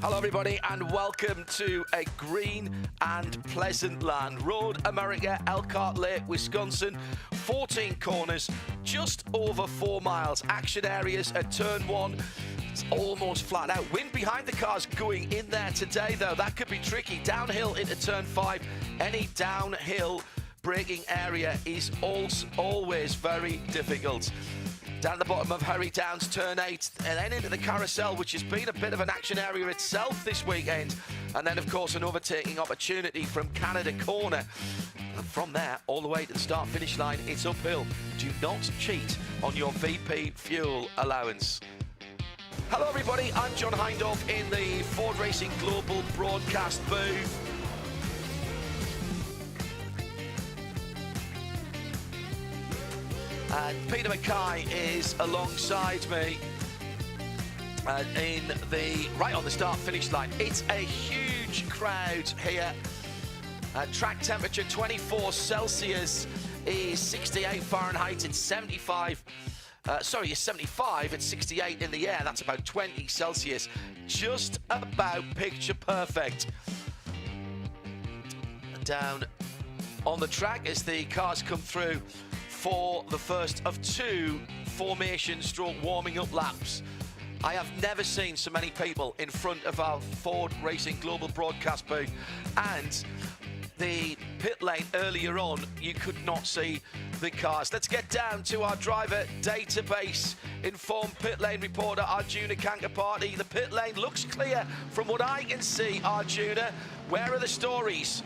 Hello everybody and welcome to a green and pleasant land. Road America, Elkhart Lake, Wisconsin. 14 corners, just over 4 miles. Action areas at turn 1. It's almost flat out. Wind behind the cars going in there today though. That could be tricky. Downhill into turn 5. Any downhill braking area is always very difficult. Down the bottom of Harry Downs, turn 8, and then into the carousel, which has been a bit of an action area itself this weekend. And then, of course, an overtaking opportunity from Canada Corner. And from there, all the way to the start-finish line, it's uphill. Do not cheat on your VP fuel allowance. Hello, everybody. I'm John Hindhaugh in the Ford Racing Global broadcast booth. And Peter Mackay is alongside me right on the start-finish line. It's a huge crowd here. Track temperature 24 Celsius is 68 Fahrenheit. It's 75. It's 75. It's 68 in the air. That's about 20 Celsius. Just about picture perfect. Down on the track as the cars come through for the first of 2 formation stroke warming up laps. I have never seen so many people in front of our Ford Racing Global broadcast booth, and the pit lane earlier on, you could not see the cars. Let's get down to our driver database. Informed pit lane reporter Arjuna Kankapati. The pit lane looks clear from what I can see. Arjuna, where are the stories?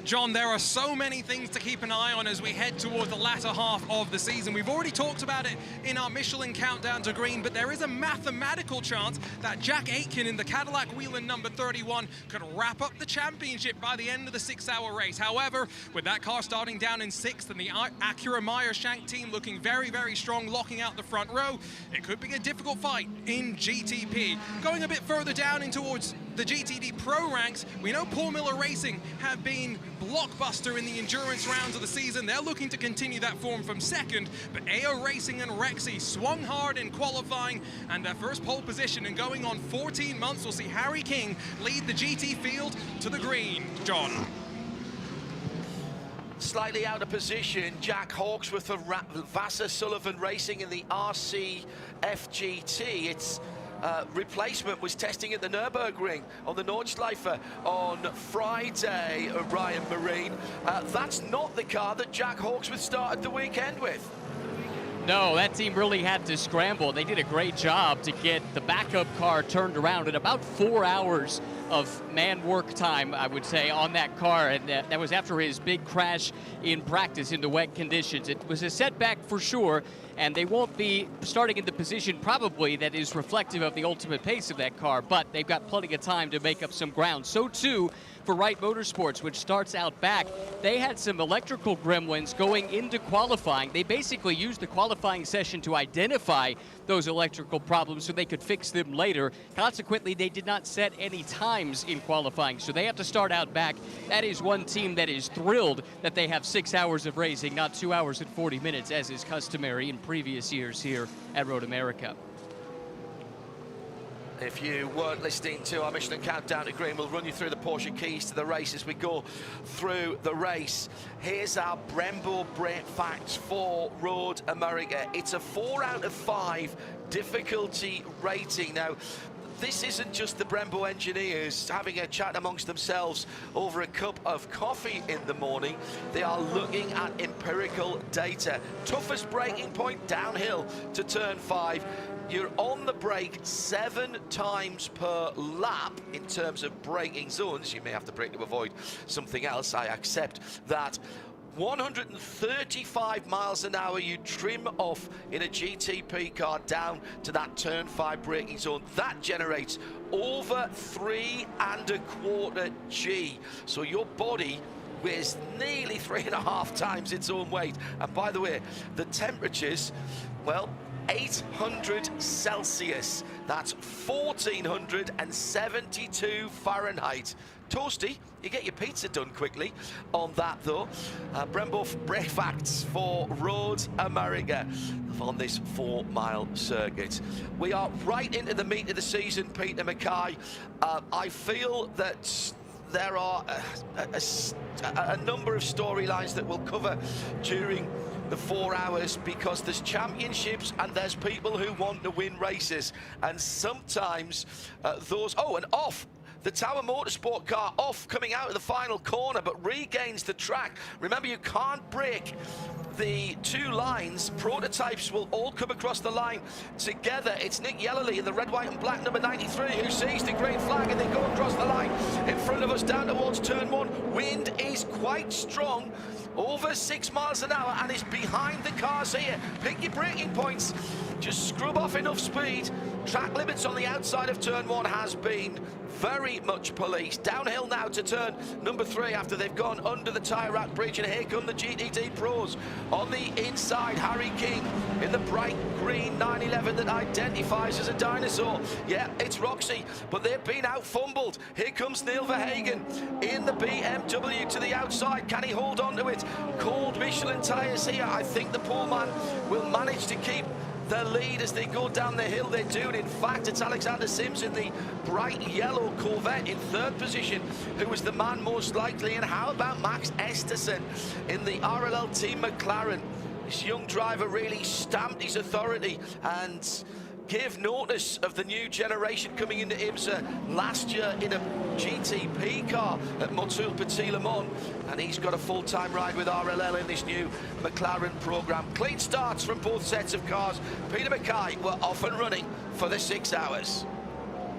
John, there are so many things to keep an eye on as we head toward the latter half of the season. We've already talked about it in our Michelin countdown to green, but there is a mathematical chance that Jack Aitken in the Cadillac Whelen number 31 could wrap up the championship by the end of the 6-hour race. However, with that car starting down in 6th and the Acura Meyer-Shank team looking very, very strong, locking out the front row, it could be a difficult fight in GTP. Going a bit further down in towards the GTD Pro ranks, we know Paul Miller Racing have been blockbuster in the endurance rounds of the season. They're looking to continue that form from 2nd, but AO Racing and Rexy swung hard in qualifying, and their first pole position and going on 14 months will see Harry King lead the GT field to the green. John. Slightly out of position, Jack Hawksworth for Vassar Sullivan Racing in the RC FGT. It's replacement was testing at the Nürburgring on the Nordschleife on Friday, Ryan Marine. That's not the car that Jack Hawksworth started the weekend with. No, that team really had to scramble. They did a great job to get the backup car turned around in about 4 hours of man work time, I would say, on that car, and that was after his big crash in practice in the wet conditions. It was a setback for sure, and they won't be starting in the position probably that is reflective of the ultimate pace of that car, but they've got plenty of time to make up some ground. So too for Wright Motorsports, which starts out back. They had some electrical gremlins going into qualifying. They basically used the qualifying session to identify those electrical problems so they could fix them later. Consequently, they did not set any times in qualifying, so they have to start out back. That is one team that is thrilled that they have 6 hours of racing, not 2 hours and 40 minutes, as is customary in previous years here at Road America. If you weren't listening to our Michelin Countdown to Green, we'll run you through the Porsche keys to the race as we go through the race. Here's our Brembo brake facts for Road America. It's a 4 out of 5 difficulty rating. Now, this isn't just the Brembo engineers having a chat amongst themselves over a cup of coffee in the morning. They are looking at empirical data. Toughest braking point downhill to turn 5. You're on the brake 7 times per lap in terms of braking zones. You may have to brake to avoid something else. I accept that. 135 miles an hour you trim off in a GTP car down to that turn 5 braking zone. That generates over 3¼ G. So your body weighs nearly 3.5 times its own weight. And by the way, the temperatures, well, 800 Celsius. That's 1472 Fahrenheit. Toasty, you get your pizza done quickly on that though. Brembo brake facts for Road America on this 4-mile circuit. We are right into the meat of the season, Peter Mackay. I feel that there are a number of storylines that we'll cover during the 4 hours, because there's championships and there's people who want to win races, and sometimes those... Oh, and off! The Tower Motorsport car off, coming out of the final corner, but regains the track. Remember, you can't break the two lines. Prototypes will all come across the line together. It's Nick Yellowly in the red, white and black number 93 who sees the green flag, and they go across the line in front of us down towards turn 1. Wind is quite strong, over 6 miles an hour, and is behind the cars here. Pick your braking points. Just scrub off enough speed. Track limits on the outside of turn 1 has been very much policed. Downhill now to turn number 3 after they've gone under the tyre rack bridge, and here come the GTD pros. On the inside, Harry King in the bright green 911 that identifies as a dinosaur. Yeah, it's Roxy, but they've been out fumbled. Here comes Neil Verhagen in the BMW to the outside. Can he hold on to it? Cold Michelin tyres here. I think the poor man will manage to keep the lead as they go down the hill. They're doing. In fact, it's Alexander Sims in the bright yellow Corvette in 3rd position, who was the man most likely. And how about Max Esterson in the RLL Team McLaren? This young driver really stamped his authority and gave notice of the new generation coming into IMSA last year in a GTP car at Motul Le Mans, and he's got a full-time ride with RLL in this new McLaren program. Clean starts from both sets of cars. Peter Mackay, we're off and running for the 6 hours.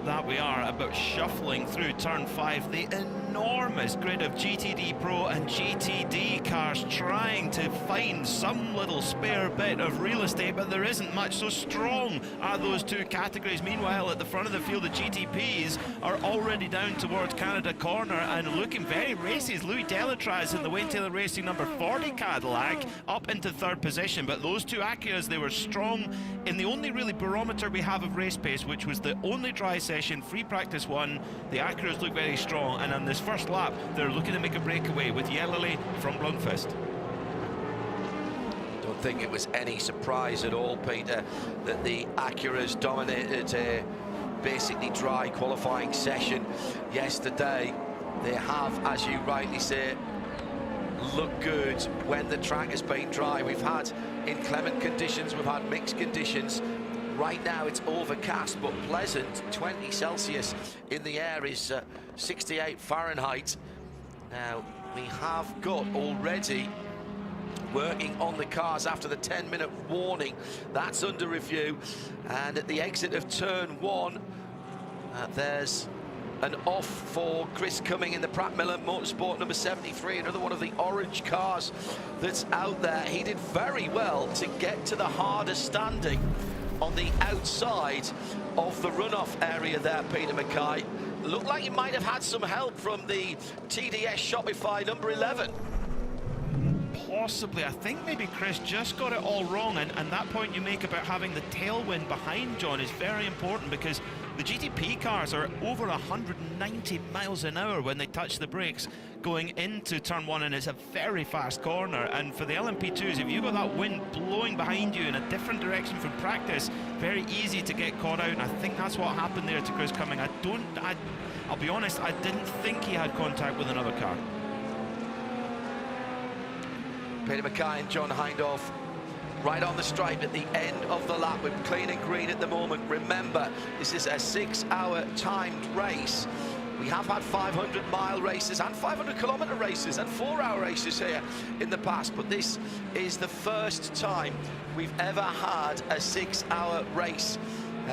That we are, about shuffling through turn 5. The enormous grid of GTD Pro and GTD cars trying to find some little spare bit of real estate, but there isn't much. So strong are those two categories. Meanwhile, at the front of the field, the GTPs are already down towards Canada Corner and looking very racy. Louis Delatraz in the Wayne Taylor Racing number 40 Cadillac up into 3rd position. But those two Acuras, they were strong in the only really barometer we have of race pace, which was the only dry session, free practice 1. The Acuras look very strong, and on this first lap they're looking to make a breakaway with Yellowly from Blomqvist. Don't think it was any surprise at all, Peter, that the Acuras dominated a basically dry qualifying session yesterday. They have, as you rightly say, looked good when the track has been dry. We've had inclement conditions, we've had mixed conditions. Right now it's overcast but pleasant. 20 Celsius in the air is 68 Fahrenheit. Now we have got already working on the cars after the 10-minute warning. That's under review. And at the exit of turn 1, there's an off for Chris Cumming in the Pratt Miller Motorsport number 73, another one of the orange cars that's out there. He did very well to get to the harder standing on the outside of the runoff area there, Peter Mackay. Looked like he might have had some help from the TDS Shopify number 11. Possibly. I think maybe Chris just got it all wrong, and that point you make about having the tailwind behind John is very important, because the GTP cars are over 190 miles an hour when they touch the brakes going into turn 1, and it's a very fast corner. And for the LMP2s, if you've got that wind blowing behind you in a different direction from practice, very easy to get caught out, and I think that's what happened there to Chris Cumming. I'll be honest, I didn't think he had contact with another car. Peter Mackay and John Hindhaugh right on the stripe at the end of the lap. We're clean and green at the moment. Remember, this is a 6-hour timed race. We have had 500-mile races and 500-kilometer races and 4-hour races here in the past, but this is the first time we've ever had a 6-hour race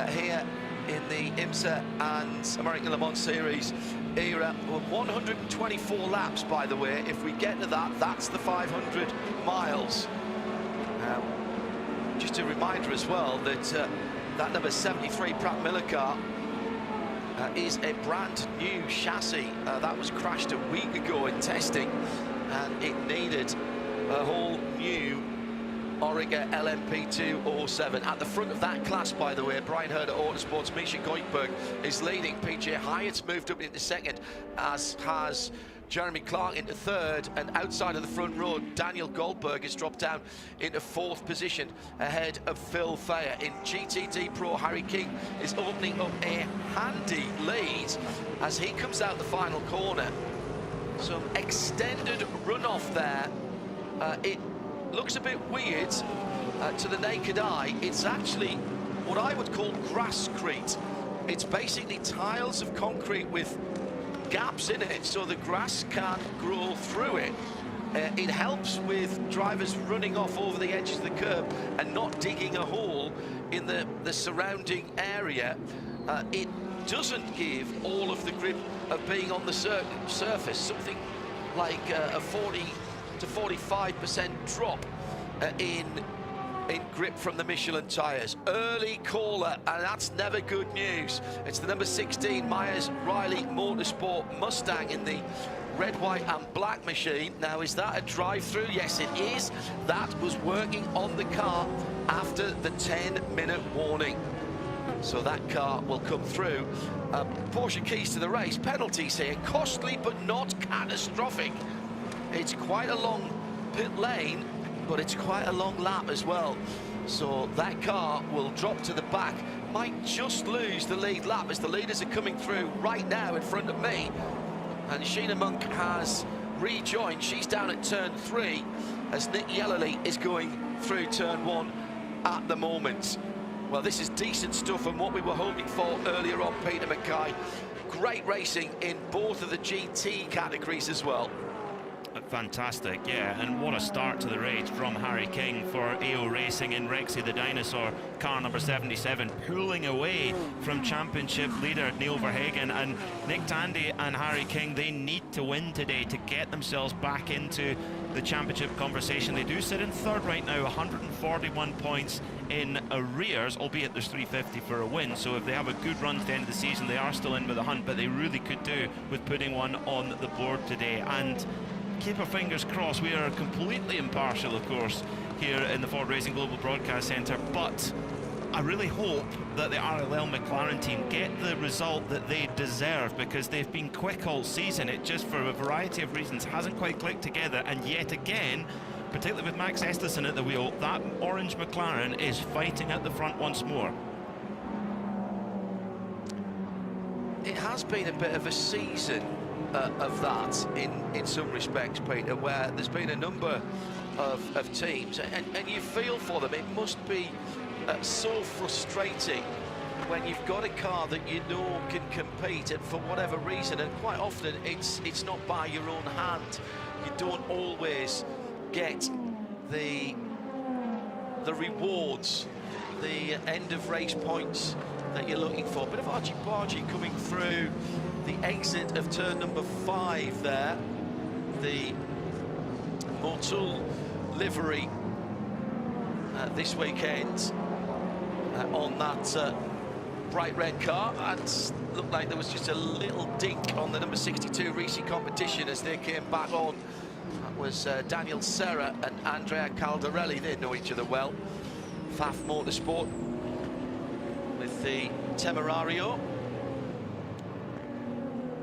here in the IMSA and American Le Mans Series era. 124 laps, by the way. If we get to that, that's the 500 miles. Just a reminder as well that that number 73 Pratt Miller car is a brand new chassis that was crashed a week ago in testing, and it needed a whole new Orica LMP207. At the front of that class, by the way, Brian Hurd at Autosports, Misha Goldberg is leading. PJ Hyatt's moved up into second, as has Jeremy Clark into third, and outside of the front row, Daniel Goldberg has dropped down into fourth position ahead of Phil Thayer. In GTD Pro, Harry King is opening up a handy lead as he comes out the final corner. Some extended runoff there. It looks a bit weird to the naked eye. It's actually what I would call grasscrete. It's basically tiles of concrete with gaps in it so the grass can't grow through it. It helps with drivers running off over the edges of the curb and not digging a hole in the surrounding area. It doesn't give all of the grip of being on the surface, something like a 40 to 45% drop in grip from the Michelin tyres. Early caller, and that's never good news. It's the number 16 Myers Riley Motorsport Mustang in the red, white and black machine. Now, is that a drive-through? Yes, it is. That was working on the car after the 10-minute warning. So that car will come through. Porsche keys to the race. Penalties here, costly but not catastrophic. It's quite a long pit lane, but it's quite a long lap as well. So that car will drop to the back, might just lose the lead lap as the leaders are coming through right now in front of me. And Sheena Monk has rejoined. She's down at turn 3 as Nick Yellowly is going through turn 1 at the moment. Well, this is decent stuff and what we were hoping for earlier on, Peter Mackay. Great racing in both of the GT categories as well. Fantastic, yeah, and what a start to the race from Harry King for AO Racing in Rexy the Dinosaur, car number 77, pulling away from championship leader Neil Verhagen. And Nick Tandy and Harry King, they need to win today to get themselves back into the championship conversation. They do sit in third right now, 141 points in arrears, albeit there's 350 for a win. So if they have a good run to the end of the season, they are still in with a hunt, but they really could do with putting one on the board today. And keep our fingers crossed. We are completely impartial, of course, here in the Ford Racing Global Broadcast Centre, but I really hope that the RLL McLaren team get the result that they deserve, because they've been quick all season. It just, for a variety of reasons, hasn't quite clicked together, and yet again, particularly with Max Esterson at the wheel, that orange McLaren is fighting at the front once more. It has been a bit of a season of that in some respects, Peter, where there's been a number of teams, and you feel for them. It must be so frustrating when you've got a car that you know can compete, and for whatever reason, and quite often it's not by your own hand, you don't always get the rewards, the end of race points that you're looking for. Bit of argy-bargy coming through the exit of turn number 5 there. The Motul livery this weekend on that bright red car, and looked like there was just a little dink on the number 62 Risi Competition as they came back on. That was Daniel Serra and Andrea Caldarelli. They know each other well. Pfaff Motorsport with the Temerario.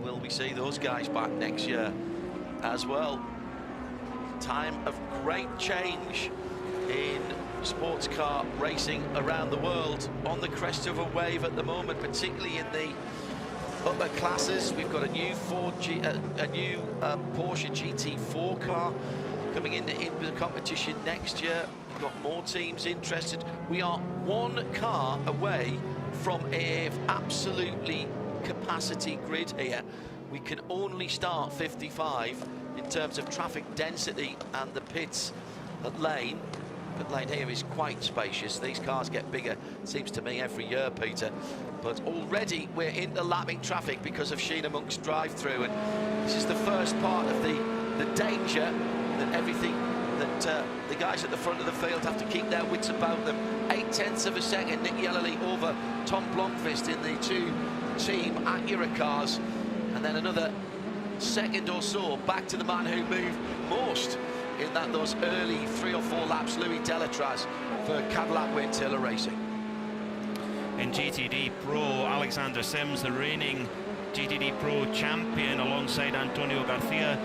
Will we see those guys back next year as well? Time of great change in sports car racing around the world, on the crest of a wave at the moment, particularly in the upper classes. We've got a new Porsche GT4 car coming into the competition next year. We've got more teams interested. We are one car away from an absolutely capacity grid here. We can only start 55 in terms of traffic density, and the pits at lane. Pit lane here is quite spacious. These cars get bigger, seems to me, every year, Peter. But already we're into lapping traffic because of Sheena Monk's drive-through, and this is the first part of the danger that everything that the guys at the front of the field have to keep their wits about them. 0.8 of a second, Nick Yellowly over Tom Blomqvist in the two Team Acura cars, and then another second or so back to the man who moved most in those early 3 or 4 laps. Louis Delatraz for Cadillac Wintilla Racing. In GTD Pro, Alexander Sims, the reigning GTD Pro champion, alongside Antonio Garcia.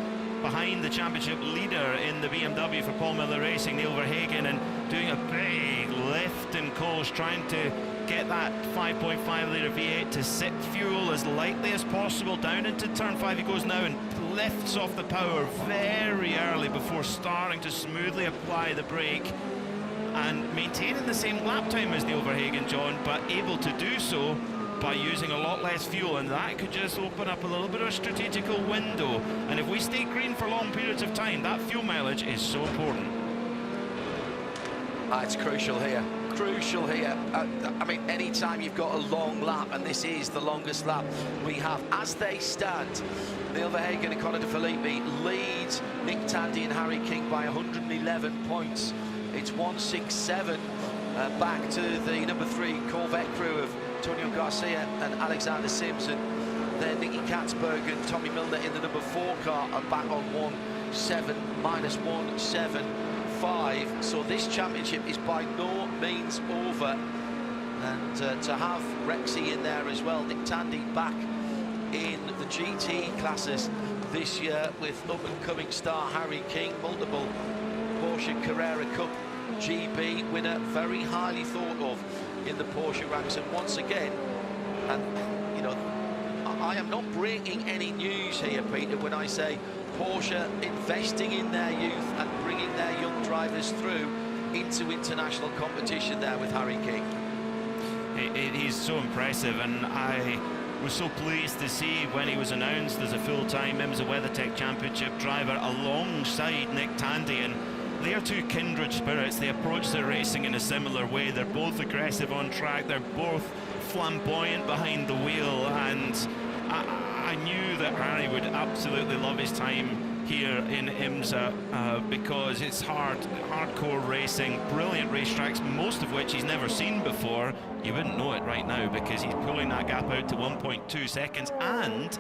Behind the championship leader in the BMW for Paul Miller Racing, Neil Verhagen, and doing a big lift in course, trying to get that 5.5 litre V8 to sit fuel as lightly as possible. Down into turn 5 he goes now and lifts off the power very early before starting to smoothly apply the brake and maintaining the same lap time as Neil Verhagen, John, but able to do so by using a lot less fuel, and that could just open up a little bit of a strategical window. And if we stay green for long periods of time, that fuel mileage is so important. It's crucial here. Crucial here. I mean, anytime you've got a long lap, and this is the longest lap we have. As they stand, Neil Verhagen and Conor De Filippi leads Nick Tandy and Harry King by 111 points. It's 167 back to the number 3 Corvette crew of Antonio Garcia and Alexander Simpson. Then Nicky Katzberg and Tommy Milner in the number 4 car are back on 1-7 minus 175. So this championship is by no means over. And to have Rexy in there as well, Nick Tandy back in the GT classes this year with up-and-coming star Harry King, multiple Porsche Carrera Cup GB winner, very highly thought of in the Porsche ranks. And once again, and you know, I am not breaking any news here, Peter, when I say Porsche investing in their youth and bringing their young drivers through into international competition there with Harry King. He's so impressive, and I was so pleased to see when he was announced as a full-time IMSA WeatherTech Championship driver alongside Nick Tandy, and they are two kindred spirits. They approach their racing in a similar way. They're both aggressive on track. They're both flamboyant behind the wheel, and I knew that Harry would absolutely love his time here in IMSA because it's hardcore racing, brilliant racetracks, most of which he's never seen before. You wouldn't know it right now because he's pulling that gap out to 1.2 seconds, and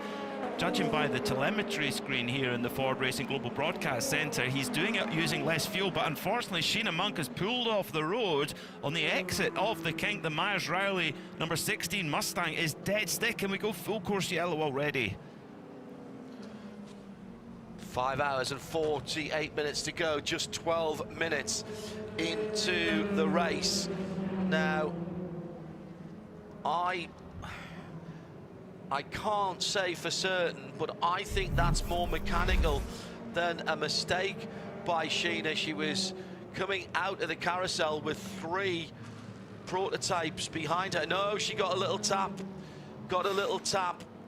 judging by the telemetry screen here in the Ford Racing Global Broadcast Centre, he's doing it using less fuel. But unfortunately, Sheena Monk has pulled off the road on the exit of the kink. The Myers-Riley number 16 Mustang is dead stick, and we go full course yellow already. 5 hours and 48 minutes to go, just 12 minutes into the race. Now, I can't say for certain, but I think that's more mechanical than a mistake by Sheena. She was coming out of the carousel with 3 prototypes behind her. No, she got a little tap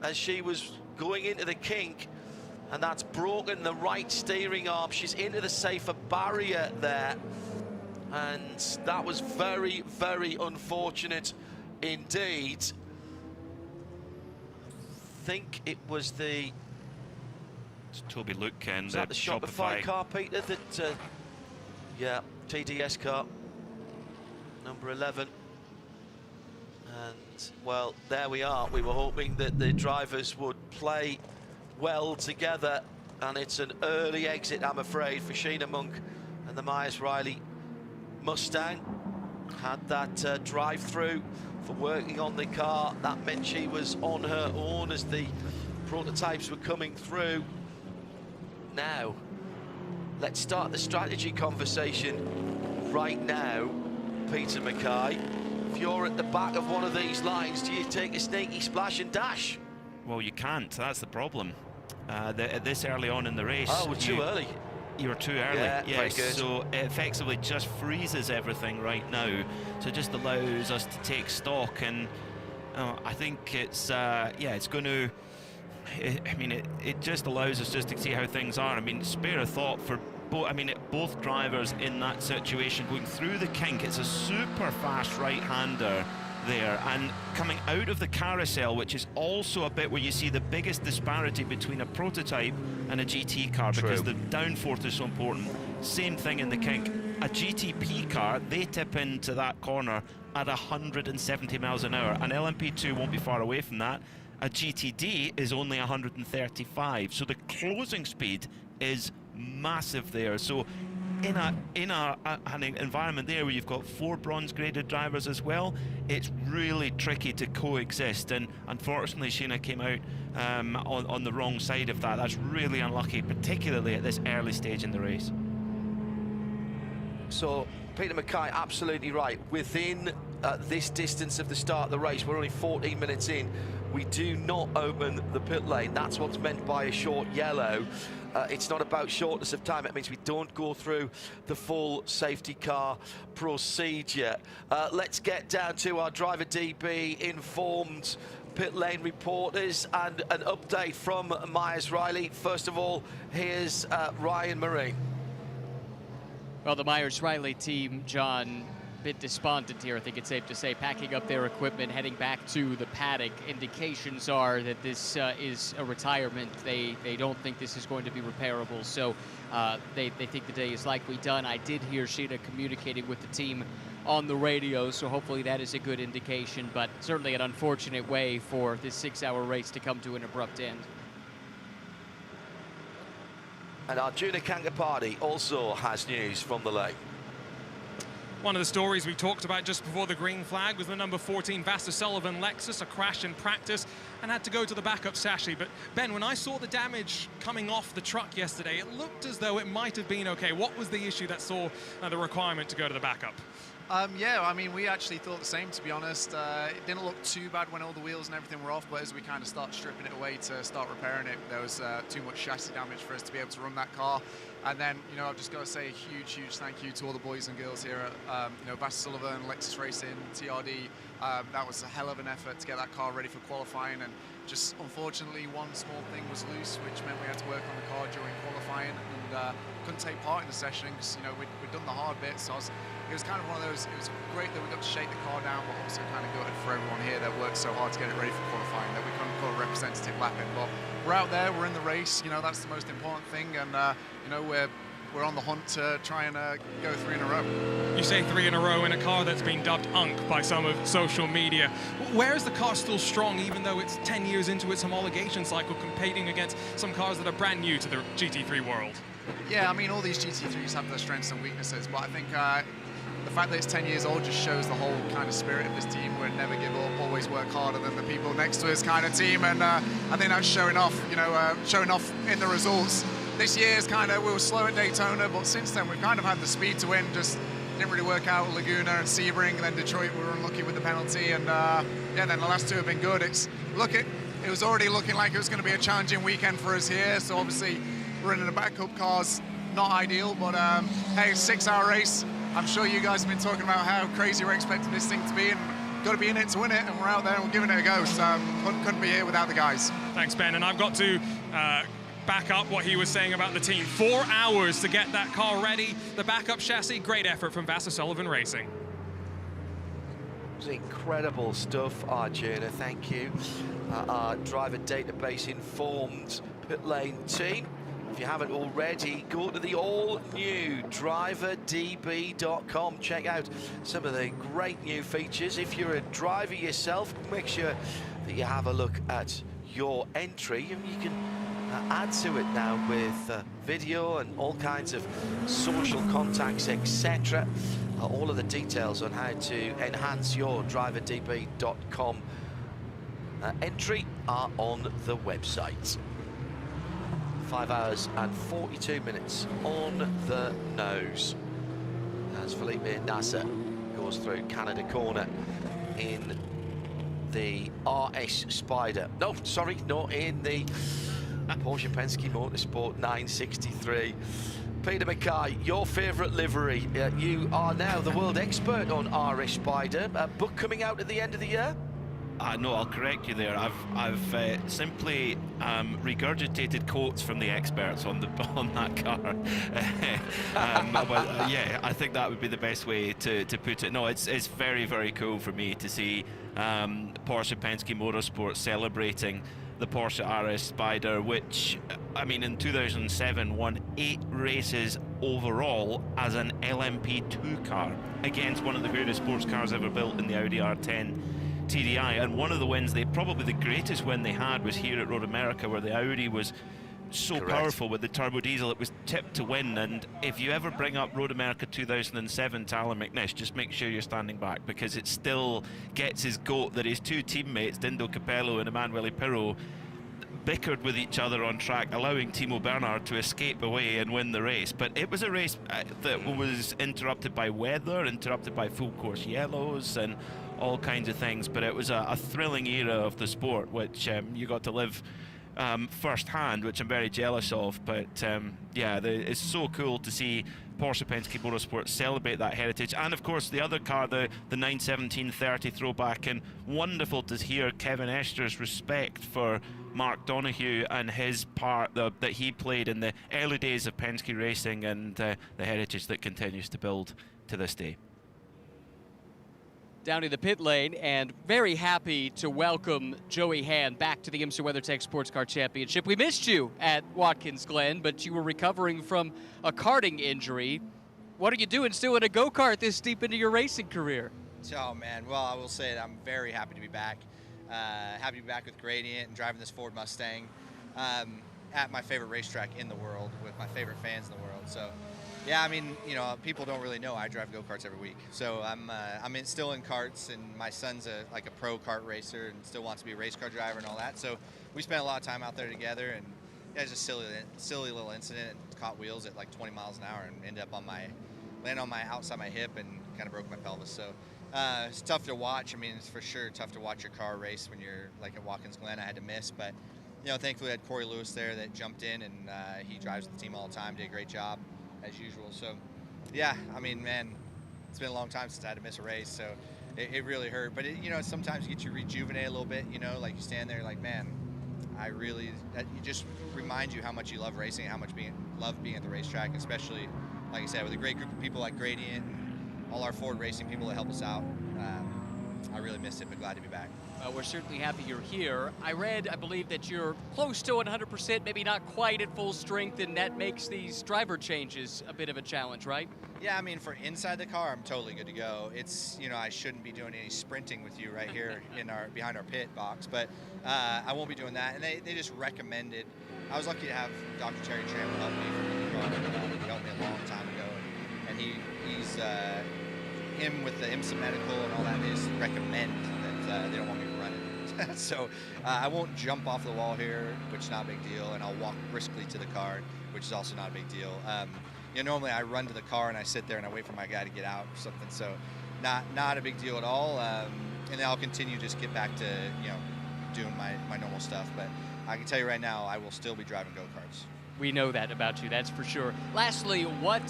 as she was going into the kink, and that's broken the right steering arm. She's into the safer barrier there, and that was very, very unfortunate indeed. I think it was the... It's Toby Luke and the Shopify car, Peter, that... yeah, TDS car, number 11. And, well, there we are. We were hoping that the drivers would play well together, and it's an early exit, I'm afraid, for Sheena Monk and the Myers-Riley Mustang. Had that drive-through for working on the car. That meant she was on her own as the prototypes were coming through. Now, let's start the strategy conversation right now, Peter Mackay. If you're at the back of one of these lines, do you take a sneaky splash and dash? Well, you can't. That's the problem. This early on in the race. Oh, we're too early. You were too early. Yeah, yes, very good. So it effectively just freezes everything right now. So it just allows us to take stock, and I think it's yeah, it's going to. I mean, it just allows us just to see how things are. I mean, spare a thought for both. I mean, both drivers in that situation going through the kink. It's a super fast right-hander there, and coming out of the carousel, which is also a bit where you see the biggest disparity between a prototype and a GT car. True. Because the downforce is so important. Same thing in the kink. A GTP car, they tip into that corner at 170 miles an hour. An LMP2 won't be far away from that. A GTD is only 135, so the closing speed is massive there. So in an environment there where you've got 4 bronze-graded drivers as well, it's really tricky to coexist. And unfortunately, Sheena came out on the wrong side of that. That's really unlucky, particularly at this early stage in the race. So Peter Mackay, absolutely right. Within this distance of the start of the race, we're only 14 minutes in. We do not open the pit lane. That's what's meant by a short yellow. It's not about shortness of time. It means we don't go through the full safety car procedure. Let's get down to our driver DB informed pit lane reporters and an update from Myers Riley. First of all, here's Ryan Marine. Well, the Myers Riley team, John, a bit despondent here, I think it's safe to say, packing up their equipment, heading back to the paddock. Indications are that this is a retirement. They don't think this is going to be repairable, so they think the day is likely done. I did hear Sheena communicating with the team on the radio, so hopefully that is a good indication, but certainly an unfortunate way for this 6-hour race to come to an abrupt end. And Arjuna Kangapati also has news from the lane. One of the stories we talked about just before the green flag was the number 14 Vasser Sullivan Lexus, a crash in practice and had to go to the backup chassis. But Ben, when I saw the damage coming off the truck yesterday, it looked as though it might have been okay. What was the issue that saw the requirement to go to the backup? Yeah, I mean, we actually thought the same, to be honest. It didn't look too bad when all the wheels and everything were off, but as we kind of start stripping it away to start repairing it, there was too much chassis damage for us to be able to run that car. And then, you know, I've just got to say a huge, huge thank you to all the boys and girls here at, you know, Vasser Sullivan, Lexus Racing, TRD. That was a hell of an effort to get that car ready for qualifying, and just unfortunately one small thing was loose, which meant we had to work on the car during qualifying, and couldn't take part in the session because, you know, we'd done the hard bits. So it was kind of one of those, it was great that we got to shake the car down, but also kind of gutted for everyone here that worked so hard to get it ready for qualifying that we couldn't put a representative lap in. But we're out there, we're in the race, you know, that's the most important thing, and you know, we're on the hunt to try and go 3 in a row. You say 3 in a row in a car that's been dubbed Unk by some of social media. Where is the car still strong, even though it's 10 years into its homologation cycle, competing against some cars that are brand new to the GT3 world? Yeah, I mean, all these GT3s have their strengths and weaknesses, but I think the fact that it's 10 years old just shows the whole kind of spirit of this team. We're never give up, always work harder than the people next to us kind of team, and I think that's showing off, you know, showing off in the results. This year's kind of, we were slow at Daytona, but since then we've kind of had the speed to win, just didn't really work out at Laguna and Sebring, and then Detroit we were unlucky with the penalty, and yeah, then the last 2 have been good. It was already looking like it was going to be a challenging weekend for us here, so obviously running the backup car's not ideal, but hey, 6-hour race. I'm sure you guys have been talking about how crazy we're expecting this thing to be, and got to be in it to win it, and we're out there and we're giving it a go, so couldn't be here without the guys. Thanks, Ben, and I've got to back up what he was saying about the team. 4 hours to get that car ready. The backup chassis, great effort from Vasser Sullivan Racing. It was incredible stuff, Arjuna, thank you. Our driver database informed pit lane team. If you haven't already, go to the all-new driverdb.com. Check out some of the great new features. If you're a driver yourself, make sure that you have a look at your entry, and you can add to it now with video and all kinds of social contacts, etc. All of the details on how to enhance your driverdb.com entry are on the website. 5 hours and 42 minutes on the nose as Felipe Nasser goes through Canada corner in the RS Spider. No, sorry, not in the Porsche Penske Motorsport 963. Peter Mackay, your favourite livery. You are now the world expert on RS Spider. A book coming out at the end of the year? No, I'll correct you there. I've simply regurgitated quotes from the experts on that car. But yeah, I think that would be the best way to put it. No, it's very, very cool for me to see Porsche Penske Motorsport celebrating the Porsche RS Spider, which, I mean, in 2007 won 8 races overall as an LMP2 car against one of the greatest sports cars ever built in the Audi R10 TDI. And one of the wins, probably the greatest win they had, was here at Road America, where the Audi was so Correct. powerful with the turbo diesel. It was tipped to win, and if you ever bring up Road America 2007 to Alan McNish, just make sure you're standing back, because it still gets his goat that his two teammates, Dindo Capello and Emanuele Pirro, bickered with each other on track, allowing Timo Bernhard to escape away and win the race. But it was a race that was interrupted by weather, interrupted by full course yellows and all kinds of things, but it was a thrilling era of the sport, which you got to live firsthand, which I'm very jealous of. But yeah, it's so cool to see Porsche Penske Motorsport celebrate that heritage. And of course the other car, the 917-30 throwback, and wonderful to hear Kevin Ester's respect for Mark Donoghue and his part that he played in the early days of Penske racing, and the heritage that continues to build to this day. Down in the pit lane, and very happy to welcome Joey Hand back to the IMSA WeatherTech Sports Car Championship. We missed you at Watkins Glen, but you were recovering from a karting injury. What are you doing still in a go-kart this deep into your racing career? Oh man, well, I will say that I'm very happy to be back. Happy to be back with Gradient and driving this Ford Mustang at my favorite racetrack in the world with my favorite fans in the world. So yeah, I mean, you know, people don't really know I drive go-karts every week. So I'm still in karts, and my son's like a pro kart racer and still wants to be a race car driver and all that. So we spent a lot of time out there together, and yeah, it's a silly little incident. Caught wheels at like 20 miles an hour and ended up landed on my outside my hip and kind of broke my pelvis. So it's tough to watch. I mean, it's for sure tough to watch your car race when you're like at Watkins Glen. I had to miss, but you know, thankfully I had Corey Lewis there that jumped in, and he drives the team all the time, did a great job as usual. So yeah, I mean, man, it's been a long time since I had to miss a race, so it really hurt. But you know, sometimes you get you rejuvenate a little bit, you know, like you stand there like, man, it just reminds you how much you love racing, how much love being at the racetrack, especially, like I said, with a great group of people like Gradient and all our Ford racing people that help us out. I really missed it, but glad to be back. We're certainly happy you're here. I believe that you're close to 100%, maybe not quite at full strength, and that makes these driver changes a bit of a challenge, right? Yeah, I mean, for inside the car, I'm totally good to go. It's, you know, I shouldn't be doing any sprinting with you right here behind our pit box, but I won't be doing that. And they just recommended. I was lucky to have Dr. Terry Trammell help me from IndyCar. He helped me a long time ago, and he's him with the IMSA medical and all that. They just recommend that they don't want me running. So I won't jump off the wall here, which is not a big deal, and I'll walk briskly to the car, which is also not a big deal. You know, normally I run to the car and I sit there and I wait for my guy to get out or something, so not a big deal at all. And then I'll continue just get back to, you know, doing my normal stuff. But I can tell you right now, I will still be driving go-karts. We know that about you, that's for sure. Lastly, what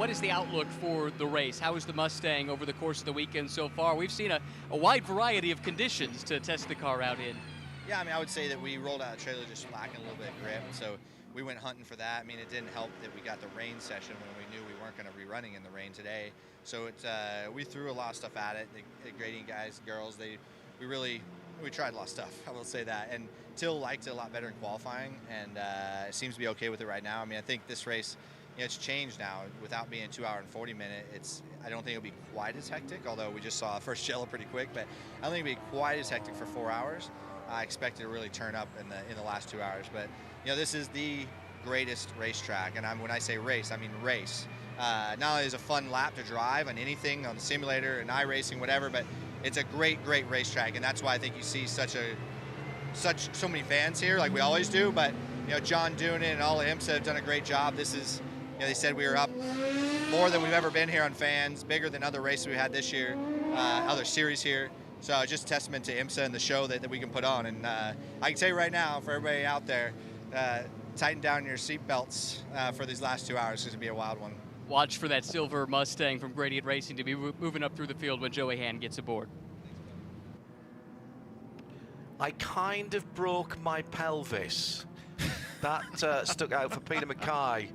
is the outlook for the race? How is the Mustang over the course of the weekend so far? We've seen a wide variety of conditions to test the car out in. Yeah, I mean, I would say that we rolled out a trailer just lacking a little bit of grip, so we went hunting for that. I mean, it didn't help that we got the rain session when we knew we weren't going to be running in the rain today. So we threw a lot of stuff at it. The grading guys, girls, we tried a lot of stuff, I will say that. And Till liked it a lot better in qualifying, and it seems to be okay with it right now. I mean, I think this race, you know, it's changed now. Without being 2 hour and 40 minute, I don't think it'll be quite as hectic, although we just saw first yellow pretty quick, but I don't think it'll be quite as hectic for 4 hours. I expect it to really turn up in the last 2 hours. But you know, this is the greatest racetrack, and when I say race, I mean race. Not only is it a fun lap to drive on anything, on the simulator and iRacing, whatever, but it's a great racetrack, and that's why I think you see so many fans here, like we always do. But you know, John Doonan and all of IMSA have done a great job. This is, you know, they said we were up more than we've ever been here on fans, bigger than other races we had this year, other series here. So just a testament to IMSA and the show that we can put on. And I can tell you right now, for everybody out there, tighten down your seat belts for these last 2 hours. It's going to be a wild one. Watch for that silver Mustang from Gradient Racing to be moving up through the field when Joey Hand gets aboard. I kind of broke my pelvis. That stuck out for Peter Mackay.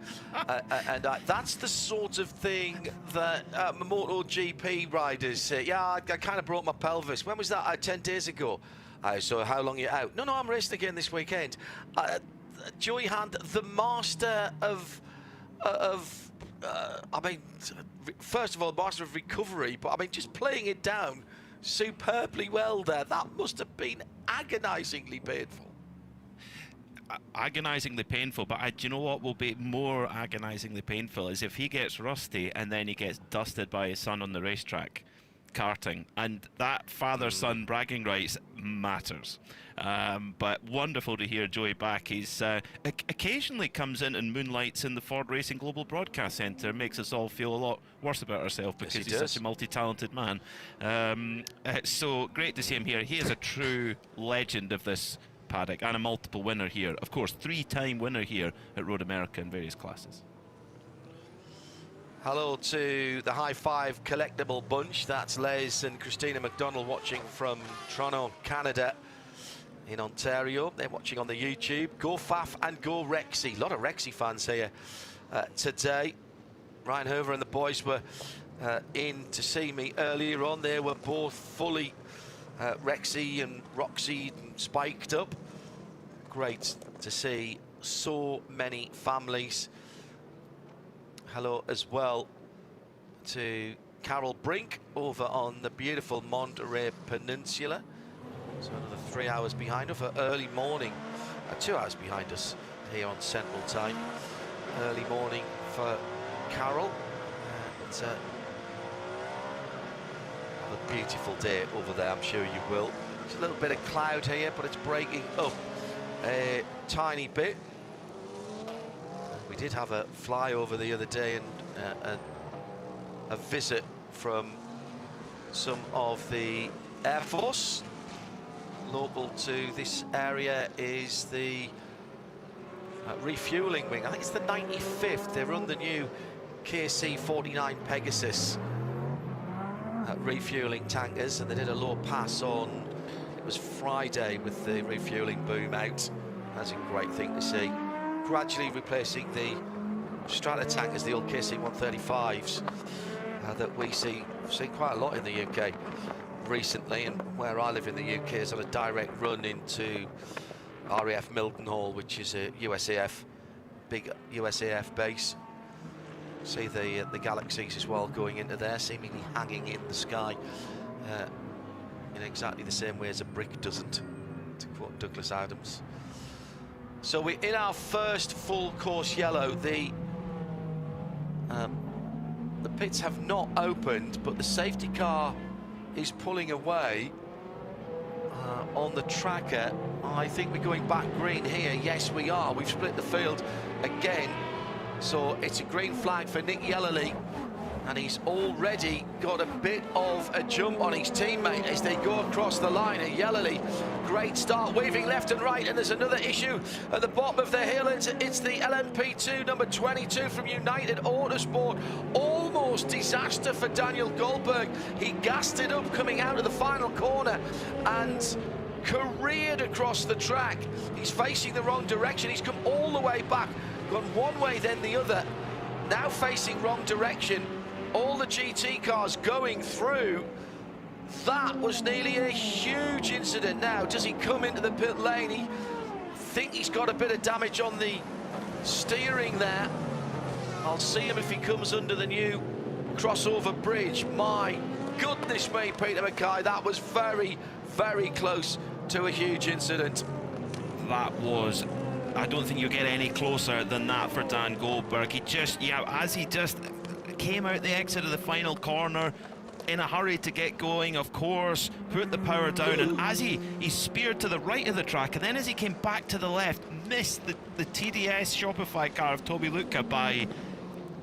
And that's the sort of thing that MotoGP riders say, yeah, I kind of broke my pelvis. When was that? 10 days ago. So how long are you out? No, I'm racing again this weekend. Joey Hand, the master of I mean, first of all, master of recovery, but I mean, just playing it down superbly well there. That must have been agonizingly painful. agonizingly painful, but do you know what will be more agonizingly painful is if he gets rusty and then he gets dusted by his son on the racetrack karting, and that father-son bragging rights matters. But wonderful to hear Joey back. He's occasionally comes in and moonlights in the Ford Racing Global Broadcast Centre, makes us all feel a lot worse about ourselves because he's such a multi-talented man. So great to see him here. He is a true legend of this paddock and a multiple winner here. Of course, 3-time winner here at Road America in various classes. Hello to the High Five collectible bunch. That's Les and Christina McDonald watching from Toronto, Canada, in Ontario. They're watching on the YouTube. Go Faf and go Rexy. A lot of Rexy fans here today. Ryan Hover and the boys were in to see me earlier on. They were both fully Rexy and Roxy and spiked up. Great to see so many families. Hello as well to Carol Brink over on the beautiful Monterey Peninsula. So another 3 hours behind us for early morning. 2 hours behind us here on Central Time. Early morning for Carol. And have a beautiful day over there, I'm sure you will. There's a little bit of cloud here, but it's breaking up a tiny bit. We did have a flyover the other day and a visit from some of the Air Force. Local to this area is the refueling wing. I think it's the 95th. They run the new KC-49 Pegasus refueling tankers, and they did a low pass on, it was Friday, with the refueling boom out. That's a great thing to see. Gradually replacing the strata tankers, the old KC-135s that we've seen quite a lot in the UK recently, and where I live in the UK is on a direct run into RAF Mildenhall, which is a USAF, big USAF base. See the Galaxies as well going into there, seemingly hanging in the sky in exactly the same way as a brick doesn't, to quote Douglas Adams. So we're in our first full course yellow. The pits have not opened, but the safety car is pulling away on the tracker. I think we're going back green here. Yes, we are. We've split the field again. So it's a green flag for Nick Yellowly, and he's already got a bit of a jump on his teammate as they go across the line. Yellowly, great start, weaving left and right, and there's another issue at the bottom of the hill. It's the LMP2 number 22 from United Autosport. Almost disaster for Daniel Goldberg. He gassed it up coming out of the final corner and careered across the track. He's facing the wrong direction. He's come all the way back, gone one way then the other, now facing wrong direction. All the GT cars going through. That was nearly a huge incident. Now, does he come into the pit lane? I think he's got a bit of damage on the steering there. I'll see him if he comes under the new crossover bridge. My goodness me, Peter Mackay, that was very, very close to a huge incident. That was, I don't think you get any closer than that for Dan Goldberg. He just, as he just came out the exit of the final corner in a hurry to get going, of course, put the power down, and as he speared to the right of the track, and then as he came back to the left, missed the TDS Shopify car of Toby Luca by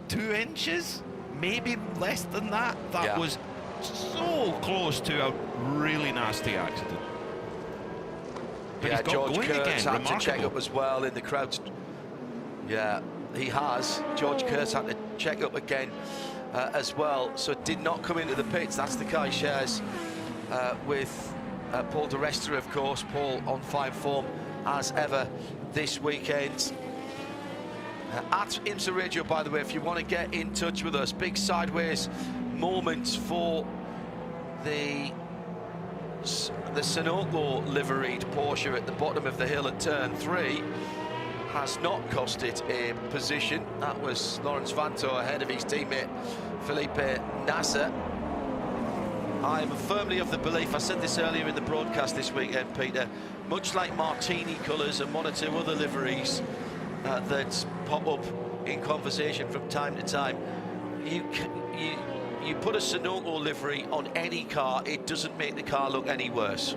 2 inches, maybe less than that. That was so close to a really nasty accident. But he's got George going Kurtz again. had to check up as well in the crowd. Yeah, he has. George Kurtz had to check up again as well, so did not come into the pits. That's the car he shares with Paul de Resta, of course. Paul on fine form as ever this weekend. At IMSA Radio, by the way, if you want to get in touch with us, big sideways moments for the Sunoco liveried Porsche at the bottom of the hill at turn 3 has not cost it a position. That was Lawrence Vanto ahead of his teammate Felipe Nasser. I'm firmly of the belief, I said this earlier in the broadcast this weekend, Peter, much like Martini colours and one or two other liveries that pop up in conversation from time to time, you put a Sunoco livery on any car, it doesn't make the car look any worse.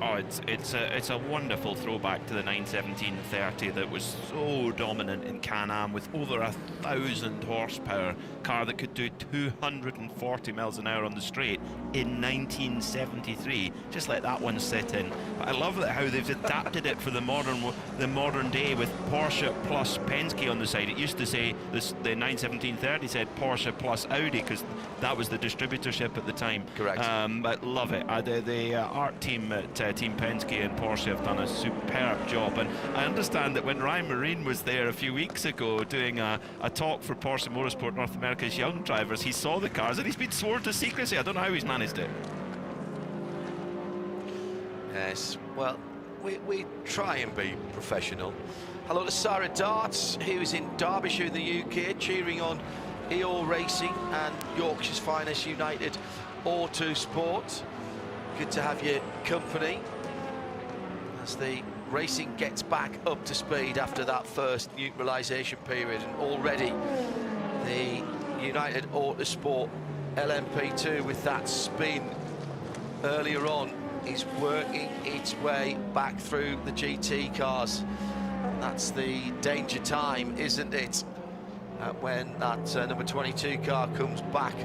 Oh, it's a wonderful throwback to the 917-30 that was so dominant in Can-Am, with over 1,000 horsepower, car that could do 240 miles an hour on the straight in 1973. Just let that one sit in. But I love that how they've adapted it for the modern day with Porsche plus Penske on the side. It used to say this, the 917-30 said Porsche plus Audi because that was the distributorship at the time. Correct. But love it. The art team at Team Penske and Porsche have done a superb job, and I understand that when Ryan Marine was there a few weeks ago doing a talk for Porsche Motorsport North America's young drivers, he saw the cars and he's been sworn to secrecy. I don't know how he's managed it. Yes, well, we try and be professional. Hello to Sarah Darts, who's in Derbyshire in the UK, cheering on EO Racing and Yorkshire's finest United Autosport. Good to have your company as the racing gets back up to speed after that first neutralisation period, and already the United Autosport LMP2 with that spin earlier on is working its way back through the GT cars. That's the danger time, isn't it? When that number 22 car comes back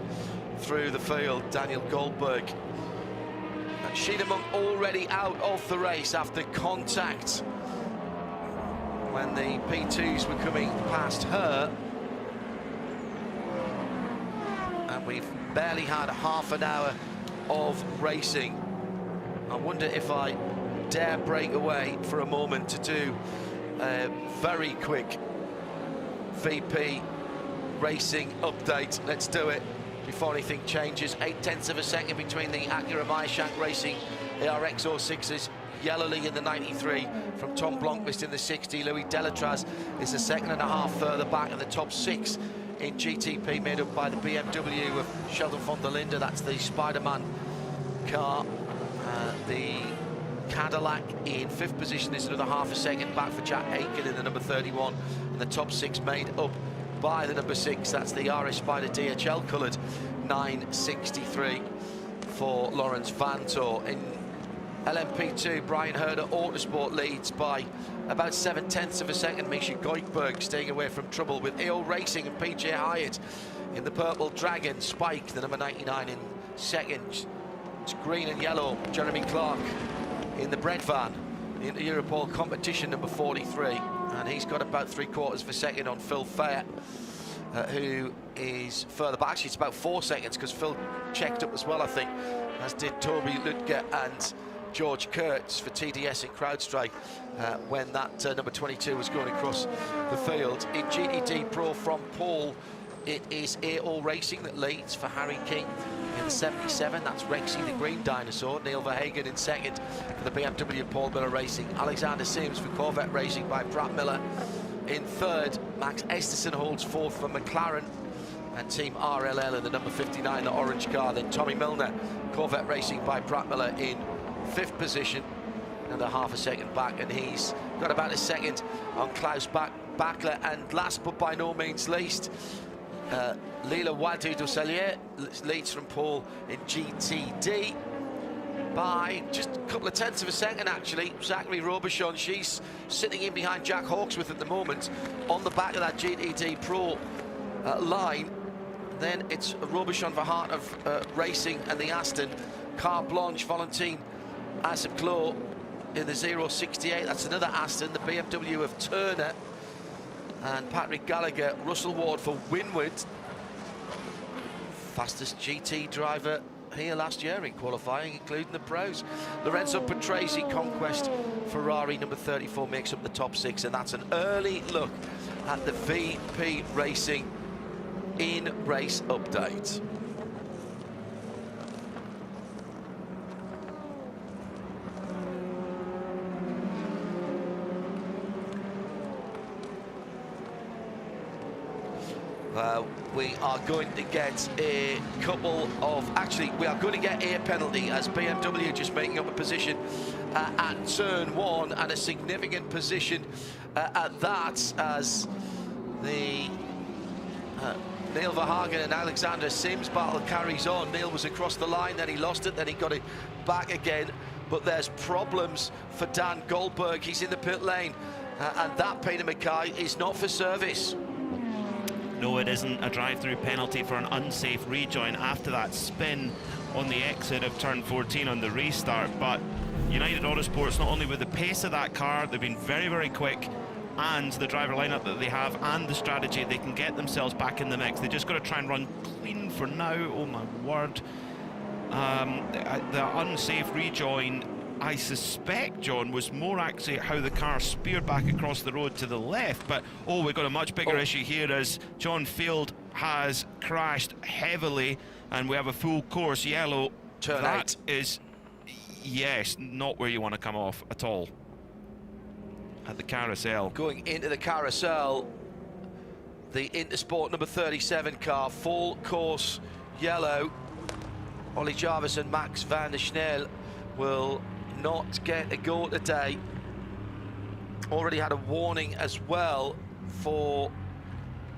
through the field, Daniel Goldberg. Schiederman already out of the race after contact when the P2s were coming past her. And we've barely had half an hour of racing. I wonder if I dare break away for a moment to do a very quick VP racing update. Let's do it before anything changes. 0.8 of a second between the Acura Meyershank Racing ARX 06s, Yellowly in the 93 from Tom Blomqvist in the 60. Louis Delatraz is a second and a half further back, and the top 6 in GTP made up by the BMW of Sheldon von der Linde, that's the Spider-Man car. The Cadillac in 5th position is another half a second back for Jack Aitken in the number 31, and the top 6 made up by the number 6, that's the RS Spider DHL coloured 963 for Lawrence Vantor. In LMP2, Brian Herder Autosport leads by about 0.7 of a second. Misha Goikberg staying away from trouble with EO Racing and PJ Hyatt in the purple Dragon. Spike, the number 99, in second. It's green and yellow. Jeremy Clark in the Bread Van in the Europol competition, number 43. And he's got about 3/4 of a second on Phil Fair, who is further back. Actually, it's about 4 seconds because Phil checked up as well, I think, as did Toby Lutger and George Kurtz for TDS and CrowdStrike when that number 22 was going across the field. In GTD Pro from Paul, it is EO Racing that leads for Harry King in the 77. That's Rexy, the green dinosaur. Neil Verhagen in second for the BMW Paul Miller Racing. Alexander Sims for Corvette Racing by Brad Miller in third. Max Esterson holds fourth for McLaren and Team RLL in the number 59, the orange car. Then Tommy Milner, Corvette Racing by Brad Miller in 5th position, another half a second back, and he's got about a second on Klaus Bachler. And last but by no means least, Lila Wadu Dusselier leads from Paul in GTD by just a couple of tenths of a second, actually. Zachary Robichon, she's sitting in behind Jack Hawksworth at the moment on the back of that GTD Pro line. Then it's Robichon for Heart of Racing and the Aston. Carte Blanche, Valentine Asapclo in the 068. That's another Aston, the BMW of Turner. And Patrick Gallagher, Russell Ward for Winward. Fastest GT driver here last year in qualifying, including the pros. Lorenzo Patrese, Conquest Ferrari number 34 makes up the top 6, and that's an early look at the VP Racing in-race update. We are going to get a couple of, actually we are going to get a penalty as BMW just making up a position at turn 1, and a significant position at that, as the Neil Verhagen and Alexander Sims battle carries on. Neil was across the line, then he lost it, then he got it back again, but there's problems for Dan Goldberg. He's in the pit lane, and that, Peter Mackay, is not for service. No, it isn't. A drive-through penalty for an unsafe rejoin after that spin on the exit of turn 14 on the restart. But United Autosports, not only with the pace of that car, they've been very, very quick, and the driver lineup that they have and the strategy, they can get themselves back in the mix. They just got to try and run clean for now. Oh my word. The unsafe rejoin, I suspect, John, was more actually how the car speared back across the road to the left. But, oh, we've got a much bigger issue here as John Field has crashed heavily, and we have a full course yellow. Turn that 8. is, yes, not where you want to come off at all. At the carousel. Going into the carousel, the Intersport number 37 car, full course yellow. Ollie Jarvis and Max van der Snel will not get a go today. Already had a warning as well for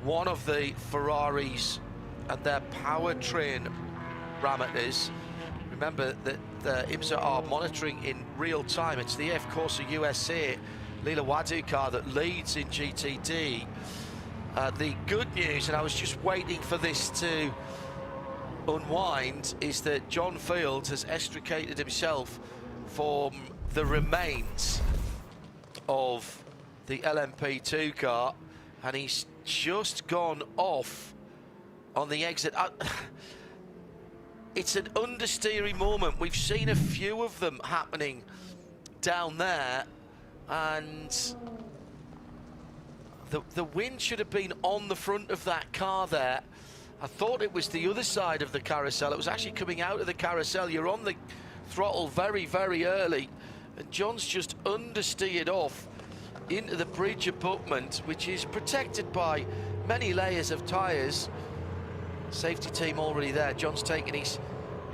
one of the Ferraris and their powertrain parameters. Remember that the IMSA are monitoring in real time. It's the F Corsa USA Lila Wadu car that leads in GTD. The good news, and I was just waiting for this to unwind, is that John Field has extricated himself from the remains of the LMP2 car, and he's just gone off on the exit. It's an understeery moment. We've seen a few of them happening down there, and the wind should have been on the front of that car there. I thought it was the other side of the carousel. It was actually coming out of the carousel. You're on the throttle very, very early, and John's just understeered off into the bridge abutment, which is protected by many layers of tyres. Safety team already there. John's taking his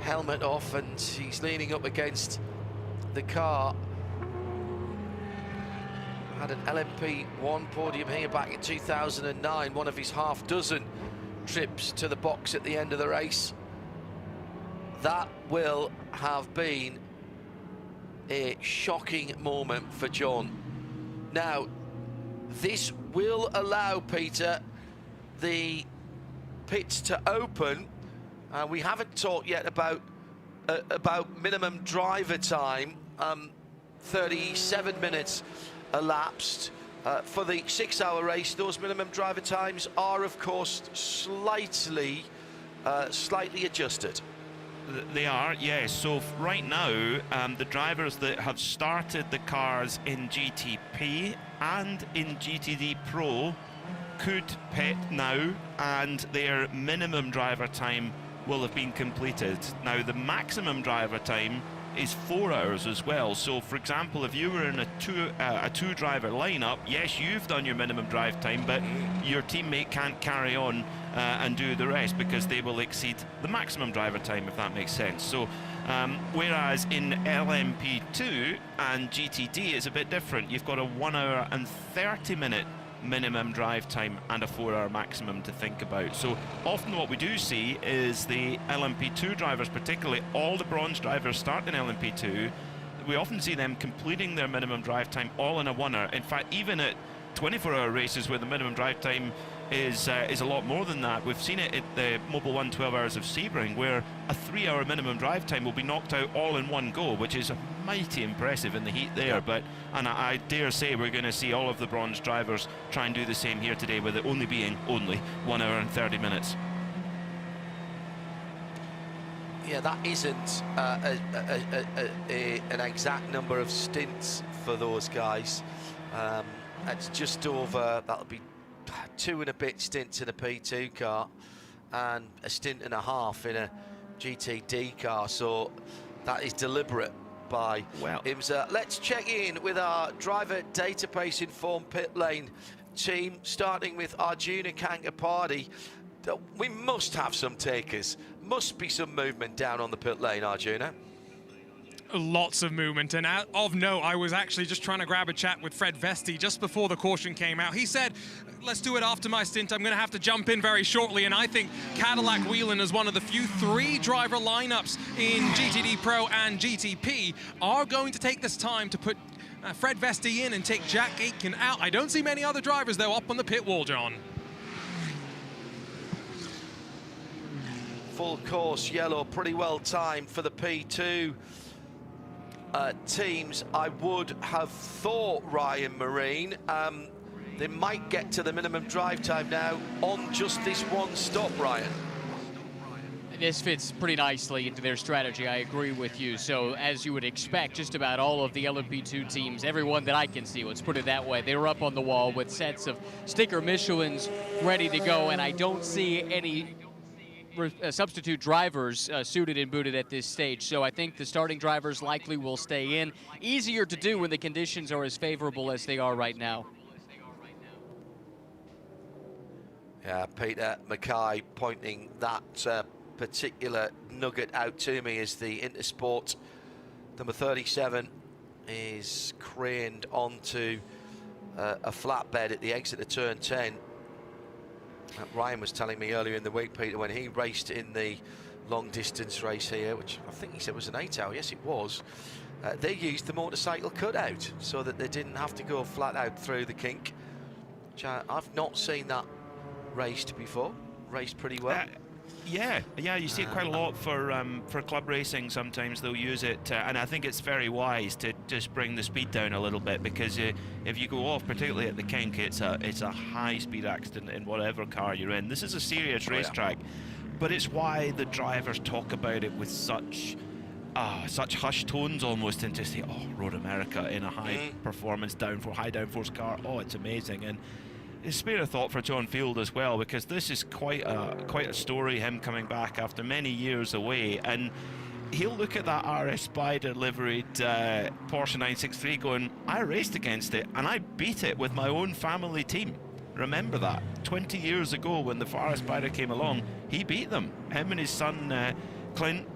helmet off and he's leaning up against the car. Had an LMP1 podium here back in 2009, one of his half dozen trips to the box at the end of the race. That will have been a shocking moment for John. Now, this will allow, Peter, the pits to open. We haven't talked yet about minimum driver time. 37 minutes elapsed for the 6-hour race. Those minimum driver times are, of course, slightly adjusted. They are, yes. So right now, the drivers that have started the cars in GTP and in GTD Pro could pit now, and their minimum driver time will have been completed. Now, the maximum driver time is 4 hours as well. So, for example, if you were in a two-driver lineup, yes, you've done your minimum drive time, but your teammate can't carry on and do the rest because they will exceed the maximum driver time, if that makes sense. So, whereas in LMP2 and GTD it's a bit different. You've got a 1 hour and 30-minute minimum drive time and a 4 hour maximum to think about. So often what we do see is the LMP2 drivers, particularly all the bronze drivers start in LMP2, we often see them completing their minimum drive time all in a 1 hour. In fact, even at 24-hour races where the minimum drive time is a lot more than that. We've seen it at the Mobil 1 12 Hours of Sebring, where a 3-hour minimum drive time will be knocked out all in one go, which is mighty impressive in the heat there. But I dare say we're going to see all of the bronze drivers try and do the same here today, with it only being 1 hour and 30 minutes. Yeah, that isn't an exact number of stints for those guys. It's just over, that'll be 2 and a bit stints in a P2 car and a stint and a half in a GTD car. So that is deliberate by IMSA. Let's check in with our driver database informed pit lane team, starting with Arjuna Kangapati. We must have some takers. Must be some movement down on the pit lane, Arjuna. Lots of movement, and of note, I was actually just trying to grab a chat with Fred Vesti just before the caution came out. He said, let's do it after my stint. I'm going to have to jump in very shortly, and I think Cadillac Whelan is one of the few 3-driver lineups in GTD Pro and GTP are going to take this time to put Fred Vesti in and take Jack Aitken out. I don't see many other drivers, though, up on the pit wall, John. Full course yellow, pretty well timed for the P2 teams. I would have thought Ryan Marine, they might get to the minimum drive time now on just this one stop, Ryan. This fits pretty nicely into their strategy. I agree with you. So as you would expect, just about all of the LMP2 teams, everyone that I can see, let's put it that way, they were up on the wall with sets of sticker Michelins ready to go, and I don't see any substitute drivers suited and booted at this stage. So I think the starting drivers likely will stay in. Easier to do when the conditions are as favorable as they are right now. Yeah, Peter Mackay pointing that particular nugget out to me as the Intersport number 37 is craned onto a flatbed at the exit of turn 10. Ryan was telling me earlier in the week, Peter, when he raced in the long distance race here, which I think he said was an 8-hour, yes it was, they used the motorcycle cutout so that they didn't have to go flat out through the kink, which I've not seen that raced before. Raced pretty well. Yeah, you see it quite a lot for club racing. Sometimes they'll use it, and I think it's very wise to just bring the speed down a little bit, because if you go off, particularly at the kink, it's a high-speed accident in whatever car you're in. This is a serious racetrack, but it's why the drivers talk about it with such hushed tones almost, and just say, "Oh, Road America in a high-performance high downforce car. Oh, it's amazing." And it's spare a thought for John Field as well, because this is quite a story, him coming back after many years away, and he'll look at that RS Spider liveried Porsche 963 going, I raced against it and I beat it with my own family team. Remember that 20 years ago when the RS Spider came along, he beat them, him and his son Clint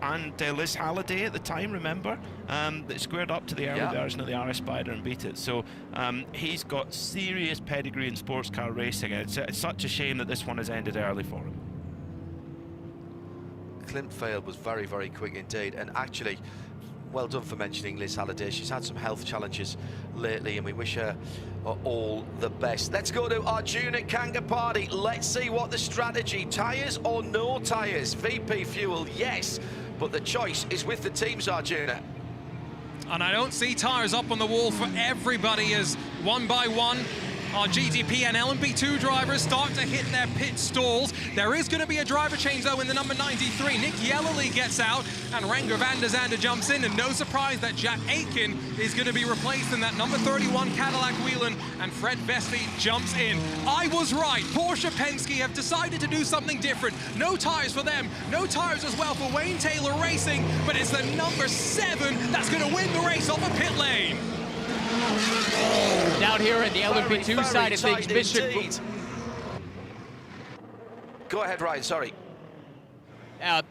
and Liz Halliday at the time, remember? That squared up to the early version of the RS Spider and beat it. So he's got serious pedigree in sports car racing. It's such a shame that this one has ended early for him. Clint Field was very, very quick indeed, and actually, well done for mentioning Liz Halliday. She's had some health challenges lately, and we wish her all the best. Let's go to Arjuna Kangapati. Let's see what the strategy, tyres or no tyres? VP fuel, yes, but the choice is with the teams, Arjuna. And I don't see tyres up on the wall for everybody as one by one our GTP and LMP2 drivers start to hit their pit stalls. There is going to be a driver change, though, in the number 93. Nick Yellowly gets out, and Renger van der Zande jumps in, and no surprise that Jack Aitken is going to be replaced in that number 31 Cadillac Whelan, and Fred Vesti jumps in. I was right. Porsche Penske have decided to do something different. No tires for them. No tires as well for Wayne Taylor Racing, but it's the number 7 that's going to win the race off a pit lane. Down here in the LMP2 side of things, Go ahead, Ryan, sorry.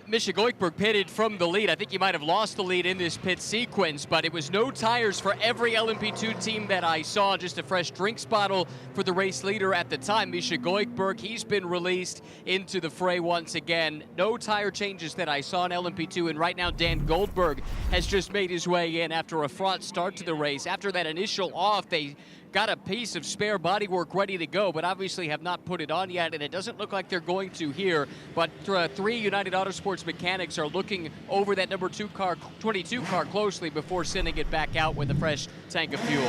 Misha Goikberg pitted from the lead. I think he might have lost the lead in this pit sequence, but it was no tires for every LMP2 team that I saw. Just a fresh drinks bottle for the race leader at the time, Misha Goikberg. He's been released into the fray once again. No tire changes that I saw in LMP2, and right now Dan Goldberg has just made his way in after a fraught start to the race. After that initial off, they got a piece of spare bodywork ready to go, but obviously have not put it on yet, and it doesn't look like they're going to here. But 3 United Autosports mechanics are looking over that number 22 car closely before sending it back out with a fresh tank of fuel.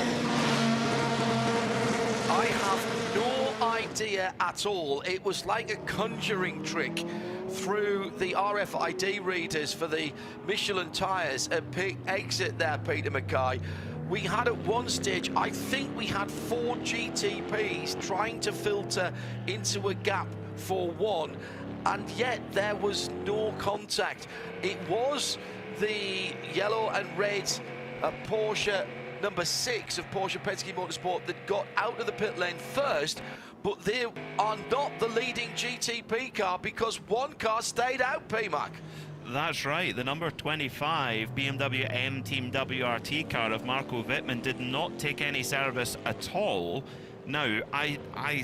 I have no idea at all. It was like a conjuring trick through the RFID readers for the Michelin tyres at exit there, Peter Mackay. We had at one stage, I think we had 4 GTPs trying to filter into a gap for one, and yet there was no contact. It was the yellow and red Porsche number 6 of Porsche Penske Motorsport that got out of the pit lane first, but they are not the leading GTP car because one car stayed out, P-Mac. That's right, the number 25 BMW M Team WRT car of Marco Wittmann did not take any service at all. Now,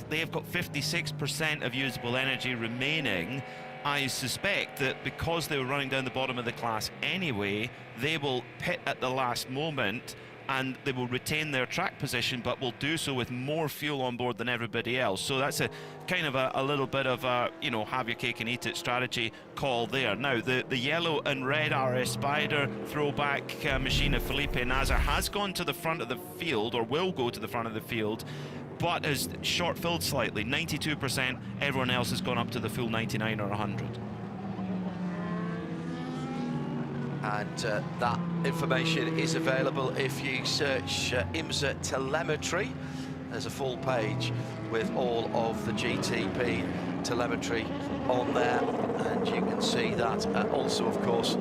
they've got 56% of usable energy remaining. I suspect that because they were running down the bottom of the class anyway, they will pit at the last moment and they will retain their track position, but will do so with more fuel on board than everybody else. So that's a kind of a little bit of a, you know, have your cake and eat it strategy call there. Now, the yellow and red RS Spider throwback machine of Felipe Nasr has gone to the front of the field, or will go to the front of the field, but is short-filled slightly, 92%. Everyone else has gone up to the full 99 or 100. And that information is available if you search IMSA telemetry. There's a full page with all of the GTP telemetry on there, and you can see that. Also, of course,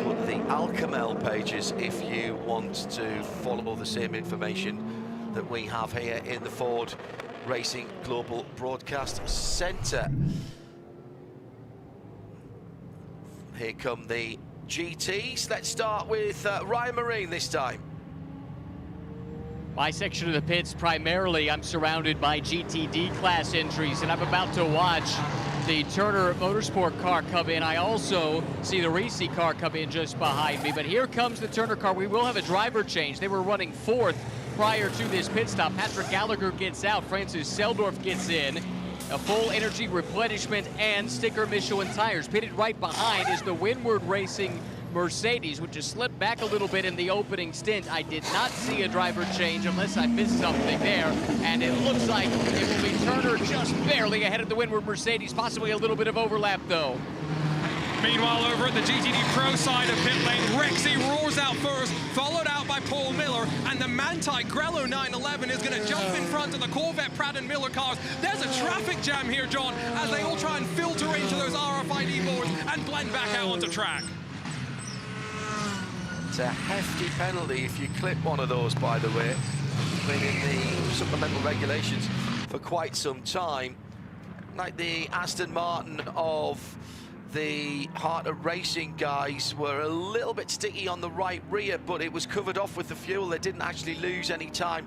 put the Alcamel pages if you want to follow the same information that we have here in the Ford Racing Global Broadcast Centre. Here come the GTs. Let's start with Ryan Marine this time. My section of the pits, primarily, I'm surrounded by GTD class entries, and I'm about to watch the Turner Motorsport car come in. I also see the Reese car come in just behind me, but here comes the Turner car. We will have a driver change. They were running 4th prior to this pit stop. Patrick Gallagher gets out, Francis Seldorf gets in. A full energy replenishment and sticker Michelin tires. Pitted right behind is the Windward Racing Mercedes, which has slipped back a little bit in the opening stint. I did not see a driver change unless I missed something there, and it looks like it will be Turner just barely ahead of the Windward Mercedes, possibly a little bit of overlap though. Meanwhile, over at the GTD Pro side of pit lane, Rexy roars out first, followed out by Paul Miller, and the Manthey Grello 911 is going to jump in front of the Corvette Pratt and Miller cars. There's a traffic jam here, John, as they all try and filter into those RFID boards and blend back out onto track. It's a hefty penalty if you clip one of those, by the way. It's been in the supplemental regulations for quite some time. Like the Aston Martin of the Heart of Racing guys were a little bit sticky on the right rear, but it was covered off with the fuel. They didn't actually lose any time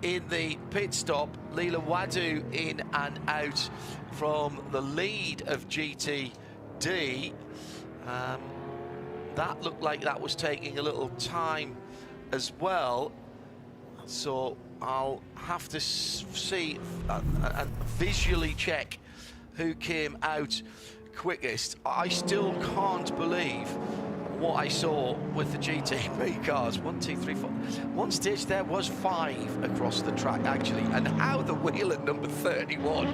in the pit stop. Leela Wadu in and out from the lead of GTD. That looked like that was taking a little time as well. So I'll have to see and visually check who came out quickest. I still can't believe what I saw with the GTP cars. 1, 2, 3, 4. One stage there was 5 across the track actually, and how the wheel at number 31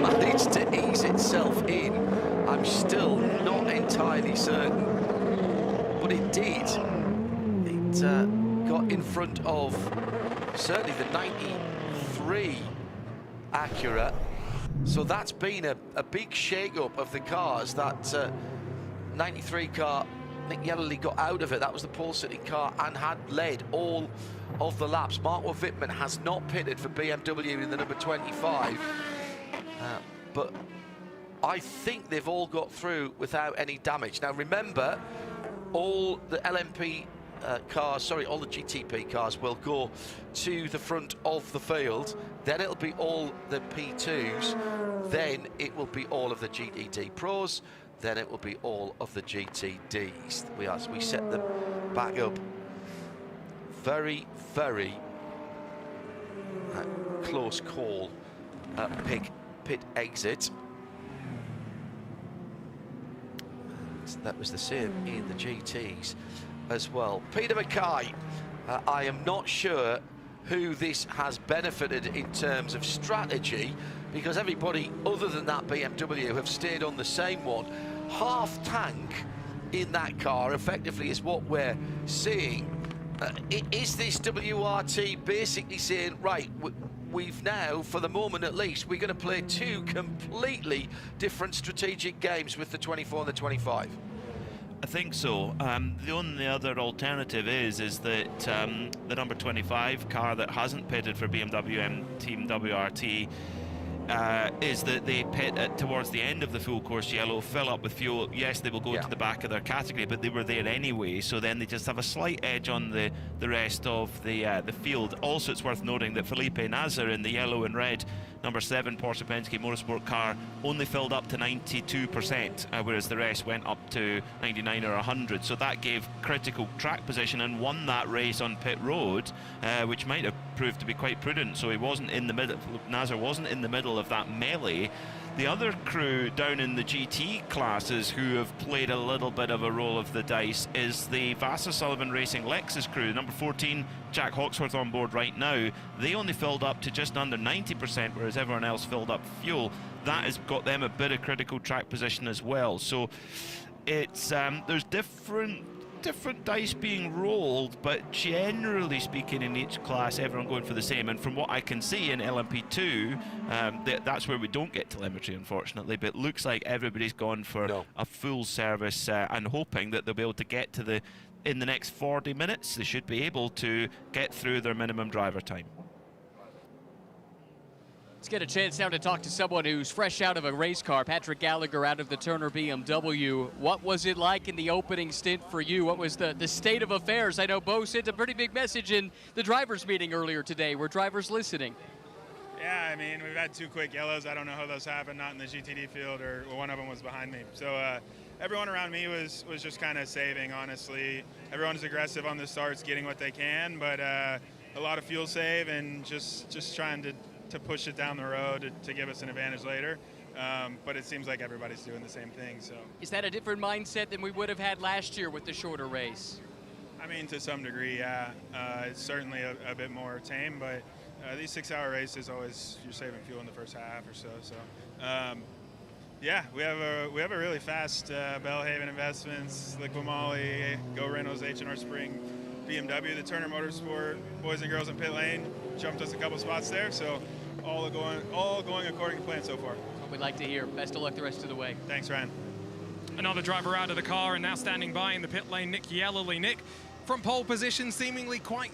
managed to ease itself in, I'm still not entirely certain, but it did. It got in front of certainly the 93 Acura. So that's been a big shake-up of the cars. That 93 car, Nick Yellerly got out of it. That was the pole-sitting car and had led all of the laps. Marco Wittmann has not pitted for BMW in the number 25. But I think they've all got through without any damage. Now remember, all the LMP cars, sorry, all the GTP cars will go to the front of the field. Then it'll be all the P2s. Then it will be all of the GTD Pros. Then it will be all of the GTDs. We set them back up. Very, very close call pit exit. That was the same in the GTs as well. Peter Mackay, I am not sure who this has benefited in terms of strategy, because everybody other than that BMW have stayed on the same one. Half tank in that car effectively is what we're seeing. Is this WRT basically saying, right, we've now, for the moment at least, we're going to play 2 completely different strategic games with the 24 and the 25? I think so. The only other alternative is that the number 25 car that hasn't pitted for BMW Team WRT is that they pit towards the end of the full course yellow, fill up with fuel. Yes, they will go to the back of their category, but they were there anyway, so then they just have a slight edge on the rest of the field. Also, it's worth noting that Felipe Nasr in the yellow and red number 7 Porsche Penske Motorsport car only filled up to 92%, whereas the rest went up to 99 or 100. So that gave critical track position and won that race on pit road, which might have proved to be quite prudent. So he wasn't in the middle. Nasr wasn't in the middle of that melee. The other crew down in the GT classes who have played a little bit of a roll of the dice is the Vassar Sullivan Racing Lexus crew. Number 14, Jack Hawksworth on board right now. They only filled up to just under 90%, whereas everyone else filled up fuel. That has got them a bit of critical track position as well. So it's there's different dice being rolled, but generally speaking in each class everyone going for the same. And from what I can see in LMP2, that's where we don't get telemetry, unfortunately, but it looks like everybody's gone for a full service and hoping that they'll be able to get to in the next 40 minutes they should be able to get through their minimum driver time. Let's get a chance now to talk to someone who's fresh out of a race car. Patrick Gallagher out of the Turner BMW. What was it like in the opening stint for you? What was the state of affairs? I know Bo sent a pretty big message in the drivers' meeting earlier today. Were drivers listening? Yeah, I mean, we've had 2 quick yellows. I don't know how those happened, not in the GTD field, or one of them was behind me. So everyone around me was just kind of saving, honestly. Everyone's aggressive on the starts, getting what they can, but a lot of fuel save and just trying to push it down the road to give us an advantage later. But it seems like everybody's doing the same thing. So is that a different mindset than we would have had last year with the shorter race? I mean, to some degree, yeah. It's certainly a bit more tame, but these 6-hour races, always you're saving fuel in the first half or so. So yeah, we have a really fast Bellhaven Investments, Liqui Moly, Go Reynolds, H&R Spring, BMW, the Turner Motorsport, boys and girls in pit lane, jumped us a couple spots there. So all going according to plan so far. What we'd like to hear. Best of luck the rest of the way. Thanks, Ryan. Another driver out of the car and now standing by in the pit lane, Nick Yellowly. Nick, from pole position, seemingly quite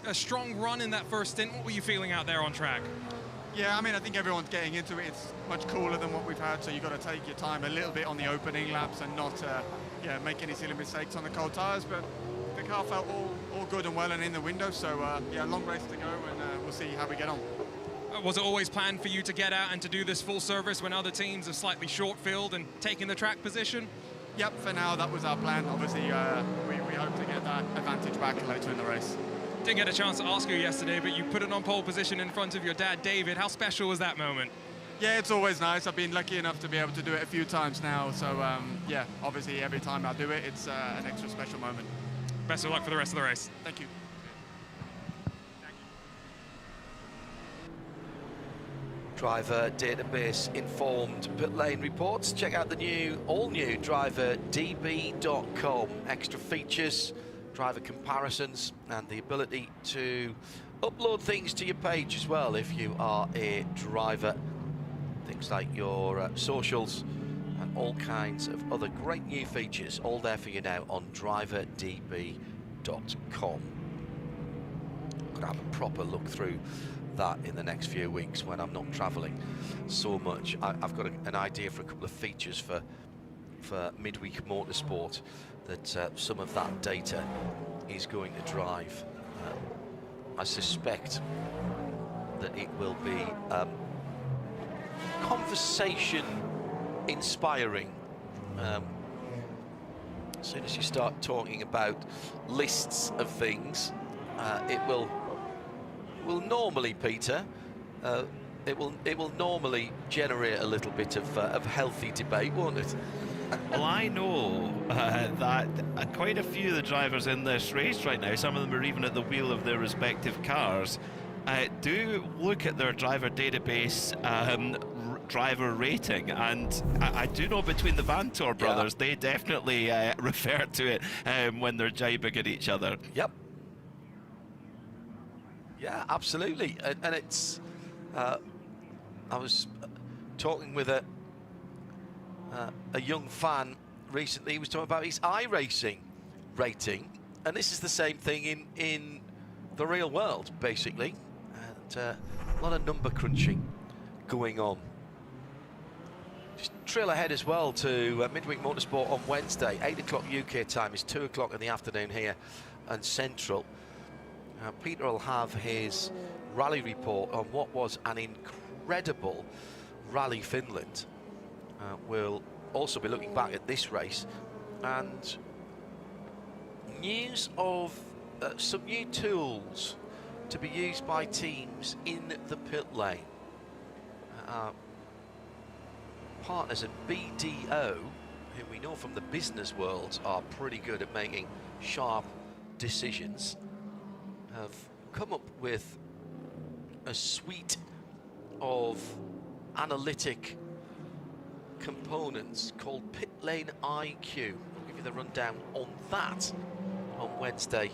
a strong run in that first stint. What were you feeling out there on track? Yeah, I mean, I think everyone's getting into it. It's much cooler than what we've had, so you've got to take your time a little bit on the opening laps and not make any silly mistakes on the cold tyres. But the car felt all good and well and in the window, so yeah, long race to go, and we'll see how we get on. Was it always planned for you to get out and to do this full service when other teams are slightly short-filled and taking the track position? Yep, for now that was our plan. Obviously, we hope to get that advantage back later in the race. Didn't get a chance to ask you yesterday, but you put it on pole position in front of your dad, David. How special was that moment? Yeah, it's always nice. I've been lucky enough to be able to do it a few times now, so yeah, obviously every time I do it, it's an extra special moment. Best of luck for the rest of the race. Thank you. Driver database informed pit lane reports. Check out the all-new driverdb.com. Extra features, driver comparisons, and the ability to upload things to your page as well if you are a driver. Things like your socials and all kinds of other great new features, all there for you now on driverdb.com. Gonna have a proper look through that in the next few weeks when I'm not traveling so much. I've got an idea for a couple of features for midweek motorsport that some of that data is going to drive. I suspect that it will be conversation inspiring. As soon as you start talking about lists of things, it will normally, Peter, it will normally generate a little bit of healthy debate, won't it? Well, I know that quite a few of the drivers in this race right now, some of them are even at the wheel of their respective cars, do look at their driver database driver rating, and I do know between the Vantor brothers, they definitely refer to it when they're jibing at each other. Yep. Yeah, absolutely, and it's. I was talking with a young fan recently he was talking about his iRacing rating, and this is the same thing in the real world, basically, and a lot of number crunching going on. Just trail ahead as well to Midweek Motorsport on Wednesday. 8 o'clock UK time is 2 o'clock in the afternoon here and Central. Peter will have his rally report on what was an incredible Rally Finland. We'll also be looking back at this race and news of some new tools to be used by teams in the pit lane. Partners at BDO, who we know from the business world are pretty good at making sharp decisions, have come up with a suite of analytic components called Pit Lane IQ. I'll give you the rundown on that on Wednesday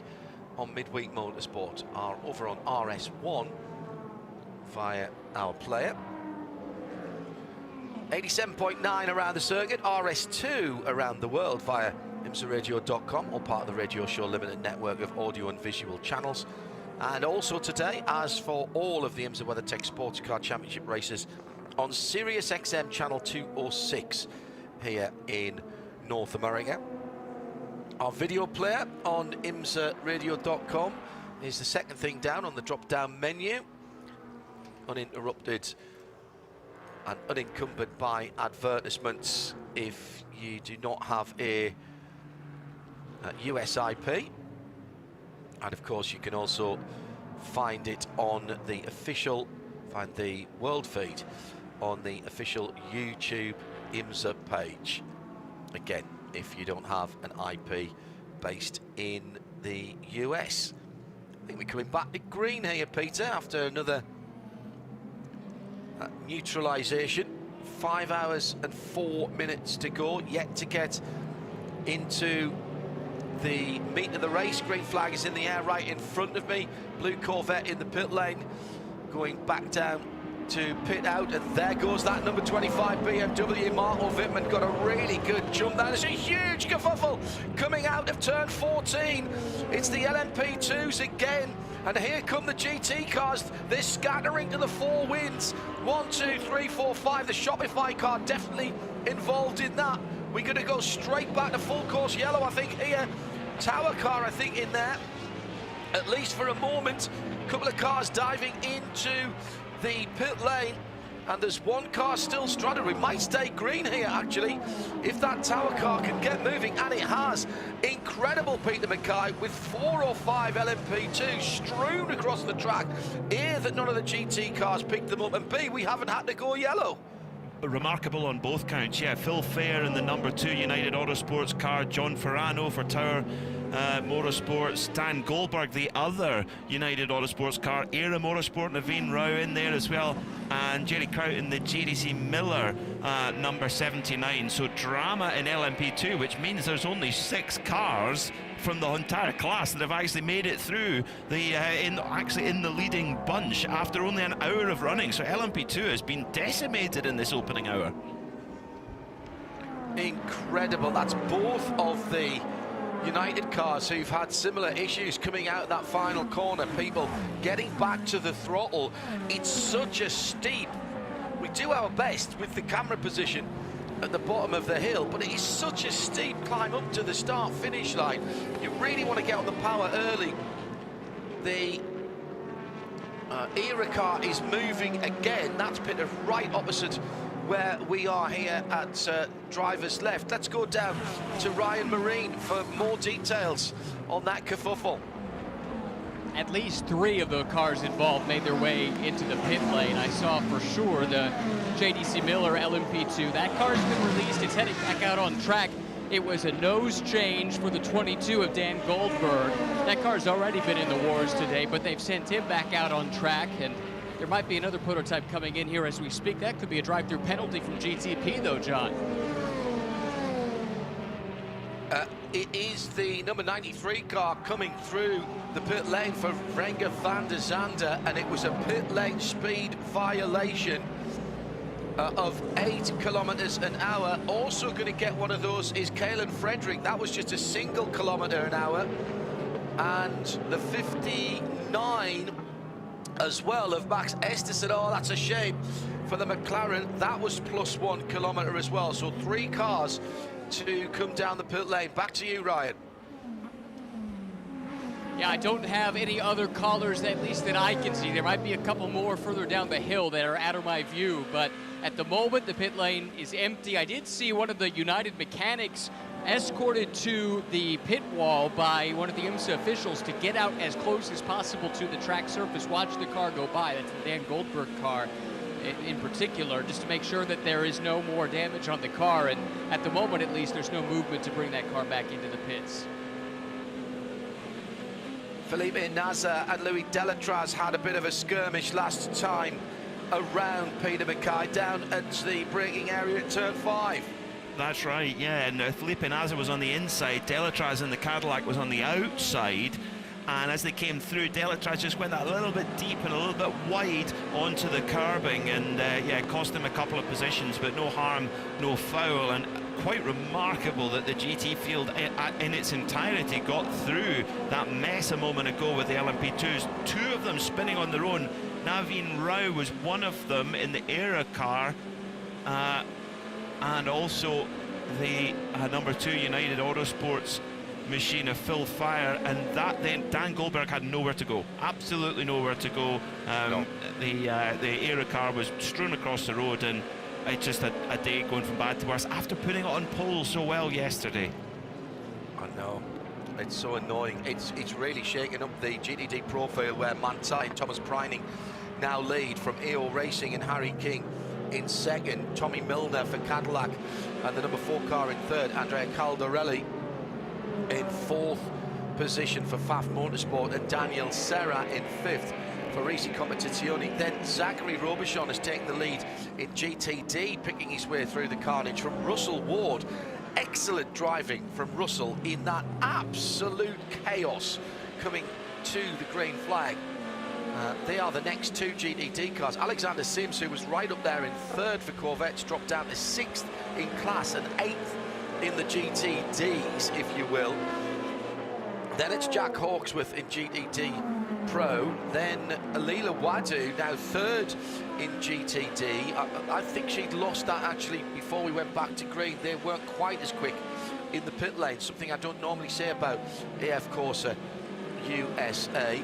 on Midweek Motorsport, over on RS1 via our player. 87.9 around the circuit, RS2 around the world via IMSARadio.com, or part of the Radio Show Limited network of audio and visual channels. And also today, as for all of the IMSA WeatherTech Sports Car Championship races, on Sirius XM channel 206 here in North America. Our video player on IMSARadio.com is the second thing down on the drop-down menu, uninterrupted and unencumbered by advertisements if you do not have a US IP. And of course you can also find it on the official, find the world feed on the official YouTube IMSA page. Again, if you don't have an IP based in the US. I think we're coming back to green here, Peter, after another neutralisation. 5 hours and 4 minutes to go, yet to get into the meat of the race. Green flag is in the air right in front of me. Blue Corvette in the pit lane, going back down to pit out, and there goes that number 25 BMW. Marco Wittmann got a really good jump. That is a huge kerfuffle coming out of turn 14. It's the LMP2s again, and here come the GT cars. They're scattering to the four winds. 1, 2, 3, 4, 5. The Shopify car definitely involved in that. We're going to go straight back to full course yellow, I think, here. Tower car, I think, in there, at least for a moment. A couple of cars diving into the pit lane, and there's one car still stranded. We might stay green here, actually, if that tower car can get moving, and it has. Incredible, Peter Mackay, with 4 or 5 LMP2s strewn across the track. A, that none of the GT cars picked them up, and B, we haven't had to go yellow. Remarkable on both counts, yeah. Phil Fair in the number 2 United Autosports car, John Ferrano for Tower Motorsport, Stan Goldberg, the other United Autosports car, Era Motorsport, Naveen Rao in there as well, and Jerry Kraut in the JDC Miller number 79. So drama in LMP2, which means there's only 6 cars from the entire class that have actually made it through the in the leading bunch after only an hour of running. So LMP2 has been decimated in this opening hour. Incredible. That's both of the United cars who've had similar issues coming out that final corner. People getting back to the throttle. It's such a steep, we do our best with the camera position at the bottom of the hill, but it is such a steep climb up to the start-finish line. You really want to get on the power early. The Era car is moving again. That's pitted right opposite where we are here at driver's left. Let's go down to Ryan Marine for more details on that kerfuffle. At least 3 of the cars involved made their way into the pit lane. I saw for sure the JDC Miller LMP2. That car's been released. It's heading back out on track. It was a nose change for the 22 of Dan Goldberg. That car's already been in the wars today, but they've sent him back out on track, and there might be another prototype coming in here as we speak. That could be a drive-through penalty from GTP, though, John. It is the number 93 car coming through the pit lane for Renger van der Zande, and it was a pit lane speed violation. of 8 kilometers an hour. Also going to get one of those is Kalen Frederick. That was just a single kilometer an hour. And the 59 as well of Max Esterson. Oh, that's a shame for the McLaren. That was +1 kilometer as well. So 3 cars to come down the pit lane. Back to you, Ryan. Yeah, I don't have any other callers, at least that I can see. There might be a couple more further down the hill that are out of my view, but at the moment, the pit lane is empty. I did see one of the United mechanics escorted to the pit wall by one of the IMSA officials to get out as close as possible to the track surface, watch the car go by. That's the Dan Goldberg car in particular, just to make sure that there is no more damage on the car. And at the moment, at least, there's no movement to bring that car back into the pits. Felipe Nasr and Louis Delatraz had a bit of a skirmish last time around Peter Mackay down at the braking area at turn 5. That's right, yeah, and Felipe Nasr was on the inside, Delatraz in the Cadillac was on the outside, and as they came through, Delatraz just went a little bit deep and a little bit wide onto the curbing, and yeah, it cost him a couple of positions, but no harm, no foul. And quite remarkable that the GT field in its entirety got through that mess a moment ago with the LMP2s, 2 of them spinning on their own. Naveen Rao was one of them in the ERA car, and also the number 2 United Autosports machine of Phil Fire, and that then Dan Goldberg had nowhere to go, absolutely nowhere to go. No. The ERA car was strewn across the road, and it's just a day going from bad to worse after putting it on pole so well yesterday. I know, it's so annoying. It's really shaking up the GTD profile, where Manthey and Thomas Preining now lead from EO Racing and Harry King in second, Tommy Milner for Cadillac, and the number 4 car in third, Andrea Caldarelli in 4th position for Pfaff Motorsport, and Daniel Serra in 5th for Risi Competizione. Then Zachary Robichon has taken the lead in GTD, picking his way through the carnage from Russell Ward. Excellent driving from Russell in that absolute chaos coming to the green flag. They are the next 2 GTD cars. Alexander Sims, who was right up there in 3rd for Corvettes, dropped down to 6th in class and 8th in the GTDs, if you will. Then it's Jack Hawksworth in GTD Pro. Then Alila Wadu, now 3rd in GTD. I think she'd lost that actually before we went back to green. They weren't quite as quick in the pit lane, something I don't normally say about AF Corsa USA.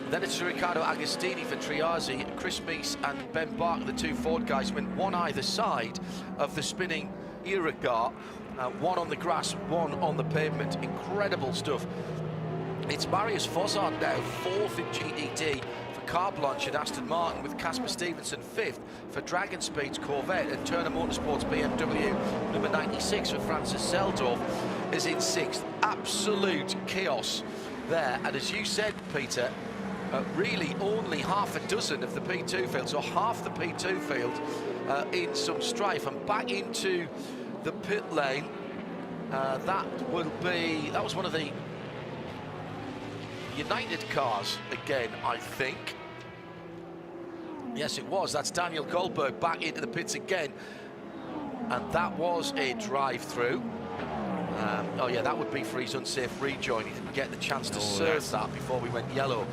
Then it's Riccardo Agostini for Triazzi. Chris Meese and Ben Barker, the 2 Ford guys, went one either side of the spinning ERA car. One on the grass, one on the pavement. Incredible stuff. It's Marius Fossard now, 4th in GTD for Car Blanche and Aston Martin, with Casper Stevenson 5th for Dragon Speed's Corvette, and Turner Motorsports BMW number 96 for Francis Seldorf is in 6th. Absolute chaos there, and as you said, Peter, really only half a dozen of the P2 field, so half the P2 field in some strife. And back into the pit lane, that was one of the United cars again, I think. Yes, it was. That's Daniel Goldberg back into the pits again, and that was a drive-through. Oh yeah, that would be for his unsafe rejoin. He didn't get the chance to serve that before we went yellow.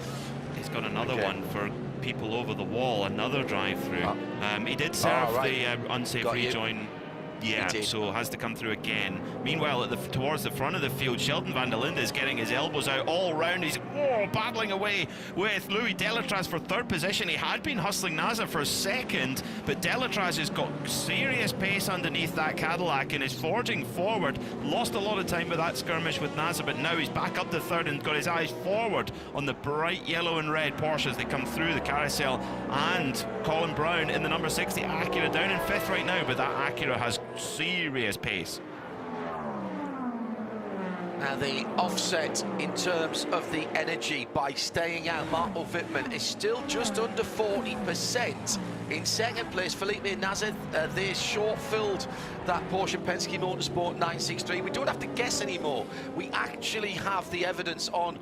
He's got another one for people over the wall, another drive-through. He did serve the unsafe rejoin. Yeah, so has to come through again. Meanwhile, towards the front of the field, Sheldon van der Linde is getting his elbows out all round. He's battling away with Louis Delatraz for 3rd position. He had been hustling Nasr for 2nd, but Delatraz has got serious pace underneath that Cadillac and is forging forward. Lost a lot of time with that skirmish with Nasr, but now he's back up to 3rd and got his eyes forward on the bright yellow and red Porsche as they come through the carousel. And Colin Brown in the number 60 Acura down in 5th right now, but that Acura has serious pace. Now the offset in terms of the energy by staying out, Marco Wittmann is still just under 40%. In second place, Felipe Nasr, they short-filled that Porsche Penske Motorsport 963. We don't have to guess anymore. We actually have the evidence on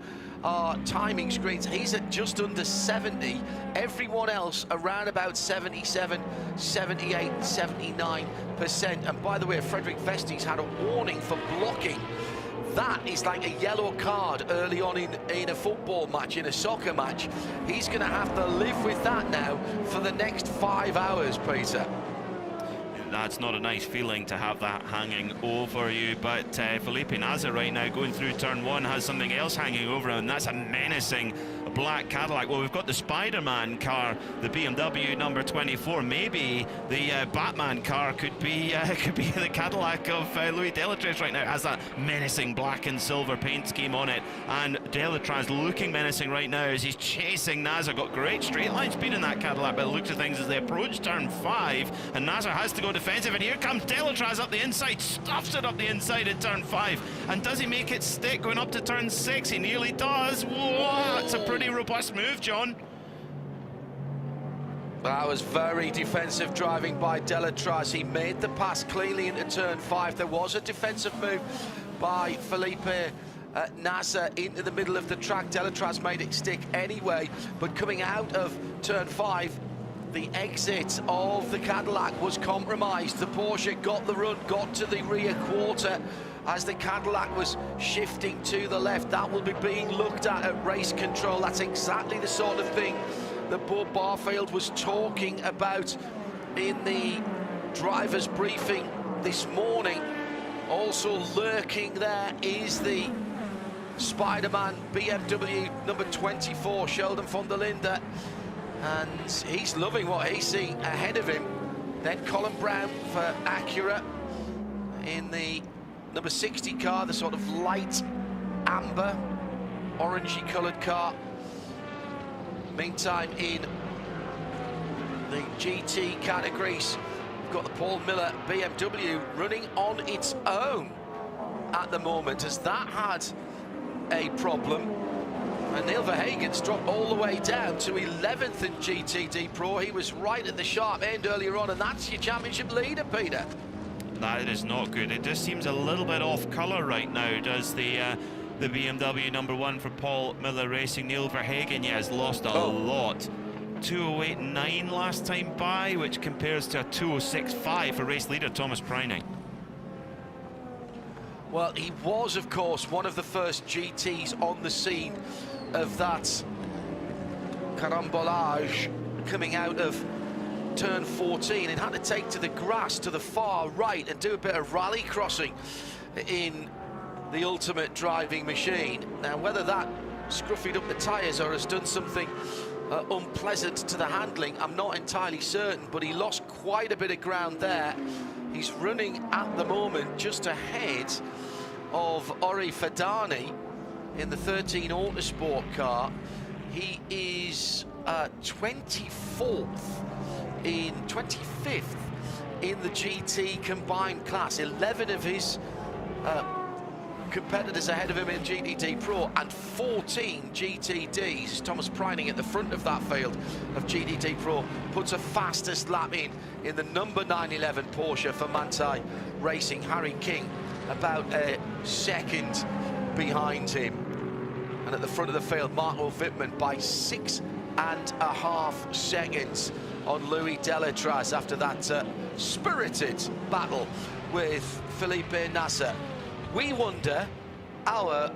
our timing screens, he's at just under 70. Everyone else around about 77, 78, 79%. And by the way, Frederick Vesti's had a warning for blocking. That is like a yellow card early on in a football match, in a soccer match. He's going to have to live with that now for the next 5 hours, Peter. That's not a nice feeling to have that hanging over you, but Felipe Nasr right now going through turn 1 has something else hanging over him, and that's a menacing black Cadillac. Well, we've got the Spider-Man car, the BMW number 24. Maybe the Batman car could be the Cadillac of Louis Delatraz right now. It has that menacing black and silver paint scheme on it, and Delatraz looking menacing right now as he's chasing Nasr. Got great straight line speed in that Cadillac by the looks of things as they approach turn 5, and Nasr has to go defensive, and here comes Delatraz up the inside, stuffs it up the inside in turn 5, and does he make it stick going up to turn 6? He nearly does. Whoa, that's a pretty robust move, John. That was very defensive driving by Delatraz. He made the pass cleanly into turn 5. There was a defensive move by Felipe Nasr into the middle of the track. Delatraz made it stick anyway, but coming out of turn 5, the exit of the Cadillac was compromised. The Porsche got the run, got to the rear quarter as the Cadillac was shifting to the left. That will be being looked at race control. That's exactly the sort of thing that Bob Barfield was talking about in the driver's briefing this morning. Also lurking there is the Spider-Man BMW number 24, Sheldon von der Linde, and he's loving what he's seeing ahead of him. Then Colin Brown for Acura in the number 60 car, the sort of light amber, orangey coloured car. Meantime, in the GT categories, we've got the Paul Miller BMW running on its own at the moment, as that had a problem. And Neil Verhagen's dropped all the way down to 11th in GTD Pro. He was right at the sharp end earlier on, and that's your championship leader, Peter. That is not good. It just seems a little bit off colour right now, does the BMW number 1 for Paul Miller Racing. Neil Verhagen, yeah, has lost a lot. 208.9 last time by, which compares to a 206.5 for race leader Thomas Prix. Well, he was, of course, one of the first GTs on the scene of that carambolage coming out of turn 14, and had to take to the grass to the far right and do a bit of rally crossing in the ultimate driving machine. Now, whether that scruffied up the tyres or has done something unpleasant to the handling, I'm not entirely certain, but he lost quite a bit of ground there. He's running at the moment just ahead of Ori Fadani in the 13 Autosport car. He is 25th in the GT combined class. 11 of his competitors ahead of him in GTD Pro, and 14 GTDs. Thomas Preining at the front of that field of GTD Pro puts a fastest lap in the number 911 Porsche for Manthey Racing. Harry King about a second behind him, and at the front of the field, Marco Wittmann by 6.5 seconds on Louis Delatraz after that spirited battle with Felipe Nasr. We wonder, our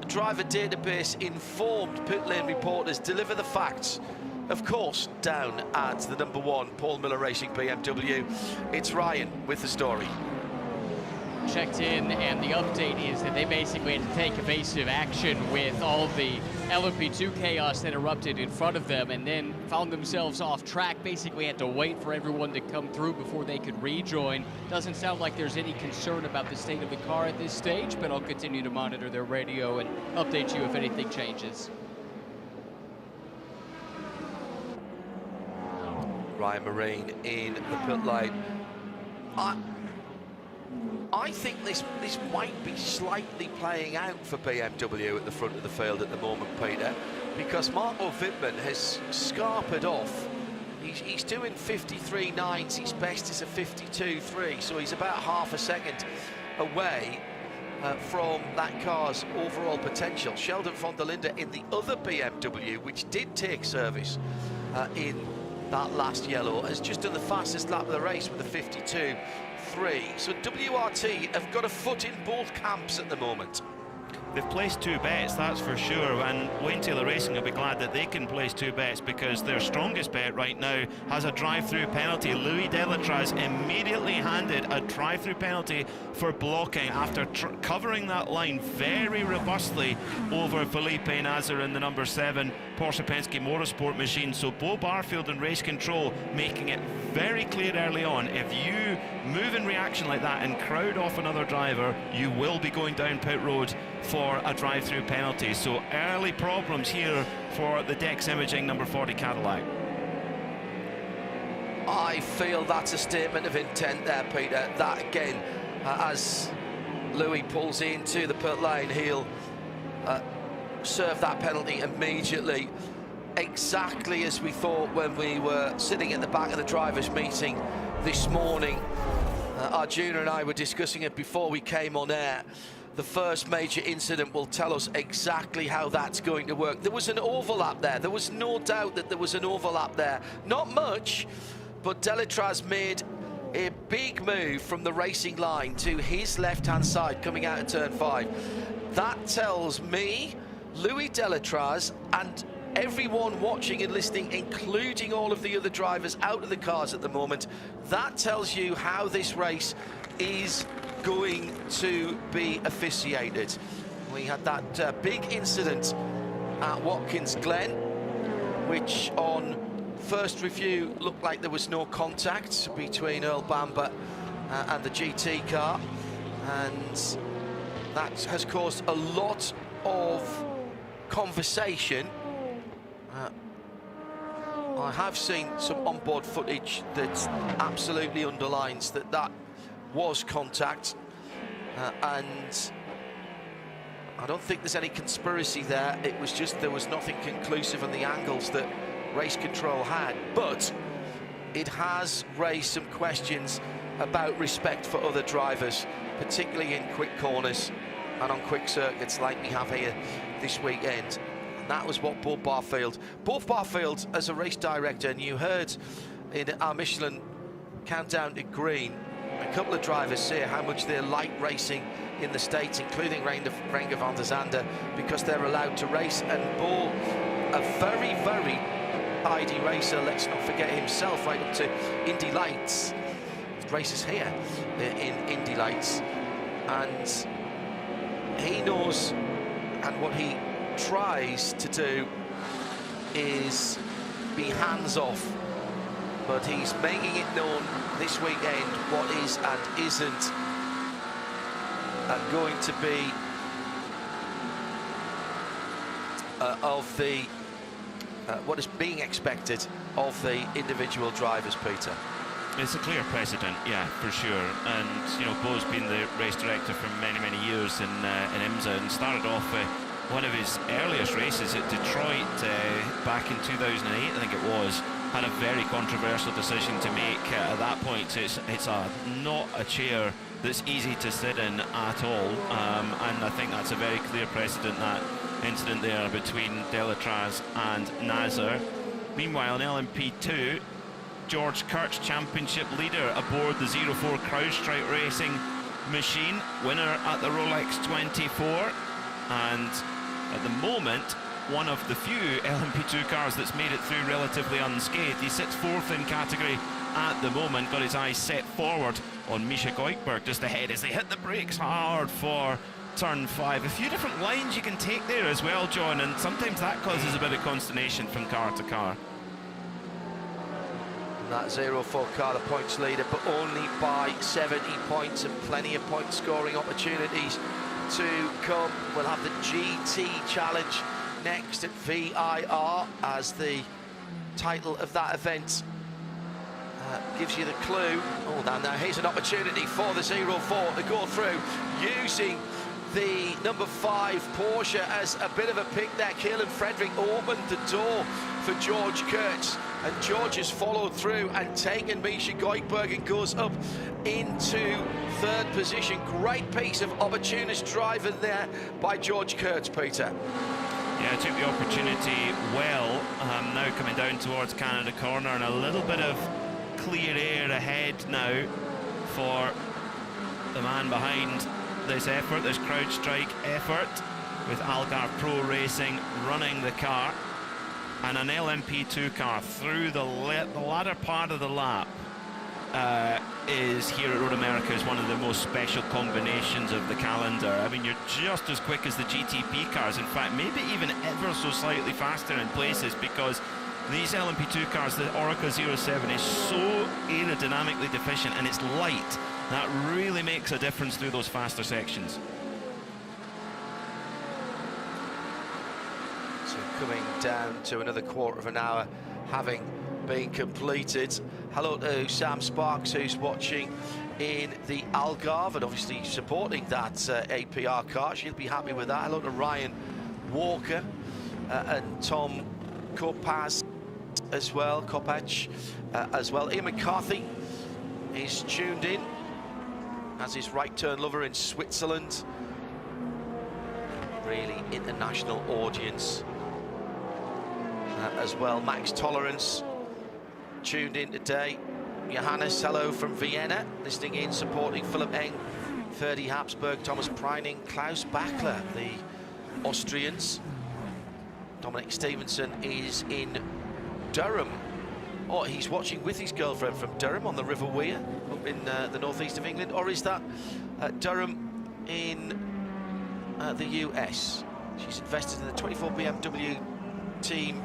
driver database informed pit lane reporters deliver the facts, of course, down at the number 1 Paul Miller Racing BMW. It's Ryan with the story. Checked in, and the update is that they basically had to take evasive action with all the LMP2 chaos that erupted in front of them, and then found themselves off track. Basically had to wait for everyone to come through before they could rejoin. Doesn't sound like there's any concern about the state of the car at this stage, but I'll continue to monitor their radio and update you if anything changes. Ryan Marine in the pit lane. I think this might be slightly playing out for BMW at the front of the field at the moment, Peter, because Marco Wittmann has scarpered off. He's doing 53.9s. His best is a 52.3, so he's about half a second away. from that car's overall potential. Sheldon von der Linde in the other BMW, which did take service in that last yellow, has just done the fastest lap of the race with a 52.3. So WRT have got a foot in both camps at the moment. They've placed 2 bets, that's for sure, and Wayne Taylor Racing will be glad that they can place 2 bets, because their strongest bet right now has a drive-through penalty. Louis Delatraz immediately handed a drive-through penalty for blocking after covering that line very robustly over Felipe Nasr in the number 7 Porsche Penske Motorsport machine. So Bo Barfield and Race Control making it very clear early on, if you move in reaction like that and crowd off another driver, you will be going down pit road for a drive-through penalty. So early problems here for the Dex Imaging number 40 Cadillac. I feel that's a statement of intent there, Peter. That again, as Louis pulls into the pit lane, he'll serve that penalty immediately, exactly as we thought when we were sitting at the back of the drivers' meeting this morning. Arjuna and I were discussing it before we came on air. The first major incident will tell us exactly how that's going to work. There was an overlap there. There was no doubt that there was an overlap there. Not much, but Delatraz made a big move from the racing line to his left-hand side coming out of turn 5. That tells me, Louis Delatraz, and everyone watching and listening, including all of the other drivers out of the cars at the moment, that tells you how this race is going to be officiated. We had that big incident at Watkins Glen, which on first review looked like there was no contact between Earl Bamber and the GT car, and that has caused a lot of conversation. I have seen some onboard footage that absolutely underlines that that was contact, and I don't think there's any conspiracy there. It was just there was nothing conclusive on the angles that race control had, but it has raised some questions about respect for other drivers, particularly in quick corners and on quick circuits like we have here this weekend. And that was what Bo Barfield, as a race director, and you heard in our Michelin countdown to green, a couple of drivers say how much they like racing in the States, including Renger van der Zande, because they're allowed to race. And Bo, a very, very ID racer, let's not forget himself, right up to Indy Lights, races here in Indy Lights, and he knows, and what he tries to do is be hands-off, but he's making it known this weekend what is and isn't going to be of the what is being expected of the individual drivers, Peter. It's a clear precedent, yeah, for sure. And you know, Bo's been the race director for many, many years in IMSA, and started off one of his earliest races at Detroit back in 2008, I think it was. Had a very controversial decision to make at that point. It's not a chair that's easy to sit in at all, and I think that's a very clear precedent, that incident there between Delatraz and Nasr. Meanwhile, in LMP2, George Kurtz, championship leader aboard the 04 CrowdStrike Racing machine, winner at the Rolex 24, and at the moment one of the few LMP2 cars that's made it through relatively unscathed. He sits 4th in category at the moment, got his eyes set forward on Misha Goikberg just ahead as they hit the brakes hard for turn 5. A few different lines you can take there as well, John, and sometimes that causes a bit of consternation from car to car. That 04 car, the points leader, but only by 70 points, and plenty of point scoring opportunities to come. We'll have the GT Challenge next at VIR, as the title of that event gives you the clue. Oh, now here's an opportunity for the 04 to go through using the number 5 Porsche as a bit of a picnic. Kieran Frederick opened the door for George Kurtz, and George has followed through and taken Misha Goldberg and goes up into 3rd position. Great piece of opportunist driving there by George Kurtz, Peter. Yeah, took the opportunity well. Now coming down towards Canada Corner, and a little bit of clear air ahead now for the man behind this effort, this CrowdStrike effort, with Algarve Pro Racing running the car, and an LMP2 car through the latter part of the lap is here at Road America is one of the most special combinations of the calendar. I mean, you're just as quick as the GTP cars, in fact maybe even ever so slightly faster in places, because these LMP2 cars, the Orica 07 is so aerodynamically deficient, and it's light. That really makes a difference through those faster sections. So coming down to another quarter of an hour having been completed. Hello to Sam Sparks, who's watching in the Algarve and obviously supporting that APR car. She'll be happy with that. Hello to Ryan Walker and Tom Kopacz as well, as well. Ian McCarthy is tuned in as his right turn lover in Switzerland. Really international audience as well. Max Tolerance tuned in today. Johannes, hello from Vienna, listening in, supporting Philip Eng, Ferdi Habsburg, Thomas Preining, Klaus Bachler, the Austrians. Dominic Stevenson is in Durham. Oh, he's watching with his girlfriend from Durham on the River Wear up in the northeast of England, or is that Durham in the US? She's invested in the 24 BMW team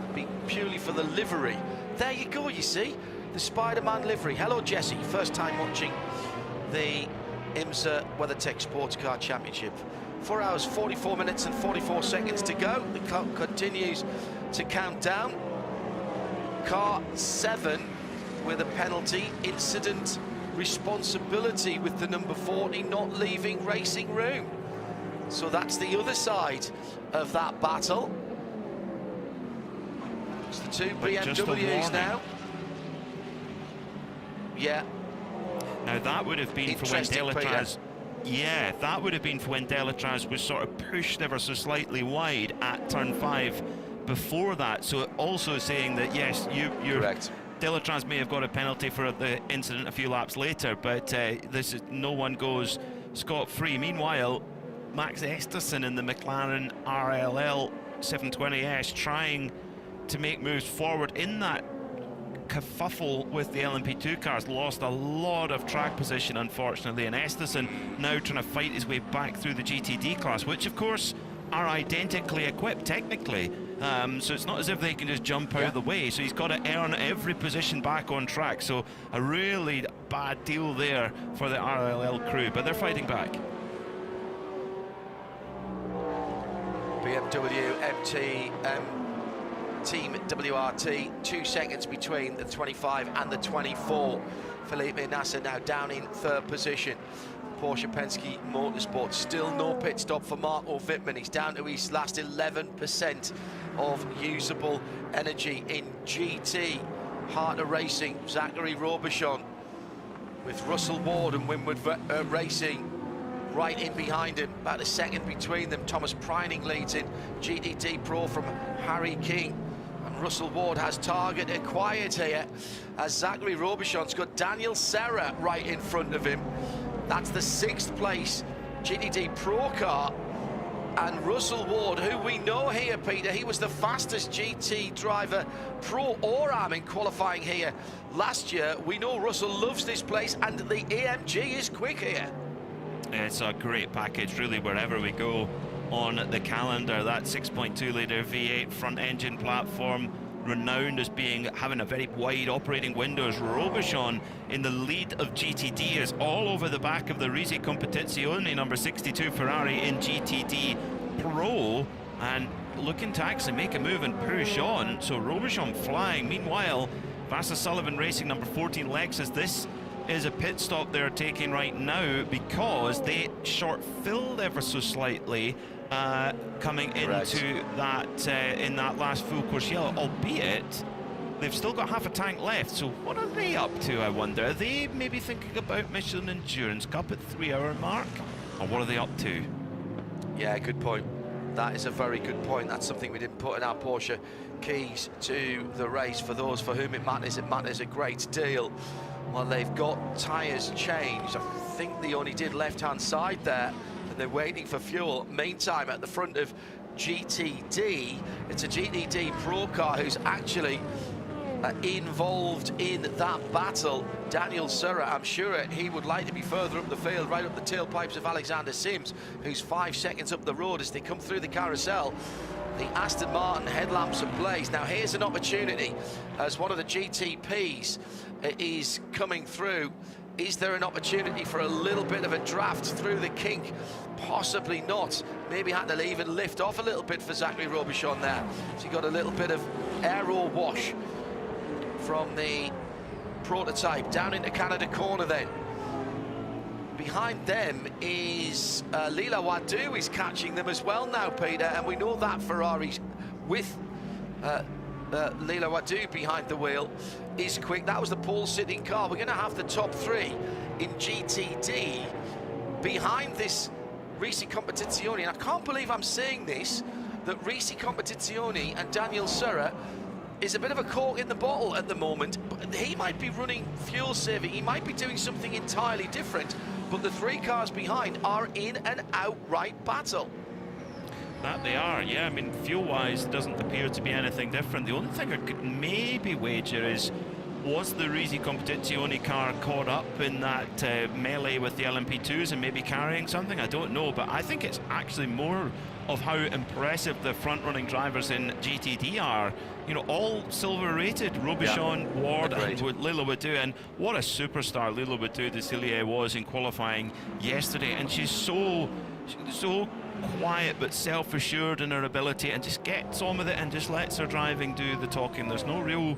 purely for the livery. There you go, you see, the Spider-Man livery. Hello, Jesse, first time watching the IMSA WeatherTech Sports Car Championship. 4 hours, 44 minutes and 44 seconds to go. The clock continues to count down. Car 7 with a penalty, incident responsibility with the number 40 not leaving racing room. So that's the other side of that battle. It's the 2 BMWs now. Yeah. Now that would have been for when Delatraz. Yeah, that would have been for when Delatraz was sort of pushed ever so slightly wide at turn 5 before that. So also saying that yes, you're correct. Delatraz may have got a penalty for the incident a few laps later, but this is, no one goes scot-free. Meanwhile, Max Esterson in the McLaren RLL 720S trying to make moves forward in that kerfuffle with the LMP2 cars, lost a lot of track position unfortunately, and Esterson now trying to fight his way back through the GTD class, which of course are identically equipped technically, so it's not as if they can just jump out of the way, so he's got to earn every position back on track. So a really bad deal there for the RLL crew, but they're fighting back. BMW MT Team WRT, 2 seconds between the 25 and the 24. Felipe Nasser now down in 3rd position. Porsche Penske Motorsport, still no pit stop for Marco Wittmann. He's down to his last 11% of usable energy in GT. Harder Racing, Zachary Robichon with Russell Ward and Winward Racing right in behind him, about a second between them. Thomas Preining leads in GTD Pro from Harry King. And Russell Ward has target acquired here as Zachary Robichon's got Daniel Serra right in front of him. That's the 6th place GTD Pro car. And Russell Ward, who we know here, Peter, he was the fastest GT driver, Pro or Am, in qualifying here last year. We know Russell loves this place, and the AMG is quick here. It's a great package, really, wherever we go on the calendar. That 6.2 litre V8 front engine platform, renowned as having a very wide operating windows. Robichon in the lead of GTD is all over the back of the Risi Competizione number 62 Ferrari in GTD Pro, and looking to actually make a move and push on. So Robichon flying. Meanwhile, Vasser Sullivan Racing number 14 Lexus, this is a pit stop they're taking right now because they short-filled ever so slightly coming into that in that last full course yellow, albeit they've still got half a tank left. So what are they up to, I wonder? Are they maybe thinking about Michelin Endurance Cup at 3-hour mark, or what are they up to? Yeah, good point. That is a very good point. That's something we didn't put in our Porsche keys to the race. For those for whom it matters a great deal. Well, they've got tyres changed. I think they only did left-hand side there, and they're waiting for fuel. Meantime, at the front of GTD, it's a GTD Pro car who's actually involved in that battle. Daniel Surra, I'm sure he would like to be further up the field, right up the tailpipes of Alexander Sims, who's 5 seconds up the road as they come through the carousel. The Aston Martin headlamps ablaze. Now here's an opportunity as one of the GTPs is coming through. Is there an opportunity for a little bit of a draft through the kink? Possibly not. Maybe had to even lift off a little bit for Zachary Robichon there. So you got a little bit of aero wash from the prototype down into Canada corner then. Behind them is Lila Wadu is catching them as well now, Peter, and we know that Ferrari's with Lila Wadu behind the wheel is quick. That was the pole sitting car. We're going to have the top three in GTD behind this Risi Competizione, and I can't believe I'm saying this, that Risi Competizione and Daniel Surra is a bit of a cork in the bottle at the moment. But he might be running fuel saving, he might be doing something entirely different, but the three cars behind are in an outright battle. That they are, yeah. I mean, fuel-wise, doesn't appear to be anything different. The only thing I could maybe wager is, was the Risi Competizione car caught up in that melee with the LMP2s and maybe carrying something? I don't know, but I think it's actually more of how impressive the front-running drivers in GTD are. You know, all silver-rated, Robichon, Ward, and Lila Wadu, and what a superstar Lila Wadu de Cillier was in qualifying yesterday, and she's so quiet but self-assured in her ability, and just gets on with it and just lets her driving do the talking. There's no real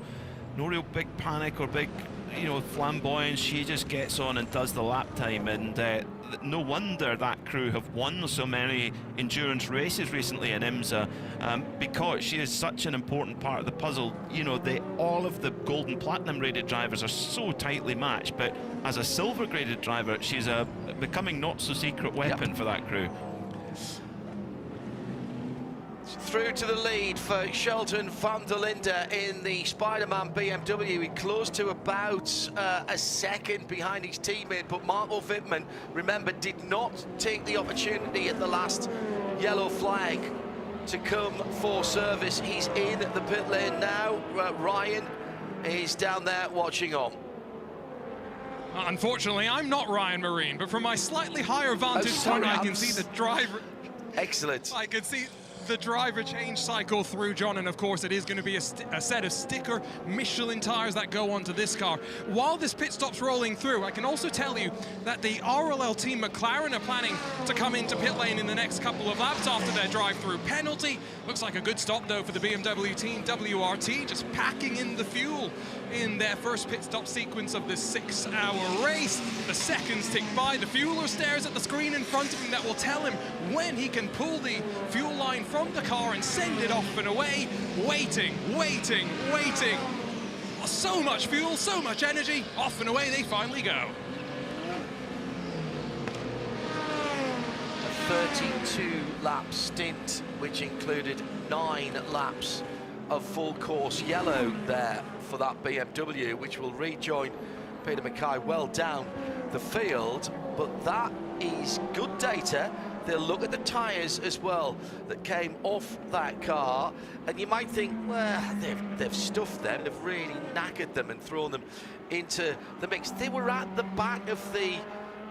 big panic or big, you know, flamboyance. She just gets on and does the lap time, and no wonder that crew have won so many endurance races recently in IMSA, because she is such an important part of the puzzle. You know, all of the gold and platinum rated drivers are so tightly matched, but as a silver graded driver, she's a becoming not so secret weapon for that crew. Through to the lead for Sheldon van der Linde in the Spider-Man BMW. He close to about a second behind his teammate, but Marco Wittmann, remember, did not take the opportunity at the last yellow flag to come for service. He's in the pit lane now. Ryan is down there watching on. Unfortunately, I'm not Ryan Marine, but from my slightly higher vantage point, I can see the driver. Excellent. I can see the driver change cycle through, John, and of course it is going to be a set of sticker Michelin tires that go onto this car. While this pit stop's rolling through, I can also tell you that the RLL team McLaren are planning to come into pit lane in the next couple of laps after their drive-through penalty. Looks like a good stop though for the BMW team. WRT just packing in the fuel in their first pit stop sequence of this 6-hour race. The seconds tick by. The fueler stares at the screen in front of him that will tell him when he can pull the fuel line from the car and send it off and away. Waiting. So much fuel, so much energy. Off and away they finally go. A 32-lap stint, which included 9 laps of full course yellow there for that BMW, which will rejoin Peter Mackay well down the field. But that is good data. They'll look at the tyres as well that came off that car, and you might think, well, they've stuffed them, they've really knackered them and thrown them into the mix. They were at the back of the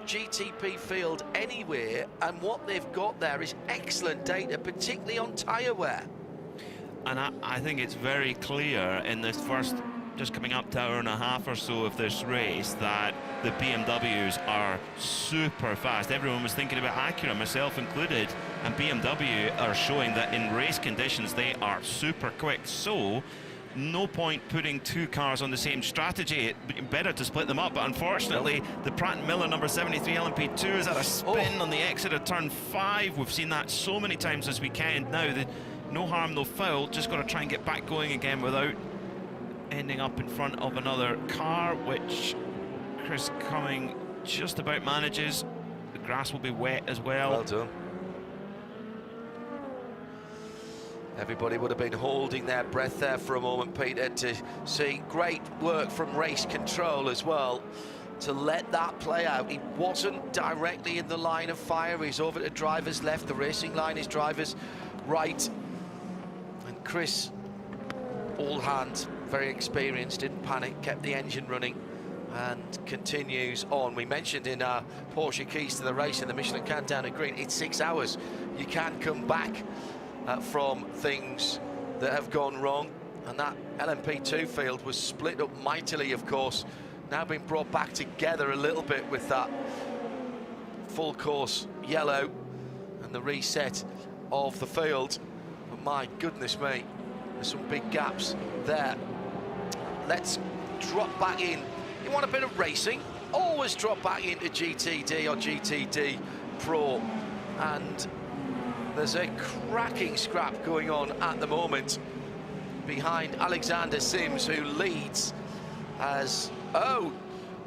GTP field anyway, and what they've got there is excellent data, particularly on tyre wear. And I think it's very clear in this first, just coming up to hour and a half or so of this race, that the BMWs are super fast. Everyone was thinking about Acura, myself included, and BMW are showing that in race conditions they are super quick. So no point putting two cars on the same strategy. Better to split them up, but unfortunately the Pratt & Miller number 73 LMP2 is at a spin on the exit of turn 5. We've seen that so many times this weekend now. No harm, no foul, just got to try and get back going again without ending up in front of another car, which Chris Cumming just about manages. The grass will be wet as well. Well done. Everybody would have been holding their breath there for a moment, Peter, to see great work from race control as well, to let that play out. He wasn't directly in the line of fire. He's over to driver's left. The racing line is driver's right. And Chris, all hands, very experienced, didn't panic, kept the engine running and continues on. We mentioned in our Porsche Keys to the Race in the Michelin Countdown at Green, it's 6 hours. You can come back from things that have gone wrong, and that LMP2 field was split up mightily, of course, now being brought back together a little bit with that full course yellow and the reset of the field. But my goodness me, there's some big gaps there. Let's drop back in. You want a bit of racing? Always drop back into GTD or GTD Pro, and there's a cracking scrap going on at the moment behind Alexander Sims, who leads as... Oh,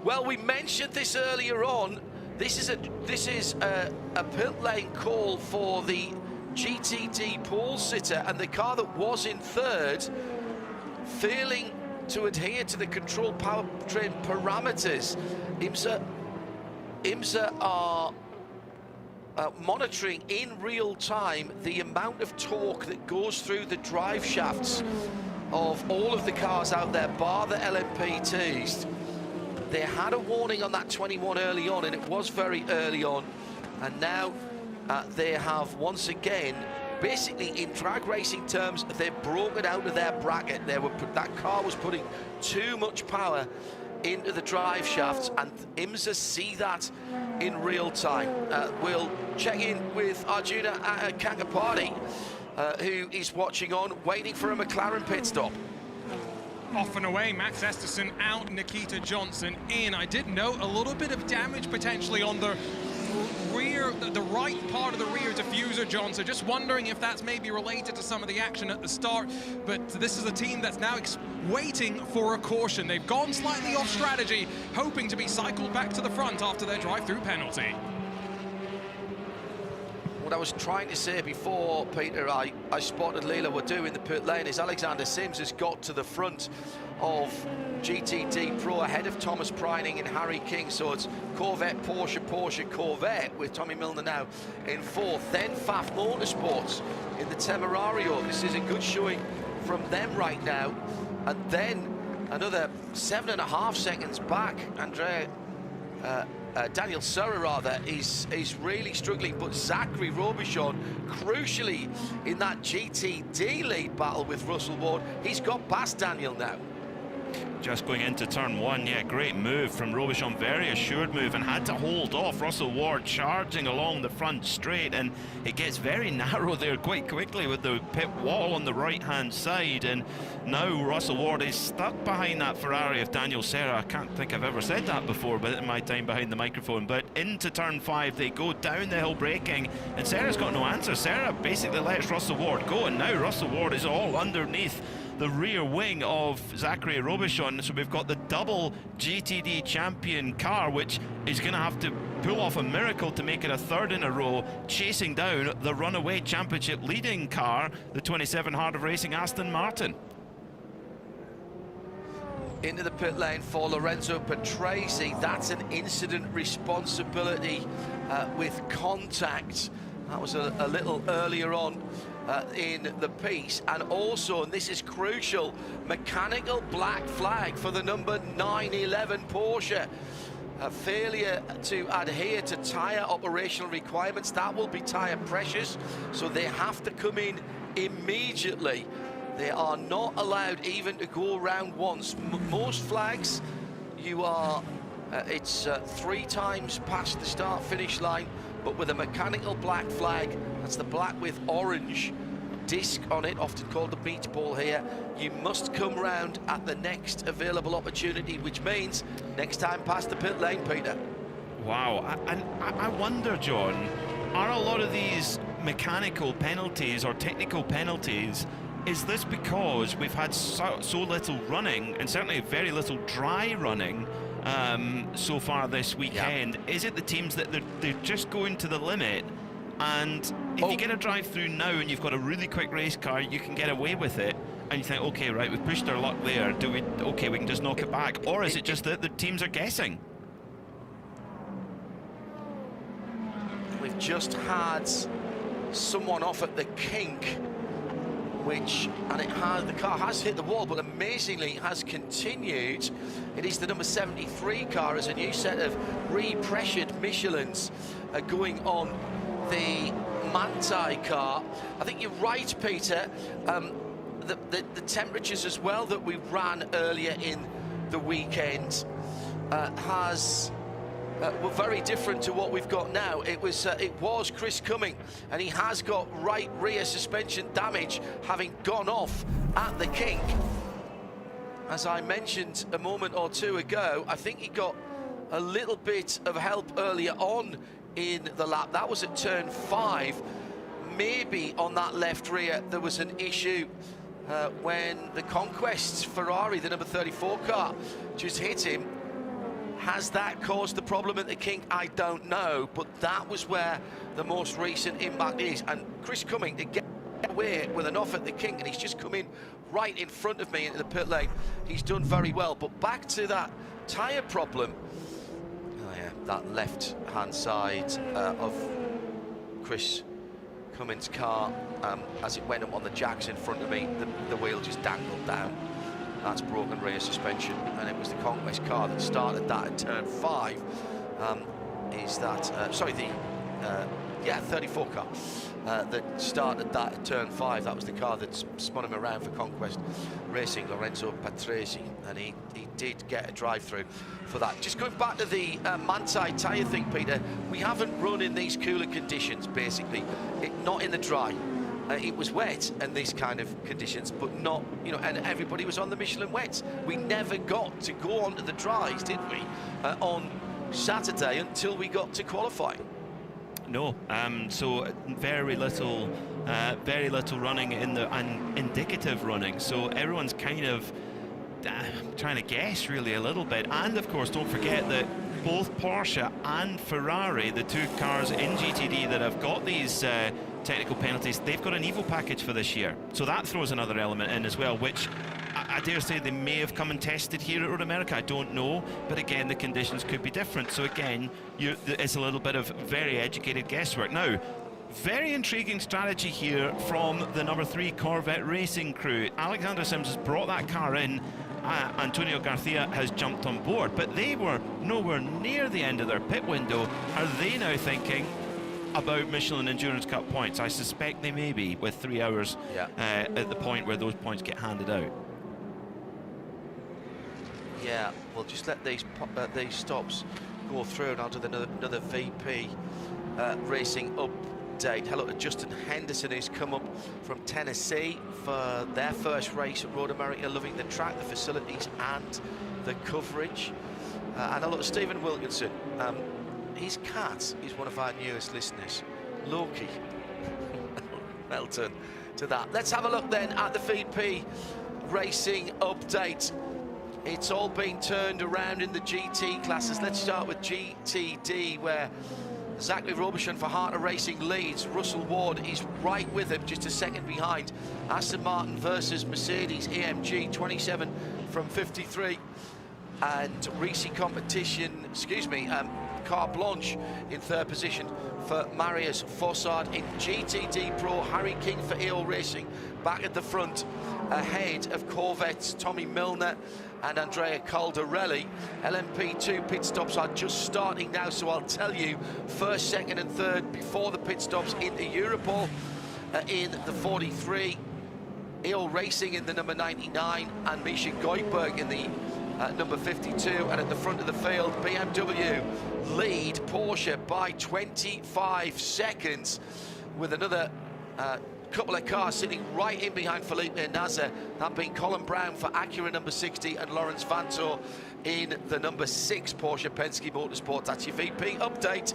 well, we mentioned this earlier on. This is a pit lane call for the GTD pole sitter, and the car that was in third, failing to adhere to the control powertrain parameters. IMSA are monitoring in real time the amount of torque that goes through the drive shafts of all of the cars out there, bar the LMP2s. They had a warning on that 21 early on, and it was very early on, and now they have once again, basically in drag racing terms, they've broken out of their bracket. That car was putting too much power into the drive shafts, and IMSA see that in real time. We'll check in with Arjuna Kankapati, who is watching on, waiting for a McLaren pit stop. Off and away, Max Esterson out, Nikita Johnson in. I did note a little bit of damage potentially on the rear, the right part of the rear diffuser, John. So just wondering if that's maybe related to some of the action at the start. But this is a team that's now waiting for a caution. They've gone slightly off strategy, hoping to be cycled back to the front after their drive-through penalty. What I was trying to say before, Peter, I spotted Leela were doing the pit lane, is Alexander Sims has got to the front of GTD Pro ahead of Thomas Preining and Harry King. So it's Corvette, Porsche, Porsche, Corvette, with Tommy Milner now in fourth. Then Pfaff Motorsports in the Temerario. This is a good showing from them right now. And then another 7.5 seconds back, Daniel Serra rather is really struggling, but Zachary Robichon, crucially in that GTD lead battle with Russell Ward, he's got past Daniel now. Just going into turn 1, yeah, great move from Robichon, very assured move, and had to hold off Russell Ward charging along the front straight, and it gets very narrow there quite quickly with the pit wall on the right hand side, and now Russell Ward is stuck behind that Ferrari of Daniel Serra. I can't think I've ever said that before, but in my time behind the microphone. But into turn 5 they go, down the hill braking, and Serra's got no answer. Serra basically lets Russell Ward go, and now Russell Ward is all underneath the rear wing of Zachary Robichon. So we've got the double GTD champion car, which is going to have to pull off a miracle to make it a third in a row, chasing down the runaway championship leading car, the 27 Heart of Racing Aston Martin. Into the pit lane for Lorenzo Patrese. That's an incident responsibility with contact. That was a little earlier on in the piece. And also, and this is crucial, mechanical black flag for the number 911 Porsche. A failure to adhere to tyre operational requirements. That will be tyre pressures, so they have to come in immediately. They are not allowed even to go around once. Most flags, you are, it's 3 times past the start-finish line, but with a mechanical black flag, that's the black with orange disc on it, often called the beach ball here. You must come round at the next available opportunity, which means next time past the pit lane, Peter. Wow, and I wonder, John, are a lot of these mechanical penalties or technical penalties, is this because we've had so little running, and certainly very little dry running so far this weekend? Yeah. Is it the teams that they're just going to the limit, and if you get a drive through now and you've got a really quick race car, you can get away with it, and you think, okay, right, we've pushed our luck there, okay, we can just knock it back? Or is it just that the teams are guessing? We've just had someone off at the kink, the car has hit the wall, but amazingly has continued. It is the number 73 car as a new set of repressured Michelins going on the Manthey car. I think you're right, Peter. The temperatures as well that we ran earlier in the weekend were very different to what we've got now. It was Chris Cumming, and he has got right rear suspension damage, having gone off at the kink. As I mentioned a moment or two ago, I think he got a little bit of help earlier on in the lap. That was at turn 5. Maybe on that left rear there was an issue when the Conquest's Ferrari, the number 34 car, just hit him. Has that caused the problem at the kink? I don't know, but that was where the most recent impact is. And Chris Cumming to get away with an off at the kink, and he's just come in right in front of me into the pit lane. He's done very well. But back to that tyre problem. Oh yeah, that left-hand side of Chris Cumming's car, as it went up on the jacks in front of me, the wheel just dangled down. That's broken rear suspension, and it was the Conquest car that started that at turn 5. The 34 car that started that at turn 5. That was the car that spun him around for Conquest Racing, Lorenzo Patrese, and he did get a drive-through for that. Just going back to the Manthey tyre thing, Peter, we haven't run in these cooler conditions, basically. Not in the dry. It was wet and these kind of conditions, but not, and everybody was on the Michelin wets. We never got to go onto the dries, did we, on Saturday until we got to qualifying? No, so very little running and indicative running. So everyone's kind of trying to guess really a little bit. And of course, don't forget that both Porsche and Ferrari, the two cars in GTD that have got these technical penalties, they've got an Evo package for this year. So that throws another element in as well, which I dare say they may have come and tested here at Road America. I don't know, but again, the conditions could be different. So again, it's a little bit of very educated guesswork. Now, very intriguing strategy here from the number 3 Corvette Racing crew. Alexander Sims has brought that car in. Antonio Garcia has jumped on board, but they were nowhere near the end of their pit window. Are they now thinking about Michelin Endurance Cup points? I suspect they may be, with 3 hours at the point where those points get handed out. Yeah, we'll just let these stops go through, and I'll do another VP Racing update. Hello to Justin Henderson, who's come up from Tennessee for their first race at Road America, loving the track, the facilities and the coverage. And hello to Stephen Wilkinson. His cat is one of our newest listeners, Loki. Well done to that. Let's have a look then at the VP Racing update. It's all been turned around in the GT classes. Let's start with GTD, where Zachary Robertson for Harter Racing leads. Russell Ward is right with him, just a second behind. Aston Martin versus Mercedes AMG, 27 from 53. And Risi competition, Carte Blanche in third position for Marius Fossard. In GTD Pro, Harry King for AO Racing back at the front, ahead of Corvette's Tommy Milner and Andrea Caldarelli. LMP2 pit stops are just starting now, so I'll tell you first, second and third before the pit stops in the Europol in the 43, AO Racing in the number 99, and Misha Goldberg in the number 52. And at the front of the field, BMW lead Porsche by 25 seconds with another couple of cars sitting right in behind Felipe Nasser. That being Colin Brown for Acura number 60 and Lawrence Vantor in the number 6 Porsche Penske Motorsport. That's your VP update.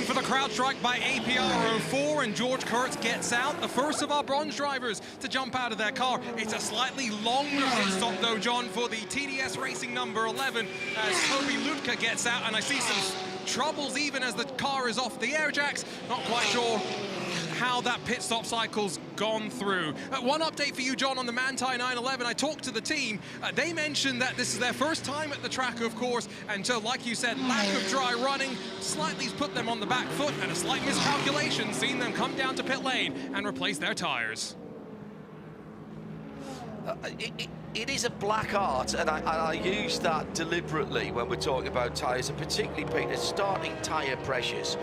For the crowd strike by APR 04, and George Kurtz gets out, the first of our bronze drivers to jump out of their car. It's a slightly longer pit stop though, John, for the TDS Racing number 11 as Toby Lutka gets out, and I see some troubles even as the car is off the air jacks. Not quite sure how that pit stop cycle's gone through. One update for you, John, on the Manthey 911. I talked to the team. They mentioned that this is their first time at the track, of course, and so, like you said, lack of dry running slightly put them on the back foot, and a slight miscalculation seen them come down to pit lane and replace their tires. It is a black art, and I use that deliberately when we're talking about tyres, and particularly, Peter, starting tyre pressures.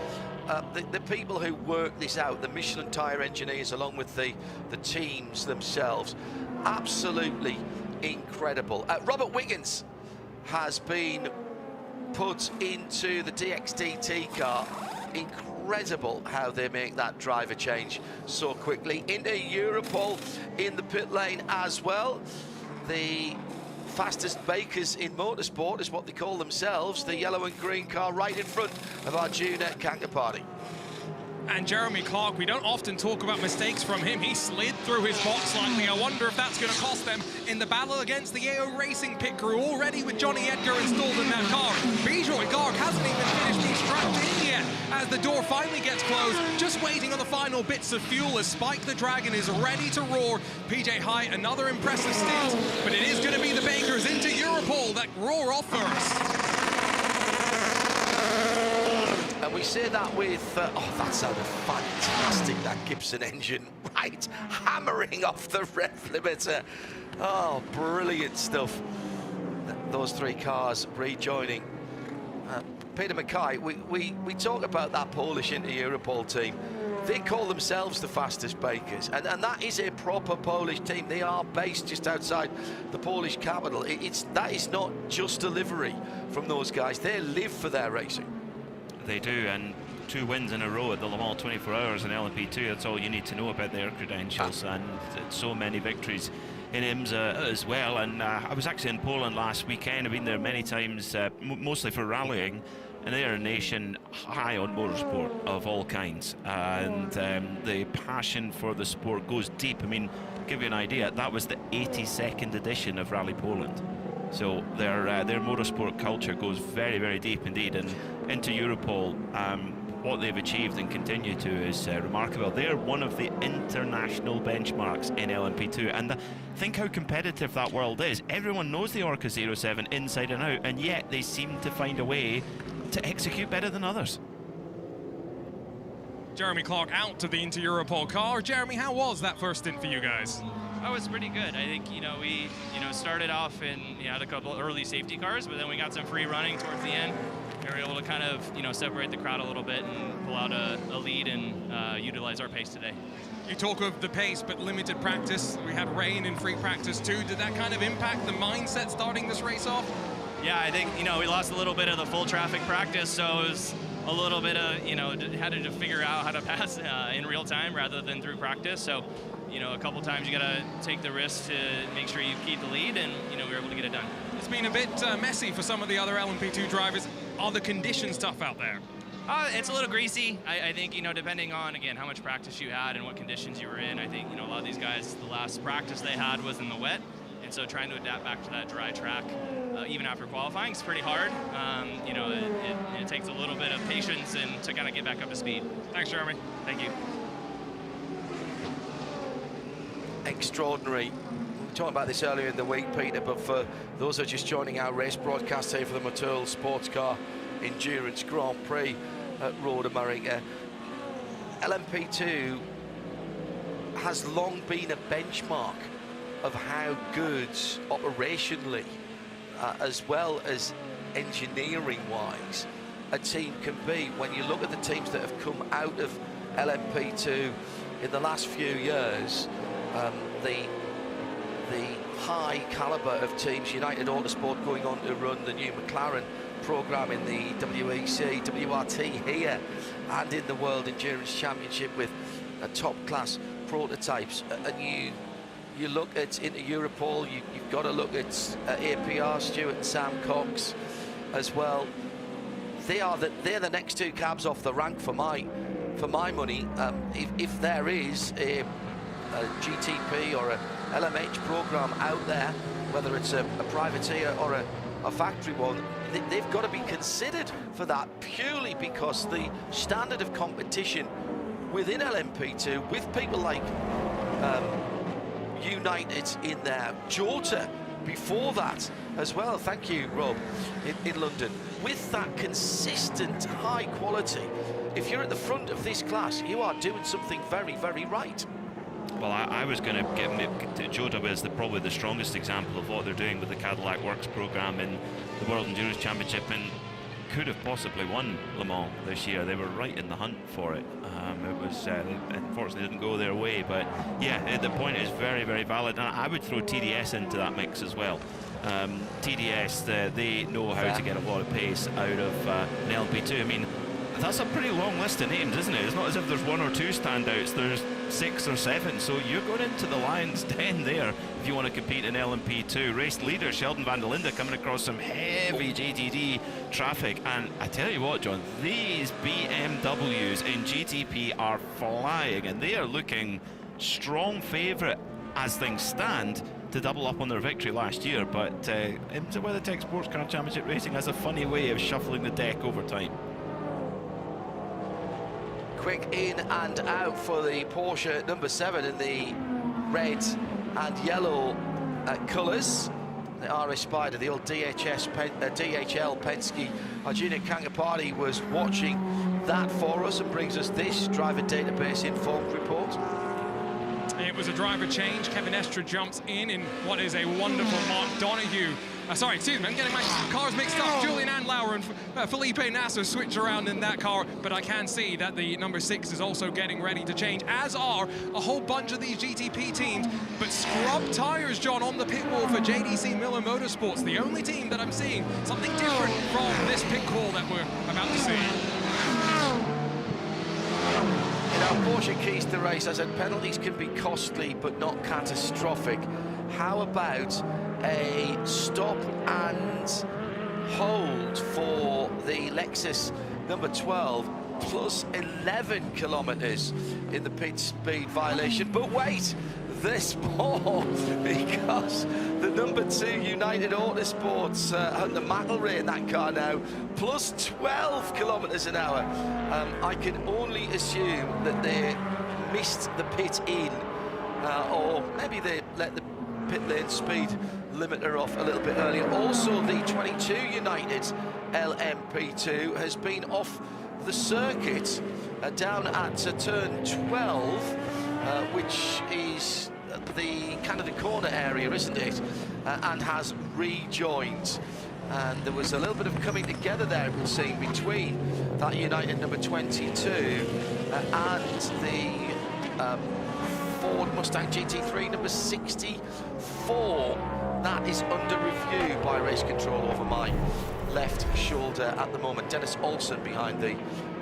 The people who work this out, the Michelin tyre engineers, along with the teams themselves, absolutely incredible. Robert Wiggins has been put into the DXDT car. Incredible how they make that driver change so quickly. Into Europol in the pit lane as well. The fastest bakers in motorsport is what they call themselves. The yellow and green car right in front of Arjuna Kankapati. And Jeremy Clark, we don't often talk about mistakes from him. He slid through his box slightly. I wonder if that's going to cost them in the battle against the AO Racing pit crew, already with Johnny Edgar installed in that car. Bijoy Garg hasn't even finished being strapped in yet as the door finally gets closed, just waiting on the final bits of fuel as Spike the Dragon is ready to roar. PJ High, another impressive stint, but it is going to be the bakers into Europol that roar off first. And we say that with, oh, that sounded fantastic, that Gibson engine, right, hammering off the rev limiter. Oh, brilliant stuff. Those three cars rejoining. Peter Mackay, we talk about that Polish Inter-Europol team. They call themselves the fastest bakers, and that is a proper Polish team. They are based just outside the Polish capital. That is not just a livery from those guys. They live for their racing. They do, and 2 wins in a row at the Le Mans 24 Hours in LMP2. That's all you need to know about their credentials, and so many victories in IMSA as well. And I was actually in Poland last weekend. I've been there many times, mostly for rallying, and they are a nation high on motorsport of all kinds, and the passion for the sport goes deep. I mean, to give you an idea, that was the 82nd edition of Rally Poland. So their motorsport culture goes very, very deep indeed. And into Europol, what they've achieved and continue to is remarkable. They're one of the international benchmarks in LMP2, and think how competitive that world is. Everyone knows the Orca 07 inside and out, and yet they seem to find a way to execute better than others. Jeremy Clark out to the Inter-Europol car. Jeremy, how was that first stint for you guys? That was pretty good. I think, we started off in, had a couple early safety cars, but then we got some free running towards the end. We were able to kind of, separate the crowd a little bit and pull out a lead and utilize our pace today. You talk of the pace, but limited practice. We had rain in free practice too. Did that kind of impact the mindset starting this race off? Yeah, I think, we lost a little bit of the full traffic practice, so it was a little bit of, had to figure out how to pass in real time rather than through practice. So, a couple times you got to take the risk to make sure you keep the lead, and, we were able to get it done. It's been a bit messy for some of the other LMP2 drivers. Are the conditions tough out there? It's a little greasy. I think, depending on, again, how much practice you had and what conditions you were in, I think, a lot of these guys, the last practice they had was in the wet. And so trying to adapt back to that dry track, even after qualifying, is pretty hard. It takes a little bit of patience and to kind of get back up to speed. Thanks, Jeremy. Thank you. Extraordinary. We were talking about this earlier in the week, Peter, but for those who are just joining our race broadcast here for the Motul SportsCar Endurance Grand Prix at Road America, LMP2 has long been a benchmark of how good operationally as well as engineering-wise a team can be. When you look at the teams that have come out of LMP2 in the last few years, the the high caliber of teams. United Autosport going on to run the new McLaren program in the WEC, WRT here, and in the World Endurance Championship with top-class prototypes. And you look at into Europol, you've got to look at APR, Stuart and Sam Cox as well. They're the next two cabs off the rank for my money. If there is a GTP or a LMH program out there, whether it's a privateer or a factory one, they've got to be considered for that, purely because the standard of competition within LMP2, with people like United in there, Jota before that as well, thank you Rob, in London, with that consistent high quality, if you're at the front of this class, you are doing something very, very right. Well, I was going to give Jota as probably the strongest example of what they're doing with the Cadillac Works program in the World Endurance Championship, and could have possibly won Le Mans this year. They were right in the hunt for it. It was unfortunately didn't go their way, but yeah, the point is very, very valid, and I would throw TDS into that mix as well. TDS, they know how to get a lot of pace out of an LP2. I mean, that's a pretty long list of names, isn't it? It's not as if there's one or two standouts, there's 6 or 7, so you're going into the lion's den there if you want to compete in LMP2. Race leader Sheldon van der Linde coming across some heavy JTD traffic, and I tell you what, John, these BMWs in GTP are flying, and they are looking strong favourite as things stand to double up on their victory last year, but IMSA WeatherTech Sports Car Championship Racing has a funny way of shuffling the deck over time. Quick in and out for the Porsche number 7 in the red and yellow colours. The RS Spider, the old DHL Penske. Arjuna Kangapati was watching that for us and brings us this driver database informed report. It was a driver change. Kevin Estra jumps in what is a wonderful Mark Donoghue. Sorry, excuse me, I'm getting my cars mixed up. Julian Andlauer and Felipe Nasser switch around in that car, but I can see that the number 6 is also getting ready to change, as are a whole bunch of these GTP teams. But scrub tires, John, on the pit wall for JDC Miller Motorsports, the only team that I'm seeing something different from this pit call that we're about to see. Porsche keys to race. I said penalties can be costly but not catastrophic. How about a stop and hold for the Lexus number 12 plus 11 kilometers in the pit speed violation? But wait, there's more, because the number 2 United Autosports, Hunter McElrea in that car now, plus 12 kilometers an hour. I can only assume that they missed the pit in, or maybe they let the pit lane speed limiter off a little bit earlier. Also, the 22 United LMP2 has been off the circuit down at turn 12, which is the kind of the corner area, isn't it? And has rejoined. And there was a little bit of coming together there, we'll see, between that United number 22 and the Ford Mustang GT3 number 64. That is under review by race control over my left shoulder at the moment. Dennis Olsen behind the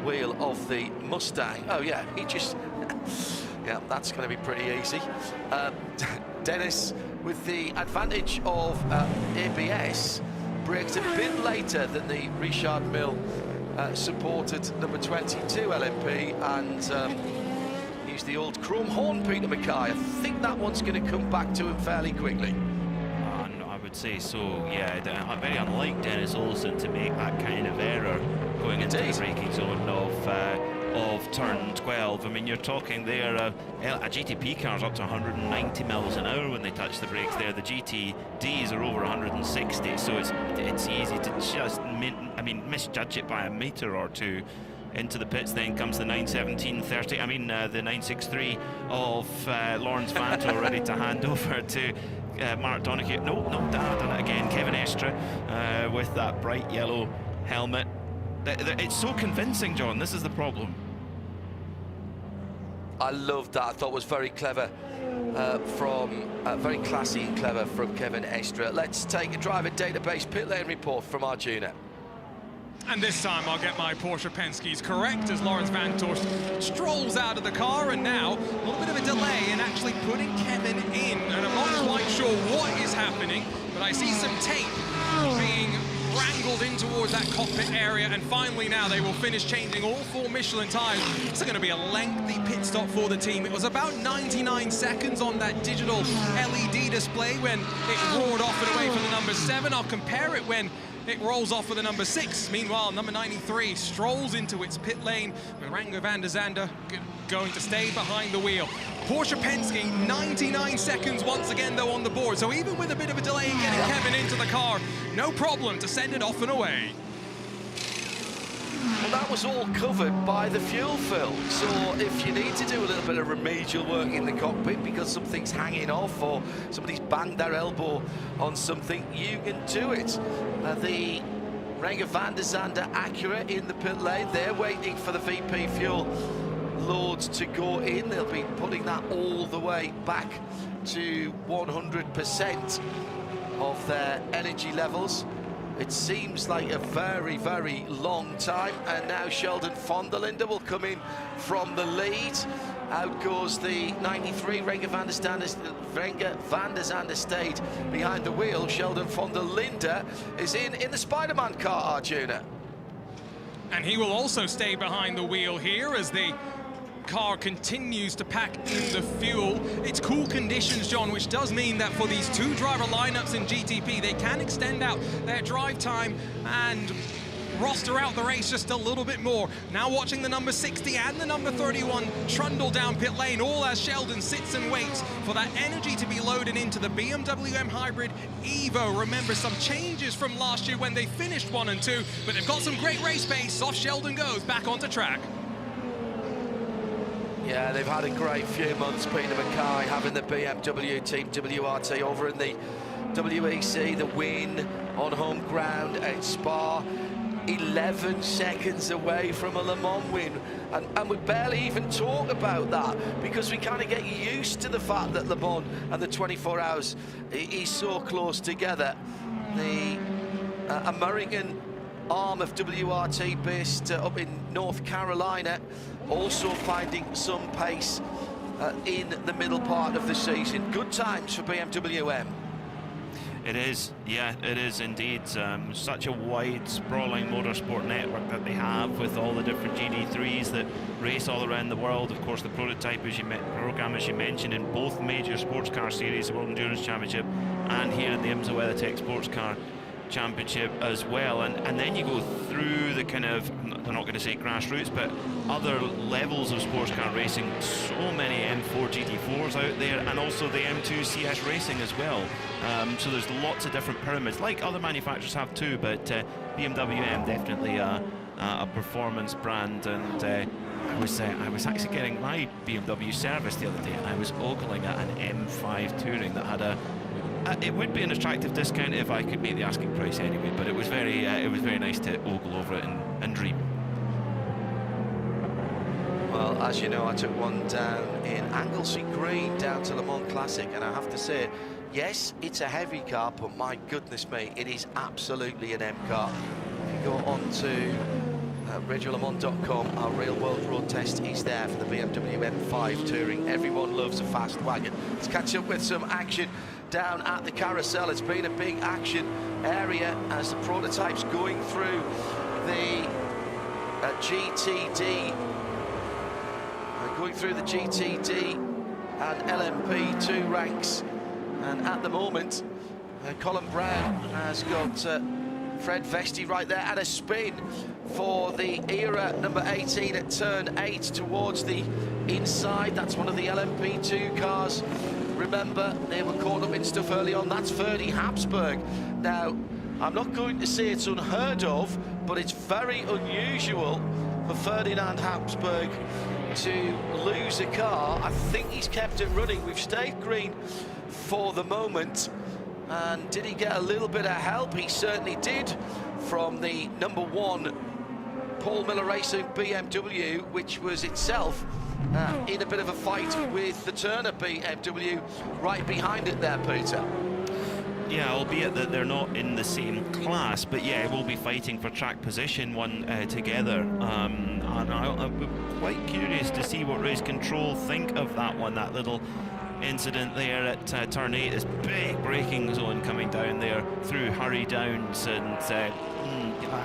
wheel of the Mustang. Oh yeah, he just yeah, that's going to be pretty easy. Dennis, with the advantage of ABS, brakes a bit later than the Richard Mille supported number 22 LMP, and used the old chrome horn, Peter Mackay. I think that one's going to come back to him fairly quickly. No, I would say so, yeah. Very unlike Dennis Olsen to make that kind of error going into the braking zone of turn 12. I mean, you're talking there, a GTP car's up to 190 miles an hour when they touch the brakes there. The GTDs are over 160, so it's easy to just misjudge it by a meter or two. Into the pits then comes the 917.30, the 963 of Lawrence Vanto, ready to hand over to Mark Donoghue. No, done it again. Kevin Estra with that bright yellow helmet. It's so convincing, John. This is the problem. I loved that. I thought it was very clever very classy and clever from Kevin Estra. Let's take a driver database pit lane report from Arjuna. And this time I'll get my Porsche Penske's correct as Lawrence Van Torst strolls out of the car, and now a little bit of a delay in actually putting Kevin in. And I'm not quite sure what is happening, but I see some tape being wrangled in towards that cockpit area, and finally now they will finish changing all 4 Michelin tires. It's going to be a lengthy pit stop for the team. It was about 99 seconds on that digital LED display when it roared off and away from the number 7. I'll compare it when it rolls off with the number 6. Meanwhile, number 93 strolls into its pit lane with Rango van der Zande going to stay behind the wheel. Porsche Penske, 99 seconds once again, though, on the board. So even with a bit of a delay in getting Kevin into the car, no problem to send it off and away. Well, that was all covered by the fuel fill. So if you need to do a little bit of remedial work in the cockpit because something's hanging off or somebody's banged their elbow on something, you can do it. The Rango van der Zande Acura in the pit lane, they're waiting for the VP fuel loads to go in. They'll be putting that all the way back to 100% of their energy levels. It seems like a very, very long time, and now Sheldon von der Linde will come in from the lead. Out goes the 93, Rango van der Zande stayed behind the wheel. Sheldon von der Linde is in the Spider-Man car, Arjuna. And he will also stay behind the wheel here as the car continues to pack in the fuel. It's cool conditions, John, which does mean that for these 2 driver lineups in GTP, they can extend out their drive time and roster out the race just a little bit more. Now watching the number 60 and the number 31 trundle down pit lane, all as Sheldon sits and waits for that energy to be loaded into the BMW M Hybrid Evo. Remember, some changes from last year when they finished 1 and 2, but they've got some great race pace. Off Sheldon goes, back onto track. Yeah, they've had a great few months, Peter Mackay, having the BMW team WRT over in the WEC, the win on home ground at Spa. 11 seconds away from a Le Mans win, and we barely even talk about that because we kind of get used to the fact that Le Mans and the 24 hours is so close together. The American arm of WRT based up in North Carolina also finding some pace in the middle part of the season. Good times for BMW M. It is, yeah, it is indeed. Such a wide, sprawling motorsport network that they have with all the different GD3s that race all around the world. Of course, the prototype program, as you mentioned, in both major sports car series, the World Endurance Championship and here in the IMSA WeatherTech Sports Car Championship as well. And then you go through the kind of, they're not going to say grassroots, but other levels of sports car racing. So many M4 GT4s out there, and also the M2 CS racing as well. So there's lots of different pyramids, like other manufacturers have too, but BMW M definitely a performance brand. And I was actually getting my BMW service the other day, and I was ogling at an M5 Touring that had it would be an attractive discount if I could meet the asking price anyway, but it was very nice to ogle over it and dream. Well, as you know, I took one down in Anglesey Green down to Le Mans Classic, and I have to say, yes, it's a heavy car, but my goodness me, it is absolutely an M car. If you go on to RadioLeMans.com, our real world road test is there for the BMW M5 Touring. Everyone loves a fast wagon. Let's catch up with some action down at the carousel. It's been a big action area as the prototypes going through the GTD, and LMP2 ranks. And at the moment, Colin Brown has got Fred Vesti right there at a spin for the era number 18 at turn 8 towards the inside. That's one of the LMP2 cars. Remember, they were caught up in stuff early on. That's Ferdy Habsburg. Now, I'm not going to say it's unheard of, but it's very unusual for Ferdinand Habsburg to lose a car. I think he's kept it running. We've stayed green for the moment. And did he get a little bit of help? He certainly did from the number 1 Paul Miller Racing BMW, which was itself in a bit of a fight with the Turner BMW right behind it there, Peter. Yeah, albeit that they're not in the same class, but yeah, we'll be fighting for track position together. And I'm quite curious to see what race control think of that one, that little incident there at turn 8, this big braking zone coming down there through Hurry Downs, and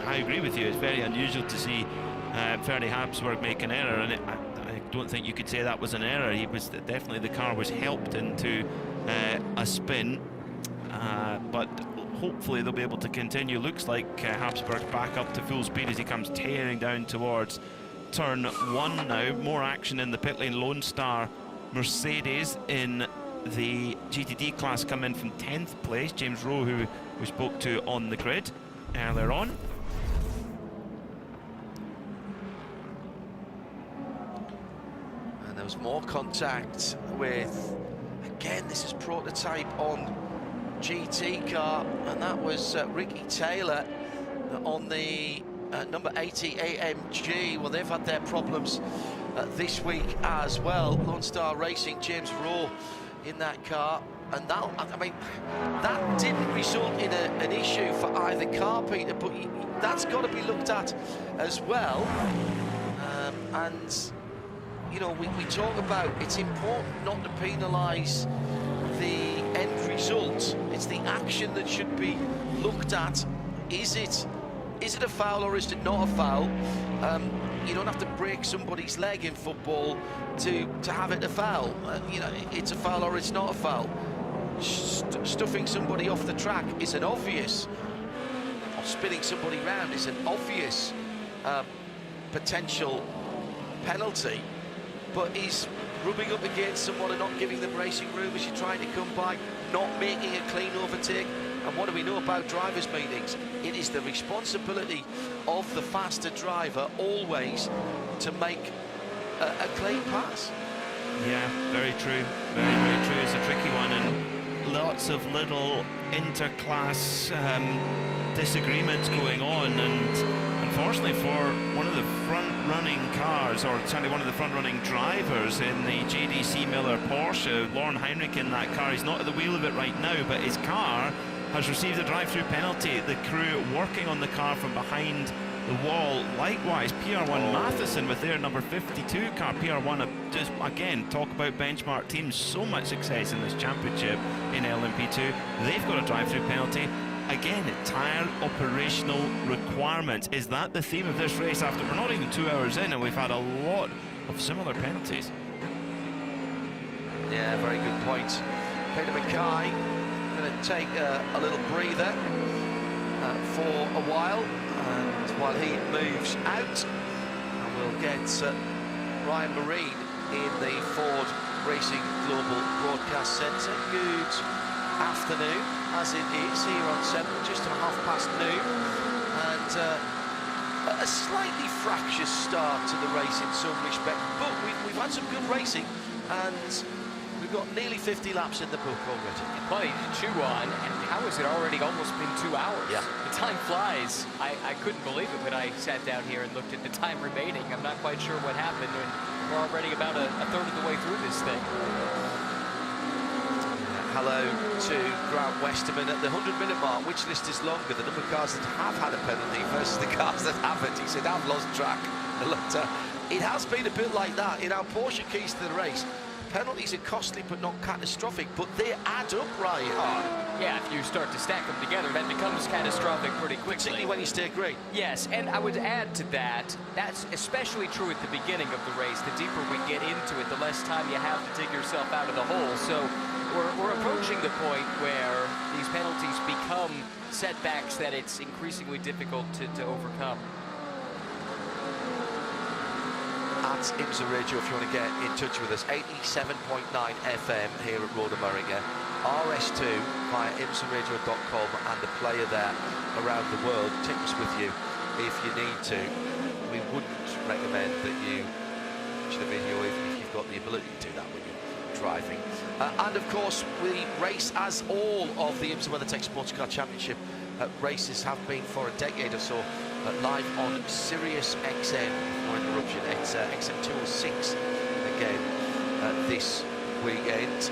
I agree with you, it's very unusual to see Ferdy Habsburg make an error, and I don't think you could say that was an error. He was definitely, the car was helped into a spin, but hopefully they'll be able to continue. Looks like Habsburg's back up to full speed as he comes tearing down towards turn 1 now. More action in the pit lane. Lone Star Mercedes in the GTD class come in from 10th place. James Rowe, who we spoke to on the grid earlier on. And there was more contact with, again, this is prototype on GT car, and that was Ricky Taylor on the number 80 AMG. Well, they've had their problems this week as well. Lone Star Racing, James Rowe in that car, and that, I mean, that didn't result in an issue for either car, Peter, but that's got to be looked at as well. And you know, we talk about it's important not to penalise the end result. It's the action that should be looked at. Is it a foul or is it not a foul? You don't have to break somebody's leg in football to have it a foul. You know, it's a foul or it's not a foul. Stuffing somebody off the track is an obvious, or spinning somebody round is an obvious potential penalty. But is rubbing up against someone and not giving them racing room as you're trying to come by, not making a clean overtake. And what do we know about drivers' meetings? It is the responsibility of the faster driver always to make a clean pass. Yeah, very true. Very, very true. It's a tricky one, and lots of little inter-class disagreements going on, and unfortunately for one of the front-running cars, or certainly one of the front-running drivers in the JDC Miller Porsche, Lauren Heinrich in that car, he's not at the wheel of it right now, but his car has received a drive-through penalty. The crew working on the car from behind the wall. Likewise, PR1 Matheson with their number 52 car. PR1 just, again, talk about benchmark teams, so much success in this championship in LMP2. They've got a drive-through penalty. Again, tyre operational requirements. Is that the theme of this race after we're not even 2 hours in and we've had a lot of similar penalties? Yeah, very good point. Peter Mackay going to take a little breather for a while, and while he moves out, we'll get Ryan Marine in the Ford Racing Global Broadcast Centre. Good afternoon, as it is here on 7, just at noon, and a slightly fractious start to the race in some respect, but we've had some good racing, and we've got nearly 50 laps in the book already. Plenty to chew on, and how has it already almost been 2 hours? Yeah. The time flies. I couldn't believe it when I sat down here and looked at the time remaining. I'm not quite sure what happened, and we're already about a third of the way through this thing. Hello to Grant Westerman at the 100-minute mark. Which list is longer, the number of cars that have had a penalty versus the cars that haven't? He said, I've lost track. It has been a bit like that in our Porsche keys to the race. Penalties are costly but not catastrophic, but they add up, Ryan. Yeah, if you start to stack them together, that becomes catastrophic pretty quickly. Particularly when you stay green. Yes, and I would add to that, that's especially true at the beginning of the race. The deeper we get into it, the less time you have to dig yourself out of the hole. So we're approaching the point where these penalties become setbacks that it's increasingly difficult to overcome. At IMSA Radio, if you want to get in touch with us, 87.9 FM here at Road America, RS2 via imsaradio.com, and the player there around the world. Take us with you if you need to. We wouldn't recommend that you watch the video even if you've got the ability to do that when you're driving. And of course, we race, as all of the IMSA WeatherTech Sports Car Championship races have been for a decade or so, live on Sirius XM, for interruption. It's XM 206 again this weekend.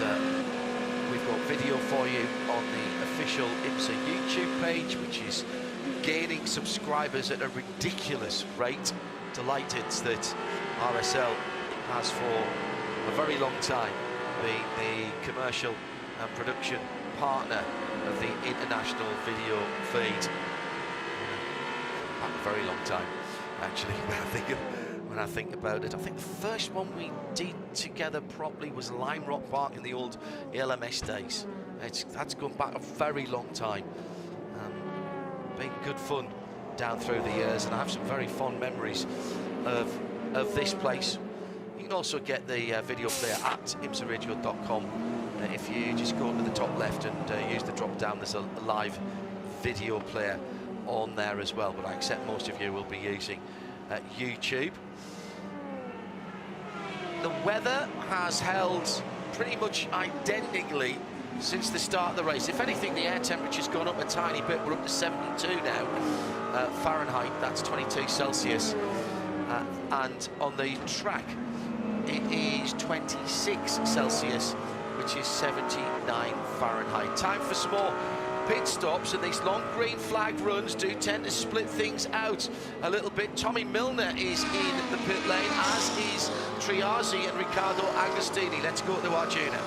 And we've got video for you on the official IMSA YouTube page, which is gaining subscribers at a ridiculous rate. Delighted that RSL has for a very long time been the commercial and production partner of the international video feed. A very long time, actually, when I think about it. I think the first one we did together properly was Lime Rock Park in the old LMS days. That's gone back a very long time. Been good fun down through the years, and I have some very fond memories of this place. You can also get the video player at imsaradio.com. If you just go to the top left and use the drop down, there's a live video player on there as well, but I accept most of you will be using YouTube. The weather has held pretty much identically since the start of the race. If anything, the air temperature's gone up a tiny bit. We're up to 72 now Fahrenheit, that's 22 Celsius, and on the track it is 26 Celsius, which is 79 Fahrenheit. Time for small pit stops, and these long green flag runs do tend to split things out a little bit. Tommy Milner is in the pit lane, as is Triazzi and Riccardo Agostini. Let's go to Arjuna.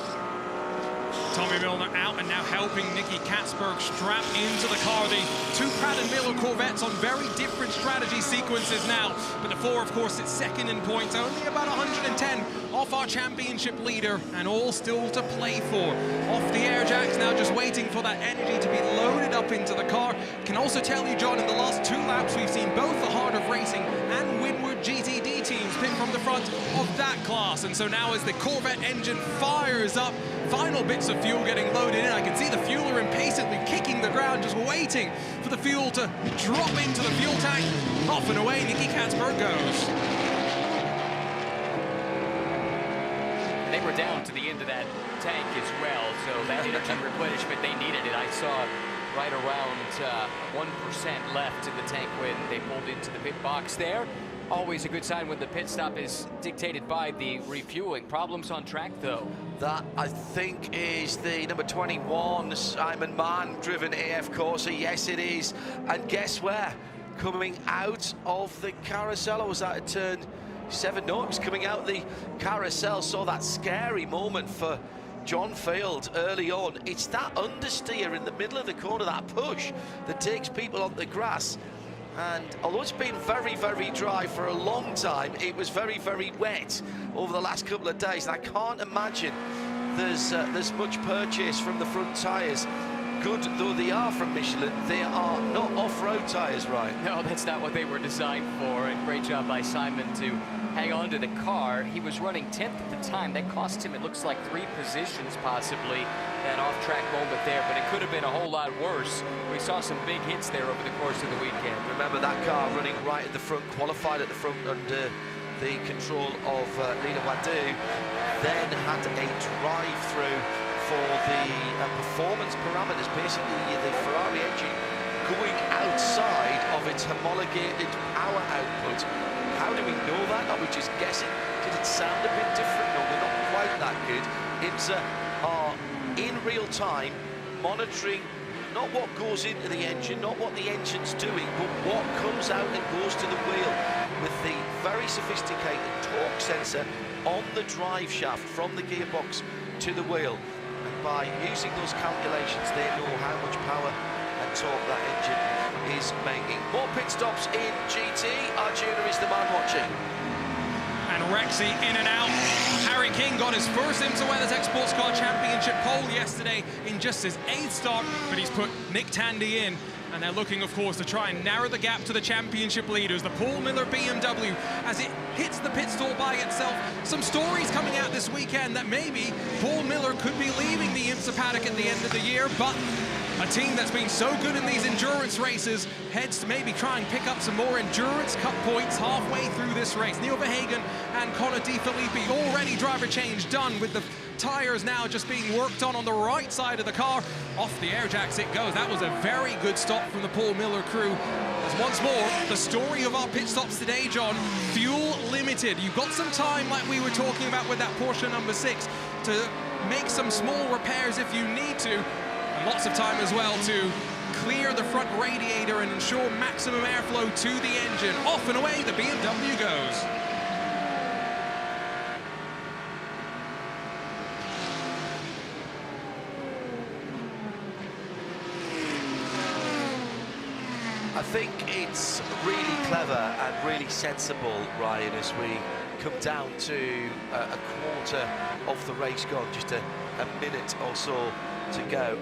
Tommy Milner out and now helping Nicky Katzberg strap into the car. The two Pratt & Miller Corvettes on very different strategy sequences now. But the four, of course, it's second in points, only about 110 off our championship leader, and all still to play for. Off the air jacks now, just waiting for that energy to be loaded up into the car. Can also tell you, John, in the last two laps, we've seen both the Heart of Racing and Windward GTD teams pick from the front of that class. And so now as the Corvette engine fires up, final bits of fuel getting loaded in. I can see the fueler impatiently kicking the ground, just waiting for the fuel to drop into the fuel tank. Off and away, Nicky Katzberg goes. They were down to the end of that tank as well, so that energy replenishment, they needed it. I saw right around 1% left in the tank when they pulled into the pit box there. Always a good sign when the pit stop is dictated by the refueling. Problems on track, though. That, I think, is the number 21 Simon Mann driven AF Corsa. Yes, it is. And guess where? Coming out of the carousel, or was that a turn 7? No, it was coming out the carousel. Saw that scary moment for John Field early on. It's that understeer in the middle of the corner, that push that takes people on the grass. And although it's been very, very dry for a long time, it was very, very wet over the last couple of days. And I can't imagine there's much purchase from the front tyres. Good though they are from Michelin, they are not off-road tyres, right? No, that's not what they were designed for. And great job by Simon to hang on to the car. He was running 10th at the time. That cost him, it looks like, 3 positions possibly, that off-track moment there, but it could have been a whole lot worse. We saw some big hits there over the course of the weekend. Remember that car running right at the front, qualified at the front under the control of Lina Wadu, then had a drive-through for the performance parameters, basically the Ferrari engine going outside of its homologated power output. How do we know that? Are we just guessing? Did it sound a bit different? No, they're not quite that good. IMSA are in real time monitoring not what goes into the engine, not what the engine's doing, but what comes out and goes to the wheel with the very sophisticated torque sensor on the drive shaft from the gearbox to the wheel. And by using those calculations, they know how much power and torque that engine is making. More pit stops in GT. Arjuna is the man watching. And Rexy in and out. Harry King got his first IMSA WeatherTech Sports Car Championship pole yesterday in just his 8th start, but he's put Nick Tandy in. And they're looking, of course, to try and narrow the gap to the championship leaders, the Paul Miller BMW, as it hits the pit stall by itself. Some stories coming out this weekend that maybe Paul Miller could be leaving the IMSA paddock at the end of the year, but A team that's been so good in these endurance races heads to maybe try and pick up some more endurance cup points halfway through this race. Neil Verhagen and Connor De Filippi already driver change done, with the tires now just being worked on the right side of the car. Off the air jacks it goes. That was a very good stop from the Paul Miller crew. As once more, the story of our pit stops today, John, fuel limited. You've got some time, like we were talking about with that Porsche number 6, to make some small repairs if you need to, and lots of time as well to clear the front radiator and ensure maximum airflow to the engine. Off and away the BMW goes. I think it's really clever and really sensible, Ryan, as we come down to a quarter of the race gone, just a minute or so to go.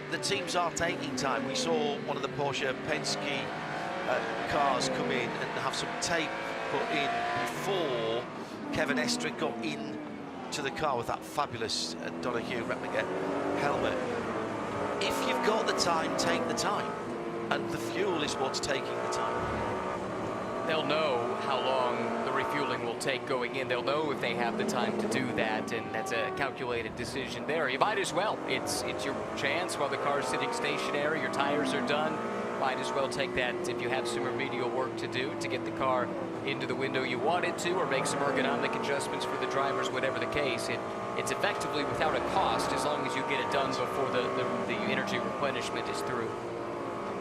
The teams are taking time. We saw one of the Porsche Penske cars come in and have some tape put in before Kevin Estrick got in to the car with that fabulous Donahue replica helmet. If you've got the time, take the time. And the fuel is what's taking the time. They'll know how long the refueling will take going in. They'll know if they have the time to do that, and that's a calculated decision there. You might as well. It's your chance while the car's sitting stationary, your tires are done. Might as well take that if you have some remedial work to do to get the car into the window you want it to, or make some ergonomic adjustments for the drivers, whatever the case. It's effectively without a cost as long as you get it done before the energy replenishment is through.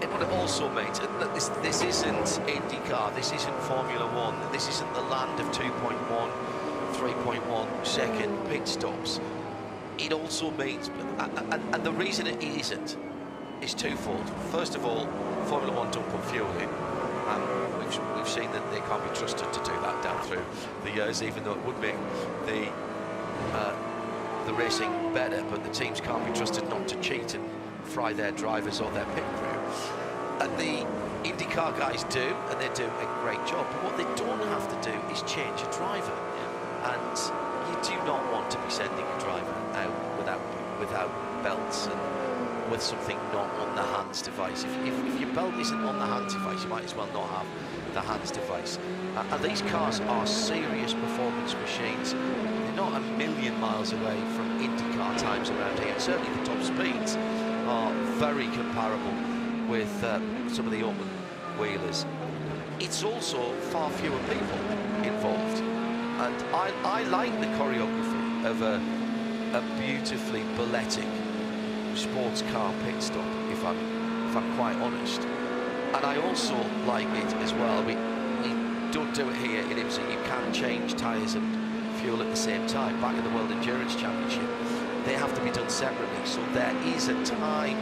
But it also means that this isn't IndyCar, this isn't Formula One, this isn't the land of 2.1, 3.1 second pit stops. It also means, and the reason it isn't is twofold. First of all, Formula One don't put fuel in, and we've seen that they can't be trusted to do that down through the years, even though it would make the racing better, but the teams can't be trusted not to cheat and fry their drivers or their pit crew. And the IndyCar guys do, and they do a great job. But what they don't have to do is change a driver. And you do not want to be sending a driver out without belts and with something not on the hands device. If your belt isn't on the hands device, you might as well not have the hands device. And these cars are serious performance machines. They're not a million miles away from IndyCar times around here. Certainly the top speeds are very comparable with some of the open wheelers. It's also far fewer people involved, and I like the choreography of a beautifully balletic sports car pit stop, if I'm quite honest. And I also like it as well. We don't do it here in IMSA. You can change tyres and fuel at the same time. Back in the World Endurance Championship, they have to be done separately, so there is a time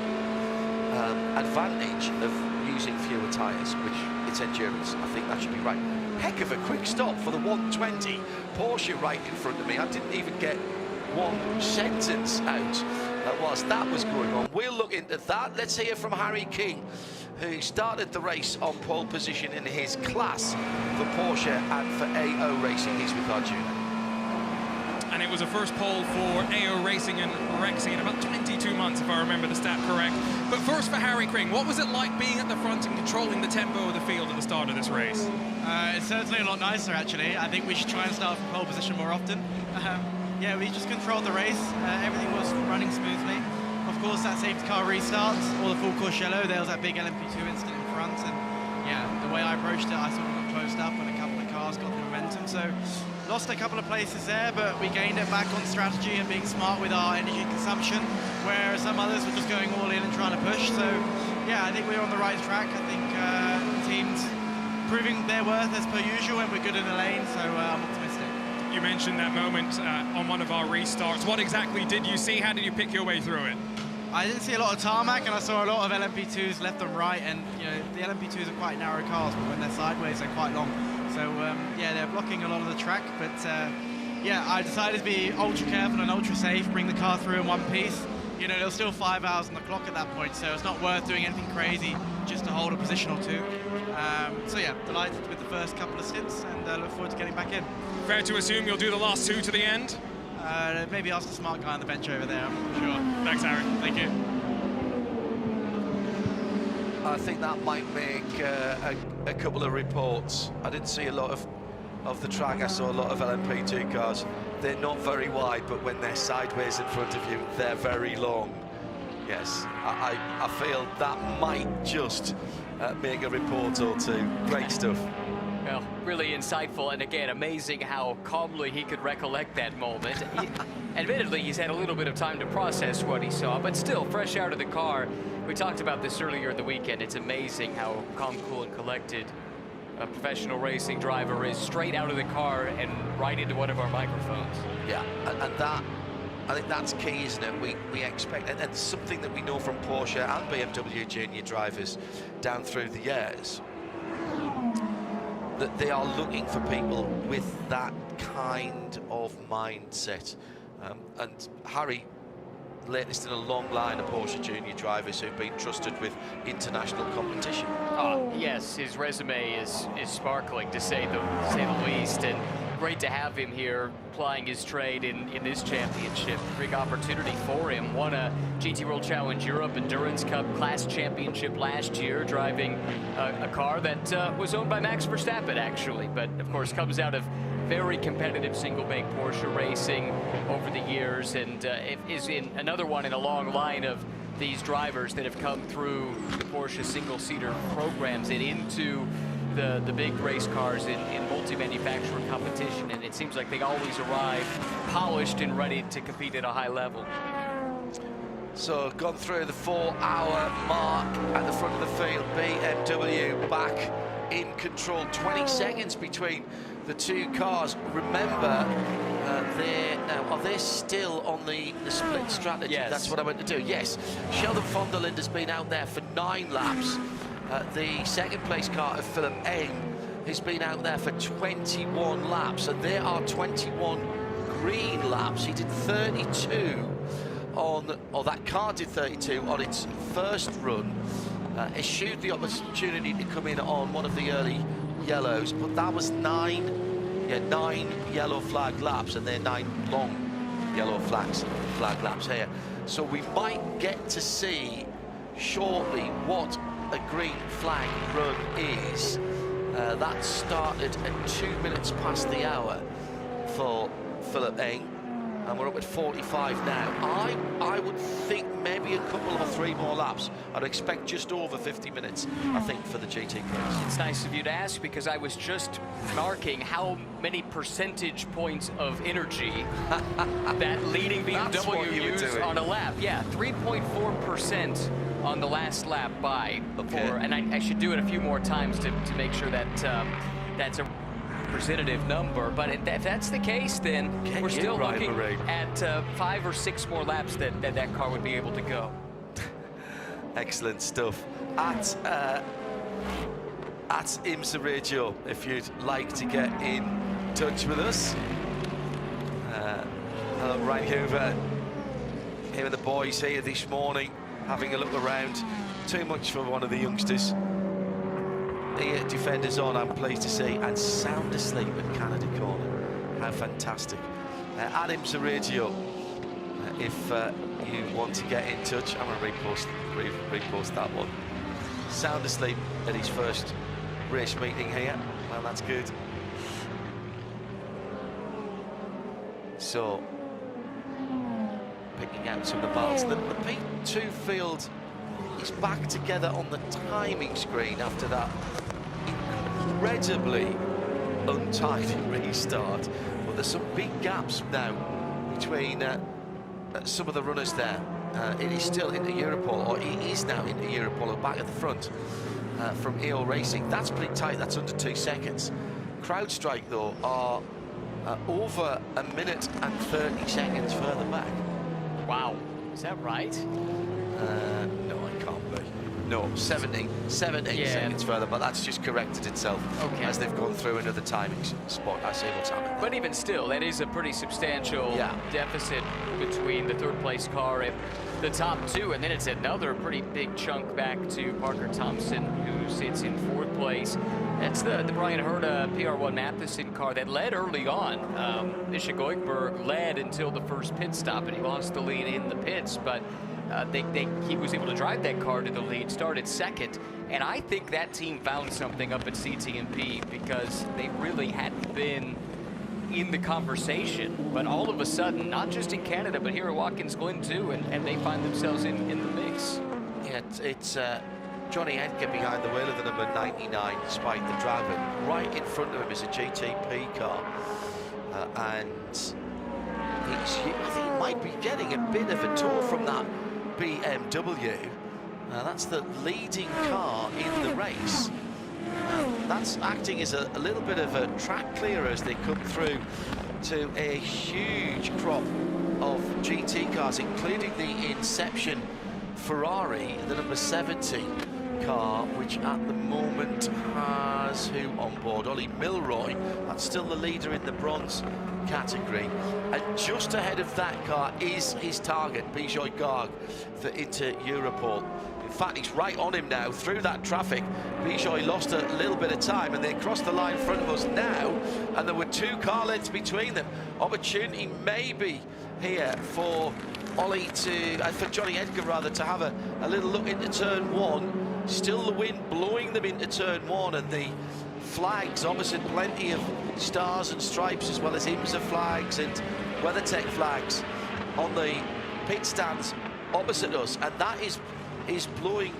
advantage of using fewer tyres, which it's endurance. I think that should be right. Heck of a quick stop for the 120 Porsche right in front of me. I didn't even get one sentence out whilst that was going on. We'll look into that. Let's hear from Harry King, who started the race on pole position in his class for Porsche and for AO Racing. He's with Arjuna. And it was a first pole for AO Racing and Rexy in about 22 months, if I remember the stat correct. But first for Harry King, what was it like being at the front and controlling the tempo of the field at the start of this race? It's certainly a lot nicer, actually. I think we should try and start from pole position more often. Yeah, we just controlled the race. Everything was running smoothly. Of course, that safety car restarts, all the full course yellow. There was that big LMP2 incident in front, and yeah, the way I approached it, I sort of got closed up and a couple of cars got the momentum. So lost a couple of places there, but we gained it back on strategy and being smart with our energy consumption, whereas some others were just going all in and trying to push. So yeah, I think we're on the right track. I think teams proving their worth as per usual, and we're good in the lane, so I'm optimistic. You mentioned that moment on one of our restarts. What exactly did you see? How did you pick your way through it? I didn't see a lot of tarmac, and I saw a lot of LMP2s left and right, and you know, the LMP2s are quite narrow cars, but when they're sideways, they're quite long. So yeah, they're blocking a lot of the track, but yeah, I decided to be ultra careful and ultra safe, bring the car through in one piece. You know, there's still 5 hours on the clock at that point, so it's not worth doing anything crazy just to hold a position or two. So yeah, delighted with the first couple of stints, and look forward to getting back in. Fair to assume you'll do the last two to the end? Maybe ask the smart guy on the bench over there, I'm not sure. Thanks, Harry. Thank you. I think that might make a couple of reports. I didn't see a lot of the track. I saw a lot of LMP2 cars. They're not very wide, but when they're sideways in front of you, they're very long. Yes, I feel that might just make a report or two. Great stuff. Well, really insightful, and again, amazing how calmly he could recollect that moment. Admittedly, he's had a little bit of time to process what he saw, but still, fresh out of the car. We talked about this earlier in the weekend. It's amazing how calm, cool, and collected a professional racing driver is straight out of the car and right into one of our microphones. Yeah, and that, I think that's key, isn't it? We expect, and it's something that we know from Porsche and BMW junior drivers down through the years, that they are looking for people with that kind of mindset. And Harry, latest in a long line of Porsche junior drivers who've been trusted with international competition. Oh, yes, his resume is sparkling, to say the least, and great to have him here plying his trade in this championship. Big opportunity for him. Won a GT World Challenge Europe Endurance Cup Class Championship last year, driving a car that was owned by Max Verstappen, actually, but of course comes out of very competitive single-bank Porsche racing over the years, and is in another one in a long line of these drivers that have come through the Porsche single-seater programs and into the big race cars in multi-manufacturer competition, and it seems like they always arrive polished and ready to compete at a high level. So gone through the 4-hour mark at the front of the field. BMW back in control. 20 seconds between the two cars. Remember, are they still on the split strategy? Yes. That's what I went to do. Yes, Sheldon von der Linde's been out there for 9 laps. The second place car of Philip Eng has been out there for 21 laps, and there are 21 green laps. He did 32 on, or that car did 32 on its first run. Eschewed the opportunity to come in on one of the early yellows, but that was 9 yellow flag laps, and they're 9 long yellow flag laps here. So we might get to see shortly what a green flag run is. That started at 2 minutes past the hour for Philip Eng, and we're up at 45 now. I would think maybe a couple or 3 more laps. I'd expect just over 50 minutes, I think, for the GT class. It's nice of you to ask, because I was just marking how many percentage points of energy that leading BMW used on a lap. Yeah, 3.4% on the last lap by before, and I should do it a few more times to make sure that that's a representative number, but if that's the case, then we're still looking at 5 or 6 more laps that car would be able to go. Excellent stuff. At IMSA Radio, if you'd like to get in touch with us. Hello, Ryan Hoover. Here are the boys here this morning, having a look around. Too much for one of the youngsters. The defenders on, I'm pleased to see, and sound asleep at Canada Corner. How fantastic. At IMSA Radio, if you want to get in touch, I'm going to repost that one. Sound asleep at his first race meeting here. Well, that's good. So, picking out some of the battles. The P2 field is back together on the timing screen after that incredibly untidy restart, but there's some big gaps now between some of the runners there. It is still into Europol, or it is now into Europol, back at the front from EO Racing. That's pretty tight, that's under 2 seconds. CrowdStrike, though, are over 1 minute and 30 seconds further back. Wow, is that right? No, I can't be. No, 17 seconds further, but that's just corrected itself as they've gone through another timing spot. I see what's happening. But even still, that is a pretty substantial deficit between the 3rd place car and the top 2, and then it's another pretty big chunk back to Parker Thompson, who sits in 4th place. That's the Brian Herta PR1 Matheson car that led early on. Misha Goikberg led until the first pit stop, and he lost the lead in the pits, but he was able to drive that car to the lead, started second, and I think that team found something up at CT&P because they really hadn't been in the conversation, but all of a sudden, not just in Canada, but here at Watkins Glen too, and they find themselves in the mix. Yeah, it's Johnny Edgar behind the wheel of the number 99, despite the driver. Right in front of him is a GTP car, and I think he might be getting a bit of a tour from that BMW. That's the leading car in the race. That's acting as a little bit of a track clearer as they come through to a huge crop of GT cars, including the Inception Ferrari, the number 70 car, which at the moment has who on board? Ollie Milroy. That's still the leader in the bronze category, and just ahead of that car is his target, Bijoy Garg, for Inter Europol. In fact, he's right on him now through that traffic. Bijoy lost a little bit of time, and they crossed the line in front of us now, and there were 2 car lengths between them. Opportunity maybe here for Ollie for Johnny Edgar rather, to have a little look into turn 1. Still the wind blowing them into turn 1, and the flags opposite, plenty of stars and stripes, as well as IMSA flags and WeatherTech flags on the pit stands opposite us, and that is blowing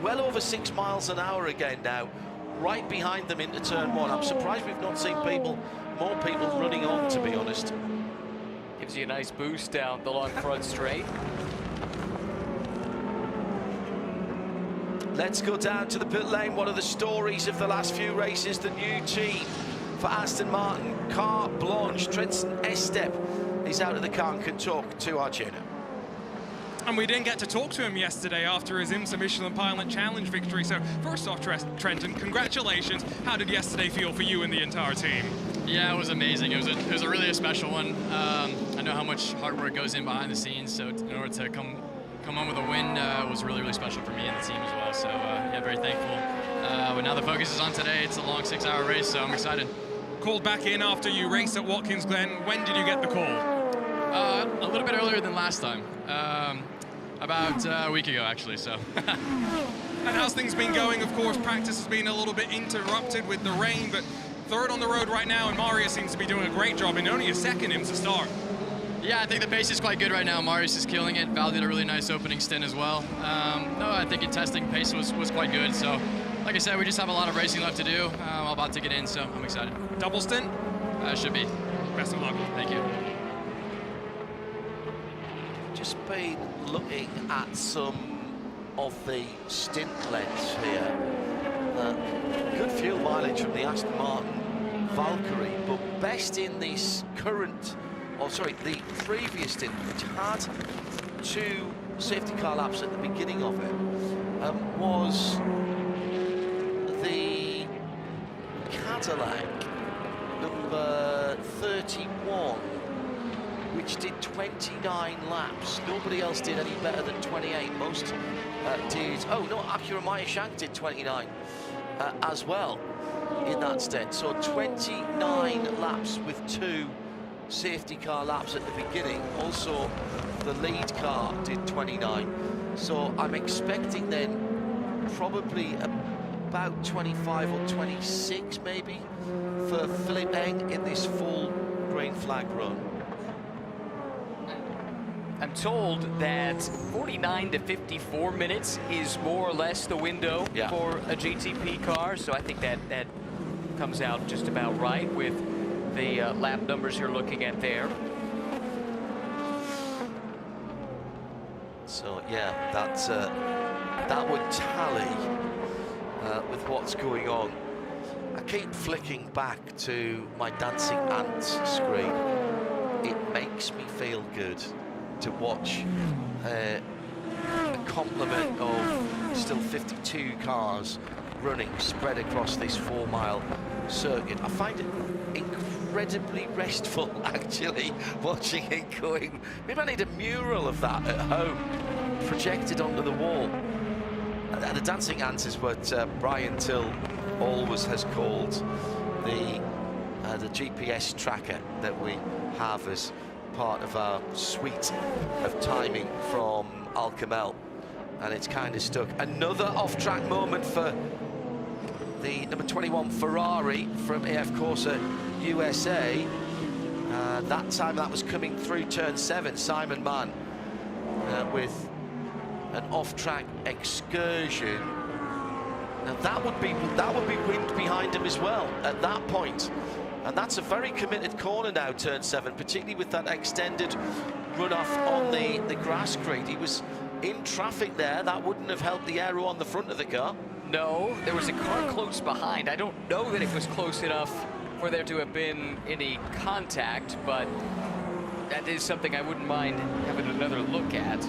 well over 6 miles an hour again now, right behind them into turn 1. I'm surprised we've not seen more people running on, to be honest. Gives you a nice boost down the long front straight. Let's go down to the pit lane. One of the stories of the last few races, the new team for Aston Martin, Carte Blanche. Trenton Estep is out of the car and can talk to Arjuna. And we didn't get to talk to him yesterday after his IMSA Michelin Pilot Challenge victory. So first off, Trenton, congratulations. How did yesterday feel for you and the entire team? Yeah, it was amazing. It was a really special one. I know how much hard work goes in behind the scenes, so in order to come on with a win was really, really special for me and the team as well. So yeah, very thankful. But now the focus is on today. It's a long 6-hour race, so I'm excited. Called back in after you raced at Watkins Glen. When did you get the call? A little bit earlier than last time. About a week ago, actually, so. And how's things been going? Of course, practice has been a little bit interrupted with the rain, but third on the road right now, and Marius seems to be doing a great job in only a second IMSA start. Yeah, I think the pace is quite good right now. Marius is killing it. Val did a really nice opening stint as well. No, I think in testing, pace was quite good. So, like I said, we just have a lot of racing left to do. I'm about to get in, so I'm excited. Double stint? Should be. Best of luck. Thank you. Just been looking at some of the stint lengths here. Good fuel mileage from the Aston Martin Valkyrie, but best in this current, the previous stint, which had 2 safety car laps at the beginning of it, was the Cadillac number 31, which did 29 laps. Nobody else did any better than 28. Most did. Oh no, Acura Maya Shank did 29 as well in that stint. So 29 laps with 2 safety car laps at the beginning. Also, the lead car did 29. So I'm expecting then probably about 25 or 26 maybe for Philippe Eng in this full green flag run. I'm told that 49 to 54 minutes is more or less the window for a GTP car, so I think that comes out just about right with the lap numbers you're looking at there. So yeah, that would tally with what's going on. I keep flicking back to my Dancing Ants screen. It makes me feel good to watch a complement of still 52 cars running spread across this 4-mile circuit. I find it incredibly restful, actually, watching it going. Maybe I need a mural of that at home, projected onto the wall. The dancing ants is what Brian Till always has called the GPS tracker that we have as part of our suite of timing from Alcamel, and it's kind of stuck. Another off-track moment for the number 21 Ferrari from AF Corsa USA. That time that was coming through turn 7, Simon Mann with an off-track excursion. Now that would be wind behind him as well at that point. And that's a very committed corner now, turn 7, particularly with that extended runoff on the grass grid. He was in traffic there. That wouldn't have helped the aero on the front of the car. No, there was a car close behind. I don't know that it was close enough for there to have been any contact, but that is something I wouldn't mind having another look at.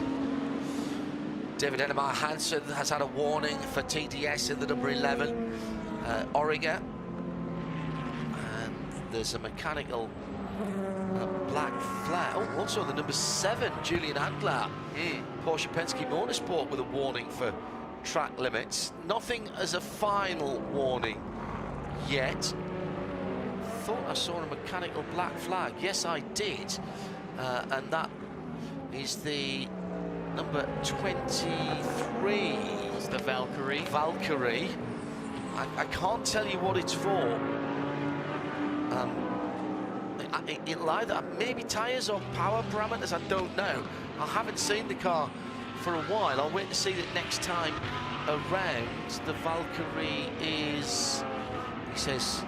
David Ennemar Hansen has had a warning for TDS in the number 11 Origa. And there's a mechanical black flag. Oh, also the number 7 Julian Adler. Porsche Penske Motorsport with a warning for track limits. Nothing as a final warning yet. Thought I saw a mechanical black flag. Yes, I did. And that is the number 23. It's the Valkyrie. Valkyrie. I can't tell you what it's for. It'll either maybe tyres or power parameters, I don't know. I haven't seen the car for a while. I'll wait to see it next time around. The Valkyrie is, he says,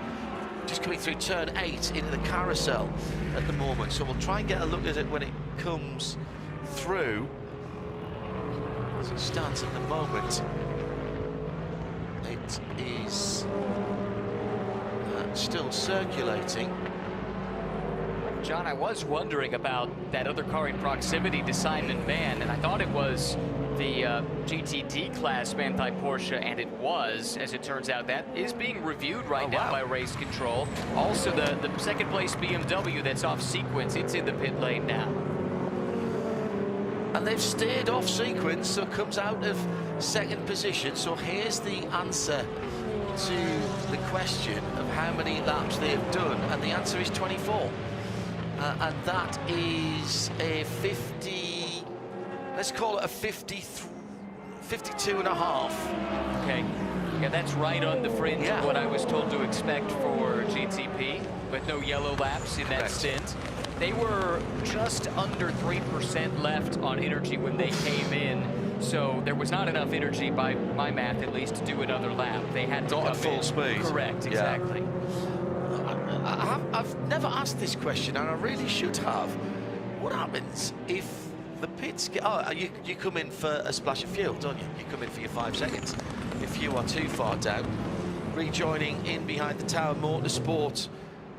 just coming through turn 8 into the carousel at the moment. So we'll try and get a look at it when it comes through. As it stands at the moment, it is still circulating. John, I was wondering about that other car in proximity to Simon Mann, and I thought it was the GTD class Manthey Porsche, and it was, as it turns out. That is being reviewed right now by race control. Also, the second place BMW that's off sequence, it's in the pit lane now. And they've stayed off sequence, so comes out of second position. So here's the answer to the question of how many laps they have done, and the answer is 24. And that is a 50, let's call it a 52 and a half. Okay, yeah, that's right on the fringe of what I was told to expect for GTP, but no yellow laps in that stint. They were just under 3% left on energy when they came in, so there was not enough energy, by my math at least, to do another lap. They had to come at full speed. Correct, exactly. I've never asked this question, and I really should have. What happens if the pits get... Oh, you come in for a splash of fuel, don't you? You come in for your 5 seconds. If you are too far down, rejoining in behind the Tower Motorsport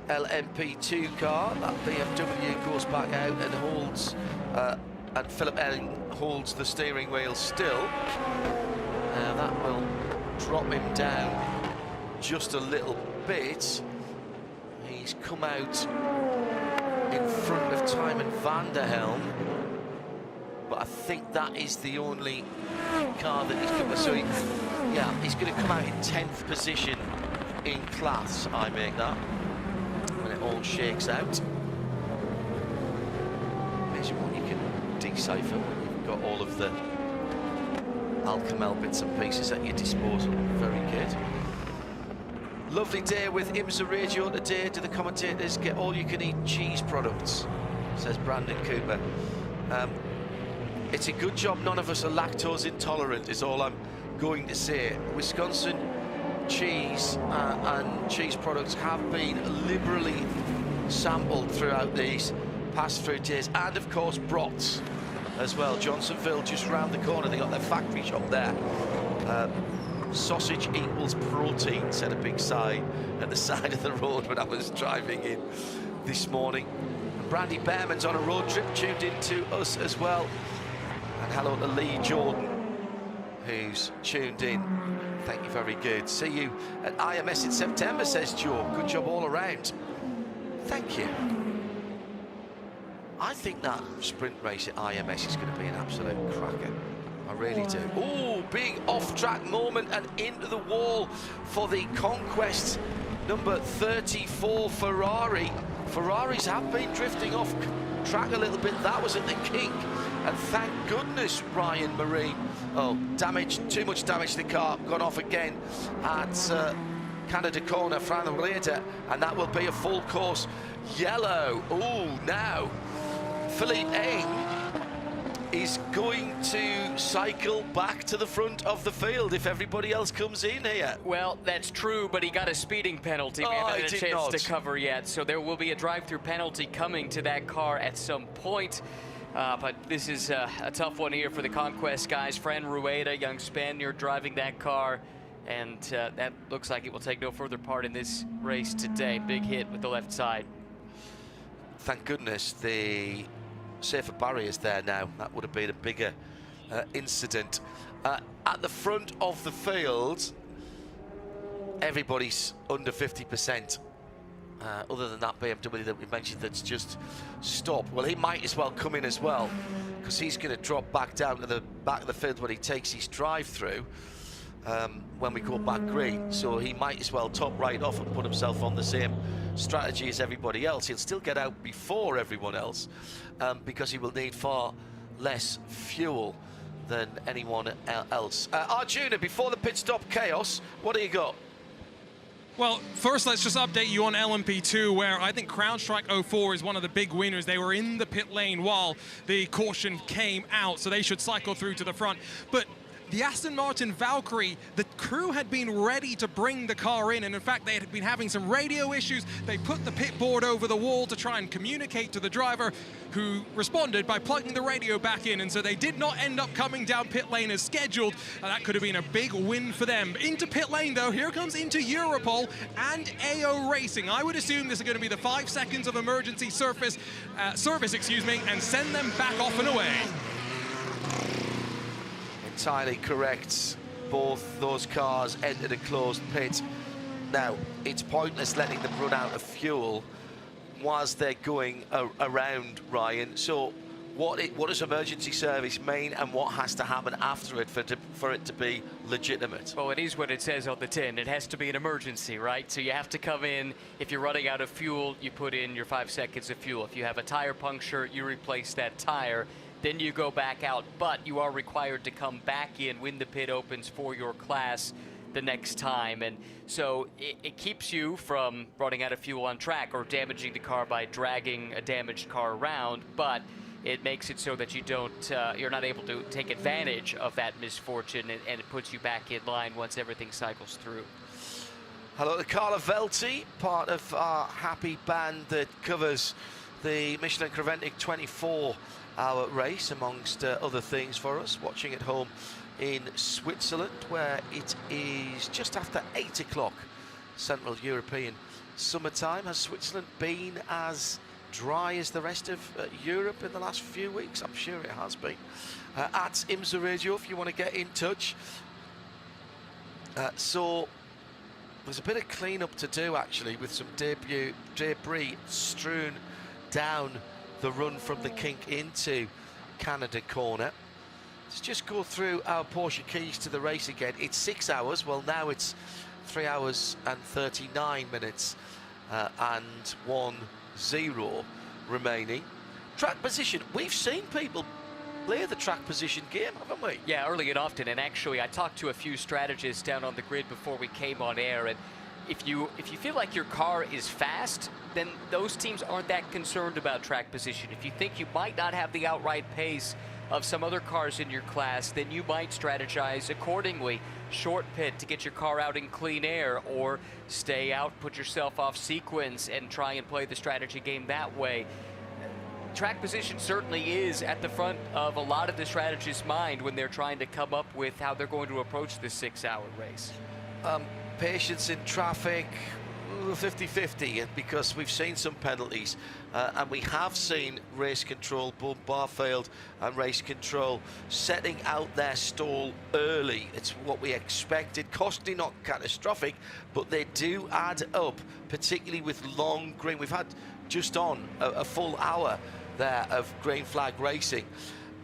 LMP2 car, that BMW goes back out and holds, and Philip Elling holds the steering wheel still. That will drop him down just a little bit. He's come out in front of Tymon van der Helm, but I think that is the only car that he's come. So he's going to come out in 10th position in class. I make that when it all shakes out. Amazing what you can decipher when you've got all of the Alcamel bits and pieces at your disposal. Very good. Lovely day with IMSA Radio today. Do the commentators get all-you-can-eat cheese products? Says Brandon Cooper. It's a good job none of us are lactose intolerant, is all I'm going to say. Wisconsin cheese and cheese products have been liberally sampled throughout these past few days, and of course brats as well. Johnsonville just round the corner, they got their factory shop there. Sausage equals protein, said a big sign at the side of the road when I was driving in this morning. And Brandy Behrman's on a road trip, tuned in to us as well. And hello to Lee Jordan, who's tuned in. Thank you, very good. See you at IMS in September, says Joe. Good job all around. Thank you. I think that sprint race at IMS is going to be an absolute cracker. I really do. Oh, big off-track moment and into the wall for the Conquest number 34 Ferrari. Ferraris have been drifting off track a little bit. That was at the kink, and thank goodness Ryan Marine. Oh, damage, too much damage to the car. Gone off again at Canada Corner, Fran-Reda, and that will be a full course yellow. Oh, now Philippe Eng is going to cycle back to the front of the field if everybody else comes in here. Well, that's true, but he got a speeding penalty. We haven't had a chance to cover yet, so there will be a drive-through penalty coming to that car at some point. But this is a tough one here for the Conquest guys. Fran Rueda, young Spaniard, driving that car, and that looks like it will take no further part in this race today. Big hit with the left side. Thank goodness the safer barriers there now. That would have been a bigger incident. At the front of the field, everybody's under 50%. Other than that BMW that we mentioned that's just stopped. Well, he might as well come in as well, because he's going to drop back down to the back of the field when he takes his drive-through when we go back green. So he might as well top right off and put himself on the same strategy as everybody else. He'll still get out before everyone else because he will need far less fuel than anyone else. Arjuna, before the pit stop chaos, what do you got? Well, first let's just update you on LMP2, where I think CrowdStrike 04 is one of the big winners. They were in the pit lane while the caution came out, so they should cycle through to the front. But the Aston Martin Valkyrie, the crew had been ready to bring the car in, and in fact they had been having some radio issues. They put the pit board over the wall to try and communicate to the driver, who responded by plugging the radio back in, and so they did not end up coming down pit lane as scheduled, and that could have been a big win for them. Into pit lane though, here comes into Europol and AO Racing. I would assume this is going to be the 5 seconds of emergency service, and send them back off and away. Entirely correct. Both those cars entered a closed pit. Now, it's pointless letting them run out of fuel whilst they're going around, Ryan. So what does emergency service mean, and what has to happen after it for it to be legitimate? Well, it is what it says on the tin. It has to be an emergency, right? So you have to come in. If you're running out of fuel, you put in your 5 seconds of fuel. If you have a tire puncture, you replace that tire. Then you go back out, but you are required to come back in when the pit opens for your class the next time. And so it keeps you from running out of fuel on track or damaging the car by dragging a damaged car around, but it makes it so that you don't, you're not able to take advantage of that misfortune, and it puts you back in line once everything cycles through. Hello to Carla Velti, part of our happy band that covers the Michelin Creventic 24-hour race, amongst other things for us, watching at home in Switzerland, where it is just after 8 o'clock Central European summertime. Has Switzerland been as dry as the rest of Europe in the last few weeks? I'm sure it has been. At IMSA Radio, if you want to get in touch. So there's a bit of clean-up to do, actually, with some debris strewn down the run from the kink into Canada Corner. Let's just go through our Porsche keys to the race again. It's 6 hours. Well, now it's 3 hours and 39 minutes and 1-0 remaining. Track position. We've seen people play the track position game, haven't we? Yeah, early and often. And actually, I talked to a few strategists down on the grid before we came on air, and if you feel like your car is fast, then those teams aren't that concerned about track position. If you think you might not have the outright pace of some other cars in your class, then you might strategize accordingly. Short pit to get your car out in clean air, or stay out, put yourself off sequence, and try and play the strategy game that way. Track position certainly is at the front of a lot of the strategists' mind when they're trying to come up with how they're going to approach this 6-hour race. Patience in traffic, 50-50, because we've seen some penalties, and we have seen race control, both Barfield and race control, setting out their stall early. It's what we expected. Costly, not catastrophic, but they do add up, particularly with long green. We've had just on a full hour there of green flag racing.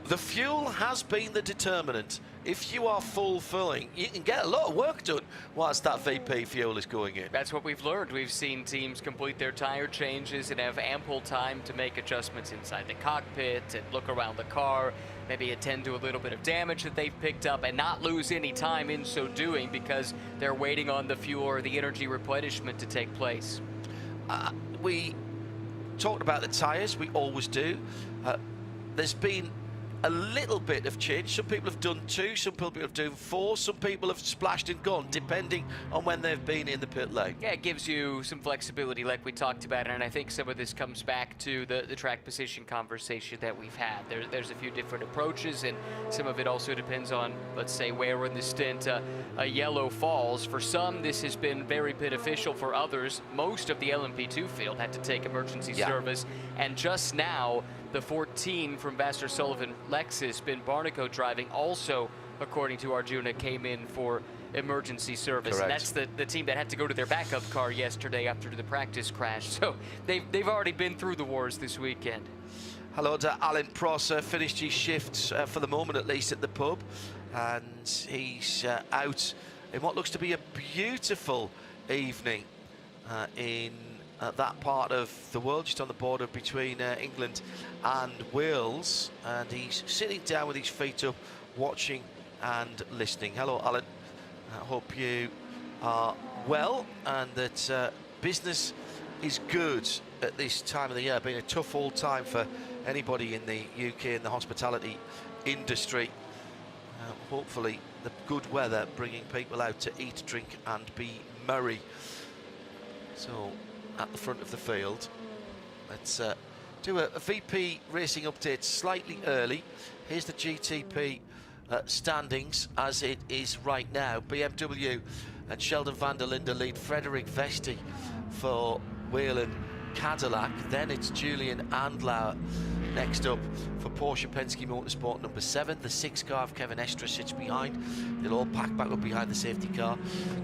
The fuel has been the determinant. If you are full-filling, you can get a lot of work done whilst that VP fuel is going in. That's what we've learned. We've seen teams complete their tire changes and have ample time to make adjustments inside the cockpit and look around the car, maybe attend to a little bit of damage that they've picked up and not lose any time in so doing because they're waiting on the fuel or the energy replenishment to take place. We talked about the tires, we always do. There's been a little bit of change. Some people have done 2, some people have done 4, some people have splashed and gone, depending on when they've been in the pit lane. Yeah, it gives you some flexibility like we talked about, and I think some of this comes back to the track position conversation that we've had. There's a few different approaches, and some of it also depends on, let's say, where in the stint a yellow falls. For some, this has been very beneficial. For others, most of the LMP2 field had to take emergency service, and just now, the 14 from Vassar Sullivan Lexus, Ben Barnico driving, also, according to Arjuna, came in for emergency service. Correct. And that's the team that had to go to their backup car yesterday after the practice crash. So they've already been through the wars this weekend. Hello to Alan Prosser, finished his shifts for the moment at least at the pub, and he's out in what looks to be a beautiful evening in that part of the world, just on the border between England and Wales, and he's sitting down with his feet up, watching and listening. Hello, Alan. I hope you are well and that business is good at this time of the year. Been a tough old time for anybody in the UK in the hospitality industry. Hopefully the good weather bringing people out to eat, drink and be merry. So at the front of the field, let's do a VP racing update slightly early. Here's the GTP standings as it is right now. BMW and Sheldon van der Linde lead Frederik Vesti for Whelen Cadillac. Then it's Julian Andlauer next up for Porsche Penske Motorsport number 7. The 6 car of Kevin Estra sits behind. They'll all pack back up behind the safety car.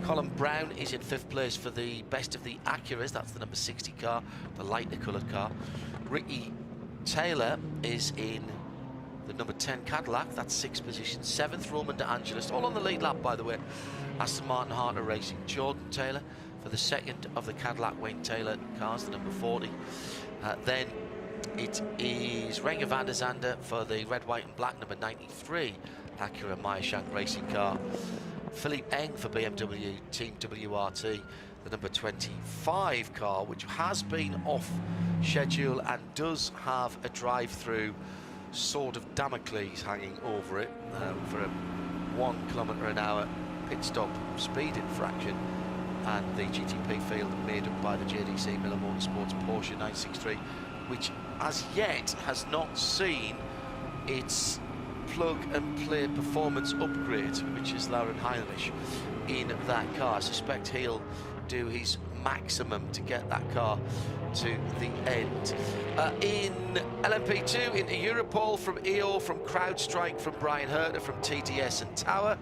Colin Brown is in 5th place for the best of the Acuras. That's the number 60 car, the lighter coloured car. Ricky Taylor is in the number 10 Cadillac. That's 6th position. 7th Roman De Angelis, all on the lead lap by the way. Aston Martin Harter Racing. Jordan Taylor for the 2nd of the Cadillac Wayne Taylor cars, the number 40. Then it is Renger van der Zande for the red, white and black number 93 Acura Meyershank racing car. Philippe Eng for BMW Team WRT, the number 25 car, which has been off schedule and does have a drive-through sword of Damocles hanging over it for a 1 km/h pit stop speed infraction. And the GTP field made up by the JDC Miller Motorsports Porsche 963, which as yet has not seen its plug-and-play performance upgrade, which is Lauren Heinrich in that car. I suspect he'll do his maximum to get that car to the end. In LMP2, into Europol from EO, from CrowdStrike, from Brian Herter, from TDS and Tower.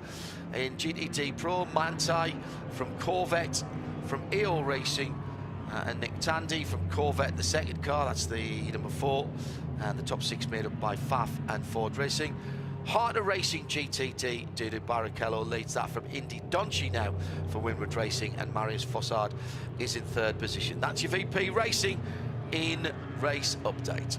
In GTD Pro, Mantai from Corvette, from EO Racing, and Nick Tandy from Corvette, the 2nd car, that's the number 4, and the top 6 made up by Pfaff and Ford Racing. Harter Racing GTD, Dudu Barrichello leads that from Indy. Donchi now for Winward Racing, and Marius Fossard is in 3rd position. That's your VP Racing in race update.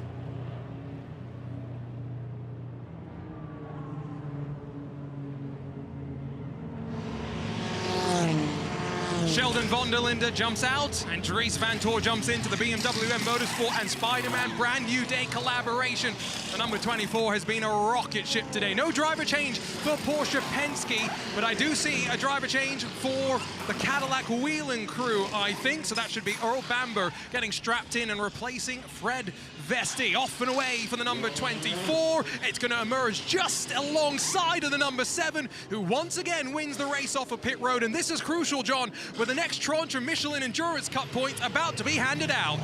Sheldon van der Linde jumps out, and Dries Van Tor jumps into the BMW M Motorsport and Spider-Man brand new day collaboration. The number 24 has been a rocket ship today. No driver change for Porsche Penske, but I do see a driver change for the Cadillac Whelen crew, I think. So that should be Earl Bamber getting strapped in and replacing Fred Vesti. Off and away for the number 24. It's going to emerge just alongside of the number 7, who once again wins the race off of pit road. And this is crucial, John, with the next tranche of Michelin Endurance Cup points about to be handed out.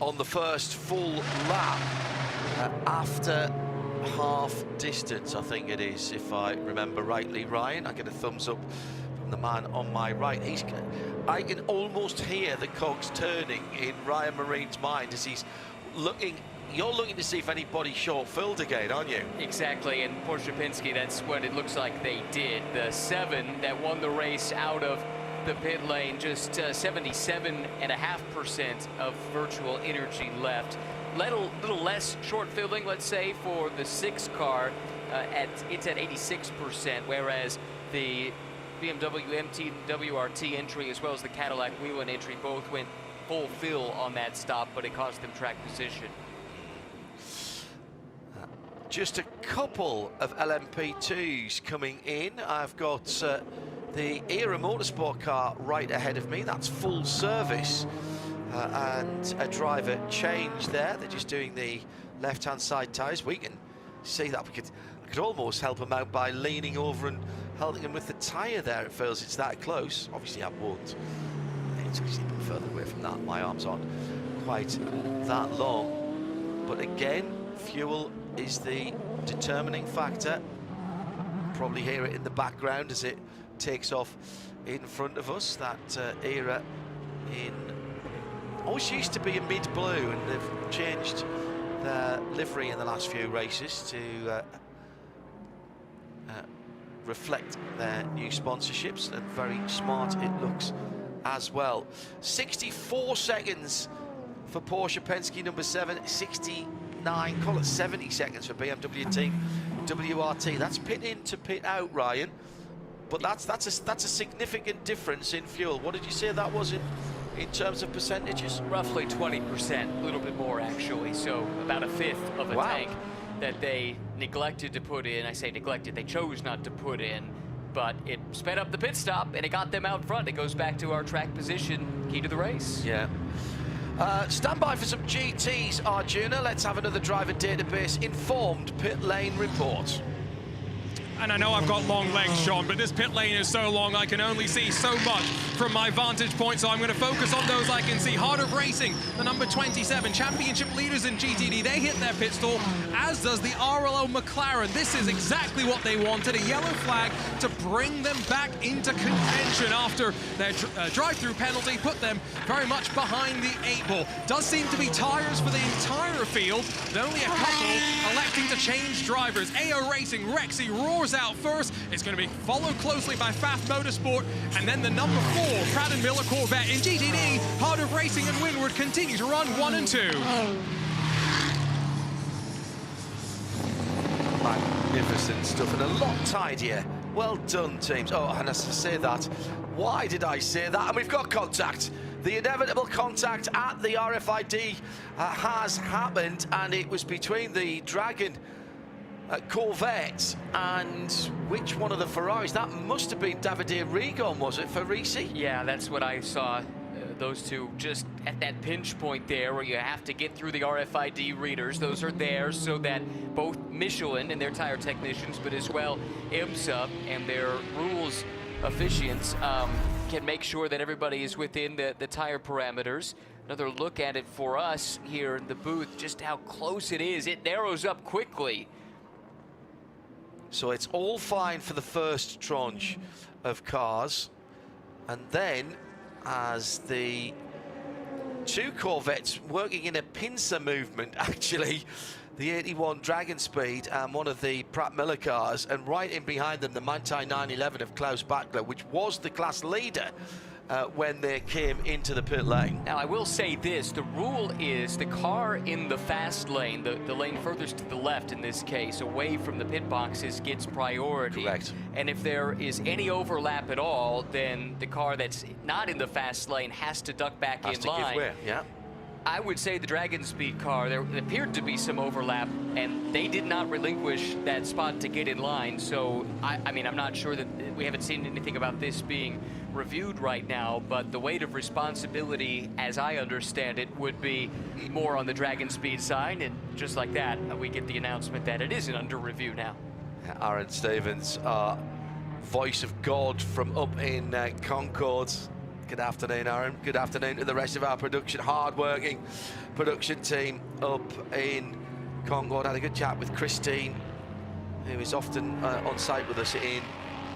On the first full lap, after half distance, I think it is, if I remember rightly, Ryan. I get a thumbs up from the man on my right. I can almost hear the cogs turning in Ryan Marine's mind as he's looking you're looking to see if anybody short-filled again, aren't you? Exactly, and Porsche Penske, that's what it looks like they did. The 7 that won the race out of the pit lane, just 77.5% of virtual energy left. Little less short-filling, let's say, for the 6 car. It's at 86%, whereas the BMW MT WRT entry as well as the Cadillac Whelen entry both went full fill on that stop, but it cost them track position. Just a couple of LMP2s coming in. I've got the IMSA Motorsport car right ahead of me. That's full service. And a driver change there. They're just doing the left-hand side tyres. We can see that. I could almost help him out by leaning over and holding him with the tyre there. It feels it's that close. Obviously, I won't. It's a bit further away from that. My arms aren't quite that long. But again, fuel is the determining factor. Probably hear it in the background as it takes off in front of us. That era in always used to be a mid-blue, and they've changed their livery in the last few races to reflect their new sponsorships, and very smart it looks as well. 64 seconds for Porsche Penske number 7, 69, call it 70 seconds for BMW team WRT. That's pit in to pit out, Ryan, but that's a significant difference in fuel. What did you say that was in terms of percentages? Roughly 20%, a little bit more actually, so about a fifth of a tank that they neglected to put in. I say neglected, they chose not to put in, but it sped up the pit stop and it got them out front. It goes back to our track position, key to the race. Yeah. Stand by for some GTs, Arjuna. Let's have another driver database informed pit lane report. And I know I've got long legs, Sean, but this pit lane is so long I can only see so much from my vantage point, so I'm going to focus on those I can see. Heart of Racing, the number 27, championship leaders in GTD, they hit their pit stall, as does the RLO McLaren. This is exactly what they wanted, a yellow flag to bring them back into contention after their drive-through penalty put them very much behind the 8 ball. Does seem to be tires for the entire field, but only a couple electing to change drivers. AO Racing, Rexy roars out first. It's going to be followed closely by FAF Motorsport, and then the number 4 Pratt & Miller Corvette. In GTD, Heart of Racing and Windward continue to run 1 and 2. Magnificent stuff, and a lot tidier. Well done, teams. Oh, and as I say that, why did I say that? And we've got contact. The inevitable contact at the RFID has happened, and it was between the Dragon Corvette and which one of the Ferraris? That must have been Davide Rigon, was it, for Risi? Yeah, that's what I saw. Those two just at that pinch point there where you have to get through the RFID readers. Those are there so that both Michelin and their tire technicians, but as well IMSA and their rules officiants can make sure that everybody is within the tire parameters. Another look at it for us here in the booth, just how close it is. It narrows up quickly. So it's all fine for the first tranche of cars, and then as the 2 Corvettes working in a pincer movement, actually, the 81 Dragon Speed and one of the Pratt Miller cars, and right in behind them the Manthey 911 of Klaus Bachler, which was the class leader when they came into the pit lane. Now I will say this, the rule is the car in the fast lane, the lane furthest to the left in this case, away from the pit boxes, gets priority. Correct. And if there is any overlap at all, then the car that's not in the fast lane has to duck back in line. Give way, yeah. I would say the Dragon Speed car, there appeared to be some overlap, and they did not relinquish that spot to get in line. So, I mean, I'm not sure that we haven't seen anything about this being reviewed right now, but the weight of responsibility, as I understand it, would be more on the Dragon Speed side, and just like that, we get the announcement that it isn't under review now. Aaron Stevens, voice of God from up in Concord. Good afternoon, Aaron. Good afternoon to the rest of our production, hard-working production team up in Concord. Had a good chat with Christine, who is often on site with us in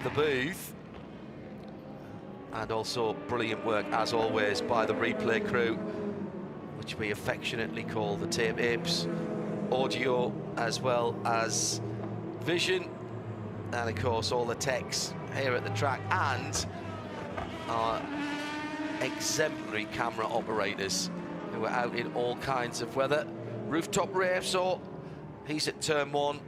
the booth. And also brilliant work, as always, by the replay crew which we affectionately call the tape apes, audio as well as vision, and of course all the techs here at the track, and our exemplary camera operators who are out in all kinds of weather. Rooftop Ray, so he's at turn 1. I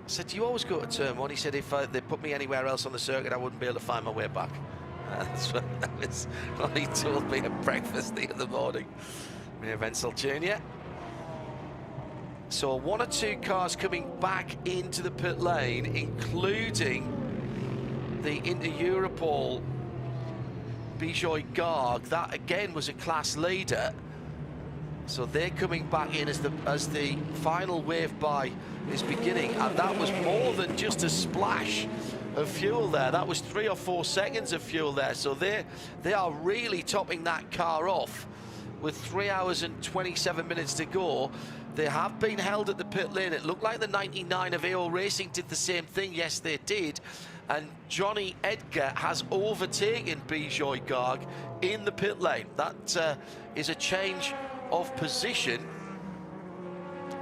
said, do you always go to turn 1? He said, if they put me anywhere else on the circuit, I wouldn't be able to find my way back. That's what he told me at breakfast the other morning. Mayor Wenzel Jr. So 1 or 2 cars coming back into the pit lane, including the Inter-Europol Bijoy Garg. That again was a class leader. So they're coming back in as the final wave by is beginning, and that was more than just a splash of fuel there. That was 3 or 4 seconds of fuel there. So they are really topping that car off with 3 hours and 27 minutes to go. They have been held at the pit lane. It looked like the 99 of AO Racing did the same thing. Yes, they did. And Johnny Edgar has overtaken Bijoy Garg in the pit lane. That is a change of position,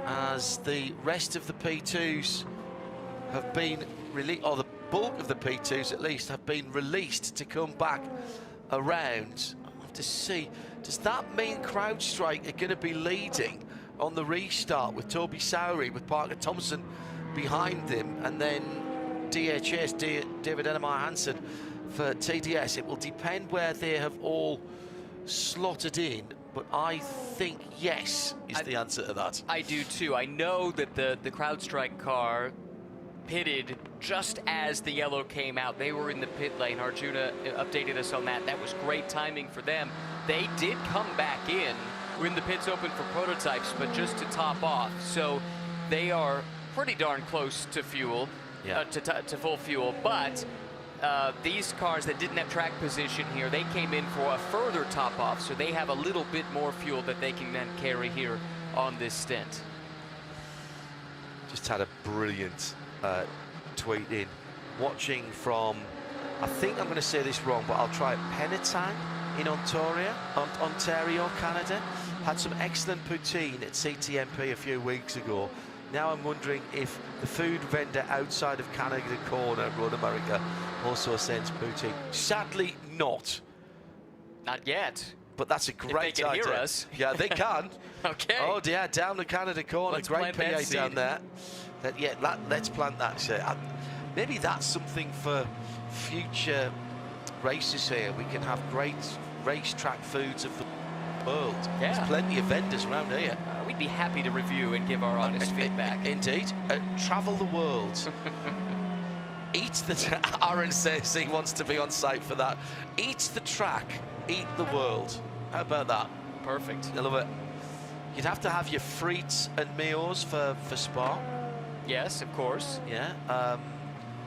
as the rest of the P2s have been released, or the bulk of the P2s at least have been released to come back around. I'll have to see, does that mean CrowdStrike are going to be leading on the restart with Toby Sowery, with Parker Thompson behind him, and then DHS, David Enemeyer Hansen for TDS? It will depend where they have all slotted in, but I think yes is the answer to that. I do too. I know that the CrowdStrike car pitted just as the yellow came out. They were in the pit lane. Arjuna updated us on that. That was great timing for them. They did come back in when the pits open for prototypes, but just to top off. So they are pretty darn close to fuel, to full fuel. But these cars that didn't have track position here, they came in for a further top off, so they have a little bit more fuel that they can then carry here on this stint. Just had a brilliant tweet in, watching from, I think I'm going to say this wrong, but I'll try it, Penetang in Ontario, Canada. Had some excellent poutine at CTMP a few weeks ago. Now I'm wondering if the food vendor outside of Canada Corner, Road America, also sends poutine. Sadly not. Not yet. But that's a great idea. If they can hear us. Yeah, they can. Okay. Oh, yeah, down the Canada Corner. Let's great plant PA that down seed. there. Let's plant that shit. Maybe that's something for future races here. We can have great racetrack foods of the world. Yeah. There's plenty of vendors around here. We'd be happy to review and give our honest feedback. Indeed. Travel the world. Aaron says he wants to be on site for that. Eat the track, eat the world. How about that? Perfect. I love it. You'd have to have your frites and meals for Spa. Yes, of course. Yeah.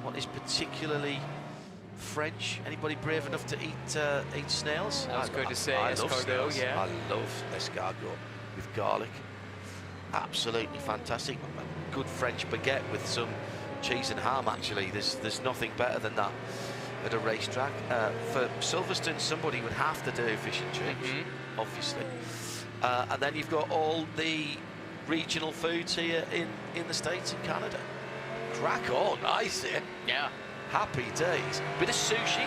What is particularly French? Anybody brave enough to eat snails? I was going to say I love escargot, snails. yeah. I love escargot with garlic. Absolutely fantastic. A good French baguette with some cheese and ham, actually. There's nothing better than that at a racetrack. For Silverstone, somebody would have to do fish and chips, obviously. And then you've got all the regional foods here in the States and Canada. Crack on, I see. Yeah. Happy days. Bit of sushi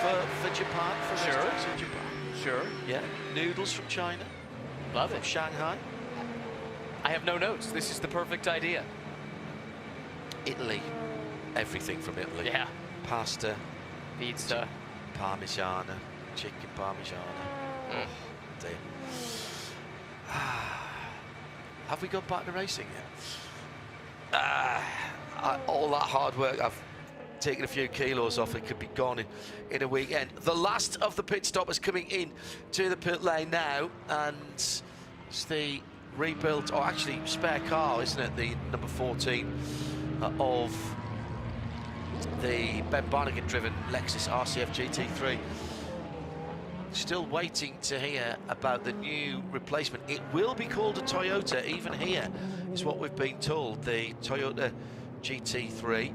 for Japan, for Sure. restaurants in Japan. Sure. Yeah. Noodles from China. Love From it. Shanghai. I have no notes. This is the perfect idea. Italy. Everything from Italy. Yeah. Pasta, Pizza. parmigiana, chicken parmigiana. Oh, dear. Have we gone back to racing yet? All that hard work, I've taken a few kilos off. It could be gone in a weekend. The last of the pit stoppers coming in to the pit lane now, and it's the rebuilt, or actually spare car, isn't it? The number 14 of the Ben Barnigan driven Lexus RCF GT3. Still waiting to hear about the new replacement. It will be called a Toyota, even here, is what we've been told. The Toyota GT3.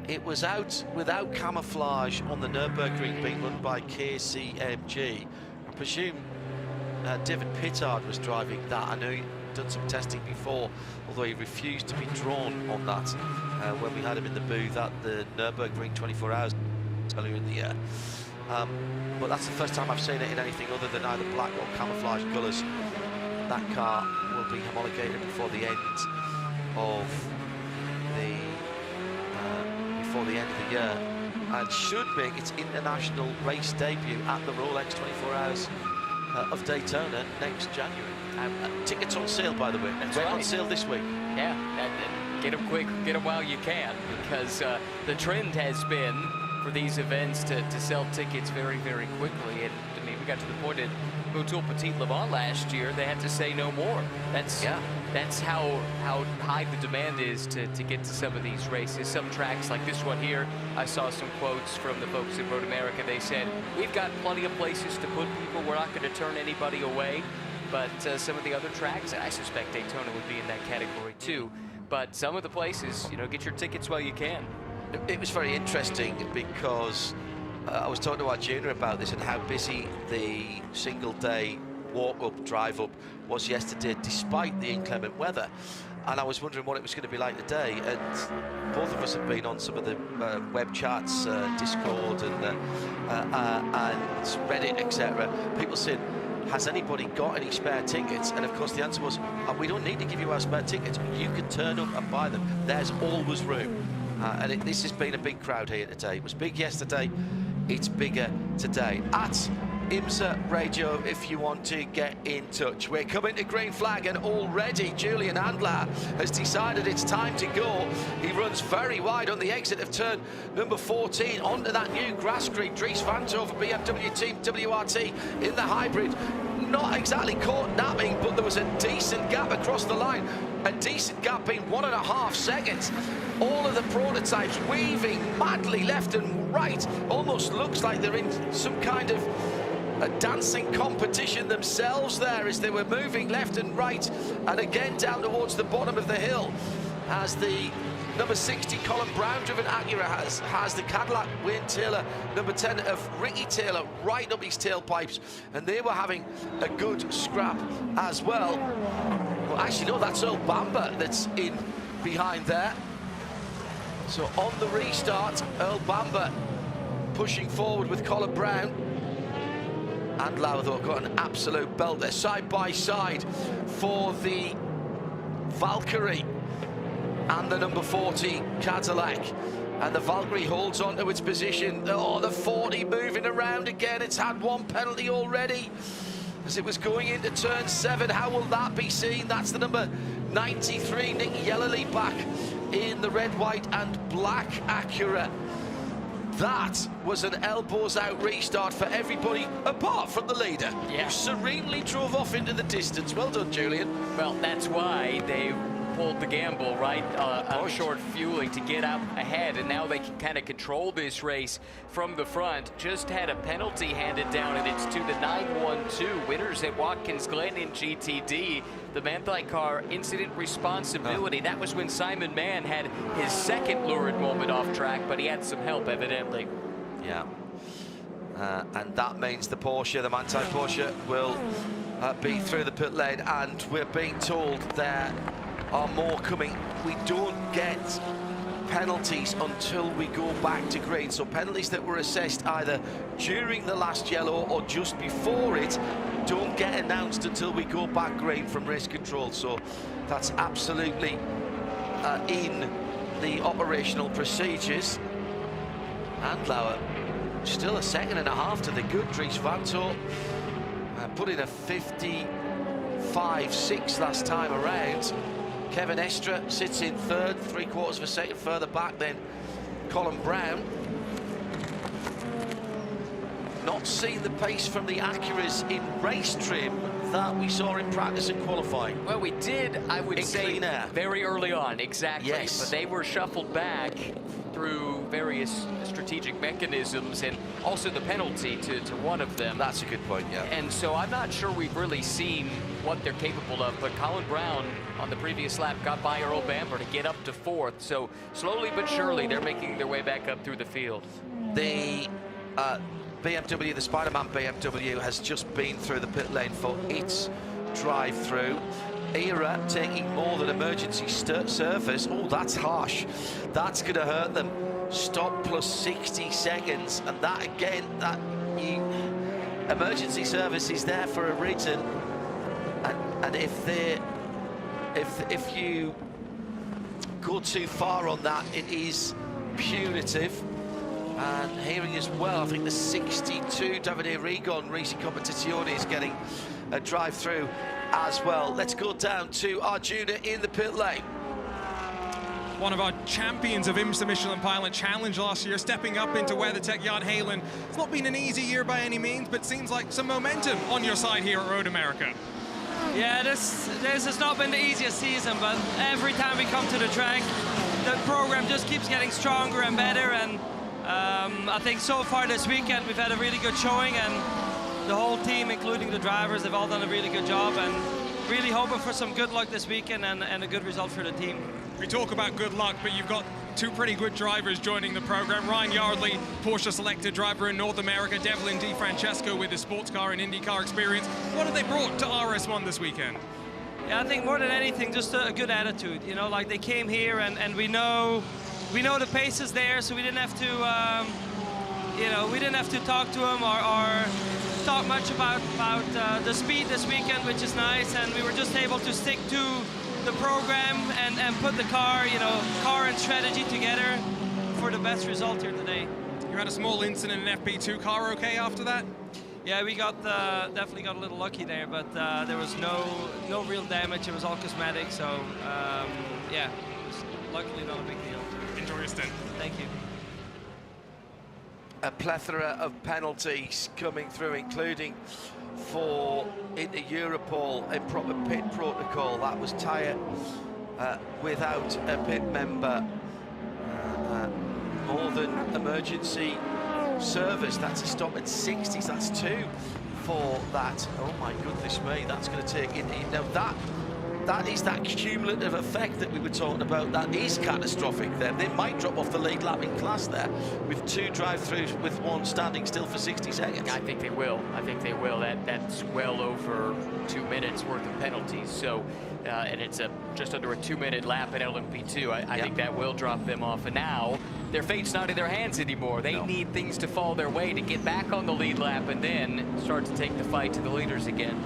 It was out without camouflage on the Nürburgring, being run by KCMG. I presume David Pittard was driving that. I know he'd done some testing before, although he refused to be drawn on that when we had him in the booth at the Nürburgring 24 hours earlier in the year. But that's the first time I've seen it in anything other than either black or camouflage colours. That car will be homologated before the end of the year, and should make its international race debut at the Rolex 24 Hours of Daytona next January. Tickets on sale, by the way. They're on sale this week. Yeah, get them quick, get them while you can, because the trend has been for these events to sell tickets very, very quickly. And I mean, we got to the point at Motul Petit Le Mans last year, they had to say no more. That's how high the demand is to get to some of these races. Some tracks like this one here, I saw some quotes from the folks at Road America. They said, we've got plenty of places to put people, we're not going to turn anybody away. But some of the other tracks, and I suspect Daytona would be in that category too, but some of the places, you know, get your tickets while you can. It was very interesting because I was talking to our junior about this and how busy the single day walk up, drive up was yesterday despite the inclement weather. And I was wondering what it was going to be like today. And both of us have been on some of the web chats, Discord and Reddit, etc. People said, has anybody got any spare tickets? And of course the answer was, we don't need to give you our spare tickets. You can turn up and buy them. There's always room. And this has been a big crowd here today. It was big yesterday, it's bigger today. At IMSA Radio, if you want to get in touch. We're coming to green flag, and already Julian Handler has decided it's time to go. He runs very wide on the exit of turn number 14 onto that new grass green. Dries Van Tove, BMW team WRT in the hybrid. Not exactly caught napping, but there was a decent gap across the line. A decent gap being 1.5 seconds. All of the prototypes weaving madly left and right. Almost looks like they're in some kind of a dancing competition themselves there as they were moving left and right. And again down towards the bottom of the hill as the number 60 Colin Brown driven Acura has the Cadillac Wayne Taylor, number 10 of Ricky Taylor, right up his tailpipes, and they were having a good scrap as well. Well, actually no, that's Earl Bamber that's in behind there. So on the restart, Earl Bamber pushing forward with Colin Brown. And Lowther got an absolute belter side by side for the Valkyrie and the number 40 Cadillac. And the Valkyrie holds on to its position. Oh, the 40 moving around again. It's had one penalty already as it was going into turn 7. How will that be seen? That's the number 93, Nick Yellerly, back in the red, white and black Acura. That was an elbows out restart for everybody apart from the leader, who serenely drove off into the distance. Well done, Julian. Well, that's why they pulled the gamble, right, on short fueling to get out ahead, and now they can kind of control this race from the front. Just had a penalty handed down, and it's to the 912 winners at Watkins Glen in GTD. The Manthite car incident responsibility. That was when Simon Mann had his second lurid moment off track, but he had some help evidently. Yeah. And that means the Porsche, the Manthite Porsche, will be through the pit lane, and we're being told there are more coming. We don't get penalties until we go back to green. So penalties that were assessed either during the last yellow or just before it don't get announced until we go back green from race control. So that's absolutely in the operational procedures. And Lauer still a 2.5 seconds to the good. Dries Van Tove put in a 55.6 last time around. Kevin Estra sits in third, 3/4 of a second further back than Colin Brown. Not seen the pace from the Acuras in race trim that we saw in practice and qualifying. Well, we did, I would say, very early on, exactly. Yes. But they were shuffled back through various strategic mechanisms, and also the penalty to one of them. That's a good point, yeah. And so I'm not sure we've really seen what they're capable of, but Colin Brown on the previous lap got by Earl Bamber to get up to 4th. So slowly but surely they're making their way back up through the field. The BMW, the Spider-Man BMW, has just been through the pit lane for its drive-through. ERA taking more than emergency service. Oh, that's harsh. That's going to hurt them. Stop plus 60 seconds, and that again, emergency service is there for a reason. And if you go too far on that, it is punitive. And hearing as well, I think the 62 Davide Rigon Risi Competizione is getting a drive-through as well. Let's go down to Arjuna in the pit lane. One of our champions of IMSA Michelin Pilot Challenge last year, stepping up into WeatherTech, Jan Halen. It's not been an easy year by any means, but seems like some momentum on your side here at Road America. Yeah, this has not been the easiest season, but every time we come to the track, the program just keeps getting stronger and better. And I think so far this weekend we've had a really good showing, and the whole team, including the drivers, have all done a really good job, and really hoping for some good luck this weekend and a good result for the team. We talk about good luck, but you've got two pretty good drivers joining the program. Ryan Yardley, Porsche selected driver in North America, Devlin Di Francesco with his sports car and IndyCar experience. What have they brought to RS1 this weekend? Yeah, I think more than anything, just a good attitude. You know, like they came here and we know the pace is there, so we didn't have to, we didn't have to talk to them or talk much about the speed this weekend, which is nice, and we were just able to stick to the program and put the car and strategy together for the best result here today. You had a small incident in FP2 car, okay, after that? Yeah, we definitely got a little lucky there, but there was no real damage. It was all cosmetic, so yeah, it was luckily not a big deal. Enjoy your stint. Thank you. A plethora of penalties coming through, including for into Europol, a proper pit protocol. That was tyre without a pit member. More than emergency service. That's a stop at 60s. That's 2 for that. Oh my goodness me, that's going to take in. Now that is that cumulative effect that we were talking about. That is catastrophic then. They might drop off the lead lap in class there with 2 drive-throughs with 1 standing still for 60 seconds. I think they will. I think they will. That's well over 2 minutes worth of penalties. So, and it's just under a 2-minute lap at LMP2. I think that will drop them off. And now their fate's not in their hands anymore. They need things to fall their way to get back on the lead lap and then start to take the fight to the leaders again.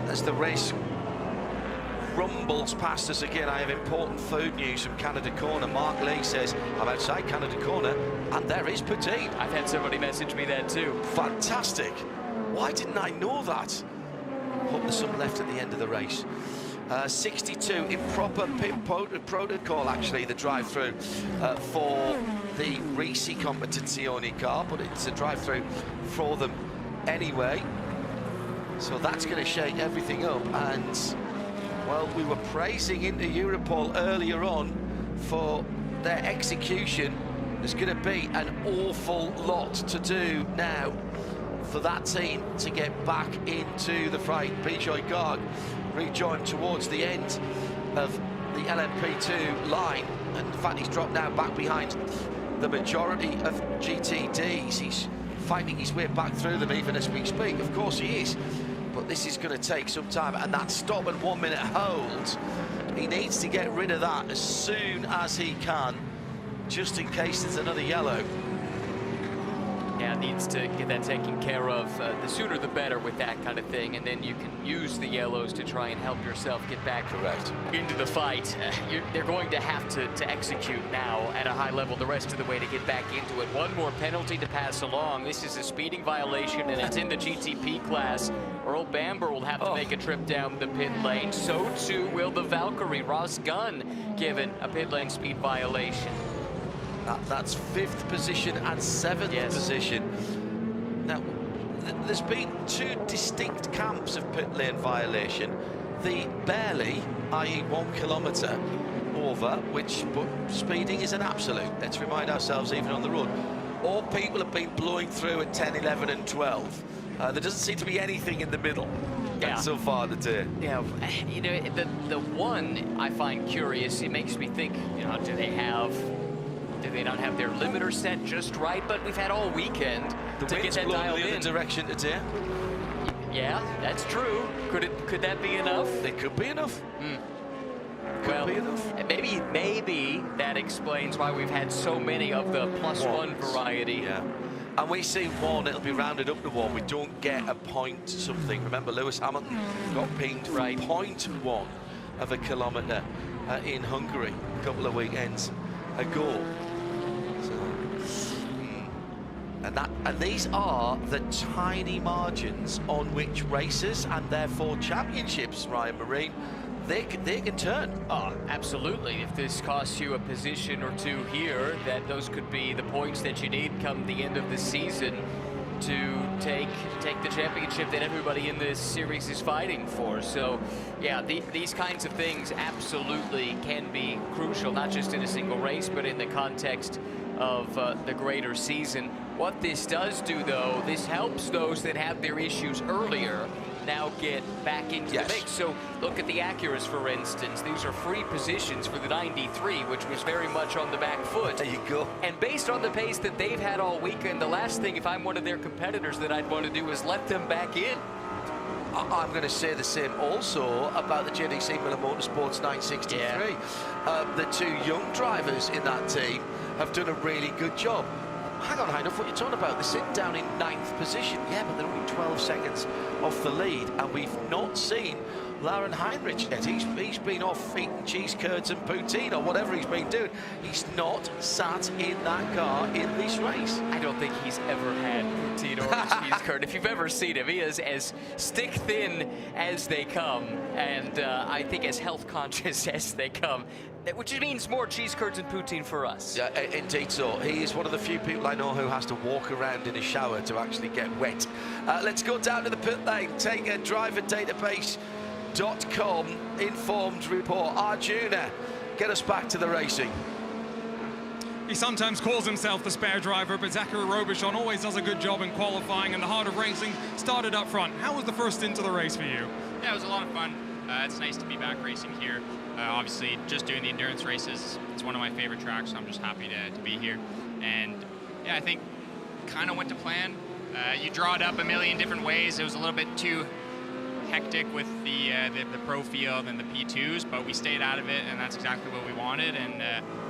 As the race rumbles past us again, I have important food news from Canada Corner. Mark Lee says, I'm outside Canada Corner, and there is poutine. I've had somebody message me that too. Fantastic. Why didn't I know that? Hope there's some left at the end of the race. 62 improper pit protocol, actually, the drive-through for the Risi Competizione car, but it's a drive-through for them anyway. So that's going to shake everything up. And well, we were praising into Europol earlier on for their execution. There's going to be an awful lot to do now for that team to get back into the fight. Bijoy Garg rejoined towards the end of the LMP2 line, and in fact he's dropped now back behind the majority of GTDs. He's fighting his way back through them even as we speak. Of course he is, but this is going to take some time. And that stop and 1 minute hold, he needs to get rid of that as soon as he can, just in case there's another yellow. Yeah, needs to get that taken care of. The sooner the better with that kind of thing, and then you can use the yellows to try and help yourself get back into the fight. They're going to have to execute now at a high level the rest of the way to get back into it. One more penalty to pass along. This is a speeding violation, and it's in the GTP class. Earl Bamber will have to make a trip down the pit lane. So too will the Valkyrie. Ross Gunn given a pit lane speed violation. That's 5th position and 7th position. Now, there's been 2 distinct camps of pit lane violation. The barely, i.e. 1 kilometre over, but speeding is an absolute. Let's remind ourselves, even on the road. Or people have been blowing through at 10, 11 and 12. There doesn't seem to be anything in the middle so far today. Yeah, you know, the one I find curious, it makes me think, you know, do they have Do they not have their limiter set just right? But we've had all weekend to get that dialed the in. other direction today. Yeah, that's true. Could that be enough? It could be enough. Well, be enough. maybe that explains why we've had so many of the +1 variety. Yeah. And we see 1, it'll be rounded up to 1. We don't get a point something. Remember, Lewis Hamilton got pinged for 0.1 of a kilometre in Hungary a couple of weekends ago. So, and these are the tiny margins on which races and therefore championships, Ryan Marine, they can turn. Oh, absolutely. If this costs you a position or two here, those could be the points that you need come the end of the season to take the championship that everybody in this series is fighting for. So, yeah, these kinds of things absolutely can be crucial, not just in a single race, but in the context of the greater season. What this does do, though, this helps those that have their issues earlier now get back into the mix. So look at the Acuras, for instance. These are free positions for the 93, which was very much on the back foot. There you go. And based on the pace that they've had all weekend, the last thing, if I'm one of their competitors, that I'd want to do is let them back in. I'm going to say the same also about the JDC Miller Motorsports 963. Yeah. The 2 young drivers in that team have done a really good job. Hang on, Heinrich, what you're talking about? They're sitting down in 9th position. Yeah, but they're only 12 seconds off the lead, and we've not seen Lauren Heinrich yet. He's been off eating cheese curds and poutine or whatever he's been doing. He's not sat in that car in this race. I don't think he's ever had poutine or a cheese curd. If you've ever seen him, he is as stick thin as they come, and I think as health conscious as they come. Which means more cheese curds and poutine for us. Yeah, indeed so. He is one of the few people I know who has to walk around in a shower to actually get wet. Let's go down to the pit lane, take a driverdatabase.com informed report. Arjuna, get us back to the racing. He sometimes calls himself the spare driver, but Zachary Robichon always does a good job in qualifying, and the heart of racing started up front. How was the first into the race for you? Yeah, it was a lot of fun. It's nice to be back racing here. Obviously, just doing the endurance races, it's one of my favorite tracks, so I'm just happy to be here. And yeah, I think kind of went to plan. You draw it up a million different ways. It was a little bit too hectic with the pro field and the P2s, but we stayed out of it, and that's exactly what we wanted, and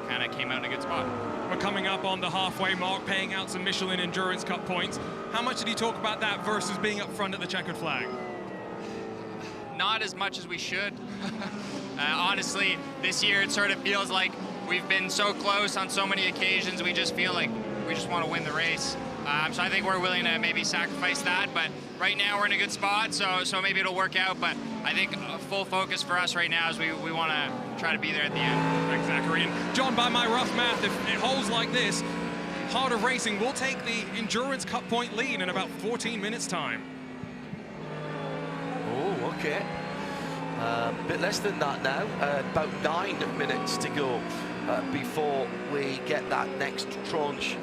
kind of came out in a good spot. We're coming up on the halfway mark, paying out some Michelin Endurance Cup points. How much did he talk about that versus being up front at the checkered flag? Not as much as we should. Honestly, this year it sort of feels like we've been so close on so many occasions, we just feel like we just want to win the race. So I think we're willing to maybe sacrifice that, but right now we're in a good spot, so maybe it'll work out, but I think full focus for us right now is we want to try to be there at the end. Thanks, Zachary. And John, by my rough math, if it holds like this, Heart of Racing will take the Endurance Cup point lead in about 14 minutes time. Oh, okay. A bit less than that now, about 9 minutes to go before we get that next tranche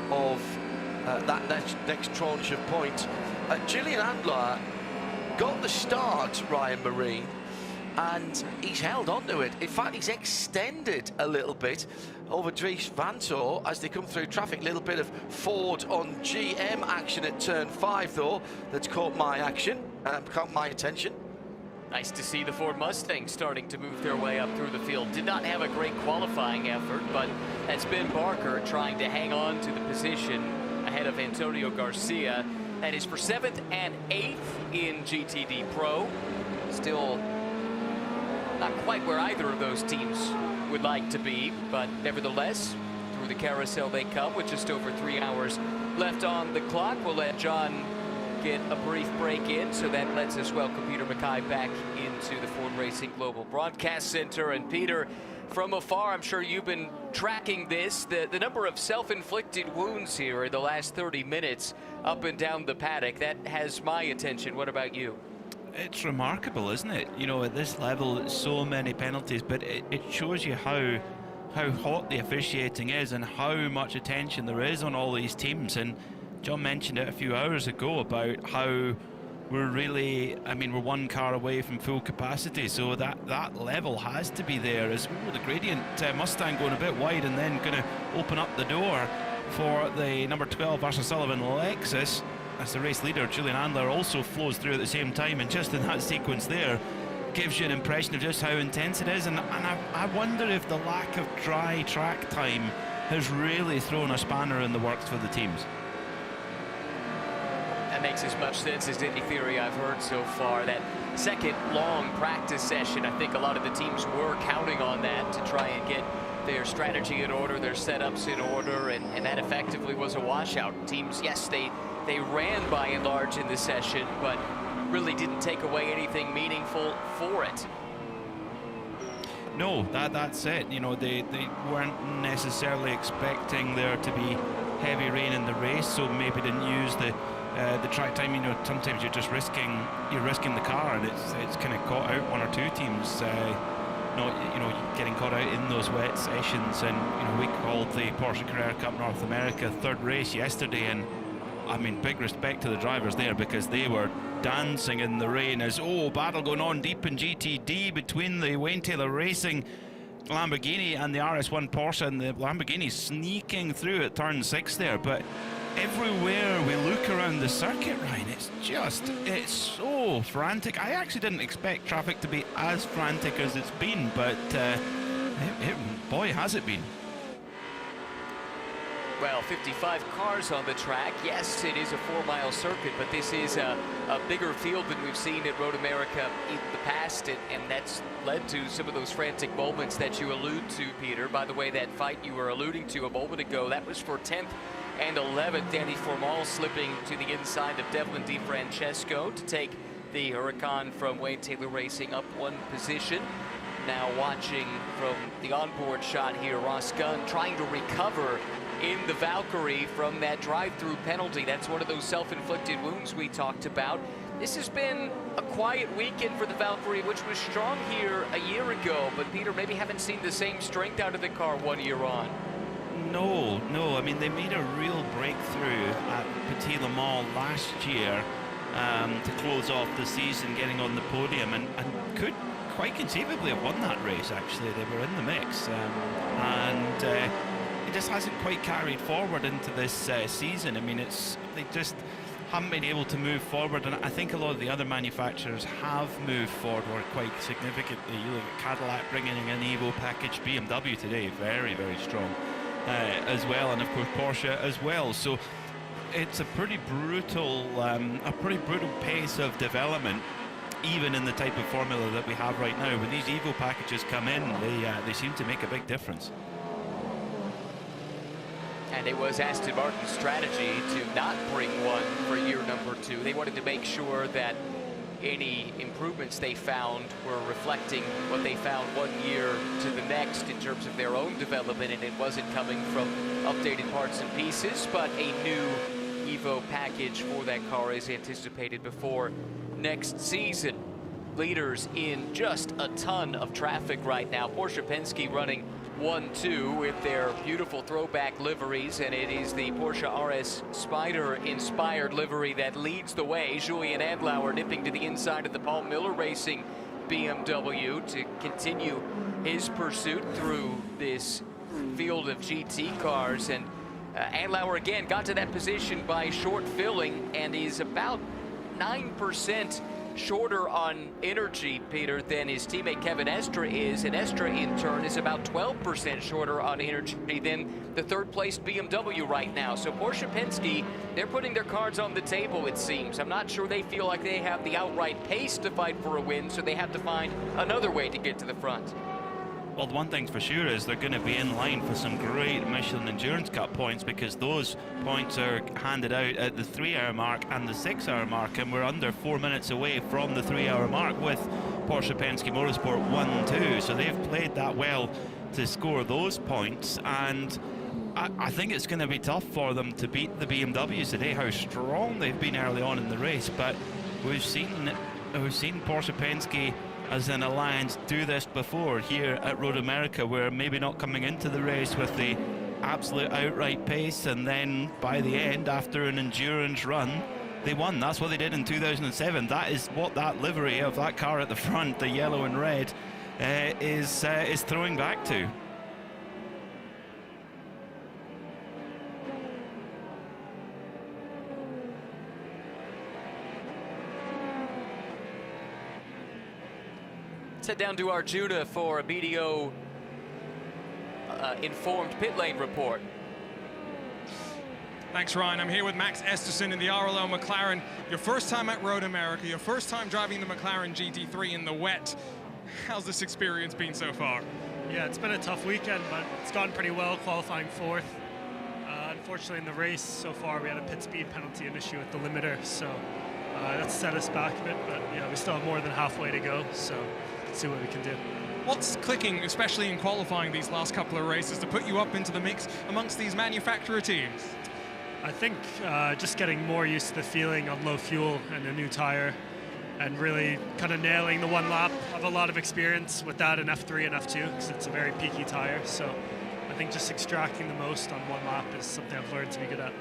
of next tranche of points. Julian Andler got the start, Ryan Marine, and he's held on to it. In fact, he's extended a little bit over Dries Vanthoor as they come through traffic. Little bit of Ford on GM action at turn 5, though, that's caught my attention. Nice to see the Ford Mustang starting to move their way up through the field. Did not have a great qualifying effort, but that's Ben Barker trying to hang on to the position ahead of Antonio Garcia. That is for 7th and 8th in GTD Pro. Still not quite where either of those teams would like to be, but nevertheless, through the carousel they come with just over 3 hours left on the clock. We'll let John get a brief break in, so that lets us welcome Peter Mackay back into the Ford Racing Global Broadcast Center. And Peter, from afar, I'm sure you've been tracking this, the number of self-inflicted wounds here in the last 30 minutes up and down the paddock. That has my attention. What about you? It's remarkable, isn't it? You know, at this level, so many penalties, but it shows you how hot the officiating is and how much attention there is on all these teams. And John mentioned it a few hours ago about how we're really, I mean, we're one car away from full capacity, so that level has to be there. As the gradient Mustang going a bit wide and then going to open up the door for the number 12 Asher Sullivan Lexus, as the race leader Julian Andler also flows through at the same time, and just in that sequence there gives you an impression of just how intense it is. And I wonder if the lack of dry track time has really thrown a spanner in the works for the teams. That makes as much sense as any theory I've heard so far. That second long practice session, I think a lot of the teams were counting on that to try and get their strategy in order, their setups in order, and that effectively was a washout. Teams, yes, they ran by and large in the session, but really didn't take away anything meaningful for it. No, that's it. You know, they weren't necessarily expecting there to be heavy rain in the race, so maybe didn't use the track time. You know, sometimes you're just risking the car, and it's kind of caught out one or two teams. Getting caught out in those wet sessions. And we called the Porsche Carrera Cup North America third race yesterday, and I mean, big respect to the drivers there, because they were dancing in the rain as battle going on deep in GTD between the Wayne Taylor Racing Lamborghini and the RS1 Porsche, and the Lamborghini sneaking through at turn 6 there. But everywhere we look around the circuit, Ryan, it's so frantic. I actually didn't expect traffic to be as frantic as it's been, but boy, has it been. Well, 55 cars on the track. Yes, it is a 4-mile circuit, but this is a bigger field than we've seen at Road America in the past, and that's led to some of those frantic moments that you allude to, Peter. By the way, that fight you were alluding to a moment ago, that was for 10th and 11th. Danny Formal slipping to the inside of Devlin DiFrancesco to take the Huracan from Wayne Taylor Racing up one position. Now watching from the onboard shot here, Ross Gunn trying to recover in the Valkyrie from that drive-through penalty. That's one of those self-inflicted wounds we talked about. This has been a quiet weekend for the Valkyrie, which was strong here a year ago, but Peter, maybe haven't seen the same strength out of the car 1 year on. No, I mean, they made a real breakthrough at Petit Le Mans last year to close off the season, getting on the podium, and could quite conceivably have won that race. Actually, they were in the mix, it just hasn't quite carried forward into this season. I mean, they just haven't been able to move forward, and I think a lot of the other manufacturers have moved forward quite significantly. You look at Cadillac bringing in an Evo package, BMW today very, very strong as well, and of course Porsche as well. So it's a pretty brutal pace of development, even in the type of formula that we have right now. When these Evo packages come in, they seem to make a big difference. And it was Aston Martin's strategy to not bring one for year number 2. They wanted to make sure that any improvements they found were reflecting what they found 1 year to the next in terms of their own development, and it wasn't coming from updated parts and pieces, but a new Evo package for that car is anticipated before next season. Leaders in just a ton of traffic right now. Porsche Penske running 1-2 with their beautiful throwback liveries, and it is the Porsche RS Spider inspired livery that leads the way. Julian Andlauer nipping to the inside of the Paul Miller Racing BMW to continue his pursuit through this field of GT cars, and Andlauer again got to that position by short filling and is about 9% shorter on energy, Peter, than his teammate Kevin Estre is, and Estre in turn is about 12% shorter on energy than the third placed BMW right now. So Porsche Penske, they're putting their cards on the table, it seems. I'm not sure they feel like they have the outright pace to fight for a win, so they have to find another way to get to the front. Well, one thing's for sure is they're going to be in line for some great Michelin Endurance Cup points, because those points are handed out at the 3-hour mark and the 6-hour mark, and we're under 4 minutes away from the 3-hour mark with Porsche Penske Motorsport 1-2. So they've played that well to score those points, and I think it's going to be tough for them to beat the BMWs today, how strong they've been early on in the race. But we've seen Porsche Penske as an alliance do this before here at Road America, where maybe not coming into the race with the absolute outright pace, and then by the end, after an endurance run, they won. That's what they did in 2007. That is what that livery of that car at the front, the yellow and red, is throwing back to. Let's head down to Arjuna for a BDO informed pit lane report. Thanks, Ryan. I'm here with Max Esterson in the RLO McLaren. Your first time at Road America, your first time driving the McLaren GT3 in the wet. How's this experience been so far? Yeah, it's been a tough weekend, but it's gone pretty well, qualifying 4th. Unfortunately, in the race so far, we had a pit speed penalty and issue with the limiter, so that set us back a bit, but yeah, we still have more than halfway to go, so let's see what we can do. What's clicking, especially in qualifying these last couple of races, to put you up into the mix amongst these manufacturer teams? I think just getting more used to the feeling of low fuel and a new tire, and really kind of nailing the one lap. I have a lot of experience with that in F3 and F2 because it's a very peaky tire, so I think just extracting the most on one lap is something I've learned to be good at.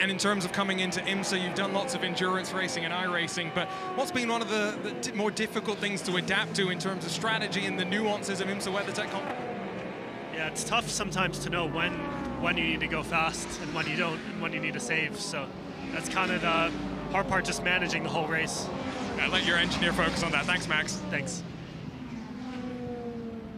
And in terms of coming into IMSA, you've done lots of endurance racing and iRacing, but what's been one of the more difficult things to adapt to in terms of strategy and the nuances of IMSA WeatherTech? Yeah, it's tough sometimes to know when you need to go fast and when you don't, and when you need to save. So that's kind of the hard part, just managing the whole race. I'll let your engineer focus on that. Thanks, Max. Thanks.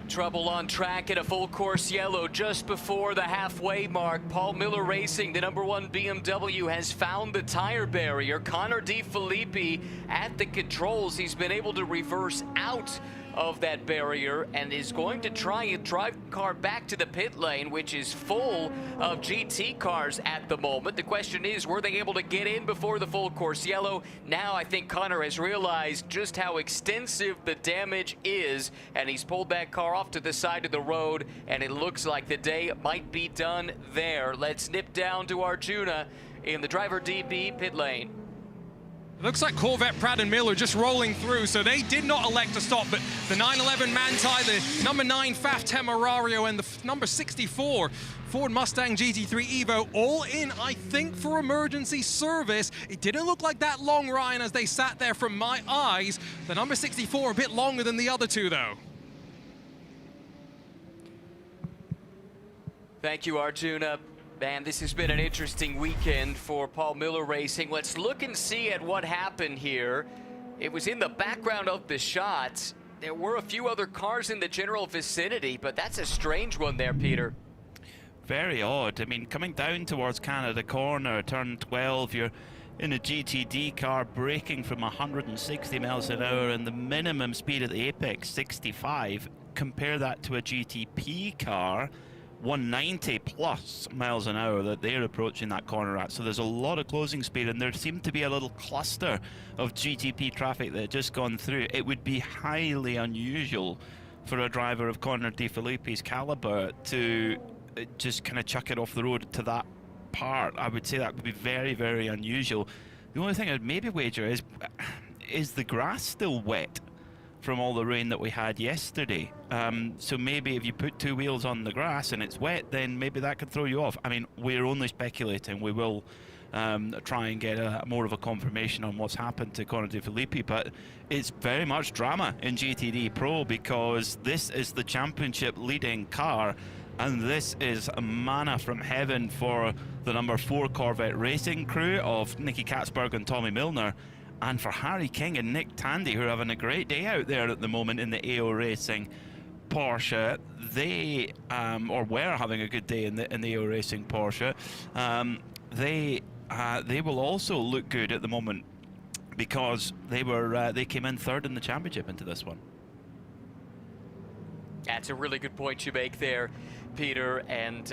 Trouble on track at a full course yellow just before the halfway mark. Paul Miller Racing, the #1 BMW, has found the tire barrier. Connor DeFilippi at the controls. He's been able to reverse out of that barrier and is going to try and drive the car back to the pit lane, which is full of GT cars at the moment. The question is, were they able to get in before the full course yellow? Now I think Connor has realized just how extensive the damage is, and he's pulled that car off to the side of the road, and it looks like the day might be done there. Let's nip down to Arjuna in the driver DB pit lane. Looks like Corvette, Pratt and Miller just rolling through, so they did not elect to stop, but the 911 Manti, the #9 Pfaff Temerario, and the #64 Ford Mustang GT3 Evo, all in, I think, for emergency service. It didn't look like that long, Ryan, as they sat there from my eyes. The #64 a bit longer than the other two, though. Thank you, Arjuna. Man, this has been an interesting weekend for Paul Miller Racing. Let's look and see at what happened here. It was in the background of the shots. There were a few other cars in the general vicinity, but that's a strange one there, Peter. Very odd. I mean, coming down towards Canada Corner, turn 12, you're in a GTD car braking from 160 miles an hour, and the minimum speed at the apex, 65. Compare that to a GTP car, 190 plus miles an hour that they're approaching that corner at. So there's a lot of closing speed, and there seemed to be a little cluster of GTP traffic that had just gone through. It would be highly unusual for a driver of Connor DeFilippi's caliber to just kind of chuck it off the road to that part. I would say that would be very, very unusual. The only thing I'd maybe wager is the grass still wet from all the rain that we had yesterday? So maybe if you put two wheels on the grass and it's wet, then maybe that could throw you off. I mean, we're only speculating. We will try and get more of a confirmation on what's happened to Connor DeFilippi, but it's very much drama in GTD Pro because this is the championship leading car, and this is a manna from heaven for the #4 Corvette racing crew of Nicky Katzberg and Tommy Milner, and for Harry King and Nick Tandy, who are having a great day out there at the moment in the AO Racing Porsche. They or were having a good day in the AO Racing Porsche. They will also look good at the moment because they came in third in the championship into this one. That's a really good point you make there, Peter, and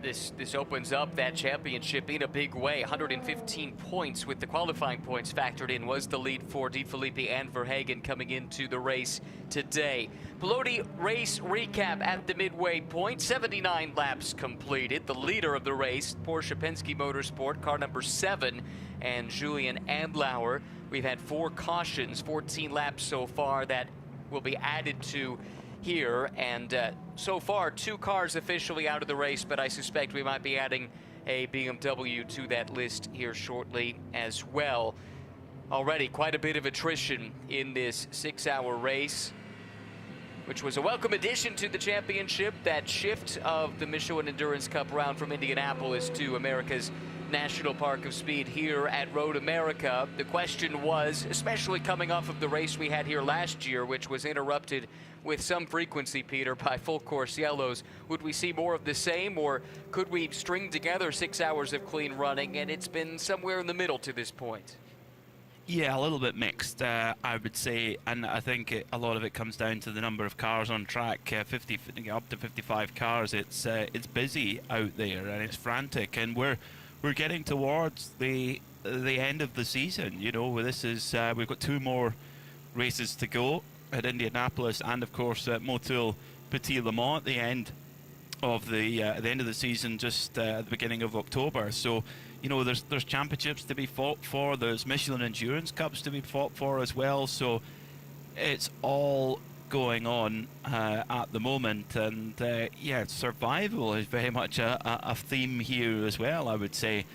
this opens up that championship in a big way. 115 points with the qualifying points factored in was the lead for DeFilippi and Verhagen coming into the race today. Pelosi race recap at the midway point. 79 laps completed. The leader of the race, Porsche Penske Motorsport, car #7, and Julian Andlauer. We've had 4 cautions, 14 laps so far that will be added to here, and so far 2 cars officially out of the race, but I suspect we might be adding a BMW to that list here shortly as well. Already quite a bit of attrition in this 6-hour race, which was a welcome addition to the championship. That shift of the Michelin Endurance Cup round from Indianapolis to America's National Park of Speed here at Road America. The question was, especially coming off of the race we had here last year, which was interrupted with some frequency, Peter, by full course yellows, would we see more of the same, or could we string together 6 hours of clean running? And it's been somewhere in the middle to this point. Yeah, a little bit mixed, I would say, and I think a lot of it comes down to the number of cars on track. 50 up to 55 cars. It's busy out there and it's frantic, and we're getting towards the end of the season. You know, this is we've got 2 more races to go at Indianapolis, and of course at Motul Petit Le Mans at the end of the season, just at the beginning of October. So, you know, there's championships to be fought for. There's Michelin Endurance Cups to be fought for as well. So it's all going on at the moment, and yeah, survival is very much a theme here as well, I would say.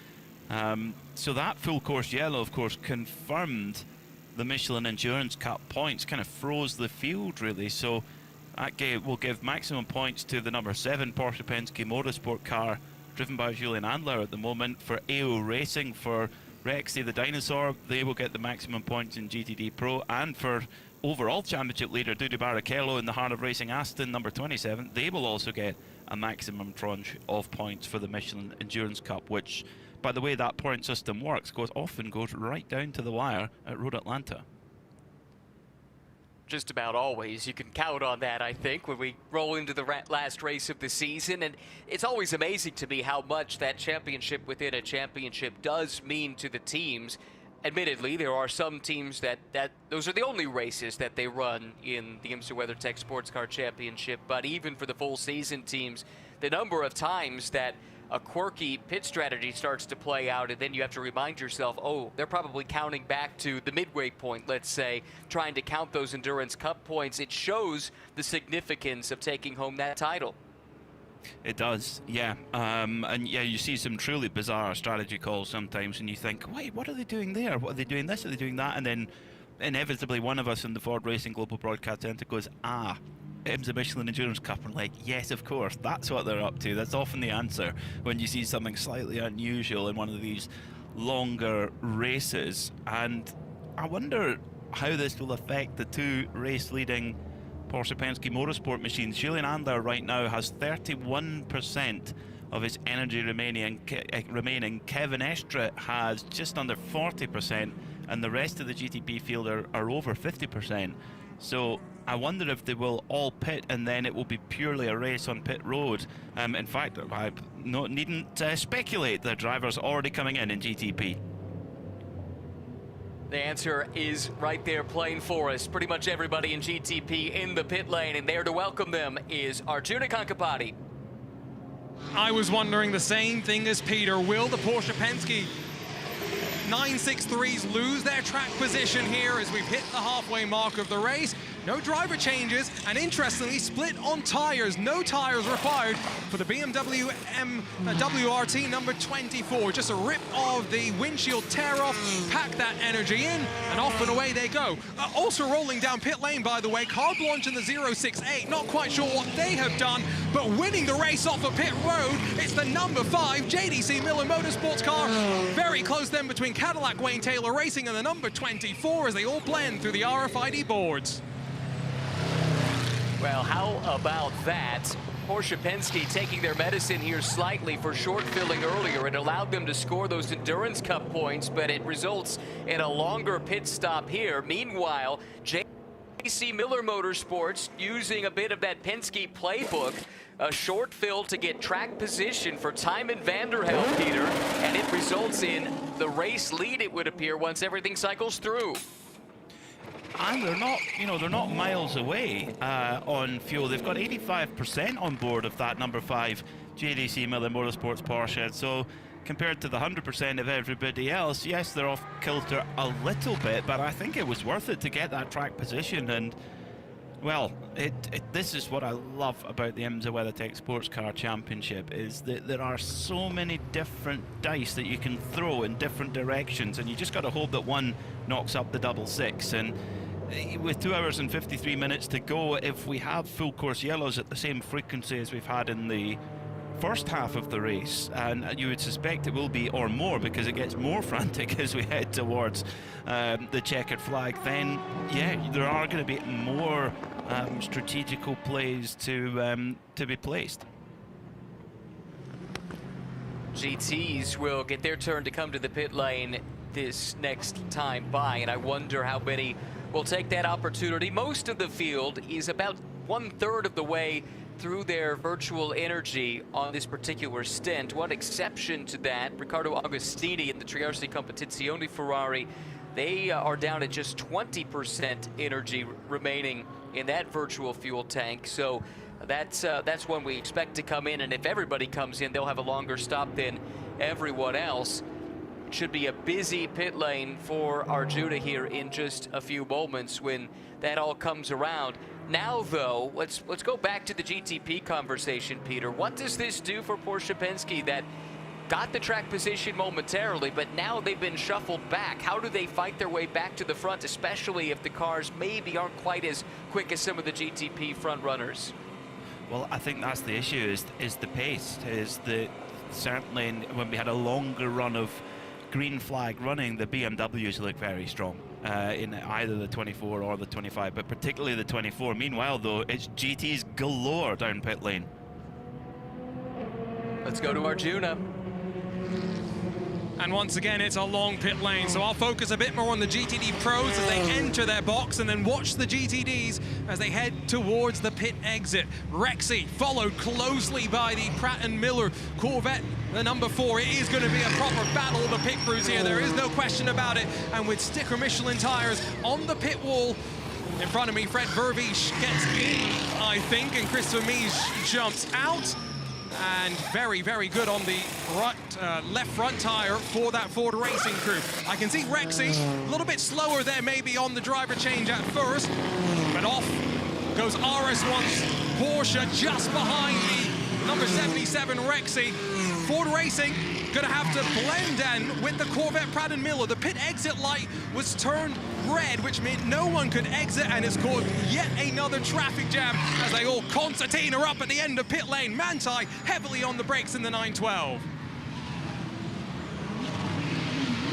So that full course yellow, of course, confirmed the Michelin Endurance Cup points, kind of froze the field really. So that will give maximum points to the number 7 Porsche Penske Motorsport car driven by Julian Adler at the moment. For AO Racing, for Rexy the Dinosaur, they will get the maximum points in GTD Pro, and for overall championship leader Dudu Barrichello in the Heart of Racing Aston, number 27, they will also get a maximum tranche of points for the Michelin Endurance Cup, which, by the way that point system works, often goes right down to the wire at Road Atlanta. Just about always. You can count on that, I think, when we roll into the last race of the season. And it's always amazing to me how much that championship within a championship does mean to the teams. Admittedly, there are some teams that those are the only races that they run in the IMSA WeatherTech Sports Car Championship. But even for the full season teams, the number of times that a quirky pit strategy starts to play out, and then you have to remind yourself, oh, they're probably counting back to the midway point, let's say, trying to count those Endurance Cup points. It shows the significance of taking home that title. It does, yeah. And yeah, you see some truly bizarre strategy calls sometimes, and you think, wait, what are they doing there? What are they doing this? Are they doing that? And then inevitably one of us in the Ford Racing Global Broadcast Centre goes, IMSA Michelin Endurance Cup, and like, yes, of course, that's what they're up to. That's often the answer when you see something slightly unusual in one of these longer races. And I wonder how this will affect the 2 race-leading Porsche Penske Motorsport machines. Julian Adler right now has 31% of his energy remaining. Kevin Estre has just under 40%, and the rest of the GTP field are over 50%. So I wonder if they will all pit, and then it will be purely a race on pit road. In fact, I needn't speculate. The driver's already coming in GTP. The answer is right there playing for us. Pretty much everybody in GTP in the pit lane, and there to welcome them is Arjuna Kankapati. I was wondering the same thing as Peter. Will the Porsche Penske 963s lose their track position here as we've hit the halfway mark of the race? No driver changes, and interestingly, split on tires. No tires required for the BMW WRT number 24. Just a rip of the windshield tear off, pack that energy in, and off and away they go. Also rolling down pit lane, by the way, Car Blanche in the 068. Not quite sure what they have done, but winning the race off of pit road, it's the number 5 JDC Miller Motorsports car. Very close then between Cadillac Wayne Taylor Racing and the number 24 as they all blend through the RFID boards. Well, how about that? Porsche Penske taking their medicine here slightly for short filling earlier. It allowed them to score those Endurance Cup points, but it results in a longer pit stop here. Meanwhile, JDC Miller Motorsports using a bit of that Penske playbook, a short fill to get track position for Tymon Vanderhelm, Peter, and it results in the race lead, it would appear, once everything cycles through. And they're not, they're not miles away on fuel. They've got 85% on board of that number 5 JDC Miller Motorsports Porsche. So compared to the 100% of everybody else, yes, they're off kilter a little bit, but I think it was worth it to get that track position. And Well, this is what I love about the IMSA WeatherTech Sports Car Championship, is that there are so many different dice that you can throw in different directions, and you just got to hope that one knocks up the double six. And with 2 hours and 53 minutes to go, if we have full course yellows at the same frequency as we've had in the first half of the race, and you would suspect it will be, or more, because it gets more frantic as we head towards the checkered flag, then yeah, there are going to be more strategical plays to be placed. GTs will get their turn to come to the pit lane this next time by, and I wonder how many will take that opportunity. Most of the field is about 1/3 of the way through their virtual energy on this particular stint. One exception to that, Riccardo Agostini in the Triarsi Competizione Ferrari, they are down at just 20% energy remaining in that virtual fuel tank. So that's when we expect to come in, and if everybody comes in, they'll have a longer stop than everyone else. It should be a busy pit lane for Arjuna here in just a few moments when that all comes around. Now, though, let's go back to the GTP conversation, Peter. What does this do for Porsche Penske that got the track position momentarily, but now they've been shuffled back? How do they fight their way back to the front, especially if the cars maybe aren't quite as quick as some of the GTP front runners? Well, I think that's the issue, is the pace. Certainly when we had a longer run of green flag running, the BMWs look very strong in either the 24 or the 25, but particularly the 24. Meanwhile, though, it's GTs galore down pit lane. Let's go to Arjuna. And once again, it's a long pit lane, so I'll focus a bit more on the GTD pros as they enter their box, and then watch the GTDs as they head towards the pit exit. Rexy followed closely by the Pratt & Miller Corvette, the number 4. It is going to be a proper battle of the pit crews here, there is no question about it. And with sticker Michelin tires on the pit wall, in front of me, Fred Vervies gets in, I think, and Christopher Mies jumps out. And very, very good on the left front tire for that Ford Racing crew. I can see Rexy a little bit slower there maybe on the driver change at first, but off goes RS1's Porsche just behind the number 77 Rexy. Ford Racing gonna have to blend in with the Corvette Pratt & Miller. The pit exit light was turned red, which meant no one could exit, and it's caused yet another traffic jam as they all concertina up at the end of pit lane. Manthey heavily on the brakes in the 912.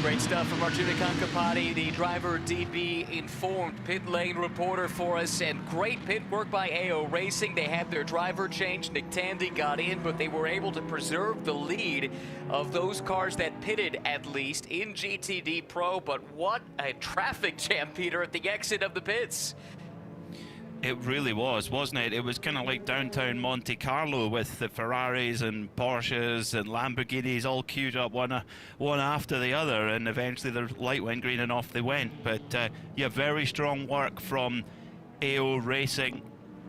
Great stuff from Arjuna Kankapati, the driver DB informed pit lane reporter for us, and great pit work by AO Racing. They had their driver change. Nick Tandy got in, but they were able to preserve the lead of those cars that pitted, at least in GTD Pro. But what a traffic jam, Peter, at the exit of the pits. It really was, wasn't it? It was kind of like downtown Monte Carlo with the Ferraris and Porsches and Lamborghinis all queued up one after the other, and eventually the light went green and off they went. But yeah, very strong work from AO Racing,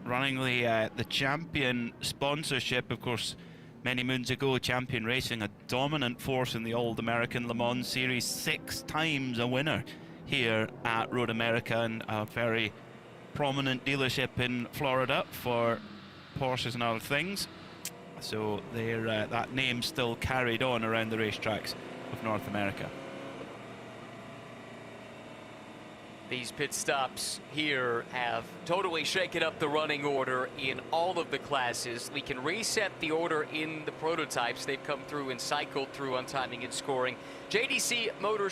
running the Champion sponsorship. Of course, many moons ago, Champion Racing, a dominant force in the old American Le Mans Series, 6 times a winner here at Road America, and a very prominent dealership in Florida for Porsches and other things. So that name still carried on around the racetracks of North America. These pit stops here have totally shaken up the running order in all of the classes. We can reset the order in the prototypes. They've come through and cycled through on timing and scoring. JDC Miller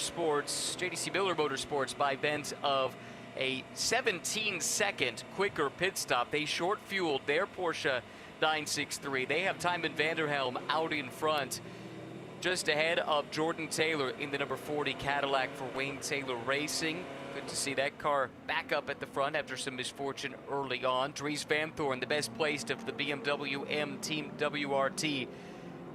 Motorsports, by bent of a 17-second quicker pit stop. They short-fueled their Porsche 963. They have Tymon Vanderhelm out in front, just ahead of Jordan Taylor in the number 40 Cadillac for Wayne Taylor Racing. Good to see that car back up at the front after some misfortune early on. Dries Van Thorn, the best placed of the BMW M Team WRT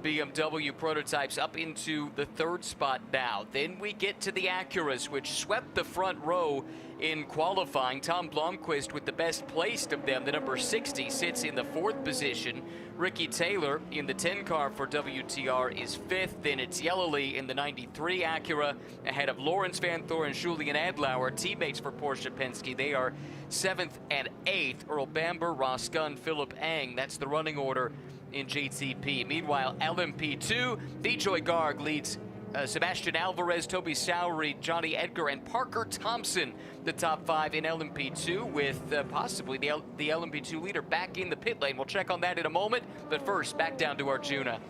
BMW prototypes up into the 3rd spot now. Then we get to the Acuras, which swept the front row in qualifying. Tom Blomqvist with the best placed of them, the number 60, sits in the 4th position. Ricky Taylor in the 10 car for WTR is 5th. Then it's Yellowly in the 93 Acura ahead of Lawrence Van Thor and Julian Adlauer, teammates for Porsche Penske. They are 7th and 8th. Earl Bamber, Ross Gunn, Philip Eng. That's the running order in GTP. Meanwhile, LMP2, Vijoy Garg leads Sebastian Alvarez, Toby Sowery, Johnny Edgar, and Parker Thompson, the top 5 in LMP2, with possibly the LMP2 leader back in the pit lane. We'll check on that in a moment, but first, back down to Arjuna.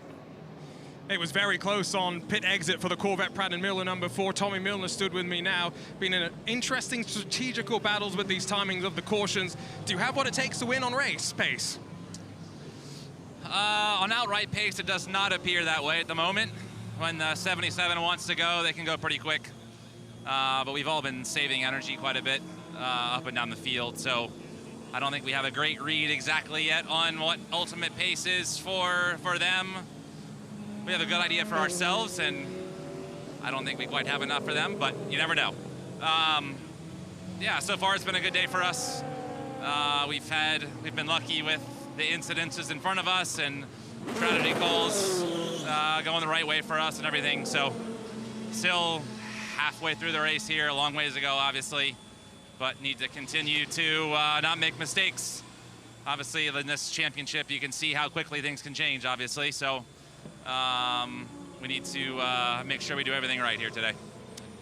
It was very close on pit exit for the Corvette Pratt & Miller number 4. Tommy Milner stood with me now. Been in interesting strategical battles with these timings of the cautions. Do you have what it takes to win on race pace? On outright pace, it does not appear that way at the moment. When the 77 wants to go, they can go pretty quick. But we've all been saving energy quite a bit up and down the field, so I don't think we have a great read exactly yet on what ultimate pace is for them. We have a good idea for ourselves, and I don't think we quite have enough for them, but you never know. Yeah, so far it's been a good day for us. We've been lucky with the incidences in front of us and tragedy calls going the right way for us and everything. So still halfway through the race here, a long ways to go, obviously, but need to continue to not make mistakes. Obviously, in this championship, you can see how quickly things can change, obviously. So we need to make sure we do everything right here today.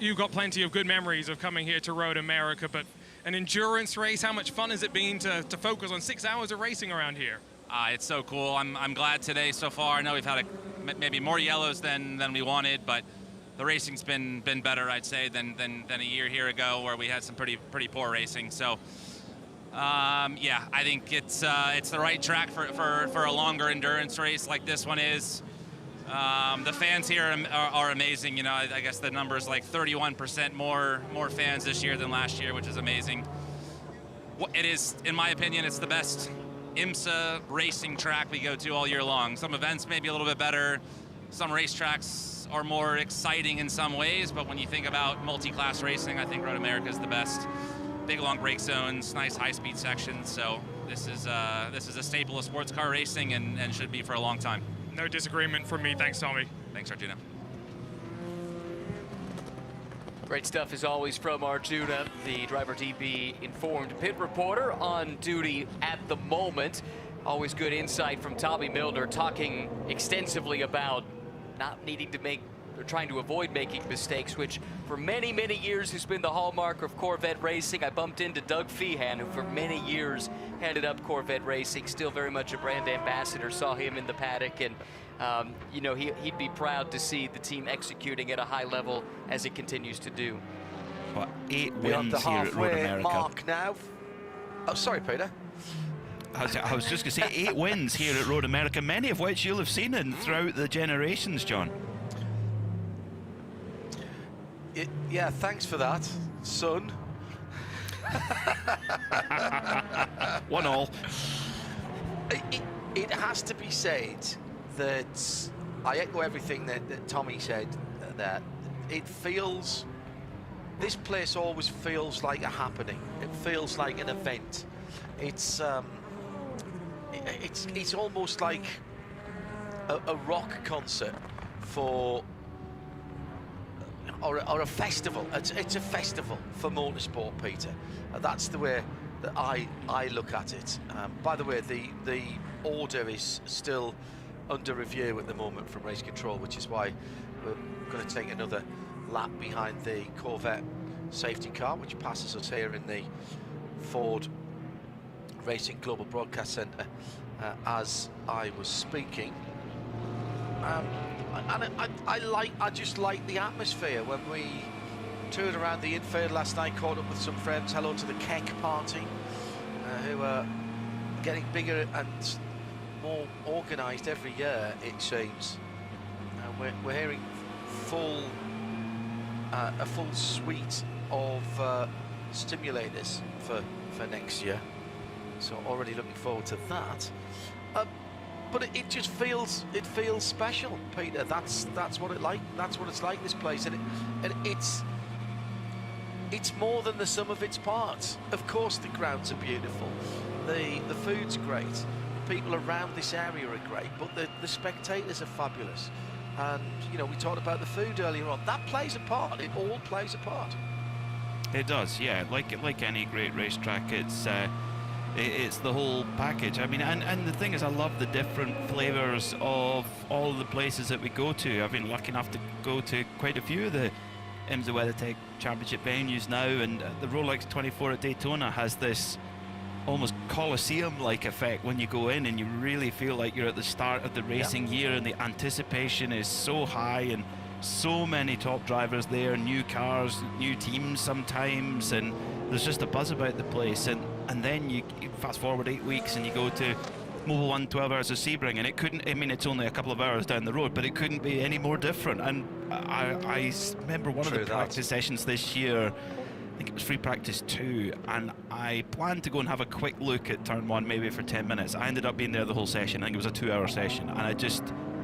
You've got plenty of good memories of coming here to Road America, but an endurance race, how much fun has it been to focus on 6 hours of racing around here? It's so cool. I'm glad today so far. I know we've had maybe more yellows than we wanted, but the racing's been better, I'd say, than a year here ago where we had some pretty poor racing. So yeah, I think it's the right track for a longer endurance race like this one is. The fans here are amazing. You know, I guess the number is like 31% more fans this year than last year, which is amazing. It is, in my opinion, it's the best IMSA racing track we go to all year long. Some events may be a little bit better. Some racetracks are more exciting in some ways, but when you think about multi-class racing, I think Road America is the best. Big long brake zones, nice high-speed sections. So this is a staple of sports car racing and should be for a long time. No disagreement from me. Thanks, Tommy. Thanks, Arjuna. Great stuff as always from Arjuna, the Driver TV informed pit reporter on duty at the moment. Always good insight from Tommy Milner, talking extensively about not needing to make, or trying to avoid making mistakes, which for many, many years has been the hallmark of Corvette racing. I bumped into Doug Feehan, who for many years headed up Corvette racing, still very much a brand ambassador, saw him in the paddock, and you know, he'd be proud to see the team executing at a high level as it continues to do. But 8 Beyond wins the here at Road halfway America. mark now. Oh, sorry, Peter. I was just going to say 8 wins here at Road America, many of which you'll have seen in throughout the generations, John. Yeah, thanks for that, son. 1-1. It has to be said that I echo everything that Tommy said, that it feels, this place always feels like a happening. It feels like an event. It's almost like a rock concert for, or a festival. It's a festival for motorsport, Peter. That's the way that I look at it. By the way, the order is still under review at the moment from race control, which is why we're going to take another lap behind the Corvette safety car, which passes us here in the Ford Racing Global Broadcast Centre as I was speaking. And I just like the atmosphere. When we toured around the infield last night, caught up with some friends, hello to the Keck party, who are getting bigger and more organised every year, it seems. We're hearing a full suite of stimulators for next year, so already looking forward to that. but it just feels special, Peter. That's what it's like, this place, and it's more than the sum of its parts. Of course, the grounds are beautiful, the food's great, the people around this area are great, but the spectators are fabulous. And you know, we talked about the food earlier on. That plays a part. It all plays a part. It does, yeah. Like any great racetrack, it's the whole package. I mean, and the thing is, I love the different flavors of all the places that we go to. I've been lucky enough to go to quite a few of the IMSA WeatherTech Championship venues now, and the Rolex 24 at Daytona has this almost Colosseum-like effect when you go in, and you really feel like you're at the start of the racing year, and the anticipation is so high, and so many top drivers there, new cars, new teams sometimes, and there's just a buzz about the place. And then you fast forward 8 weeks and you go to Mobil 1 12 hours of Sebring, and it couldn't, I mean, it's only a couple of hours down the road, but it couldn't be any more different. And I remember one of the practice sessions this year, I think it was free practice 2, and I planned to go and have a quick look at turn 1 maybe for 10 minutes. I ended up being there the whole session. I think it was a 2-hour session, and I just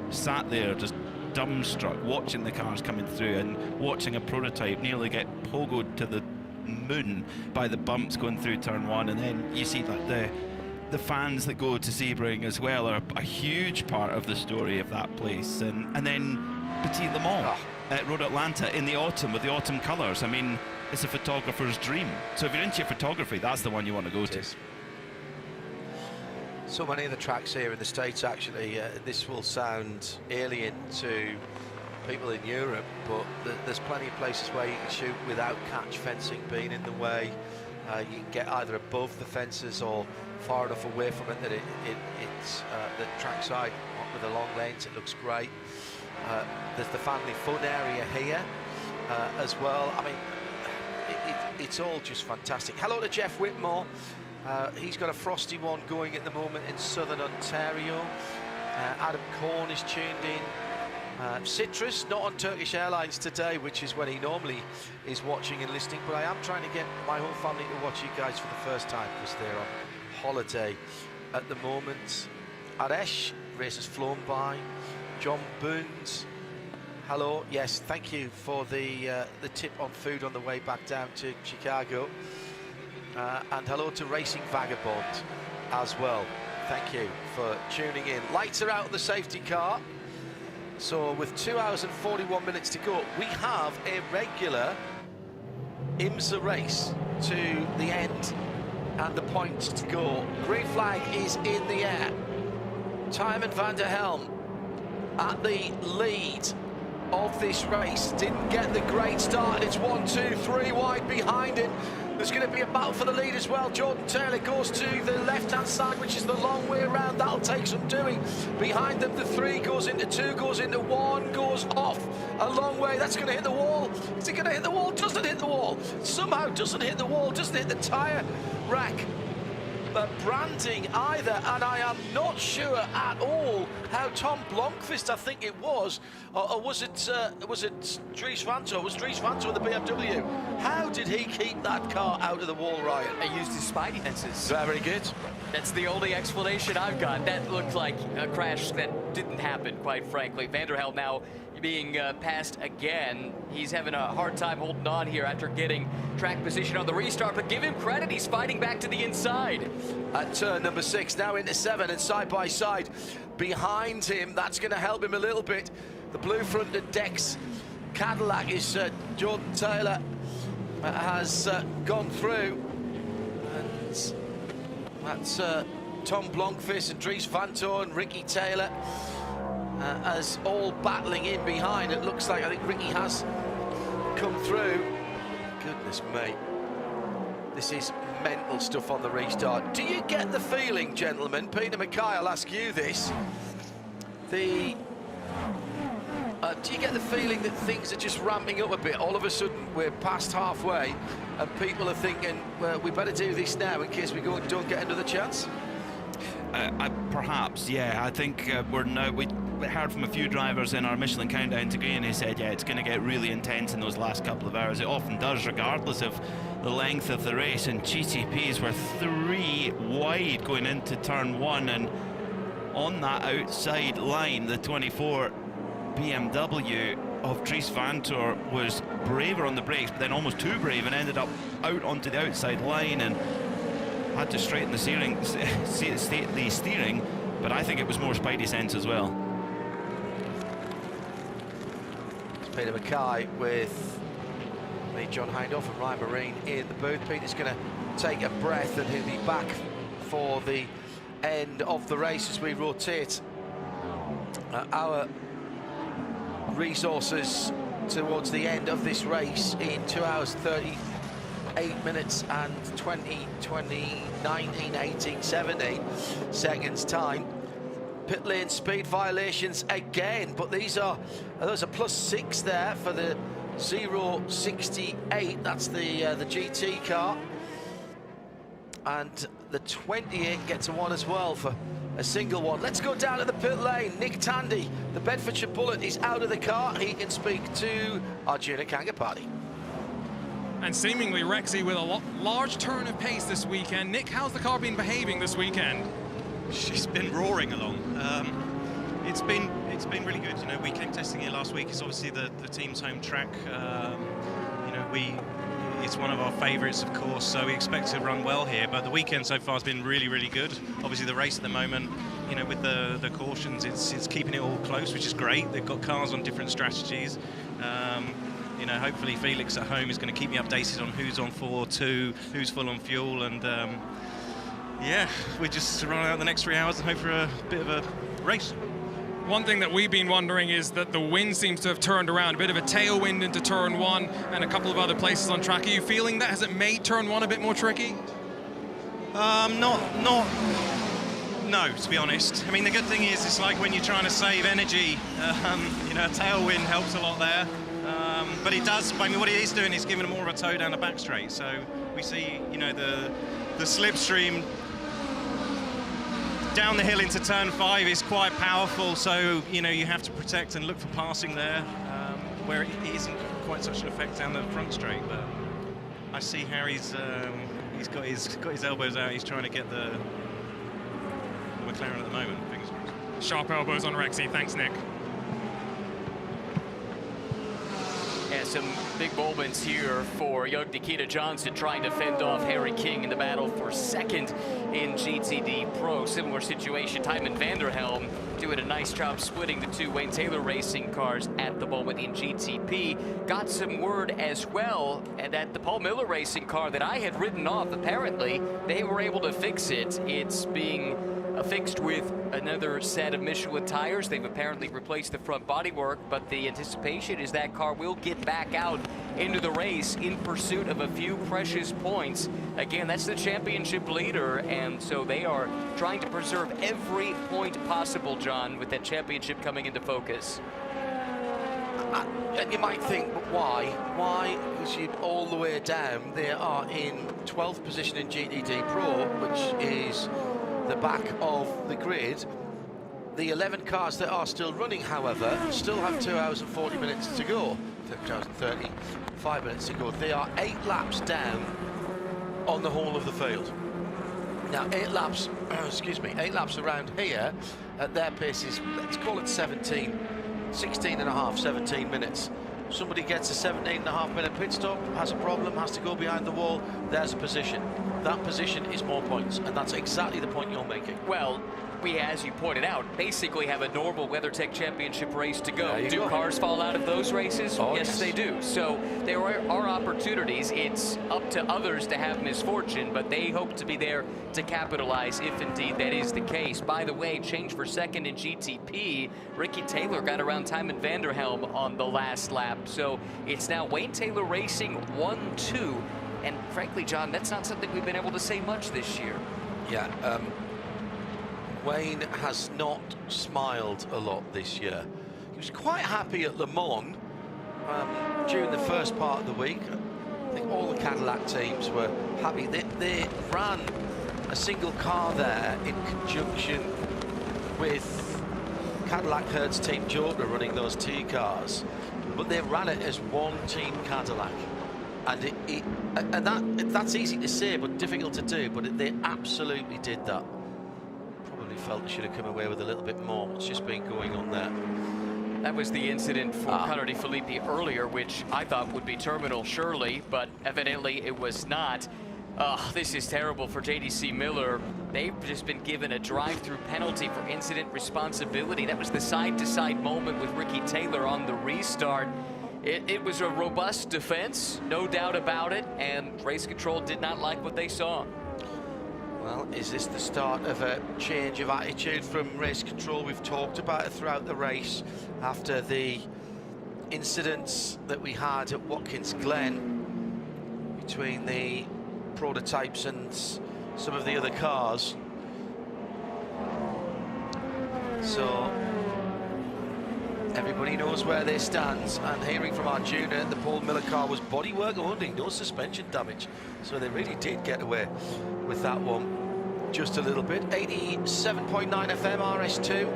sat there just dumbstruck, watching the cars coming through and watching a prototype nearly get pogoed to the moon by the bumps going through turn 1. And then you see that the fans that go to Sebring as well are a huge part of the story of that place. And then Petit Le Mans at Road Atlanta in the autumn with the autumn colours. I mean, it's a photographer's dream. So if you're into your photography, that's the one you want to go to. So many of the tracks here in the States, actually, this will sound alien to people in Europe, but there's plenty of places where you can shoot without catch fencing being in the way. You can get either above the fences or far enough away from it that it's the trackside with the long lanes. It looks great. There's the family fun area here as well. I mean, it's all just fantastic. Hello to Jeff Whitmore. He's got a frosty one going at the moment in southern Ontario. Adam Corn is tuned in. Citrus, not on Turkish Airlines today, which is when he normally is watching and listening, but I am trying to get my whole family to watch you guys for the first time because they're on holiday at the moment. Aresh, race has flown by. John Boons, hello. Yes, thank you for the tip on food on the way back down to Chicago. And hello to Racing Vagabond as well. Thank you for tuning in. Lights are out of the safety car. So with 2 hours and 41 minutes to go, we have a regular IMSA race to the end and the points to go. Green flag is in the air. Tijmen van der Helm at the lead of this race. Didn't get the great start, and it's 1, 2, 3 wide behind him. There's going to be a battle for the lead as well. Jordan Taylor goes to the left-hand side, which is the long way around. That'll take some doing. Behind them, the 3 goes into 2, goes into 1, goes off a long way. That's going to hit the wall. Is it going to hit the wall? Doesn't hit the wall. Somehow doesn't hit the wall. Doesn't hit the tyre rack. Branding either, and I am not sure at all how Tom Blomqvist, I think it was, or was it Dries Vanthoor? Was Dries Vanthoor the BMW? How did he keep that car out of the wall, Ryan? I used his spidey senses. Very good. That's the only explanation I've got. That looked like a crash that didn't happen, quite frankly. Van der Helm now being passed again. He's having a hard time holding on here after getting track position on the restart, but give him credit, he's fighting back to the inside. At turn number 6, now into 7, and side by side behind him. That's going to help him a little bit. The blue fronted Dex Cadillac is Jordan Taylor has gone through, and that's Tom Blomqvist and Dries Vanthoor and Ricky Taylor as all battling in behind. It looks like, I think Ricky has come through. Goodness me, this is mental stuff on the restart. Do you get the feeling, gentlemen, Peter Mackay, I'll ask you this, do you get the feeling that things are just ramping up a bit? All of a sudden we're past halfway and people are thinking, well, we better do this now in case we don't get another chance? Perhaps, yeah. I think we heard from a few drivers in our Michelin countdown to Green, and they said, yeah, it's going to get really intense in those last couple of hours. It often does, regardless of the length of the race, and GTPs were 3 wide going into turn 1, and on that outside line, the 24 BMW of Dries Vanthoor was braver on the brakes, but then almost too brave and ended up out onto the outside line and had to straighten the steering, but I think it was more Spidey sense as well. It's Peter Mackay with me, John Hindhaugh and Ryan Marine in the booth. Peter's going to take a breath and he'll be back for the end of the race as we rotate our resources towards the end of this race in 2 hours 38 minutes and 19, 18, 17 seconds time. Pit lane speed violations again, but those are +6 there for the 068. That's the GT car, and the 28 gets a 1 as well for a single one. Let's go down to the pit lane. Nick Tandy, the Bedfordshire Bullet, is out of the car. He can speak to Arjuna Kangapati. And seemingly Rexy with a large turn of pace this weekend. Nick, how's the car been behaving this weekend? She's been roaring along. It's been really good. You know, we came testing here last week. It's obviously the team's home track. You know, it's one of our favourites, of course, so we expect to run well here. But the weekend so far has been really, really good. Obviously, the race at the moment, you know, with the cautions, it's keeping it all close, which is great. They've got cars on different strategies. You know, hopefully Felix at home is going to keep me updated on who's on 4-2, who's full on fuel, and yeah, we just run out the next 3 hours and hope for a bit of a race. One thing that we've been wondering is that the wind seems to have turned around, a bit of a tailwind into turn 1 and a couple of other places on track. Are you feeling that? Has it made turn 1 a bit more tricky? No, to be honest. I mean, the good thing is, it's like when you're trying to save energy, you know, a tailwind helps a lot there. But it does, I mean, what it is doing is giving more of a toe down the back straight. So we see, you know, the slipstream down the hill into turn 5 is quite powerful, so you know you have to protect and look for passing there, where it isn't quite such an effect down the front straight. But I see Harry's he's got his elbows out. He's trying to get the McLaren at the moment. Fingers crossed. Sharp elbows on Rexy. Thanks, Nick. Yeah, some big moments here for young Nikita Johnson trying to fend off Harry King in the battle for second in GTD Pro. Similar situation, Tymon Vanderhelm doing a nice job splitting the two Wayne Taylor Racing cars at the moment in GTP. Got some word as well that the Paul Miller Racing car that I had written off, apparently they were able to fix it. It's being affixed with another set of Michelin tires. They've apparently replaced the front bodywork, but the anticipation is that car will get back out into the race in pursuit of a few precious points. Again, that's the championship leader, and so they are trying to preserve every point possible, John, with that championship coming into focus. And you might think, but why? Why? Because you're all the way down. They are in 12th position in GTD Pro, which is the back of the grid. The 11 cars that are still running, however, still have 2 hours and 40 minutes to go. 2 hours and 35 minutes to go. They are 8 laps down on the whole of the field. Now, 8 laps, excuse me, 8 laps around here at their pace is, let's call it 16 and a half, 17 minutes. Somebody gets a 17.5-minute pit stop, has a problem, has to go behind the wall, there's a position. That position is more points, and that's exactly the point you're making. Well, we, as you pointed out, basically have a normal WeatherTech championship race to go. Do cars fall out of those races? Oh, yes, they do. So there are opportunities. It's up to others to have misfortune, but they hope to be there to capitalize if indeed that is the case. By the way, change for second in GTP. Ricky Taylor got around Tymon Vanderhelm on the last lap. So it's now Wayne Taylor Racing 1-2. And frankly, John, that's not something we've been able to say much this year. Yeah, Wayne has not smiled a lot this year. He was quite happy at Le Mans during the first part of the week. I think all the Cadillac teams were happy. They ran a single car there in conjunction with Cadillac Hertz Team Joker running those T cars, but they ran it as one Team Cadillac. And that's easy to say but difficult to do, but they absolutely did that. Probably felt they should have come away with a little bit more. What's just been going on there? That was the incident for Connor De Filippi earlier, which I thought would be terminal surely, but evidently it was not. This is terrible for JDC Miller. They've just been given a drive-through penalty for incident responsibility. That was the side-to-side moment with Ricky Taylor on the restart. It was a robust defense, no doubt about it, and race control did not like what they saw. Well, is this the start of a change of attitude from race control? We've talked about it throughout the race after the incidents that we had at Watkins Glen between the prototypes and some of the other cars. So everybody knows where they stand, and hearing from our junior, the Paul Miller car was bodywork only, no suspension damage. So they really did get away with that one just a little bit. 87.9 FM RS2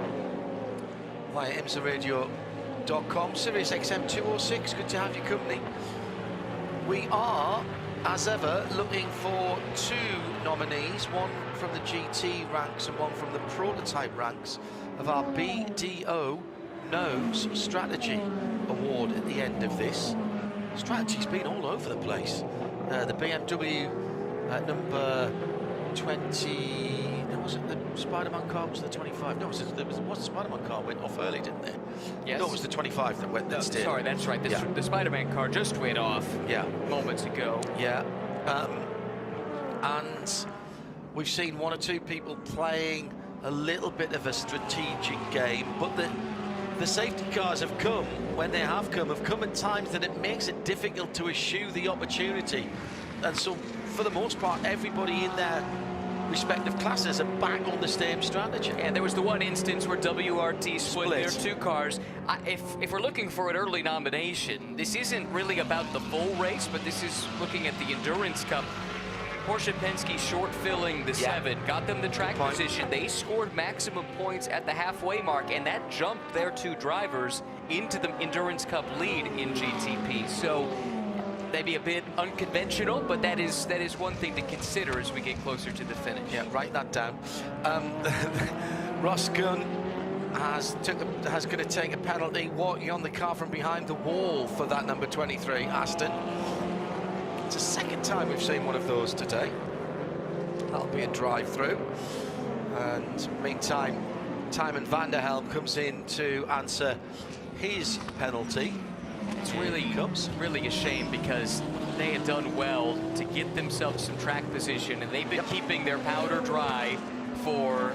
via IMSARadio.com, Sirius XM 206. Good to have your company. We are, as ever, looking for 2 nominees, one from the GT ranks and one from the prototype ranks of our BDO Knows Strategy Award at the end of this. Strategy's been all over the place. The BMW number 20, no, was it the Spider-Man car? Was it the 25? No, was the Spider-Man car went off early, didn't they? Yes. No, it was the 25 that went. That did. Sorry, that's right. The Spider-Man car just went off. Yeah. Moments ago. Yeah. And we've seen 1 or 2 people playing a little bit of a strategic game, but the safety cars have come, when they have come at times that it makes it difficult to eschew the opportunity. And so, for the most part, everybody in their respective classes are back on the same strategy. And there was the one instance where WRT split their 2 cars. If we're looking for an early nomination, this isn't really about the full race, but this is looking at the Endurance Cup. Porsche Penske short filling the 7, got them the track position. They scored maximum points at the halfway mark, and that jumped their 2 drivers into the Endurance Cup lead in GTP. So maybe a bit unconventional, but that is one thing to consider as we get closer to the finish. Yeah, write that down. Ross Gunn has going to take a penalty walking on the car from behind the wall for that number 23 Aston. It's the 2nd time we've seen one of those today. That'll be a drive-through. And meantime, Tymon van der Helm comes in to answer his penalty. It's really a shame because they had done well to get themselves some track position, and they've been keeping their powder dry for,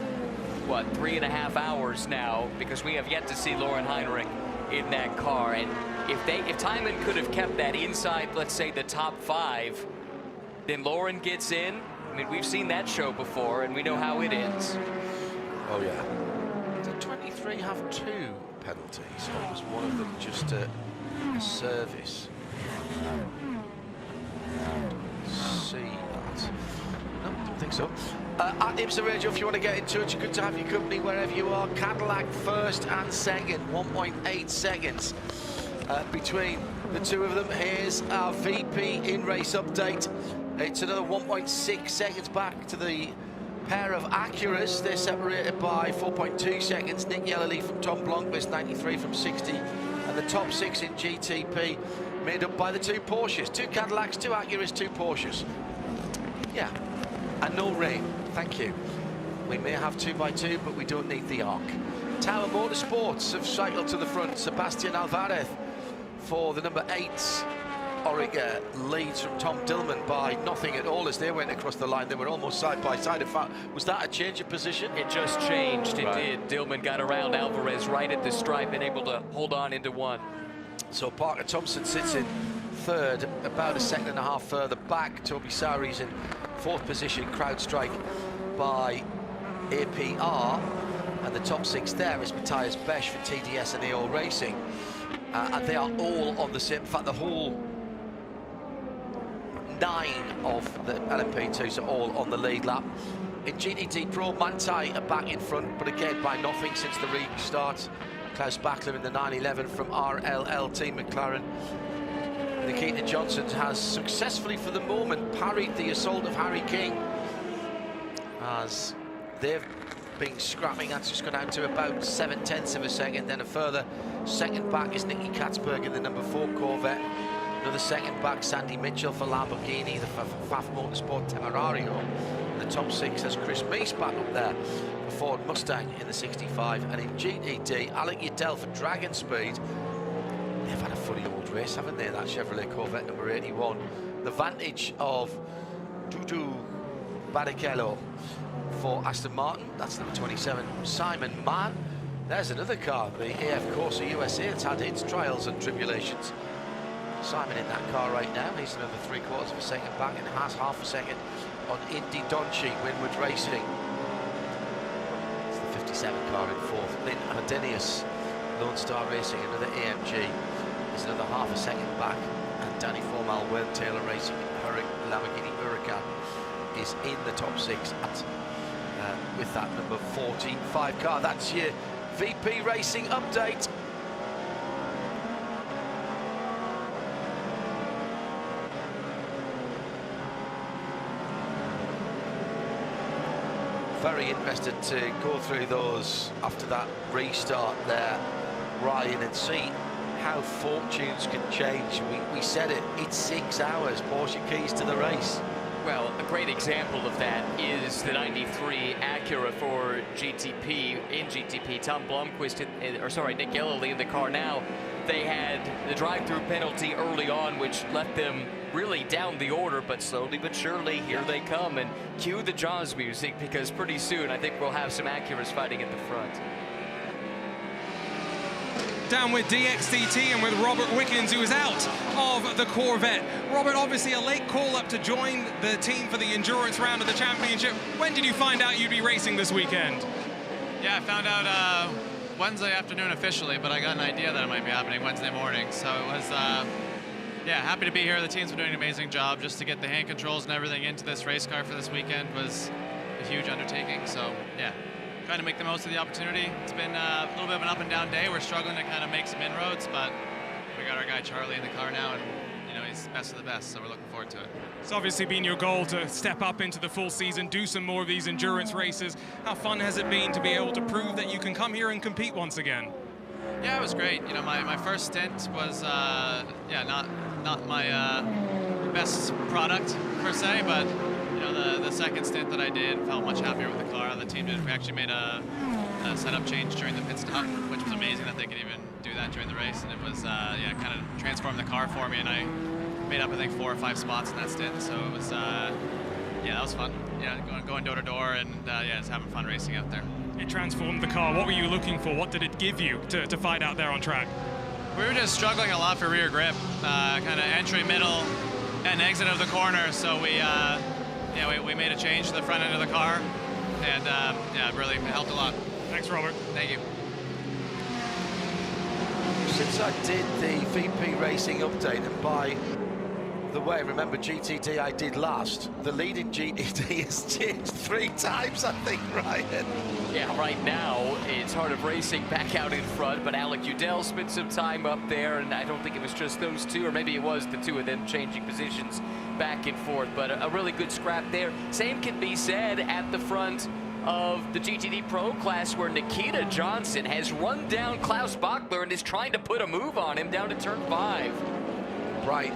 what, 3.5 hours now, because we have yet to see Lauren Heinrich in that car. And if Tymon could have kept that inside, let's say, the top 5, then Lauren gets in. I mean, we've seen that show before, and we know how it ends. Oh, yeah. Did 23 have 2 penalties, or was one of them just a service? See that? No, don't think so. At IMSA Radio, if you want to get in touch, good to have your company wherever you are. Cadillac first and second, 1.8 seconds between the 2 of them. Here's our VP in-race update. It's another 1.6 seconds back to the pair of Acuras. They're separated by 4.2 seconds. Nick Yellerly from Tom Blomqvist, 93 from 60. And the top 6 in GTP made up by the 2 Porsches. 2 Cadillacs, 2 Acuras, 2 Porsches. Yeah, and no rain. Thank you. We may have 2x2, but we don't need the arc. Tower Motorsports have cycled to the front. Sebastian Alvarez for the number 8 Orica leads from Tom Dillman by nothing at all as they went across the line. They were almost side by side. In fact, was that a change of position? It just changed. It did. Dillman got around Alvarez right at the stripe and able to hold on into 1. So Parker Thompson sits in 3rd, about a 1.5 seconds further back. Toby Sari's in 4th position. CrowdStrike by APR. And the top 6 there is Matthias Besch for TDS and AO Racing. And they are all on the same, in fact, the whole 9 of the LMP2s are all on the lead lap. In GTD Pro, Manthey are back in front, but again by nothing since the restart. Klaus Bachler in the 911 from RLL Team McLaren. Nikita Johnson has successfully, for the moment, parried the assault of Harry King, as they've been scrapping. That's just gone out to about 7/10 of a second. Then a further second back is Nicky Katzberg in the number 4 Corvette. Another second back, Sandy Mitchell for Lamborghini, the FAF Motorsport Temerario. The top 6 has Chris Meese back up there for Ford Mustang in the 65. And in GTD, Alec Udell for Dragon Speed. They've had a funny old race, haven't they? That Chevrolet Corvette number 81. The Vantage of Tutu Barrichello for Aston Martin. That's number 27, Simon Mann. There's another car, the AF Corsa USA. It's had its trials and tribulations. Simon in that car right now. He's another 3/4 of a second back and has half a second on Indy Donchi, Winwood Racing. It's the 57 car in 4th. Lynn Hardenius, Lone Star Racing, another AMG. There's another half a second back. And Danny Formal, Wayne Taylor Racing, Lamborghini Huracan is in the top 6 at, with that number 45 car. That's your VP Racing update. Very interested to go through those after that restart there, Ryan, and see how fortunes can change. We said it, it's 6 hours, Porsche keys to the race. Well, a great example of that is the 93 Acura for GTP, in GTP. Tom Blomqvist, Nick Gillily in the car now. They had the drive-through penalty early on, which left them really down the order, but slowly but surely, here they come. And cue the Jaws music, because pretty soon I think we'll have some Acuras fighting at the front. Down with DXDT and with Robert Wickens, who is out of the Corvette. Robert, obviously a late call-up to join the team for the endurance round of the championship. When did you find out you'd be racing this weekend? Yeah, I found out Wednesday afternoon officially, but I got an idea that it might be happening Wednesday morning. So it was, yeah, happy to be here. The team's been doing an amazing job. Just to get the hand controls and everything into this race car for this weekend was a huge undertaking. So, yeah. Trying to make the most of the opportunity. It's been a little bit of an up and down day. We're struggling to kind of make some inroads, but we got our guy Charlie in the car now, and you know he's best of the best, so we're looking forward to it. It's obviously been your goal to step up into the full season, do some more of these endurance races. How fun has it been to be able to prove that you can come here and compete once again? Yeah, it was great. You know, my first stint was yeah, not my best product per se, but you know, the second stint that I did, felt much happier with the car. The team did. We actually made a setup change during the pit stop, which was amazing that they could even do that during the race. And it was, yeah, kind of transformed the car for me. And I made up, I think, 4 or 5 spots in that stint. So it was, yeah, that was fun. Yeah, going door to door and, yeah, just having fun racing out there. It transformed the car. What were you looking for? What did it give you to fight out there on track? We were just struggling a lot for rear grip, kind of entry, middle, and exit of the corner. So we, yeah, we made a change to the front end of the car, and yeah, it really helped a lot. Thanks, Robert. Thank you. Since I did the VP Racing update, and by the way, remember GTD I did last, the lead in GTD has changed 3 times, I think, Ryan. Yeah, right now it's Heart of Racing back out in front, but Alec Udell spent some time up there, and I don't think it was just those 2, or maybe it was the 2 of them changing positions back and forth, but a really good scrap there. Same can be said at the front of the GTD Pro class, where Nikita Johnson has run down Klaus Bachler and is trying to put a move on him down to turn 5. Right.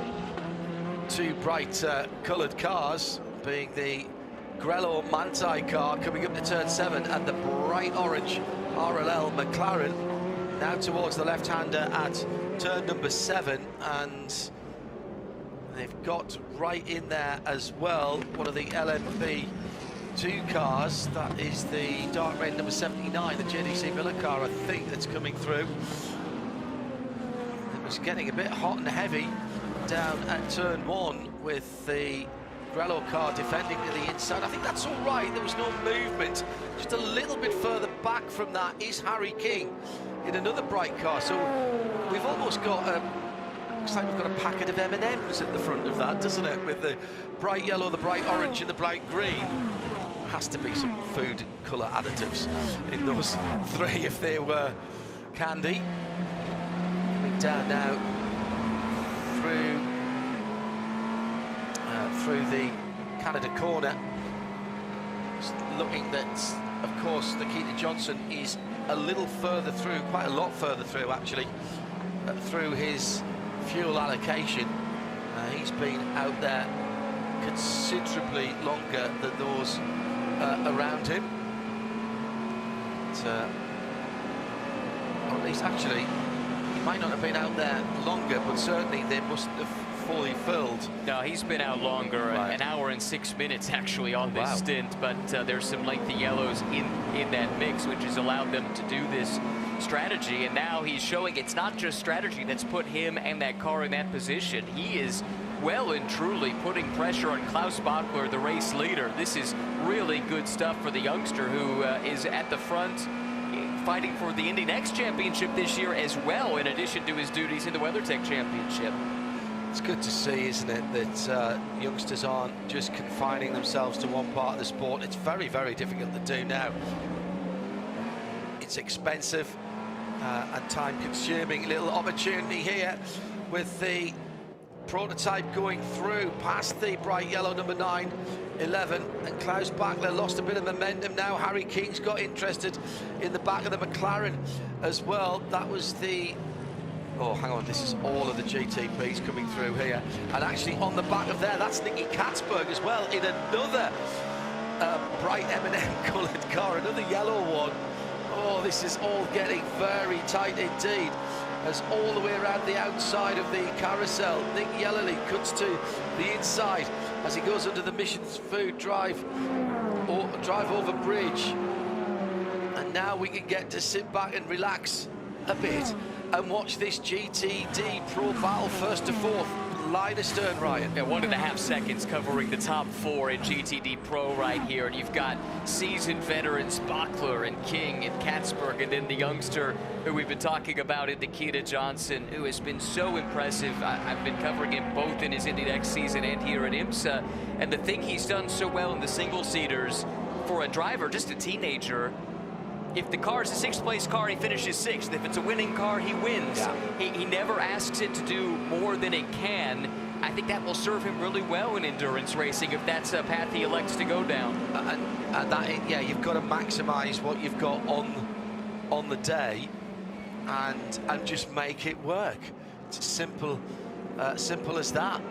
2 bright coloured cars, being the Grello Manti car coming up to turn 7, and the bright orange RLL McLaren now towards the left-hander at turn number 7, and they've got right in there as well one of the LMP2 cars. That is the dark red number 79, the JDC Miller car, I think, that's coming through. It was getting a bit hot and heavy down at turn 1 with the Grello car defending to the inside. I think that's all right. There was no movement. Just a little bit further back from that is Harry King in another bright car. So we've almost got a, looks like we've got a packet of M&Ms at the front of that, doesn't it? With the bright yellow, the bright orange, and the bright green. Has to be some food colour additives in those 3 if they were candy. Coming down now through the Canada corner. Just looking that of course, Nikita Johnson is a little further through, quite a lot further through actually, through his fuel allocation. He's been out there considerably longer than those around him. Or at least actually, he might not have been out there longer, but certainly they must have fully filled. No, he's been out longer, Right. an hour and 6 minutes actually on this stint, but there's some lengthy yellows in that mix, which has allowed them to do this strategy. And now he's showing it's not just strategy that's put him and that car in that position. He is well and truly putting pressure on Klaus Bachler, the race leader. This is really good stuff for the youngster who is at the front, fighting for the Indy Next Championship this year as well, in addition to his duties in the WeatherTech Championship. It's good to see, isn't it, that youngsters aren't just confining themselves to one part of the sport. It's very, very difficult to do now. It's expensive and time-consuming. Little opportunity here with the prototype going through past the bright yellow number 9, 11, and Klaus Bachler lost a bit of momentum now. Harry King's got interested in the back of the McLaren as well. That was the... Oh, hang on, this is all of the GTPs coming through here. And actually on the back of there, that's Nicky Katzberg as well in another bright M&M coloured car, another yellow one. Oh, this is all getting very tight indeed. As all the way around the outside of the carousel, Nick Yellerly cuts to the inside as he goes under the Missions Food drive over bridge. And now we can get to sit back and relax a bit and watch this GTD Pro battle first to fourth. Line astern, Ryan. Yeah, 1.5 seconds covering the top 4 in GTD Pro right here. And you've got seasoned veterans Bachler and King and Katzberg, and then the youngster who we've been talking about in Nikita Johnson, who has been so impressive. I've been covering him both in his Indy Next season and here at IMSA. And the thing he's done so well in the single-seaters for a driver, just a teenager, if the car is a 6th place car, he finishes 6th. If it's a winning car, he wins. Yeah. He never asks it to do more than it can. I think that will serve him really well in endurance racing if that's a path he elects to go down. And that, yeah, you've got to maximise what you've got on the day and just make it work. It's as simple as that.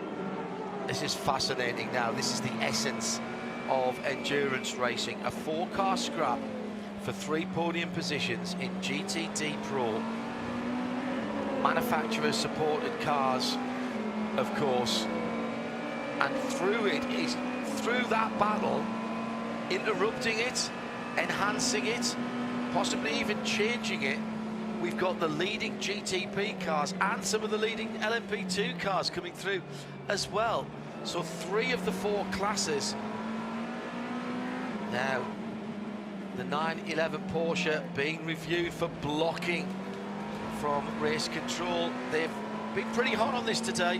This is fascinating now. This is the essence of endurance racing. A 4-car scrap for 3 podium positions in GTD Pro. Manufacturer supported cars, of course, and through that battle, interrupting it, enhancing it, possibly even changing it. We've got the leading GTP cars and some of the leading LMP2 cars coming through as well. So 3 of the 4 classes. Now, the 911 Porsche being reviewed for blocking from race control. They've been pretty hot on this today.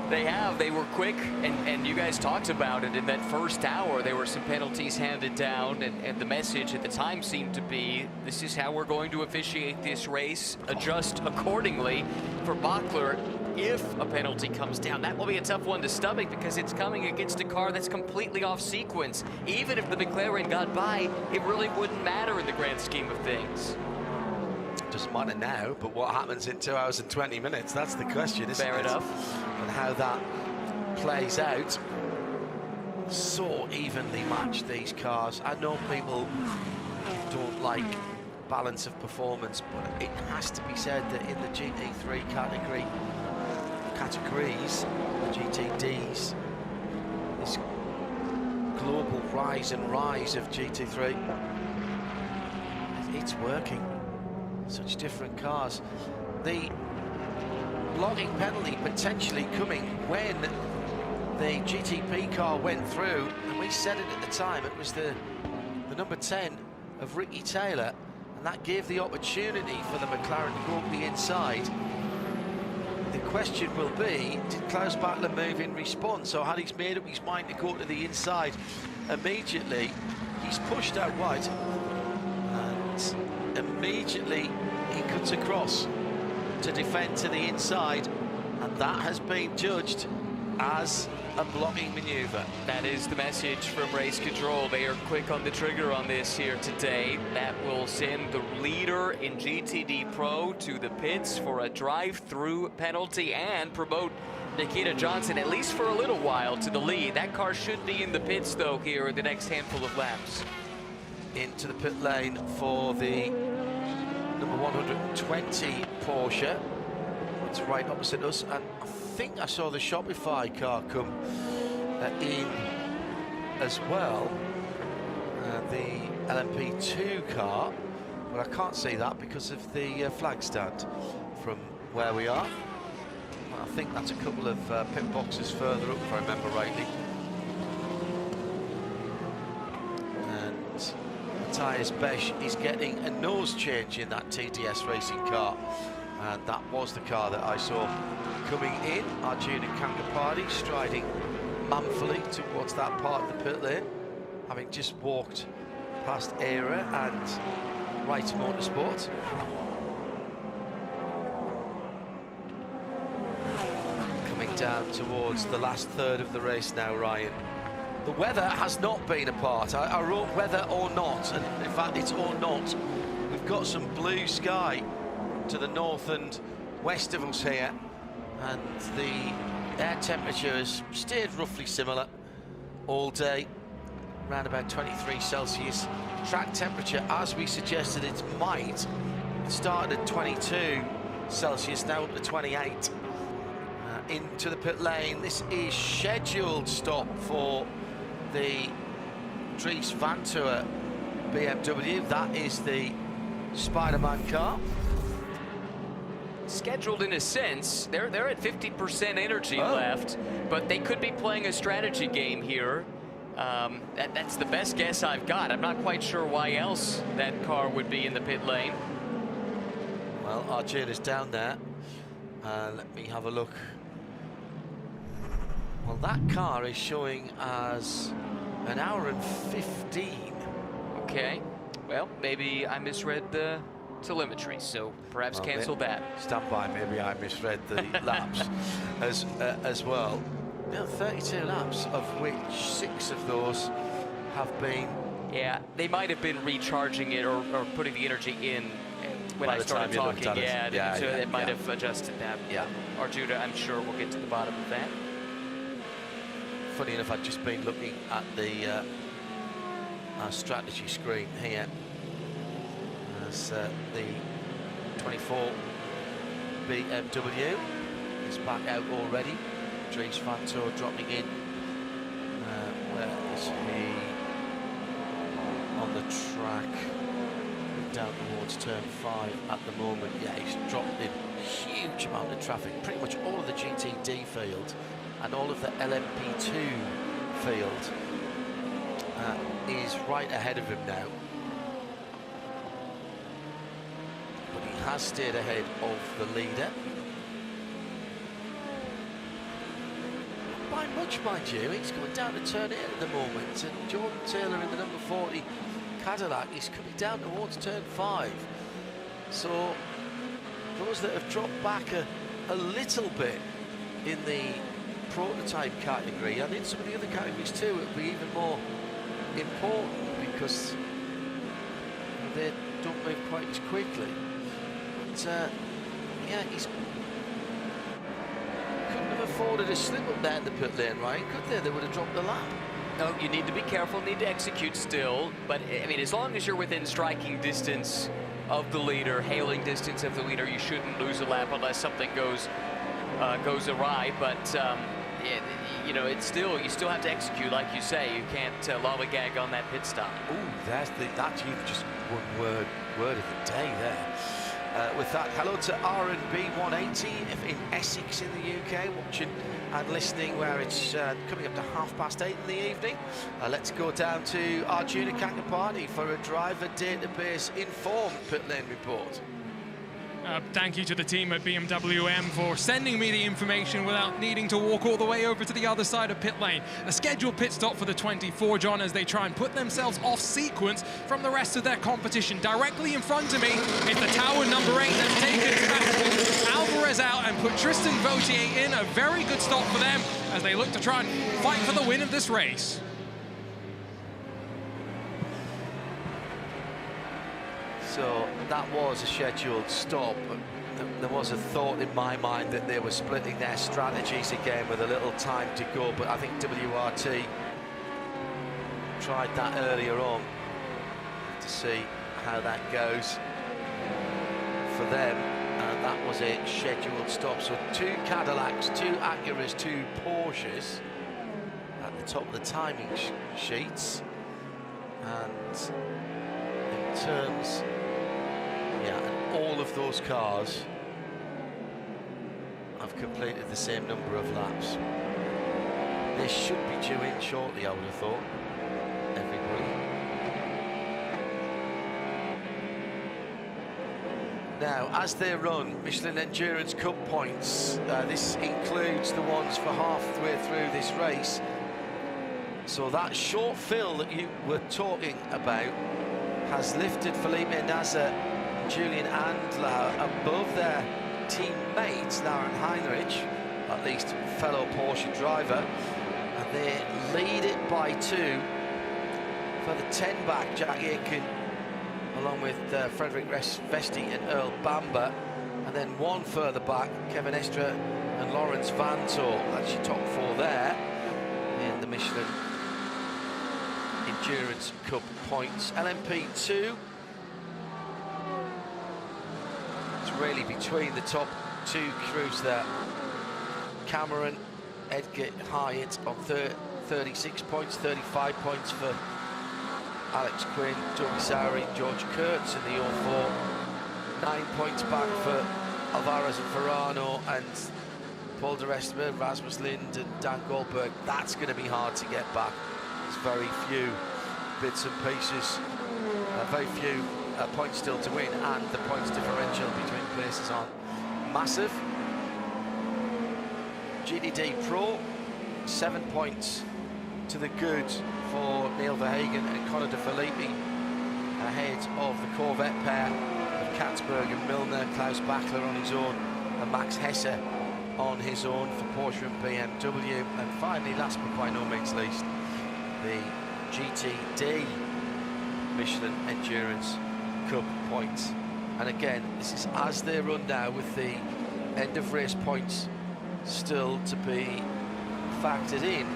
They have. They were quick, and you guys talked about it in that first hour. There were some penalties handed down, and the message at the time seemed to be, this is how we're going to officiate this race. Adjust accordingly for Bachler. If a penalty comes down, that will be a tough one to stomach because it's coming against a car that's completely off sequence. Even if the McLaren got by, it really wouldn't matter in the grand scheme of things. Doesn't matter now, but what happens in 2 hours and 20 minutes? That's the question, isn't it? Fair enough. And how that plays out. So evenly matched, these cars. I know people don't like balance of performance, but it has to be said that in the GT3 categories, the GTDs, this global rise and rise of GT3, it's working. Such different cars. The blocking penalty potentially coming when the GTP car went through, and we said it at the time, it was the number 10 of Ricky Taylor, and that gave the opportunity for the McLaren to go up the inside. The question will be, did Klaus Bachler move in response, or had he made up his mind to go to the inside immediately? He's pushed out wide, and immediately he cuts across to defend to the inside, and that has been judged as a blocking maneuver. That is the message from race control. They are quick on the trigger on this here today. That will send the leader in GTD Pro to the pits for a drive-through penalty and promote Nikita Johnson, at least for a little while, to the lead. That car should be in the pits, though, here in the next handful of laps. Into the pit lane for the number 120 Porsche. It's right opposite us, and I think I saw the Shopify car come in as well. The LMP2 car, but I can't see that because of the flag stand from where we are. I think that's a couple of pit boxes further up, if I remember rightly. And Matthias Besch is getting a nose change in that TDS racing car. And that was the car that I saw coming in. Arjuna Kankapati striding manfully towards that part of the pit lane, having just walked past Era and Right Motorsport. Down towards the last third of the race now, Ryan. The weather has not been a part. I wrote whether or not, and in fact it's or not. We've got some blue sky to the north and west of us here, and the air temperature has stayed roughly similar all day, around about 23 Celsius. Track temperature, as we suggested it might, started at 22 Celsius, now up to 28. Into the pit lane. This is scheduled stop for the Dries Van Tour BMW. That is the Spider-Man car. Scheduled in a sense. They're at 50% energy left, but they could be playing a strategy game here. That's the best guess I've got. I'm not quite sure why else that car would be in the pit lane. Well, Arjuna's down there. Let me have a look. Well, that car is showing as an hour and 15. Okay. Well, maybe I misread the telemetry, so perhaps cancel that. Stand by, maybe I misread the laps as well. Now 32 laps, of which 6 of those have been... Yeah, they might have been recharging it or putting the energy in when I started talking. Yeah, so it might have adjusted that. Yeah. Arjuna, I'm sure we'll get to the bottom of that. Funny enough, I've just been looking at the our strategy screen here. As the 24 BMW is back out already. Dries Van Tour dropping in. Where is he? On the track. Down towards turn 5 at the moment. Yeah, he's dropped in a huge amount of traffic. Pretty much all of the GTD field and all of the LMP2 field is right ahead of him now. But he has stayed ahead of the leader. Not by much, mind you. He's going down to turn 8 at the moment, and Jordan Taylor in the number 40 Cadillac is coming down towards turn 5. So those that have dropped back a little bit in the prototype category, and in some of the other categories too, it'll be even more important because they don't move quite as quickly. But yeah, he's couldn't have afforded a slip up there in the pit lane, Ryan, could they? They would have dropped the lap. No, you need to be careful, need to execute still, but I mean, as long as you're within striking distance of the leader, hailing distance of the leader, you shouldn't lose a lap unless something goes awry. But you know, it's still, you still have to execute, like you say. You can't lollygag on that pit stop. Ooh, that's you've just one word of the day there. With that, hello to R&B 180 in Essex in the UK, watching and listening where it's coming up to 8:30 in the evening. Let's go down to Arjuna Kankapati for a driver database informed pit lane report. Thank you to the team at BMW M for sending me the information without needing to walk all the way over to the other side of pit lane. A scheduled pit stop for the 24, John, as they try and put themselves off sequence from the rest of their competition. Directly in front of me is the tower number 8 that's taken Alvarez out and put Tristan Vautier in. A very good stop for them as they look to try and fight for the win of this race. So that was a scheduled stop. There was a thought in my mind that they were splitting their strategies again with a little time to go, but I think WRT tried that earlier on to see how that goes for them, and that was a scheduled stop. So 2 Cadillacs, 2 Acuras, 2 Porsches at the top of the timing sheets, and in terms, and all of those cars have completed the same number of laps. They should be due in shortly, I would have thought, everybody. Now, as they run Michelin Endurance Cup points, this includes the ones for halfway through this race. So that short fill that you were talking about has lifted Felipe Nasr, Julian Andlau above their teammates, Lauren Heinrich, at least fellow Porsche driver, and they lead it by 2 for the 10 back, Jack Aitken, along with Frederick Vesti and Earl Bamber, and then 1 further back, Kevin Estra and Lawrence Vantor. That's your top 4 there in the Michelin Endurance Cup points. LMP2, it's really between the top 2 crews there. Cameron, Edgar Hyatt on 36 points, 35 points for Alex Quinn, Toby Sowry, George Kurtz in the 04. 9 points back for Alvarez and Ferrano, and Paul de Restmer, Rasmus Lind and Dan Goldberg. That's going to be hard to get back. There's very few bits and pieces, very few points still to win, and the points differential between places aren't massive. GDD Pro, 7 points to the good for Neil Verhagen and Conor De Filippi, ahead of the Corvette pair of Katzberg and Milner, Klaus Bachler on his own and Max Hesse on his own for Porsche and BMW. And finally, last but by no means least, the GTD Michelin Endurance Cup points. And again, this is as they run now, with the end of race points still to be factored in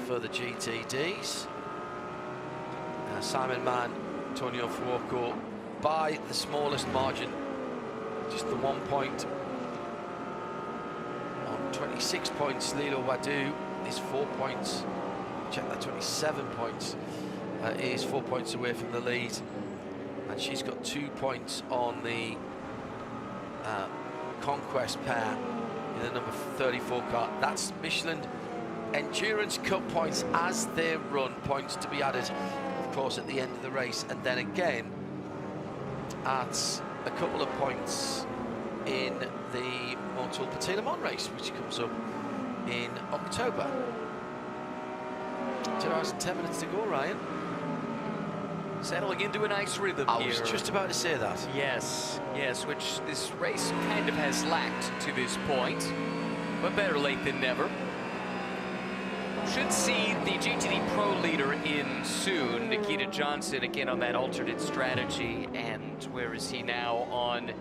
for the GTDs. Simon Mann, Antonio Fuoco by the smallest margin, just the 1 point. On 26 points, Lilo Wadu is 4 points. Check that, 27 points. Is 4 points away from the lead, and she's got 2 points on the Conquest pair in the number 34 car. That's Michelin Endurance Cup points as they run, points to be added, of course, at the end of the race, and then again at a couple of points in the Motul Petit Le Mans race, which comes up in October. 2 hours and 10 minutes to go, Ryan. Settling into a nice rhythm I here. was just about to say that. Yes, yes, which this race kind of has lacked to this point, but better late than never. Should see the GTD Pro leader in soon, Nikita Johnson, again on that alternate strategy. And where is he now on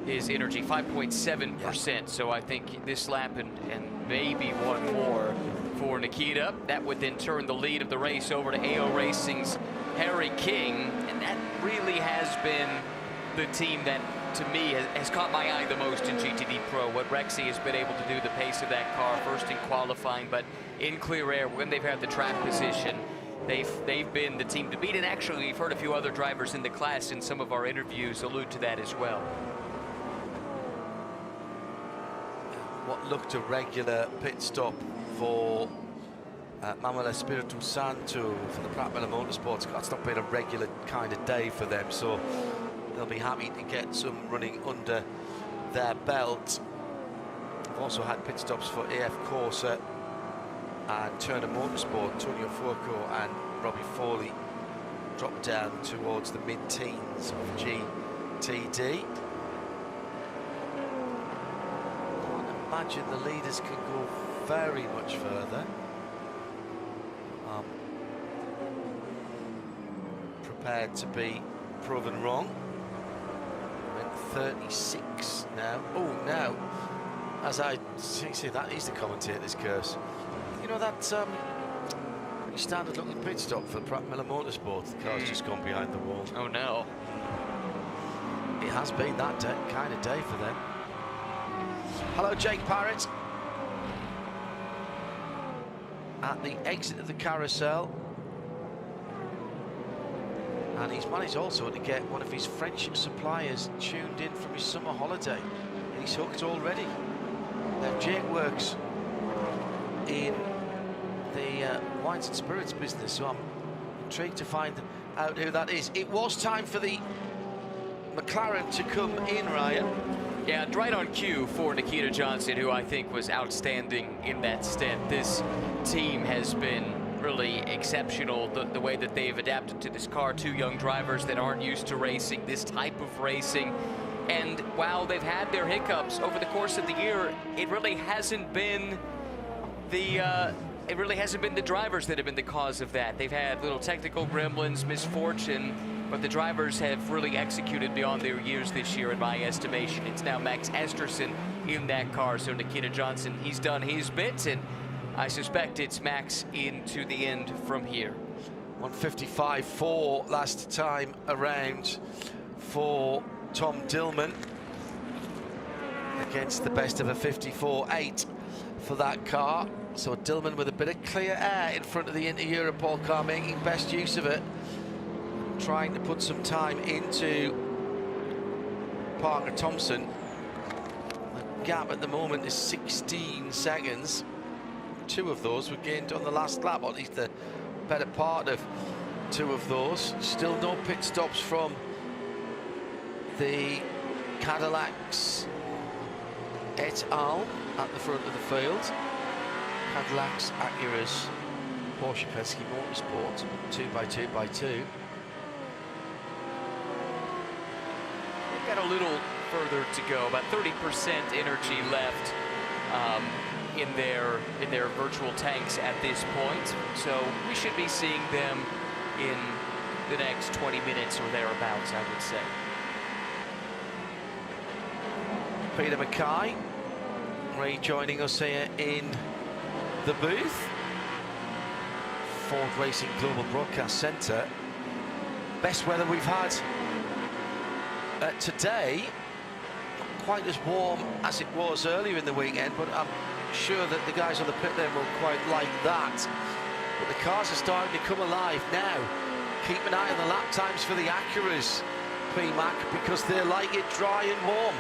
his energy? 5.7%. Yeah. So I think this lap and maybe one more for Nikita. That would then turn the lead of the race over to AO Racing's Harry King, and that really has been the team that, to me, has caught my eye the most in GTD Pro. What Rexy has been able to do, the pace of that car, first in qualifying, but in clear air, when they've had the track position, they've been the team to beat. And actually, we've heard a few other drivers in the class in some of our interviews allude to that as well. What looked a regular pit stop for Manuel Espiritu Santo for the Pratt Miller Motorsports car. It's not been a regular kind of day for them, so they'll be happy to get some running under their belt. We've also had pit stops for AF Corsa and Turner Motorsport. Antonio Fuoco and Robbie Foley dropped down towards the mid-teens of GTD. I imagine the leaders can go very much further. Prepared to be proven wrong. 36 now. Oh, now, as I see, that is the commentator's curse. You know that pretty standard looking pit stop for Pratt Miller Motorsport. The car's just gone behind the wall. Oh no. It has been that kind of day for them. Hello, Jake Parrott. At the exit of the carousel. And he's managed also to get one of his French suppliers tuned in from his summer holiday. He's hooked already. Now, Jake works in the wines and spirits business, so I'm intrigued to find out who that is. It was time for the McLaren to come in, Ryan. Yeah, right on cue for Nikita Johnson, who I think was outstanding in that stint. This team has been really exceptional, the way that they've adapted to this car. Two young drivers that aren't used to racing, this type of racing. And while they've had their hiccups over the course of the year, it really hasn't been the drivers that have been the cause of that. They've had little technical gremlins, misfortune, but the drivers have really executed beyond their years this year, in my estimation. It's now Max Esterson in that car, so Nikita Johnson, he's done his bit, and I suspect it's Max into the end from here. 155.4 last time around for Tom Dillman against the best of a 54.8 for that car. So Dillman with a bit of clear air in front of the Inter-Europol car, making best use of it, trying to put some time into Parker Thompson. The gap at the moment is 16 seconds. Two of those were gained on the last lap, or at least the better part of two of those. Still no pit stops from the Cadillacs et al. At the front of the field. Cadillacs, Acuras, Porsche Penske Motorsport, 2x2x2. They've got a little further to go, about 30% energy left in their virtual tanks at this point. So we should be seeing them in the next 20 minutes or thereabouts, I would say. Peter Mackay rejoining us here in the booth. Ford Racing Global Broadcast Centre. Best weather we've had today. Not quite as warm as it was earlier in the weekend, but I'm sure that the guys on the pit lane will quite like that. But the cars are starting to come alive now. Keep an eye on the lap times for the Acuras, P-Mac, because they like it dry and warm.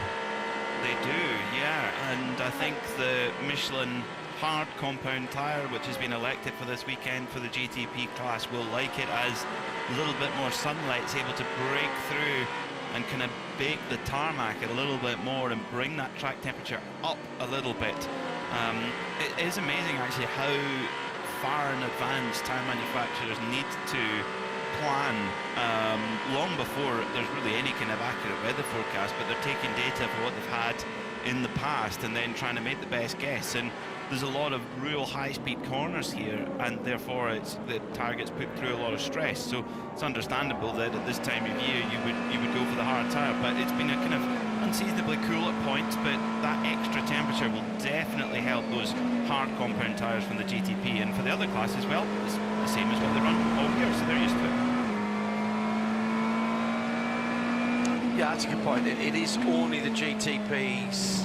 They do, yeah, and I think the Michelin hard compound tyre, which has been elected for this weekend for the GTP class, will like it as a little bit more sunlight is able to break through and kind of bake the tarmac a little bit more and bring that track temperature up a little bit. It is amazing actually how far in advance tyre manufacturers need to plan long before there's really any kind of accurate weather forecast, but they're taking data for what they've had in the past and then trying to make the best guess. And there's a lot of real high-speed corners here, and therefore the tyre gets put through a lot of stress. So it's understandable that at this time of year you would go for the hard tyre. But it's been a kind of unseasonably cool at points, but that extra temperature will definitely help those hard compound tyres from the GTP. And for the other classes, well, it's the same as what they run all year, so they're used to it. Yeah, that's a good point. It is only the GTPs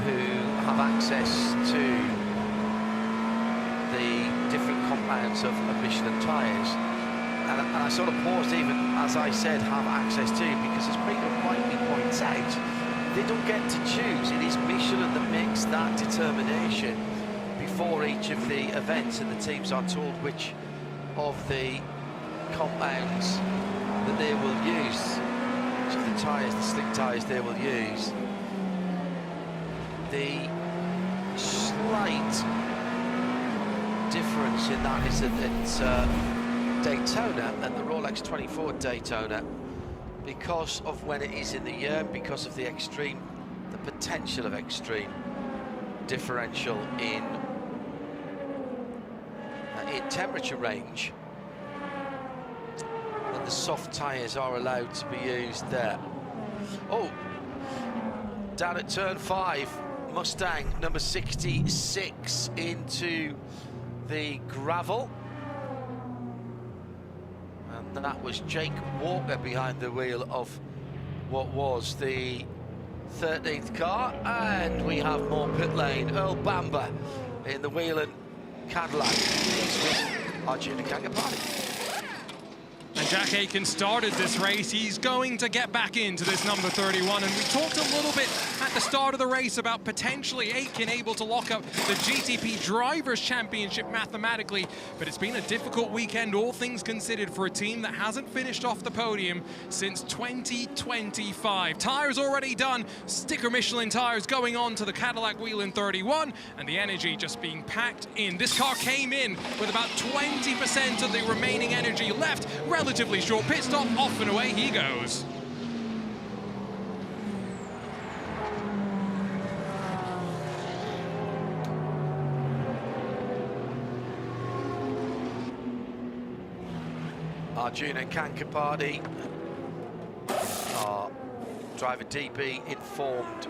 who have access to the different compounds of Michelin tyres. And I sort of paused even as I said have access to, because as Peter rightly points out, they don't get to choose. It is Michelin that makes that determination before each of the events, and the teams are told which of the compounds that they will use. tyres, the slick tyres they will use. The slight difference in that is that it's Daytona and the Rolex 24 Daytona, because of when it is in the year, because of the potential of extreme differential in temperature range, and the soft tyres are allowed to be used there. Oh, down at turn 5, Mustang number 66 into the gravel, and that was Jake Walker behind the wheel of what was the 13th car, and we have more pit lane. Earl Bamber in the Whelen Cadillac. He's with Arjuna Kangapati. And Jack Aitken started this race. He's going to get back into this number 31. And we talked a little bit at the start of the race about potentially Aitken able to lock up the GTP Drivers' Championship mathematically. But it's been a difficult weekend, all things considered, for a team that hasn't finished off the podium since 2025. Tyres already done. Sticker Michelin tyres going on to the Cadillac Whelen 31. And the energy just being packed in. This car came in with about 20% of the remaining energy left. Relatively short pit stop, off and away he goes. Arjuna Kankapati, our driver DB informed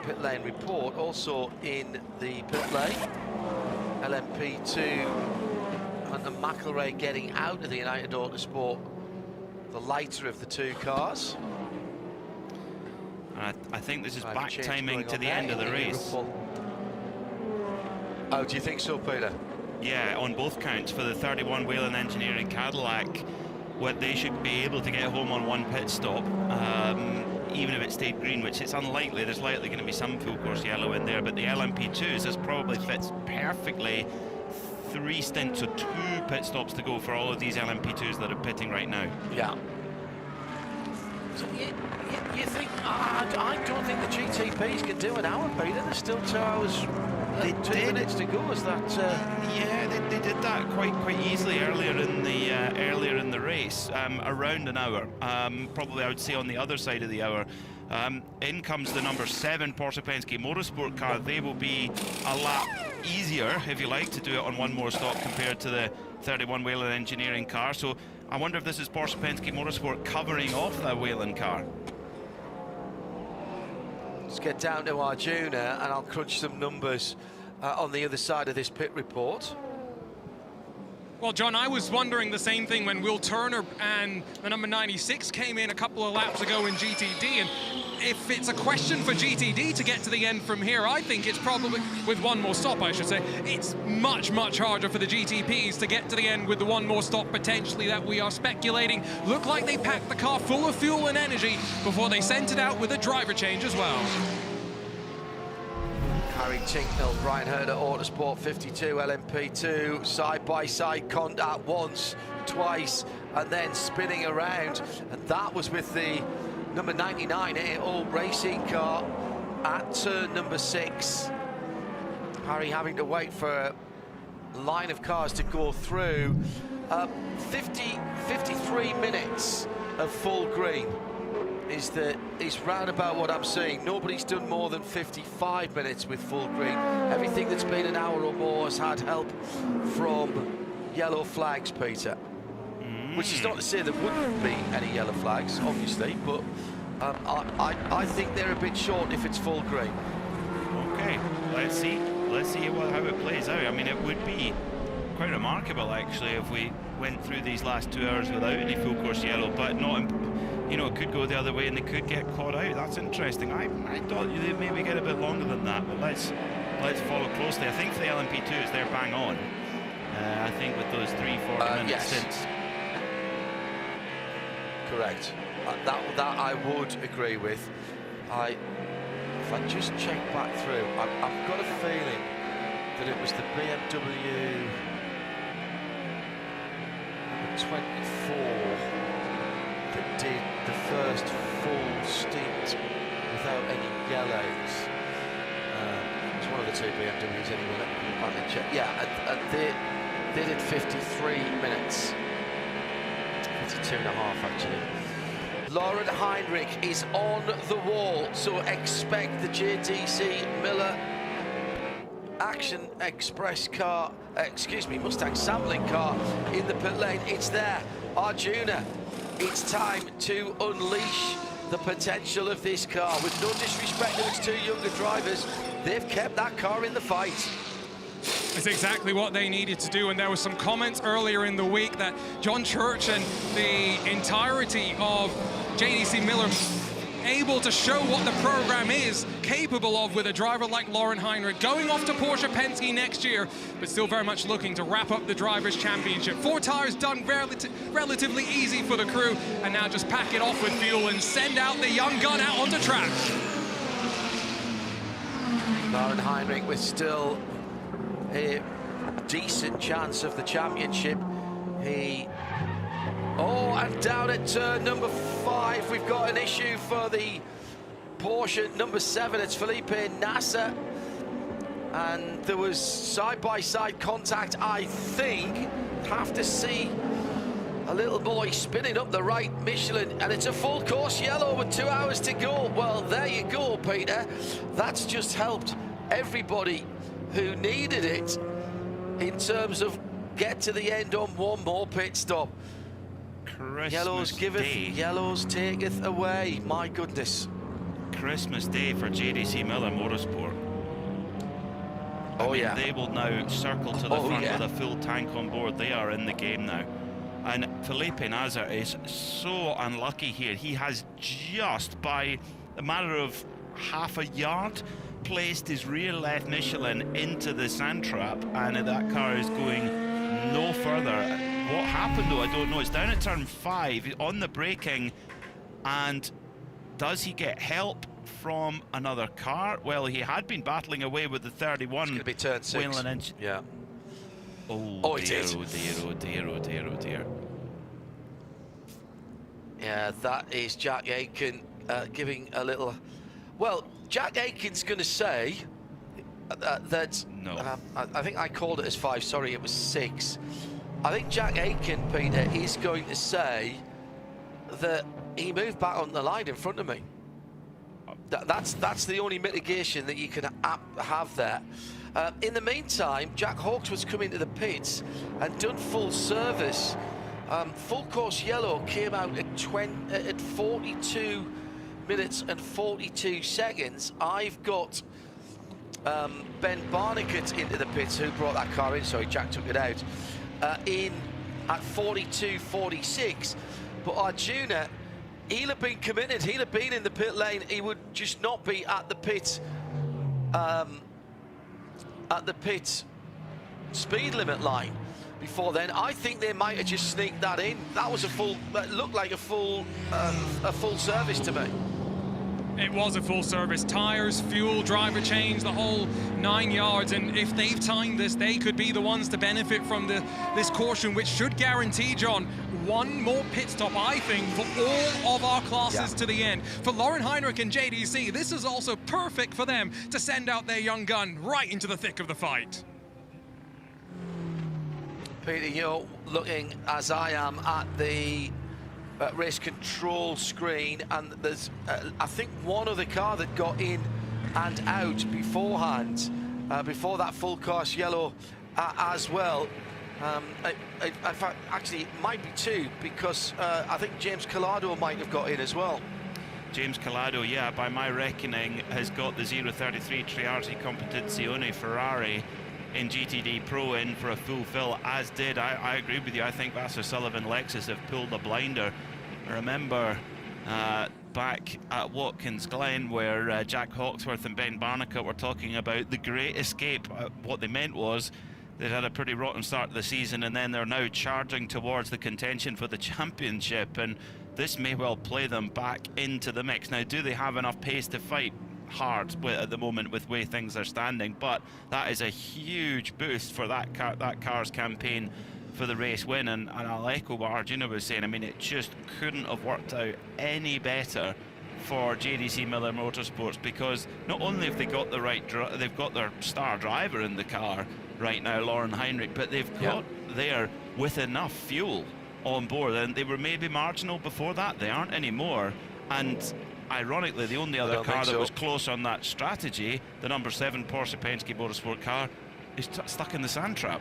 pit lane report, also in the pit lane. LMP2 Hunter McElrea getting out of the United Autosport, the lighter of the two cars. I think this is back timing to the end of the race. Oh, do you think so, Peter? Yeah, on both counts for the 31 Whelen Engineering Cadillac. What they should be able to get home on one pit stop, even if it stayed green, which it's unlikely. There's likely going to be some full course yellow in there, but the LMP2s, this probably fits perfectly. 3 stints, so 2 pit stops to go for all of these LMP2s that are pitting right now. Yeah. So you think, I don't think the GTPs can do an hour, Peter. There's still 2 hours, 2 minutes to go. Is that? Yeah, they did that quite easily earlier in the race, around an hour. Probably I would say on the other side of the hour. In comes the number 7 Porsche Penske Motorsport car. They will be a lap easier, if you like, to do it on one more stop compared to the 31 Whelen Engineering car. So I wonder if this is Porsche Penske Motorsport covering off that Whelen car. Let's get down to Arjuna and I'll crunch some numbers on the other side of this pit report. Well, John, I was wondering the same thing when Will Turner and the number 96 came in a couple of laps ago in GTD, and if it's a question for GTD to get to the end from here, I think it's probably, with one more stop I should say, it's much harder for the GTPs to get to the end with the one more stop potentially that we are speculating. Look like they packed the car full of fuel and energy before they sent it out with a driver change as well. Harry Tinknell, Brian Herder, Autosport 52, LMP2, side-by-side contact once, twice, and then spinning around. And that was with the number 99 old racing car at turn number 6. Harry having to wait for a line of cars to go through. 53 minutes of full green is round about what I'm seeing. Nobody's done more than 55 minutes with full green. Everything that's been an hour or more has had help from yellow flags, Peter. Which is not to say there wouldn't be any yellow flags, obviously, but I think they're a bit short if it's full green. Okay, let's see how it plays out. I mean, it would be quite remarkable actually if we went through these last 2 hours without any full course yellow, but not, you know, it could go the other way and they could get caught out. That's interesting. I thought they'd maybe get a bit longer than that, but let's follow closely. I think for the LMP2s, they're bang on. I think with those 3-4 minute stints. Correct. That I would agree with. If I just check back through, I've got a feeling that it was the BMW 24 that did the first full stint without any yellows. It's one of the two BMWs anyway. Let me check. Yeah, they did 53 minutes. 52 and a half actually. Lauren Heinrich is on the wall, so expect the JTC Miller Action Express car, Mustang sampling car in the pit lane. It's there. Arjuna, it's time to unleash the potential of this car. With no disrespect to its two younger drivers, they've kept that car in the fight. It's exactly what they needed to do, and there was some comments earlier in the week that John Church and the entirety of JDC Miller able to show what the program is capable of with a driver like Lauren Heinrich, going off to Porsche Penske next year, but still very much looking to wrap up the Drivers' Championship. 4 tires done relatively easy for the crew, and now just pack it off with fuel and send out the young gun out onto track. Lauren Heinrich with still a decent chance of the championship. And down at turn number 5, we've got an issue for the Porsche number 7. It's Felipe Nasser, and there was side-by-side contact. I think have to see a little boy spinning up the right Michelin, and it's a full course yellow with 2 hours to go. Well, there you go, Peter. That's just helped everybody who needed it in terms of get to the end on one more pit stop. Christmas Yellows giveth, Day. yellows taketh away. My goodness. Christmas Day for JDC Miller Motorsport. I mean, yeah. They will now circle to the front with a full tank on board. They are in the game now. And Felipe Nasser is so unlucky here. He has just, by a matter of half a yard, placed his rear left Michelin into the sand trap, and that car is going no further. What happened though, I don't know. It's down at turn 5 on the braking, and does he get help from another car? Well, he had been battling away with the 31. It's going to be turn 6. Yeah. Oh, it dear, is. oh dear, oh dear, oh dear, oh dear. Yeah, that is Jack Aitken giving a little... Well, Jack Aitken's going to say that... No. I think I called it as 5. Sorry, it was 6. I think Jack Aitken, Peter, is going to say that he moved back on the line in front of me. That's the only mitigation that you can have there. In the meantime, Jack Hawksworth's come into the pits and done full service. Full course yellow came out at 42 minutes and 42 seconds. I've got Ben Barnicat into the pits, who brought that car in. Sorry, Jack took it out. In at 42.46, but Arjuna, he'll have been committed, he'll have been in the pit lane, he would just not be at the pit speed limit line before then. I think they might have just sneaked that in. That was that looked like a full service to me. It was a full service. Tires, fuel, driver change, the whole 9 yards. And if they've timed this, they could be the ones to benefit from this caution, which should guarantee, John, one more pit stop, I think, for all of our classes to the end. For Lauren Heinrich and JDC, this is also perfect for them to send out their young gun right into the thick of the fight. Peter, you're looking, as I am, at the race control screen, and there's I think one other car that got in and out beforehand, before that full course yellow as well. In fact, actually it might be 2, because I think James Collado might have got in as well. James Collado, yeah, by my reckoning, has got the 033 Triardi Competizione Ferrari in GTD Pro in for a full fill, as did, I agree with you, I think Vassar Sullivan Lexus have pulled a blinder. I remember back at Watkins Glen, where Jack Hawksworth and Ben Barnicat were talking about the great escape. What they meant was they'd had a pretty rotten start to the season, and then they're now charging towards the contention for the championship, and this may well play them back into the mix. Now, do they have enough pace to fight hard at the moment with the way things are standing? But that is a huge boost for that car's campaign for the race win, and I'll echo what Arjuna was saying. I mean, it just couldn't have worked out any better for JDC Miller Motorsports, because not only have they got the right they've got their star driver in the car right now, Lauren Heinrich, but they've got there with enough fuel on board, and they were maybe marginal before that. They aren't anymore, and ironically the only other car that was close on that strategy, the number 7 Porsche Penske Motorsport car, is stuck in the sand trap.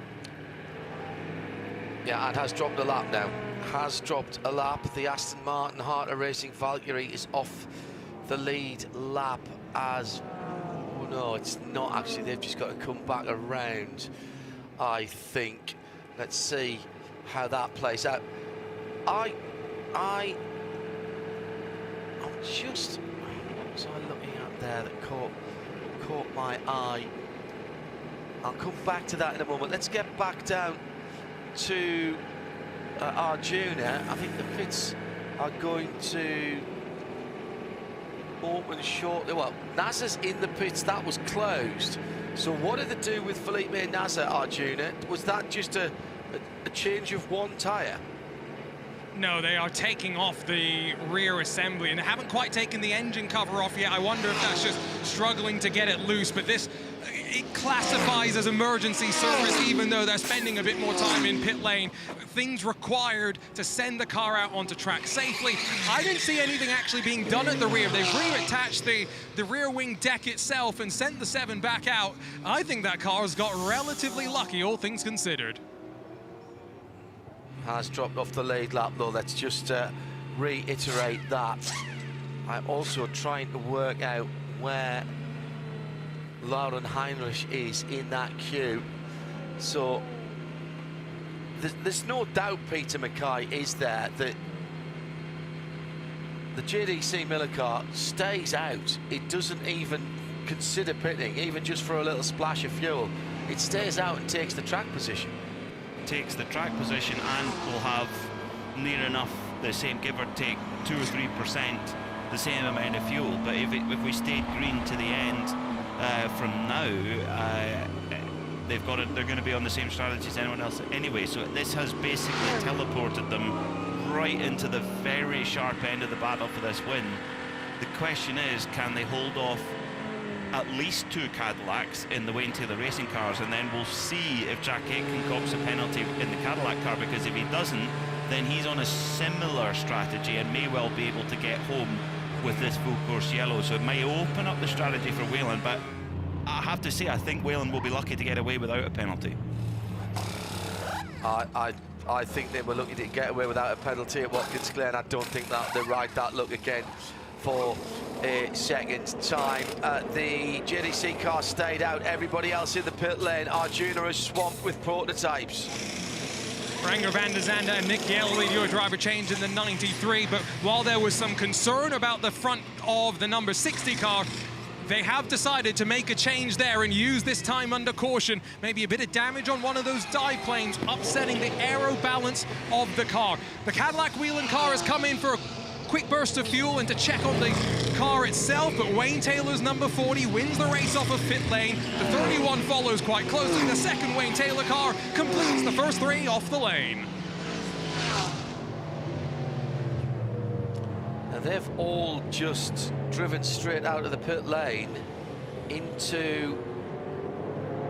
Yeah, and has dropped a lap now. Has dropped a lap. The Aston Martin Harter Racing Valkyrie is off the lead lap as... Oh no, it's not actually. They've just got to come back around, I think. Let's see how that plays out. I'm just... What was I looking at there that caught my eye? I'll come back to that in a moment. Let's get back down to Arjuna. I think the pits are going to open shortly. Well, Nasser's in the pits. That was closed. So what did they do with Felipe Nasser, Arjuna? Was that just a change of one tyre? No, they are taking off the rear assembly, and they haven't quite taken the engine cover off yet. I wonder if that's just struggling to get it loose, but this, it classifies as emergency service, even though they're spending a bit more time in pit lane. Things required to send the car out onto track safely. I didn't see anything actually being done at the rear. They've reattached the rear wing deck itself and sent the 7 back out. I think that car's got relatively lucky, all things considered. Has dropped off the lead lap though. Let's just reiterate that. I'm also trying to work out where Lauren Heinrich is in that queue. So there's no doubt, Peter Mackay, is there, that the JDC Miller car stays out. It doesn't even consider pitting, even just for a little splash of fuel. It stays out and takes the track position. Takes the track position and will have near enough the same, give or take 2 or 3%, the same amount of fuel. But if we stayed green to the end from now, they're going to be on the same strategy as anyone else anyway. So this has basically teleported them right into the very sharp end of the battle for this win. The question is, can they hold off at least 2 Cadillacs in the Wayne Taylor Racing cars, and then we'll see if Jack Aitken cops a penalty in the Cadillac car, because if he doesn't, then he's on a similar strategy and may well be able to get home with this full course yellow. So it may open up the strategy for Whelen, but I have to say I think Whelen will be lucky to get away without a penalty. I think they were lucky to get away without a penalty at Watkins Glen. I don't think that they ride that look again for a second time. The JDC car stayed out. Everybody else in the pit lane. Arjuna is swamped with prototypes. Renger van der Zande and Michele do a driver change in the 93, but while there was some concern about the front of the number 60 car, they have decided to make a change there and use this time under caution. Maybe a bit of damage on one of those dive planes, upsetting the aero balance of the car. The Cadillac Whelen car has come in for a quick burst of fuel and to check on the car itself, but Wayne Taylor's number 40 wins the race off of pit lane. The 31 follows quite closely. The second Wayne Taylor car completes the first 3 off the lane. Now they've all just driven straight out of the pit lane into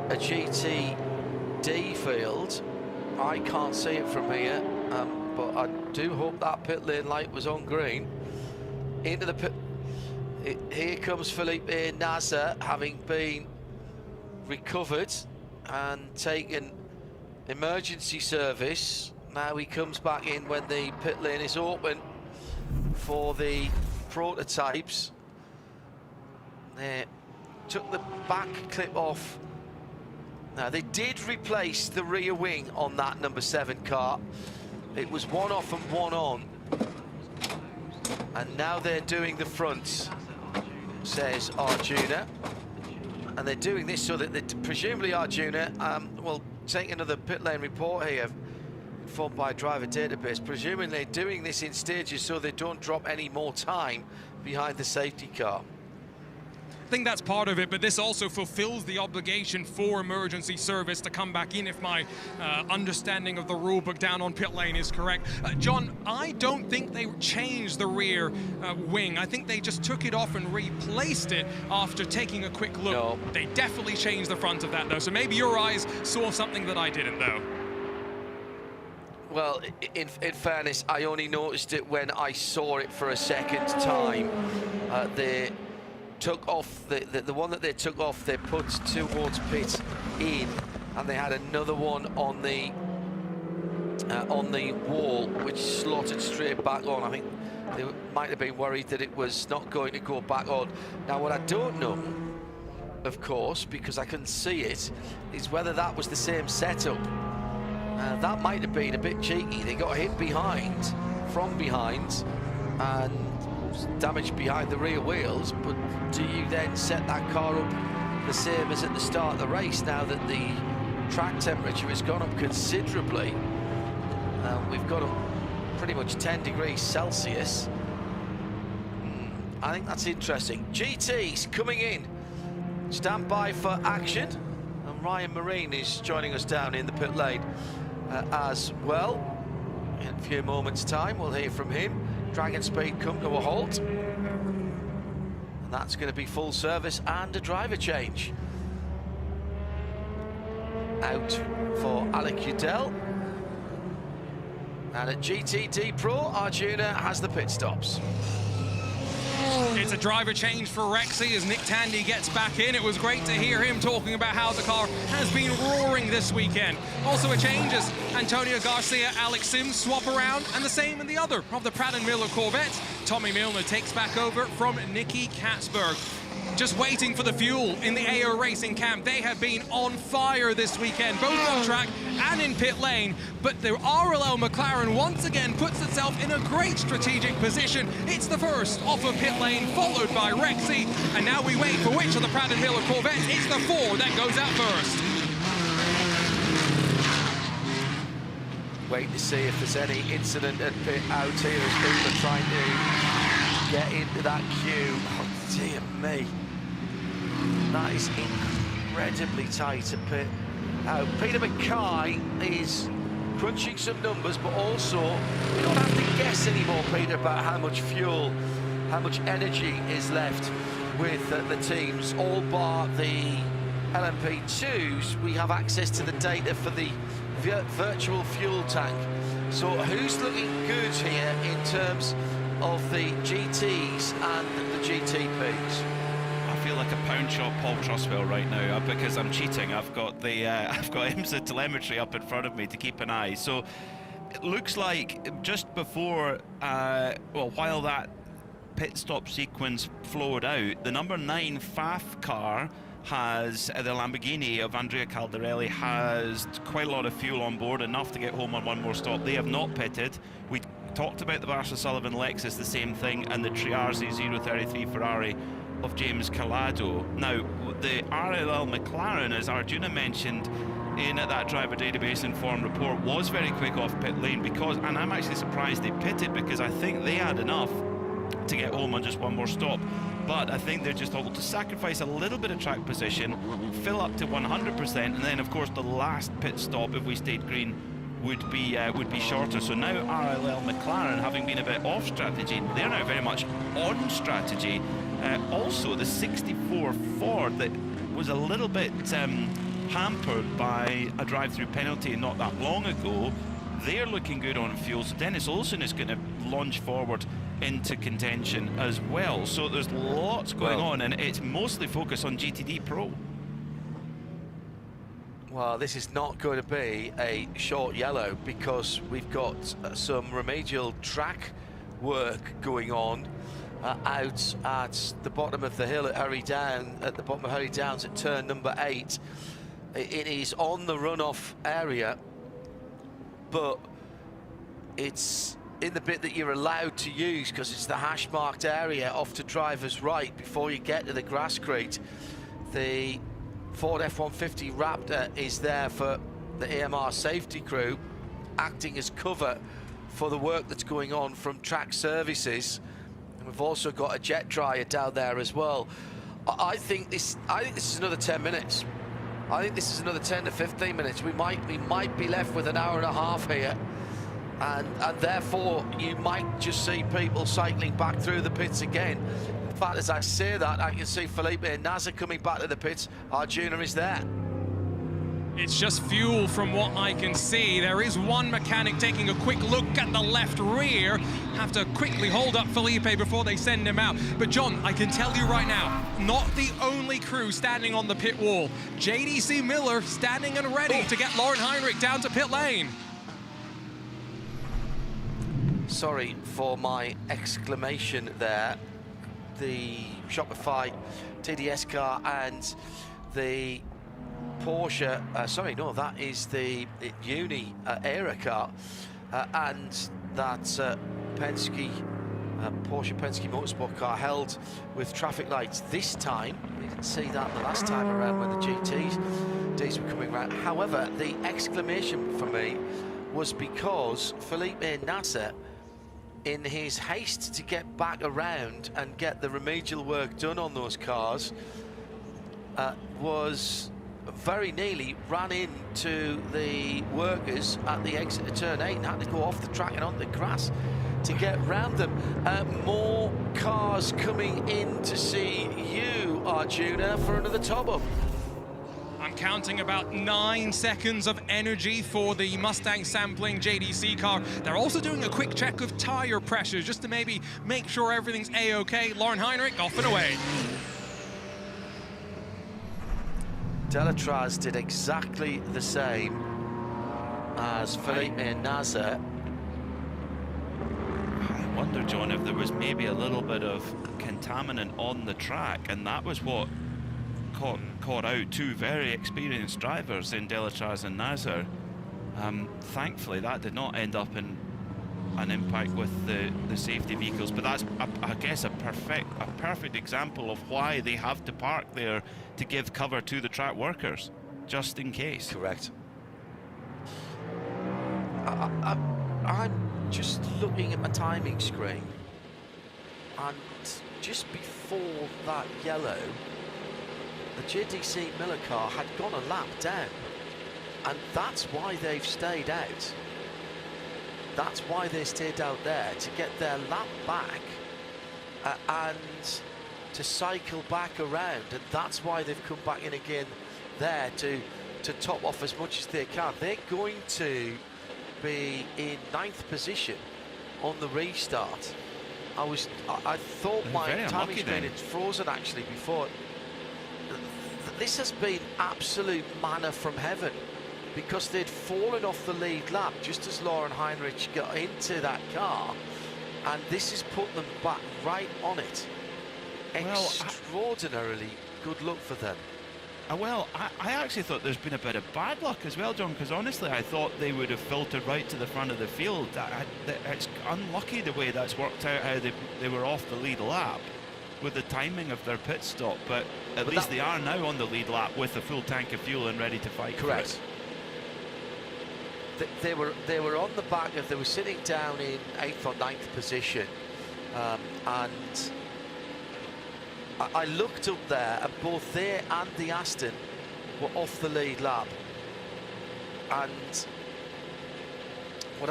a GTD field. I can't see it from here. But I do hope that pit lane light was on green. Into the pit. Here comes Felipe Nasser, having been recovered and taken emergency service. Now he comes back in when the pit lane is open for the prototypes. They took the back clip off. Now they did replace the rear wing on that number 7 car. It was one off and one on, and now they're doing the front, says Arjuna, and they're doing this so that they presumably Arjuna will take another pit lane report here, informed by driver database. Presumably they're doing this in stages so they don't drop any more time behind the safety car. think that's part of it, but this also fulfills the obligation for emergency service to come back in if my understanding of the rule book down on pit lane is correct. John, I don't think they changed the rear wing. I think they just took it off and replaced it after taking a quick look. No. They definitely changed the front of that, though, so maybe your eyes saw something that I didn't, though. Well, in fairness, I only noticed it when I saw it for a second time. They took off, the one that they took off, they put towards pit in, and they had another one on the wall, which slotted straight back on. I think they might have been worried that it was not going to go back on. Now, what I don't know, of course, because I couldn't see it, is whether that was the same setup. That might have been a bit cheeky. They got hit behind, from behind, and damage behind the rear wheels, but do you then set that car up the same as at the start of the race now that the track temperature has gone up considerably? We've got up pretty much 10 degrees Celsius. I think that's interesting. GT's coming in. Stand by for action. And Ryan Marine is joining us down in the pit lane as well. In a few moments' time, we'll hear from him. Dragon Speed come to a halt. And that's going to be full service and a driver change. Out for Alec Udell. And at GTD Pro, Arjuna has the pit stops. It's a driver change for Rexy as Nick Tandy gets back in. It was great to hear him talking about how the car has been roaring this weekend. Also a change as Antonio Garcia, Alex Sims swap around, and the same in the other of the Pratt & Miller Corvettes. Tommy Milner takes back over from Nicky Katzberg. Just waiting for the fuel in the AO Racing camp. They have been on fire this weekend, both on track and in pit lane. But the RLL McLaren once again puts itself in a great strategic position. It's the first off of pit lane, followed by Rexy. And now we wait for which of the Pratt & Miller Corvettes. It's the 4 that goes out first. Wait to see if there's any incident at pit out here as people are trying to get into that queue. Oh, dear me. That is incredibly tight at pit out. Peter Mackay is crunching some numbers, but also we don't have to guess anymore, Peter, about how much fuel, how much energy is left with the teams. All bar the LMP2s, we have access to the data for the virtual fuel tank. So who's looking good here in terms of the GTs and the GTPs? I feel like a pound shop Paul Truswell right now because I'm cheating. I've got the I've got IMSA telemetry up in front of me to keep an eye. So it looks like just before, well, while that pit stop sequence flowed out, the number 9 FAF car has, the Lamborghini of Andrea Caldarelli has quite a lot of fuel on board, enough to get home on one more stop. They have not pitted. We talked about the Barcia Sullivan Lexus, the same thing, and the Triarzi 033 Ferrari of James Calado. Now, the RLL McLaren, as Arjuna mentioned in that driver database informed report, was very quick off pit lane because, and I'm actually surprised they pitted because I think they had enough to get home on just one more stop. But I think they're just able to sacrifice a little bit of track position, fill up to 100%, and then of course the last pit stop, if we stayed green, would be shorter. So now RLL McLaren, having been a bit off strategy, they're now very much on strategy. Also, the 64 Ford that was a little bit hampered by a drive-through penalty not that long ago, they're looking good on fuel. So Dennis Olsen is going to launch forward into contention as well. So there's lots going on, and it's mostly focused on GTD Pro. Well, this is not going to be a short yellow because we've got some remedial track work going on out at the bottom of the hill at Hurry Down, at the bottom of Hurry Downs at turn number 8. It is on the runoff area, but it's in the bit that you're allowed to use because it's the hash marked area off to driver's right before you get to the grass crate. The Ford F-150 Raptor is there for the AMR safety crew, acting as cover for the work that's going on from track services. And we've also got a jet dryer down there as well. I think this is another 10 minutes. I think this is another 10 to 15 minutes. We might be left with an hour and a half here, and therefore you might just see people cycling back through the pits again. In fact, as I say that, I can see Felipe Nasr coming back to the pits. Arjuna is there. It's just fuel from what I can see. There is one mechanic taking a quick look at the left rear. Have to quickly hold up Felipe before they send him out. But John, I can tell you right now, not the only crew standing on the pit wall. JDC Miller standing and ready to get Lauren Heinrich down to pit lane. Sorry for my exclamation there. The Shopify TDS car and the Porsche, sorry, no, that is the Uni Era car, and that Penske, Porsche Penske Motorsport car held with traffic lights this time. We didn't see that the last time around when the GTs were coming around. However, the exclamation for me was because Felipe Nasr, in his haste to get back around and get the remedial work done on those cars, was very nearly ran into the workers at the exit of turn 8 and had to go off the track and on the grass to get round them. More cars coming in to see you, Arjuna, for another top-up. I'm counting about 9 seconds of energy for the Mustang sampling JDC car. They're also doing a quick check of tire pressure just to maybe make sure everything's A-OK. Lauren Heinrich off and away. Delatraz did exactly the same as Felipe Nasr. I wonder, John, if there was maybe a little bit of contaminant on the track, and that was what caught out two very experienced drivers in Delatraz and Nasr. Thankfully, that did not end up in an impact with the safety vehicles, but that's, I guess, a perfect example of why they have to park there to give cover to the track workers, just in case. Correct. I'm just looking at my timing screen, and just before that yellow, the JDC Miller car had gone a lap down, and that's why they've stayed out. That's why they stayed out there, to get their lap back and to cycle back around, and that's why they've come back in again there to top off as much as they can. They're going to be in 9th position on the restart. I thought my timing screen had frozen actually before. This has been absolute manna from heaven, because they'd fallen off the lead lap just as Lauren Heinrich got into that car, and this has put them back right on it. Extraordinarily good luck for them. Well, I actually thought there's been a bit of bad luck as well, John, because honestly I thought they would have filtered right to the front of the field. It's unlucky the way that's worked out, how they were off the lead lap with the timing of their pit stop, but at least they are now on the lead lap with a full tank of fuel and ready to fight. Correct. They were on the back of, they were sitting down in 8th or 9th position, and I looked up there, and both they and the Aston were off the lead lap. And what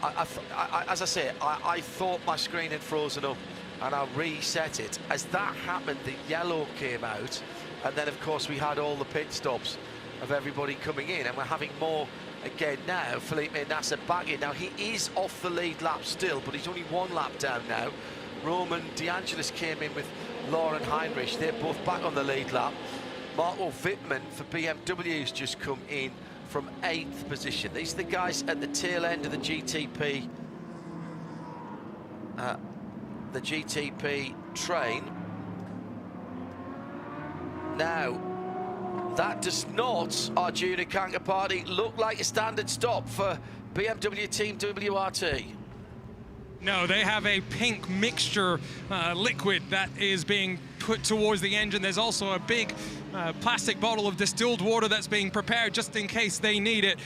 as I say, I thought my screen had frozen up, and I reset it. As that happened, the yellow came out, and then of course we had all the pit stops of everybody coming in, and we're having more again now. Felipe Nasr back in. Now he is off the lead lap still, but he's only 1 lap down now. Roman DeAngelis came in with Lauren Heinrich. They're both back on the lead lap. Marco Wittmann for BMW's just come in from 8th position. These are the guys at the tail end of the GTP train. Now, that does not, Arjuna Kankapati, look like a standard stop for BMW Team WRT. No, they have a pink mixture liquid that is being put towards the engine. There's also a big plastic bottle of distilled water that's being prepared just in case they need it.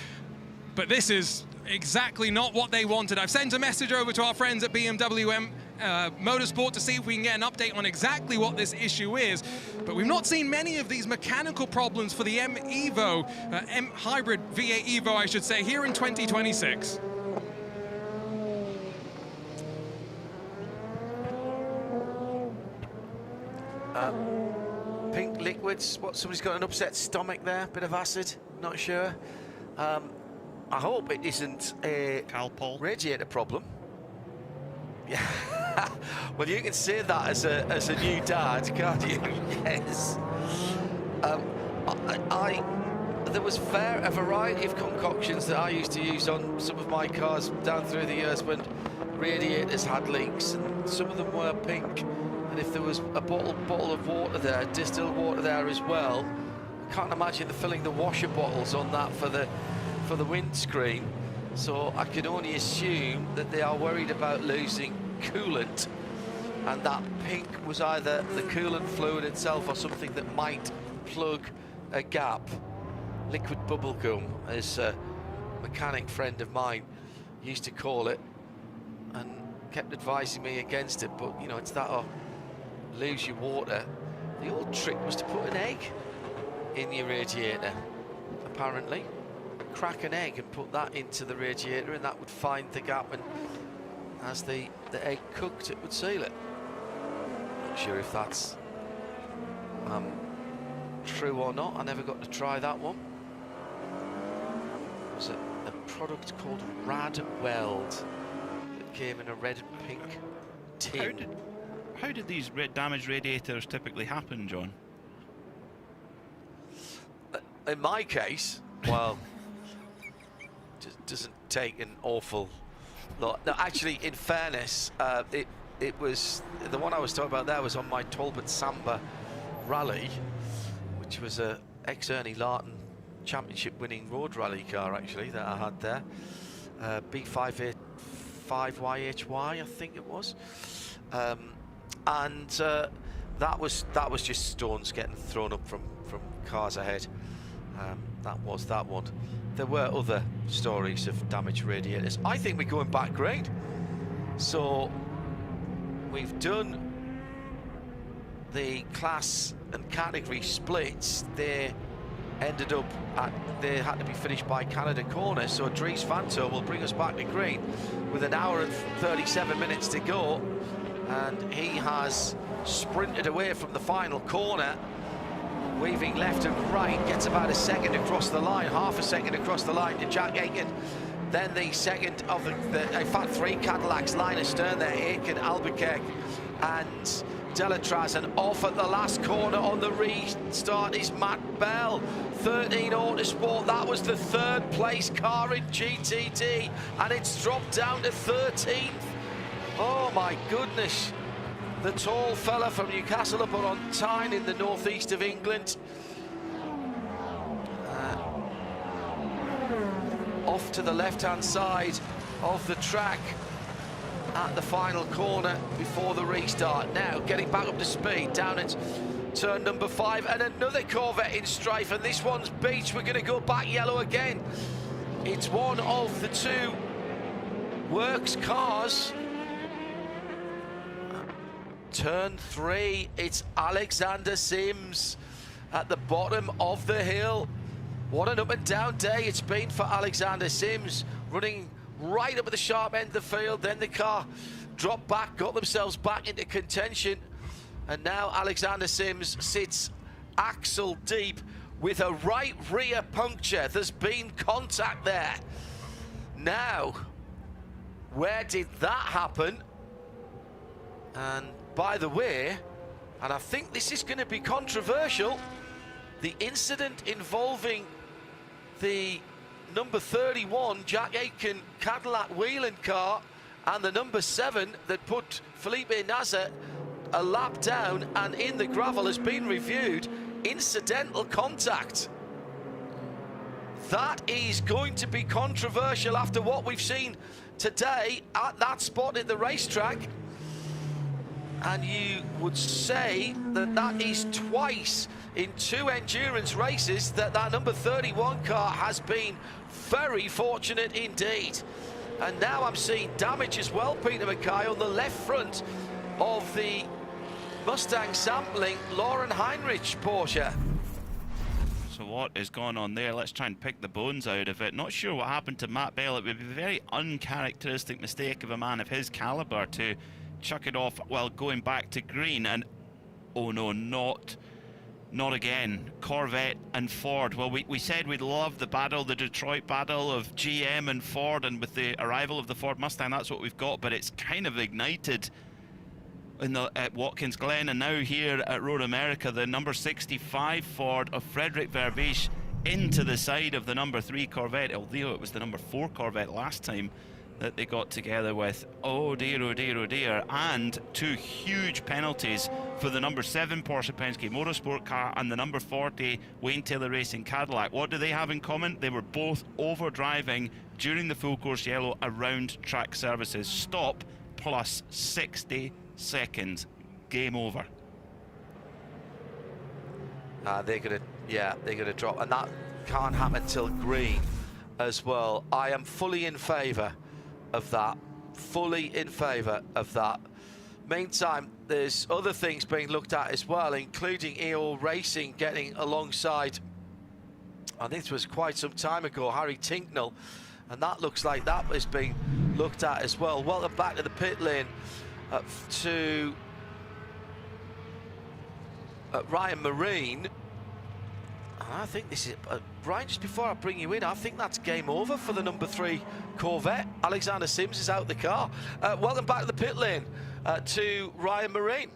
But this is exactly not what they wanted. I've sent a message over to our friends at BMW Motorsport to see if we can get an update on exactly what this issue is. But we've not seen many of these mechanical problems for the M Hybrid V8 Evo, I should say, here in 2026. Pink liquids. What? Somebody's got an upset stomach there. Bit of acid. Not sure. I hope it isn't a radiator problem. Yeah. Well, you can say that as a new dad, can't you? Yes. There was a variety of concoctions that I used to use on some of my cars down through the years when radiators had leaks, and some of them were pink. And if there was a bottle of water there, distilled water there as well, I can't imagine they're filling the washer bottles on that for the windscreen. So I can only assume that they are worried about losing coolant, and that pink was either the coolant fluid itself or something that might plug a gap. Liquid bubble gum, as a mechanic friend of mine used to call it, and kept advising me against it. But you know, it's that or lose your water. The old trick was to put an egg in your radiator, apparently. Crack an egg and put that into the radiator, and that would find the gap, and as the egg cooked, it would seal it. Not sure if that's true or not. I never got to try that one. It was a product called Rad Weld that came in a red and pink tin. How did these damaged radiators typically happen, John? In my case, well, just doesn't take an awful lot. No, actually, in fairness, it was the one I was talking about there was on my Talbot Samba Rally, which was a ex-Ernie Larton championship-winning road rally car, actually, that I had there. B585YHY, I think it was. And that was just stones getting thrown up from cars ahead. That was that one. There were other stories of damaged radiators. I think we're going back great. So we've done the class and category splits. They ended up they had to be finished by Canada corner. So Dries Vanthoor will bring us back to green with an hour and 37 minutes to go. And he has sprinted away from the final corner, weaving left and right, gets about a second across the line, half a second across the line to Jack Aiken. Then the second of the in fact, three Cadillacs line astern there, Aiken, Albuquerque and Delatraz, and off at the last corner on the restart is Matt Bell. 13 Autosport, that was the third place car in GTD, and it's dropped down to 13th. Oh my goodness, the tall fella from Newcastle upon Tyne in the northeast of England. Off to the left-hand side of the track at the final corner before the restart. Now getting back up to speed down at turn number 5, and another Corvette in strife, and this one's beach. We're going to go back yellow again. It's one of the two works cars. Turn 3, it's Alexander Sims at the bottom of the hill. What an up and down day it's been for Alexander Sims, running right up at the sharp end of the field. Then the car dropped back, got themselves back into contention, and now Alexander Sims sits axle deep with a right rear puncture. There's been contact there. Now, where did that happen? And by the way, and I think this is going to be controversial, the incident involving the number 31 Jack Aiken Cadillac Whelan car and the number 7 that put Felipe Nasr a lap down and in the gravel has been reviewed incidental contact. That is going to be controversial after what we've seen today at that spot in the racetrack. And you would say that that is twice in 2 endurance races that that number 31 car has been very fortunate indeed. And now I'm seeing damage as well, Peter Mackay, on the left front of the Mustang sampling Lauren Heinrich Porsche. So what is going on there? Let's try and pick the bones out of it. Not sure what happened to Matt Bell. It would be a very uncharacteristic mistake of a man of his caliber to chuck it off while going back to green. And oh no, not again. Corvette and Ford. Well, we said we'd love the battle, the Detroit battle of GM and Ford, and with the arrival of the Ford Mustang, that's what we've got. But it's kind of ignited at Watkins Glen, and now here at Road America, the number 65 Ford of Frederick Verbies into the side of the number 3 Corvette, although it was the number 4 Corvette last time that they got together with. Oh dear, oh dear, oh dear. And 2 huge penalties for the number 7 Porsche Penske Motorsport car and the number 40 Wayne Taylor Racing Cadillac. What do they have in common? They were both overdriving during the full course yellow around track services. Stop plus 60 seconds. Game over. They're gonna drop, and that can't happen till green as well. I am fully in favour of that. Fully in favour of that. Meantime, there's other things being looked at as well, including EO Racing getting alongside, I think this was quite some time ago, Harry Tinknell, and that looks like that is being looked at as well. Welcome back to the pit lane to Ryan Marine. I think this is Ryan, just before I bring you in, I think that's game over for the number 3 Corvette. Alexander Sims is out the car. Welcome back to the pit lane to Ryan Marine.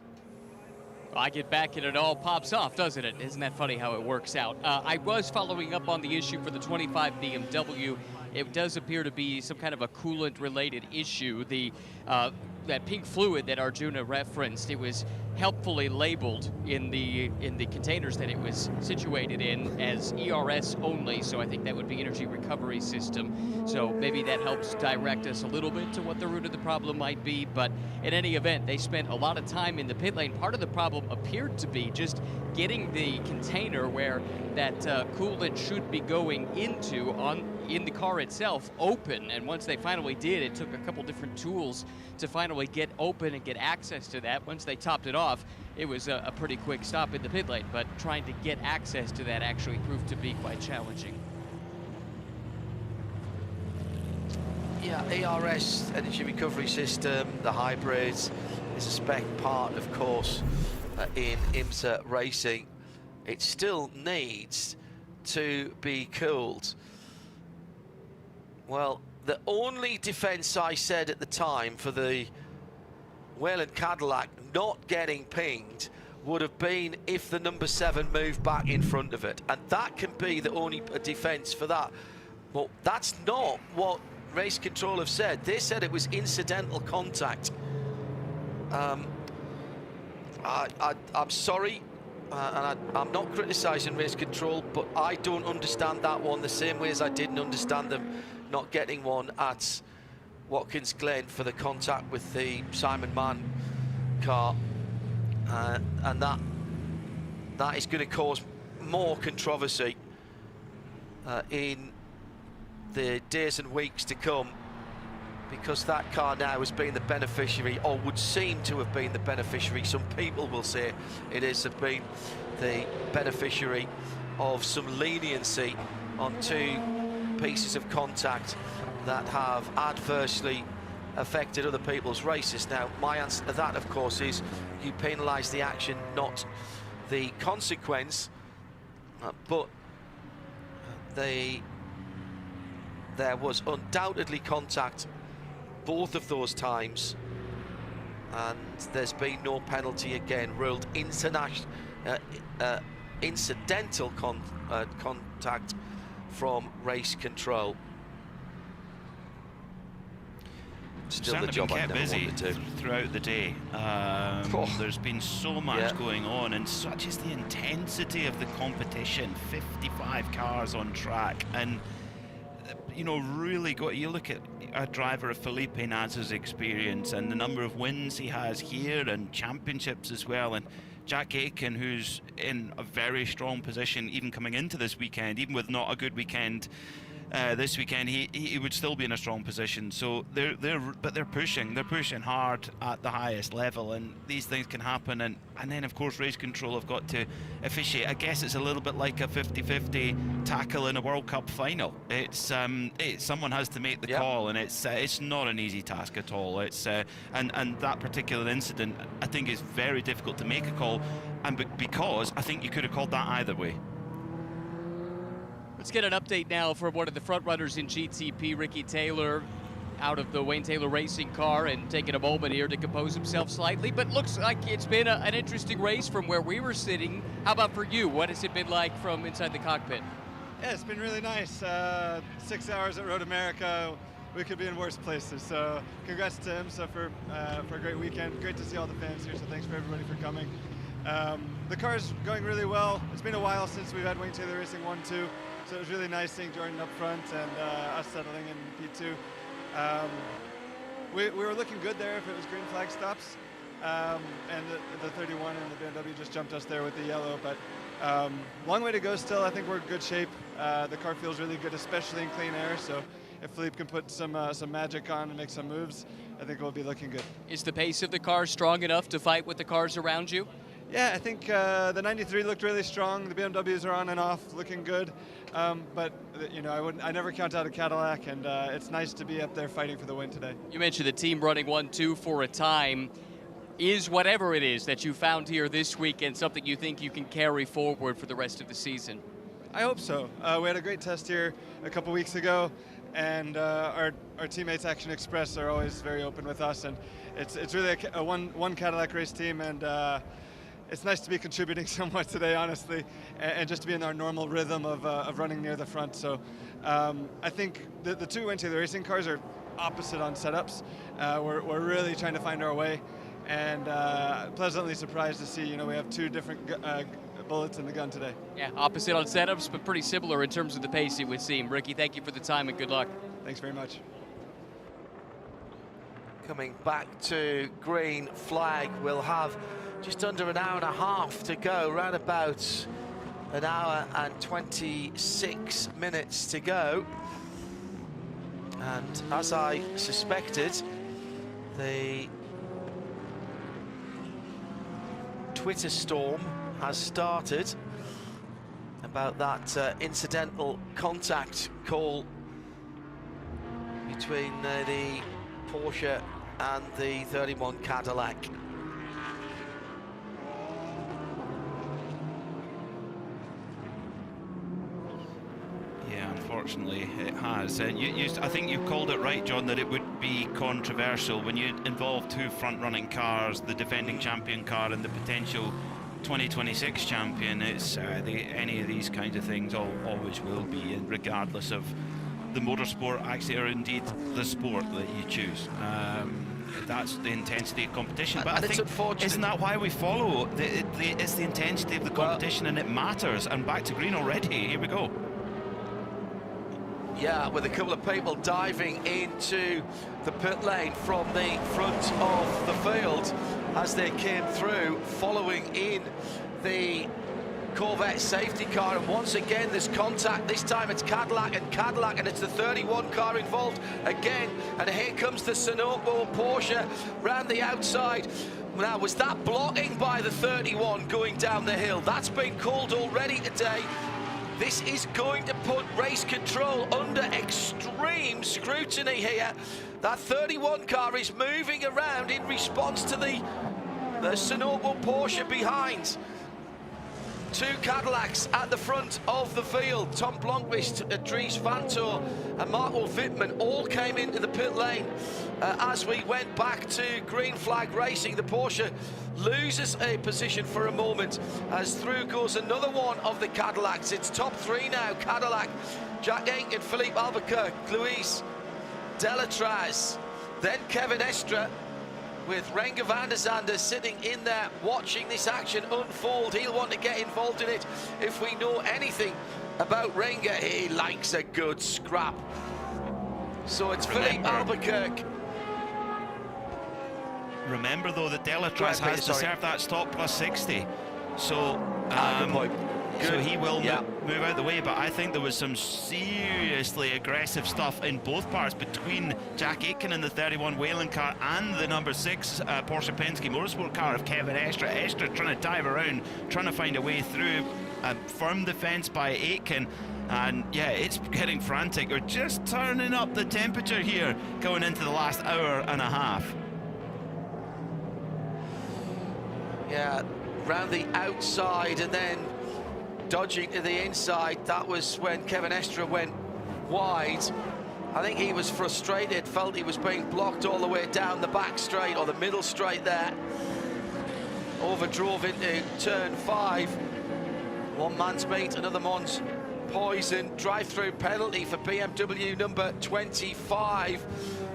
I get back and it all pops off, doesn't it? Isn't that funny how it works out? I was following up on the issue for the 25 BMW. It does appear to be some kind of a coolant-related issue. That pink fluid that Arjuna referenced, it was helpfully labeled in the containers that it was situated in as ERS only, so I think that would be energy recovery system. So maybe that helps direct us a little bit to what the root of the problem might be, but in any event, they spent a lot of time in the pit lane. Part of the problem appeared to be just getting the container where that coolant should be going into in the car itself open, and once they finally did, it took a couple different tools to finally get open and get access to that. Once they topped it off, it was a pretty quick stop in the pit lane, but trying to get access to that actually proved to be quite challenging. Yeah, ERS, energy recovery system, the hybrids, is a spec part, of course, in IMSA racing. It still needs to be cooled. Well, the only defense I said at the time for the Wayland Cadillac not getting pinged would have been if the number 7 moved back in front of it, and that can be the only defense for that. Well, that's not what race control have said. They said it was incidental contact. I'm sorry, and I'm not criticising race control, but I don't understand that one the same way as I didn't understand them not getting one at Watkins Glen for the contact with the Simon Mann car, and that is going to cause more controversy in the days and weeks to come, because that car now has been the beneficiary, or would seem to have been the beneficiary, some people will say it is, have been the beneficiary of some leniency on 2 pieces of contact that have adversely affected other people's races. Now, my answer to that, of course, is you penalise the action, not the consequence, but there was undoubtedly contact both of those times, and there's been no penalty again, ruled incidental contact from race control. Still the job I never wanted to. Throughout the day. There's been so much going on, and such is the intensity of the competition. 55 cars on track, and you know, really you look at a driver of Felipe Nasr's experience and the number of wins he has here and championships as well, and Jack Aitken, who's in a very strong position even coming into this weekend, even with not a good weekend this weekend, he would still be in a strong position. So they're pushing hard at the highest level, and these things can happen. And then of course race control have got to officiate. I guess it's a little bit like a 50-50 tackle in a World Cup final. It's someone has to make the call, and it's not an easy task at all. It's and that particular incident, I think, is very difficult to make a call, and because I think you could have called that either way. Let's get an update now from one of the front runners in GTP, Ricky Taylor, out of the Wayne Taylor Racing car and taking a moment here to compose himself slightly. But looks like it's been an interesting race from where we were sitting. How about for you? What has it been like from inside the cockpit? Yeah, it's been really nice. 6 hours at Road America. We could be in worse places. So congrats to IMSA for a great weekend. Great to see all the fans here. So thanks for everybody for coming. The car's going really well. It's been a while since we've had Wayne Taylor Racing 1-2. So it was really nice seeing Jordan up front and us settling in P2. We were looking good there if it was green flag stops. And the 31 and the BMW just jumped us there with the yellow. But long way to go still. I think we're in good shape. The car feels really good, especially in clean air. So if Philippe can put some magic on and make some moves, I think we'll be looking good. Is the pace of the car strong enough to fight with the cars around you? Yeah, I think the 93 looked really strong. The BMWs are on and off, looking good. But you know, I never count out a Cadillac, and it's nice to be up there fighting for the win today. You mentioned the team running 1-2 for a time. Is whatever it is that you found here this weekend something you think you can carry forward for the rest of the season? I hope so. We had a great test here a couple weeks ago, and our teammates Action Express are always very open with us, and it's really a one Cadillac race team, and it's nice to be contributing somewhat today, honestly, and just to be in our normal rhythm of running near the front. So I think the two Wayne Taylor Racing cars are opposite on setups. We're really trying to find our way, and pleasantly surprised to see, we have two different bullets in the gun today. Yeah, opposite on setups, but pretty similar in terms of the pace, it would seem. Ricky, thank you for the time and good luck. Thanks very much. Coming back to green flag, we'll have just under an hour and a half to go, around about an hour and 26 minutes to go. And as I suspected, the Twitter storm has started about that incidental contact call between the Porsche and the 31 Cadillac. Yeah, unfortunately it has. I think you called it right, John, that it would be controversial when you involve two front-running cars, the defending champion car and the potential 2026 champion. It's any of these kinds of things always will be, and regardless of the motorsport, actually, or indeed the sport that you choose. That's the intensity of competition. But I think, isn't that why we follow? It's the intensity of the competition, and it matters. And back to green already. Here we go. Yeah, with a couple of people diving into the pit lane from the front of the field as they came through, following in the Corvette safety car. And once again there's contact. This time it's Cadillac, and it's the 31 car involved again. And here comes the Sunoco Porsche round the outside. Now, was that blocking by the 31 going down the hill? That's been called already today. This is going to put race control under extreme scrutiny here. That 31 car is moving around in response to the Sunoco Porsche behind. Two Cadillacs at the front of the field. Tom Blomqvist, Dries Vanthoor and Marco Wittmann all came into the pit lane as we went back to green flag racing. The Porsche loses a position for a moment as through goes another one of the Cadillacs. It's top three now. Cadillac, Jack Aitken, Philippe Albuquerque, Luis Delatraz, then Kevin Estre, with Renger van der Zande sitting in there watching this action unfold. He'll want to get involved in it. If we know anything about Renger, he likes a good scrap. So it's Philippe Albuquerque. Remember though that Delatraz has to serve that stop plus 60. So good point. so he will move out the way. But I think there was some seriously aggressive stuff in both parts between Jack Aitken in the 31 Whelen car and the number 6 Porsche Penske Motorsport car of Kevin Estre. Estre trying to dive around, trying to find a way through. A firm defense by Aitken. And yeah, it's getting frantic. We're just turning up the temperature here going into the last hour and a half. Yeah, round the outside and then dodging to the inside. That was when Kevin Estre went wide. I think he was frustrated, felt he was being blocked all the way down the back straight or the middle straight there. Overdrove into turn 5. One man's meat, another man's poison. Drive-through penalty for BMW number 25.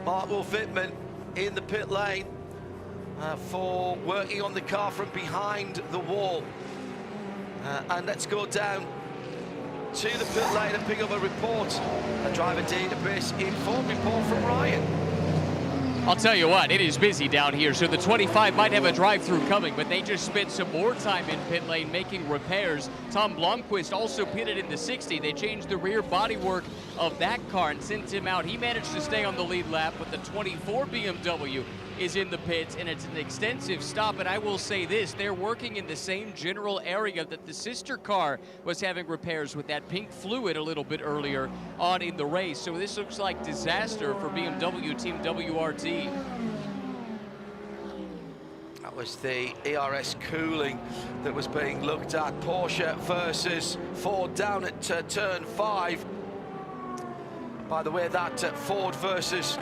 Marco Wittmann in the pit lane for working on the car from behind the wall. And let's go down to the pit lane and pick up a report. A driver database informed report from Ryan. I'll tell you what, it is busy down here, so the 25 might have a drive-through coming, but they just spent some more time in pit lane making repairs. Tom Blomqvist also pitted in the 60. They changed the rear bodywork of that car and sent him out. He managed to stay on the lead lap, but the 24 BMW is in the pits, and it's an extensive stop. And I will say this, they're working in the same general area that the sister car was having repairs with that pink fluid a little bit earlier on in the race. So this looks like disaster for BMW Team WRT. That was the ERS cooling that was being looked at. Porsche versus Ford down at turn 5. By the way, that Ford versus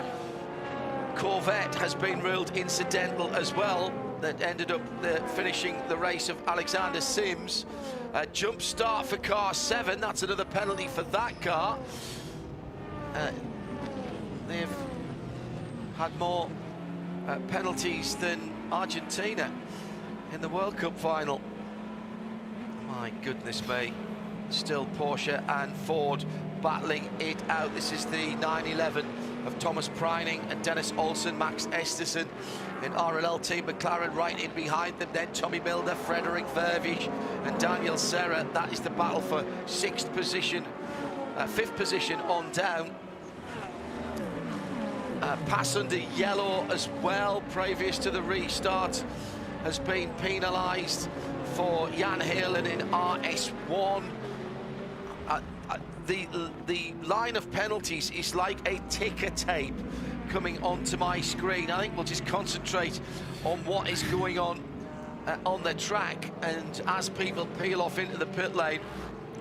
Corvette has been ruled incidental as well. That ended up finishing the race of Alexander Sims. Jump start for car 7. That's another penalty for that car. They've had more penalties than Argentina in the World Cup final. My goodness me. Still Porsche and Ford battling it out. This is the 911 of Thomas Preining and Dennis Olsen, Max Esterson in RLL Team McLaren right in behind them. Then Tommy Milner, Frederick Vervich and Daniel Serra. That is the battle for 5th position on down. Pass under yellow as well previous to the restart has been penalised for Jan Helen in RS1. The line of penalties is like a ticker tape coming onto my screen. I think we'll just concentrate on what is going on the track, and as people peel off into the pit lane,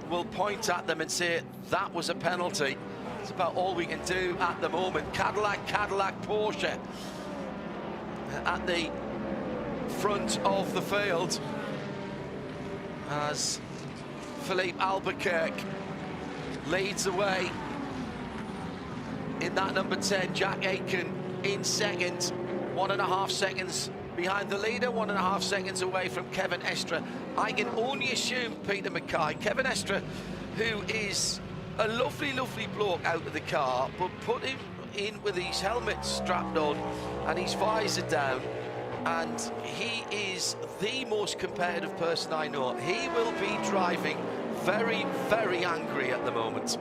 we'll point at them and say that was a penalty. It's about all we can do at the moment. Cadillac, Porsche at the front of the field as Philippe Albuquerque leads the way in that number 10. Jack Aitken in second, 1.5 seconds behind the leader, 1.5 seconds away from Kevin Estre. I can only assume, Peter Mackay, Kevin Estre, who is a lovely bloke out of the car, but put him in with his helmet strapped on and his visor down, and he is the most competitive person I know. He will be driving very, very angry at the moment.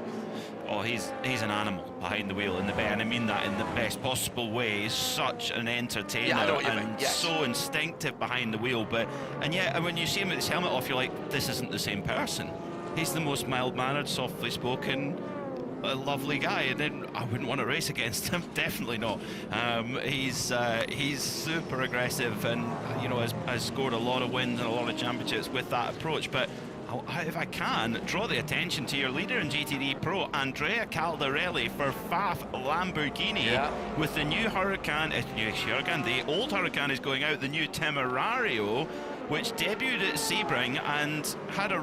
Oh, he's an animal behind the wheel in the bay, and I mean that in the best possible way. He's such an entertainer and so instinctive behind the wheel. And yet, when you see him with his helmet off, you're like, this isn't the same person. He's the most mild-mannered, softly spoken, a lovely guy, and then I wouldn't want to race against him. Definitely not. He's super aggressive, and you know has scored a lot of wins and a lot of championships with that approach. But if I can draw the attention to your leader in GTD Pro, Andrea Caldarelli for Pfaff Lamborghini, with the new Huracan. The old Huracan is going out. The new Temerario, which debuted at Sebring and had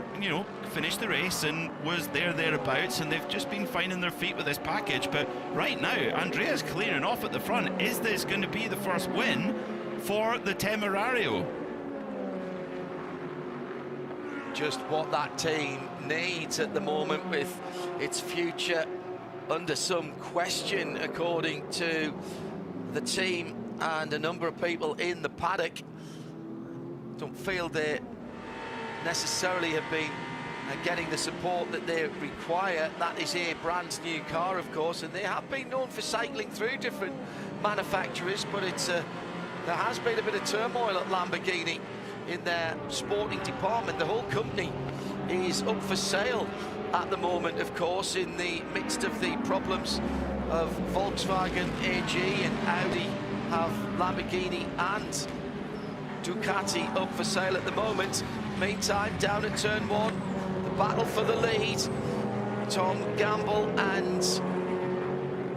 finished the race and was thereabouts, and they've just been finding their feet with this package. But right now, Andrea's clearing off at the front. Is this going to be the first win for the Temerario? Just what that team needs at the moment, with its future under some question, according to the team and a number of people in the paddock. Don't feel they necessarily have been and getting the support that they require. That is a brand new car, of course, and they have been known for cycling through different manufacturers, but it's there has been a bit of turmoil at Lamborghini in their sporting department. The whole company is up for sale at the moment, of course, in the midst of the problems of Volkswagen AG and Audi have Lamborghini and Ducati up for sale at the moment. Meantime, down at turn 1, the battle for the lead. Tom Gamble and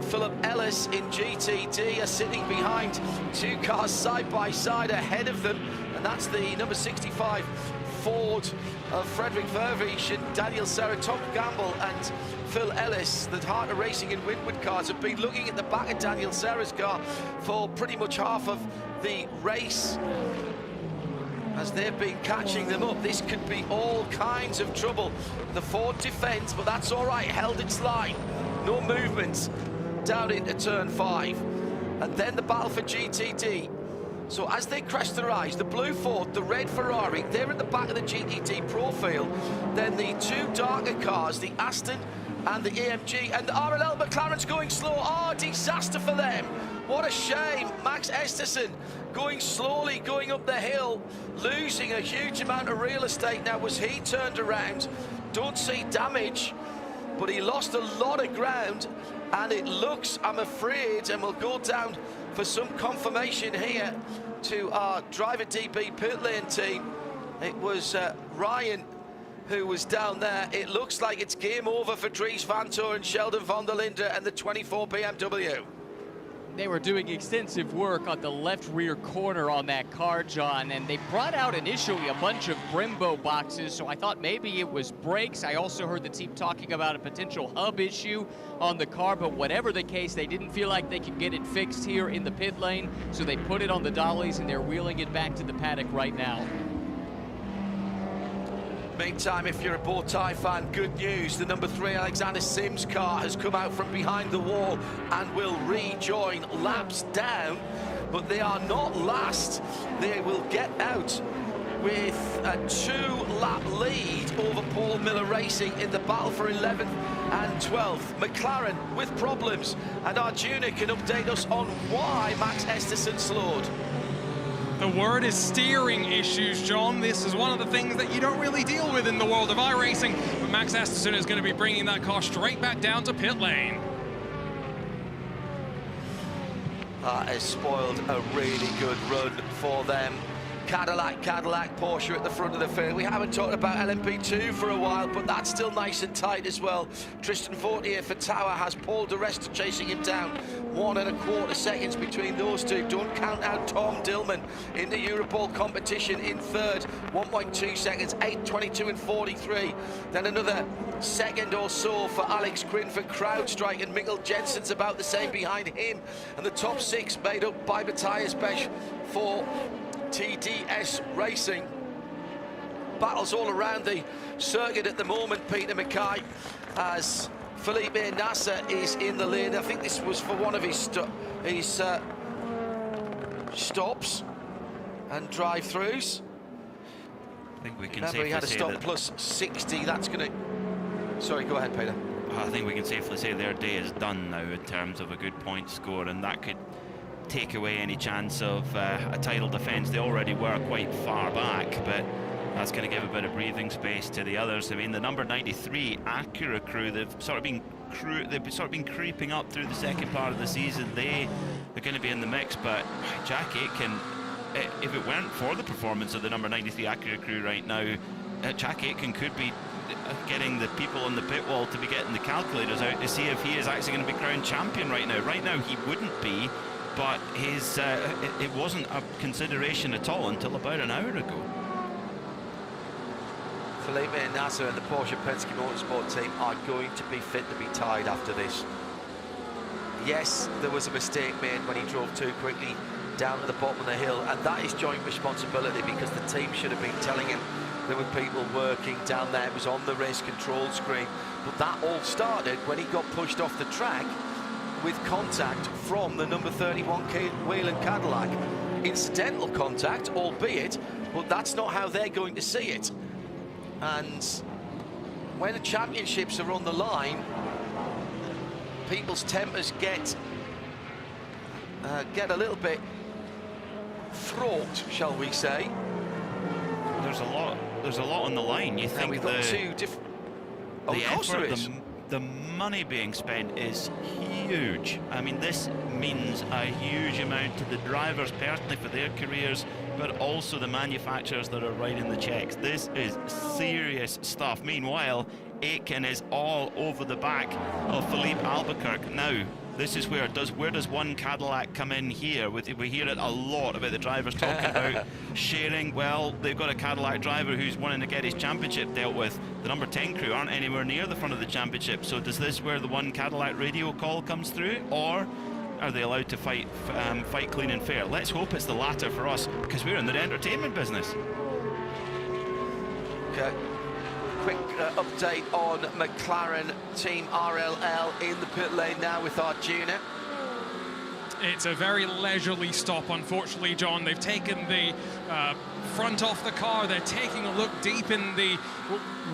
Philip Ellis in GTD are sitting behind 2 cars side by side ahead of them, and that's the number 65 Ford of Frederick Vervish and Daniel Serra. Tom Gamble and Phil Ellis, the Heart of Racing and Winwood cars, have been looking at the back of Daniel Serra's car for pretty much half of the race as they've been catching them up. This could be all kinds of trouble. The Ford defends, but that's all right, held its line. No movements down into turn 5. And then the battle for GTD. So as they crest the rise, the blue Ford, the red Ferrari, they're at the back of the GTD profile. Then the 2 darker cars, the Aston and the AMG, and the RLL McLaren's going slow. Oh, disaster for them. What a shame. Max Esterson going slowly, going up the hill, losing a huge amount of real estate. Now, was he turned around? Don't see damage, but he lost a lot of ground, and it looks, I'm afraid, and we'll go down for some confirmation here to our driver DB pit lane team. It was Ryan who was down there. It looks like it's game over for Dries Van Toor and Sheldon van der Linde and the 24 BMW. They were doing extensive work on the left rear corner on that car, John, and they brought out initially a bunch of Brembo boxes, so I thought maybe it was brakes. I also heard the team talking about a potential hub issue on the car, but whatever the case, they didn't feel like they could get it fixed here in the pit lane, so they put it on the dollies and they're wheeling it back to the paddock right now. Meantime, if you're a bow tie fan, good news. The number 3 Alexander Sims car has come out from behind the wall and will rejoin laps down, but they are not last. They will get out with a 2-lap lead over Paul Miller Racing in the battle for 11th and 12th. McLaren with problems, and Arjuna can update us on why Max Esterson slowed. The word is steering issues, John. This is one of the things that you don't really deal with in the world of iRacing, but Max Esterson is going to be bringing that car straight back down to pit lane. That has spoiled a really good run for them. Cadillac, Porsche at the front of the field. We haven't talked about LMP2 for a while, but that's still nice and tight as well. Tristan Fortier for Tower has Paul di Resta chasing him down. 1 1/4 seconds between those two. Don't count out Tom Dillman in the Europol competition in 3rd. 1.2 seconds, 8:22 and 43. Then another second or so for Alex Quinn for CrowdStrike, and Mikkel Jensen's about the same behind him. And the top 6 made up by Matthias Besch for TDS Racing. Battles all around the circuit at the moment, Peter Mackay, as Felipe Nasser is in the lead. I think this was for one of his stops and drive-throughs. I think we can Remember, safely he had a say stop that plus 60. That's going to... Sorry, go ahead, Peter. I think we can safely say their day is done now in terms of a good point score, and that could take away any chance of a title defence. They already were quite far back, but that's going to give a bit of breathing space to the others. I mean, the number 93 Acura crew, they've sort of been creeping up through the second part of the season. They are going to be in the mix, but Jack Aitken, if it weren't for the performance of the number 93 Acura crew right now, Jack Aitken could be getting the people on the pit wall to be getting the calculators out to see if he is actually going to be crowned champion right now. Right now he wouldn't be, but his it wasn't a consideration at all until about an hour ago. Felipe Nasser and the Porsche Penske Motorsport team are going to be fit to be tied after this. Yes, there was a mistake made when he drove too quickly down to the bottom of the hill, and that is joint responsibility because the team should have been telling him there were people working down there. It was on the race control screen. But that all started when he got pushed off the track with contact from the number 31 Whelen Cadillac. Incidental contact, albeit, but that's not how they're going to see it. And when the championships are on the line, people's tempers get a little bit fraught, shall we say? There's a lot on the line. You think we've got two different. The effort, the money being spent is huge. I mean, this means a huge amount to the drivers personally for their careers, but also the manufacturers that are writing the checks. This is serious stuff. Meanwhile, Aitken is all over the back of Philippe Albuquerque. Now, this is where does one Cadillac come in here? We hear it a lot about the drivers talking about sharing. Well, they've got a Cadillac driver who's wanting to get his championship dealt with. The number 10 crew aren't anywhere near the front of the championship. So does this where the one Cadillac radio call comes through, or are they allowed to fight clean and fair? Let's hope it's the latter for us, because we're in the entertainment business. Okay. Quick update on McLaren Team RLL in the pit lane now with Arjuna. It's a very leisurely stop, unfortunately, John. They've taken the front off the car. They're taking a look deep in the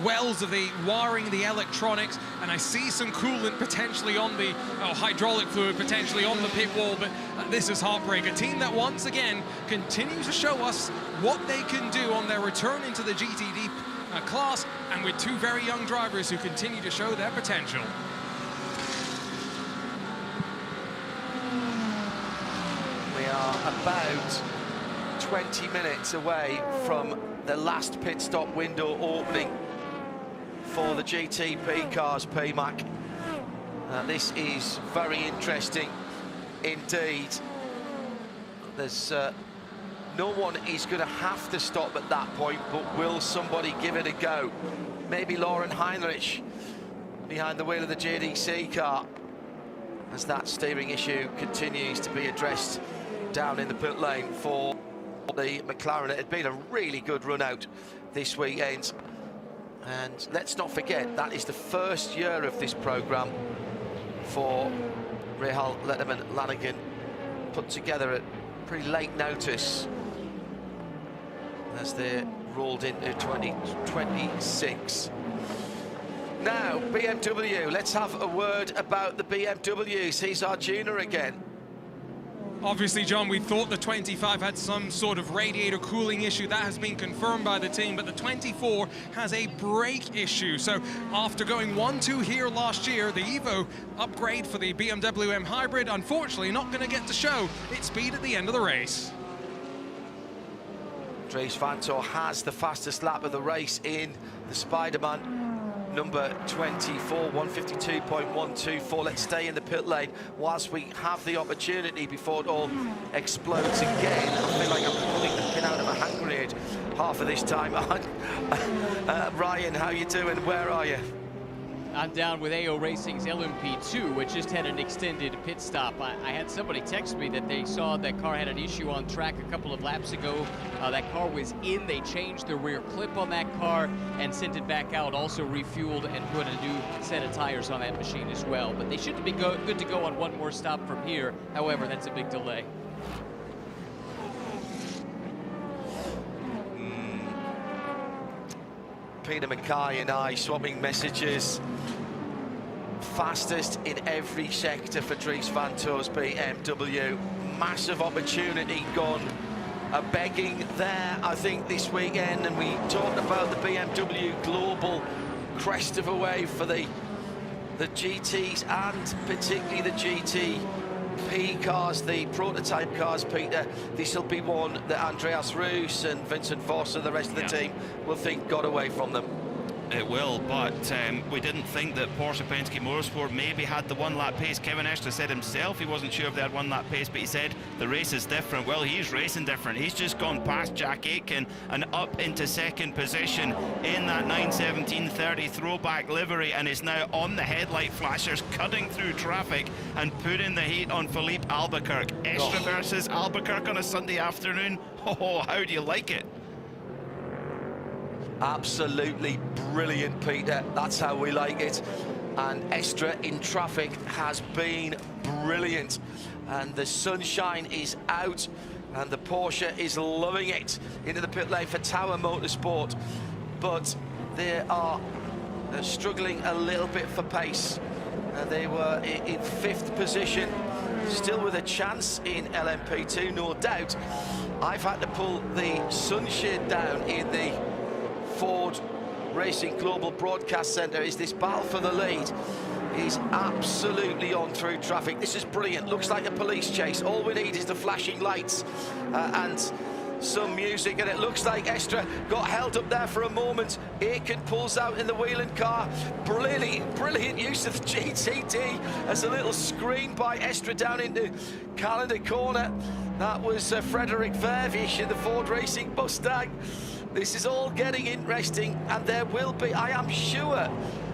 wells of the wiring, the electronics, and I see some coolant potentially on the hydraulic fluid potentially on the pit wall, but this is heartbreak. A team that once again continues to show us what they can do on their return into the GTD class, and with two very young drivers who continue to show their potential. We are about 20 minutes away from the last pit stop window opening for the GTP cars, PMAC. This is very interesting indeed. There's no one is going to have to stop at that point, but will somebody give it a go? Maybe Lauren Heinrich behind the wheel of the JDC car, as that steering issue continues to be addressed down in the pit lane for the McLaren. It had been a really good run out this weekend, and let's not forget that is the first year of this program for Rahal Letterman Lanigan, put together at pretty late notice as they're rolled into 2026. Now, BMW, let's have a word about the BMWs. Here's Arjuna again. Obviously, John, we thought the 25 had some sort of radiator cooling issue. That has been confirmed by the team, but the 24 has a brake issue. So after going 1-2 here last year, the Evo upgrade for the BMW M Hybrid, unfortunately not going to get to show its speed at the end of the race. Dries Vanthoor has the fastest lap of the race in the Spider-Man number 24, 152.124. Let's stay in the pit lane whilst we have the opportunity before it all explodes again. I feel like I'm pulling the pin out of a hand grenade half of this time. Ryan, how you doing? Where are you? I'm down with AO Racing's LMP2, which just had an extended pit stop. I had somebody text me that they saw that car had an issue on track a couple of laps ago. That car was in. They changed the rear clip on that car and sent it back out, also refueled and put a new set of tires on that machine as well. But they should be good to go on one more stop from here. However, that's a big delay. Peter Mackay and I swapping messages. Fastest in every sector for Dries Vanthoor's BMW. Massive opportunity gone begging there, I think, this weekend. And we talked about the BMW Global crest of a wave for the GTs and particularly the GTP cars, the prototype cars, Peter. This will be one that Andreas Roos and Vincent Voss and the rest of the team will think got away from them. It will, but we didn't think that Porsche Penske Motorsport maybe had the one-lap pace. Kevin Estre said himself he wasn't sure if they had one-lap pace, but he said the race is different. Well, he's racing different. He's just gone past Jack Aitken and up into second position in that 9:17:30 throwback livery, and is now on the headlight flashers, cutting through traffic and putting the heat on Philippe Albuquerque. Estre versus Albuquerque on a Sunday afternoon. Oh, how do you like it? Absolutely brilliant, Peter. That's how we like it. And Estre in traffic has been brilliant. And the sunshine is out, and the Porsche is loving it into the pit lane for Tower Motorsport. But there are struggling a little bit for pace. They were in 5th position, still with a chance in LMP2, no doubt. I've had to pull the sunshade down in the Ford Racing Global Broadcast Centre. Is this battle for the lead is absolutely on through traffic. This is brilliant. Looks like a police chase. All we need is the flashing lights and some music, and it looks like Estra got held up there for a moment. Aiken pulls out in the wheeling car. Brilliant use of the GTD as a little screen by Estra down into Calendar Corner. That was Frederick Vervish in the Ford Racing Mustang. This is all getting interesting, and there will be, I am sure,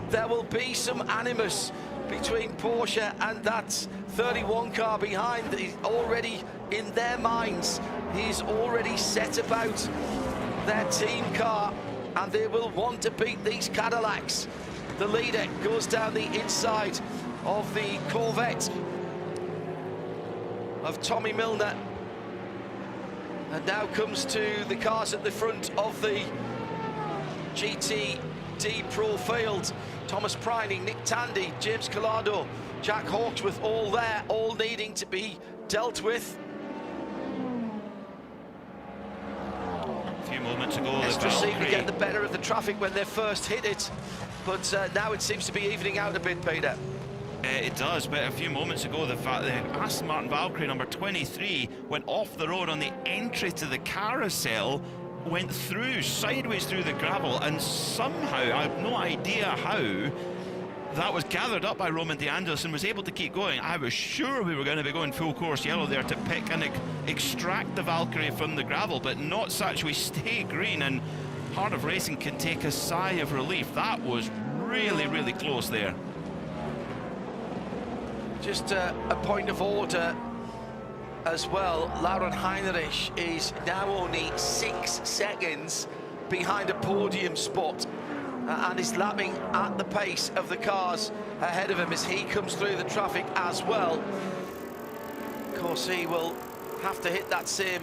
there will be some animus between Porsche and that 31 car behind. He's already in their minds. He's already set about their team car, and they will want to beat these Cadillacs. The leader goes down the inside of the Corvette of Tommy Milner, and now comes to the cars at the front of the GTD Pro field. Thomas Pryning, Nick Tandy, James Collado, Jack Hawksworth, all there, all needing to be dealt with. A few moments ago, Estra seemed to get the better of the traffic when they first hit it, but now it seems to be evening out a bit, Peter. It does, but a few moments ago, the fact that Aston Martin Valkyrie number 23 went off the road on the entry to the carousel, went through, sideways through the gravel, and somehow, I have no idea how, that was gathered up by Roman DeAngelis and was able to keep going. I was sure we were going to be going full course yellow there to pick and extract the Valkyrie from the gravel, but not such. We stay green, and Heart of Racing can take a sigh of relief. That was really close there. Just a point of order as well. Lauren Heinrich is now only 6 seconds behind a podium spot and is lapping at the pace of the cars ahead of him as he comes through the traffic as well. Of course, he will have to hit that same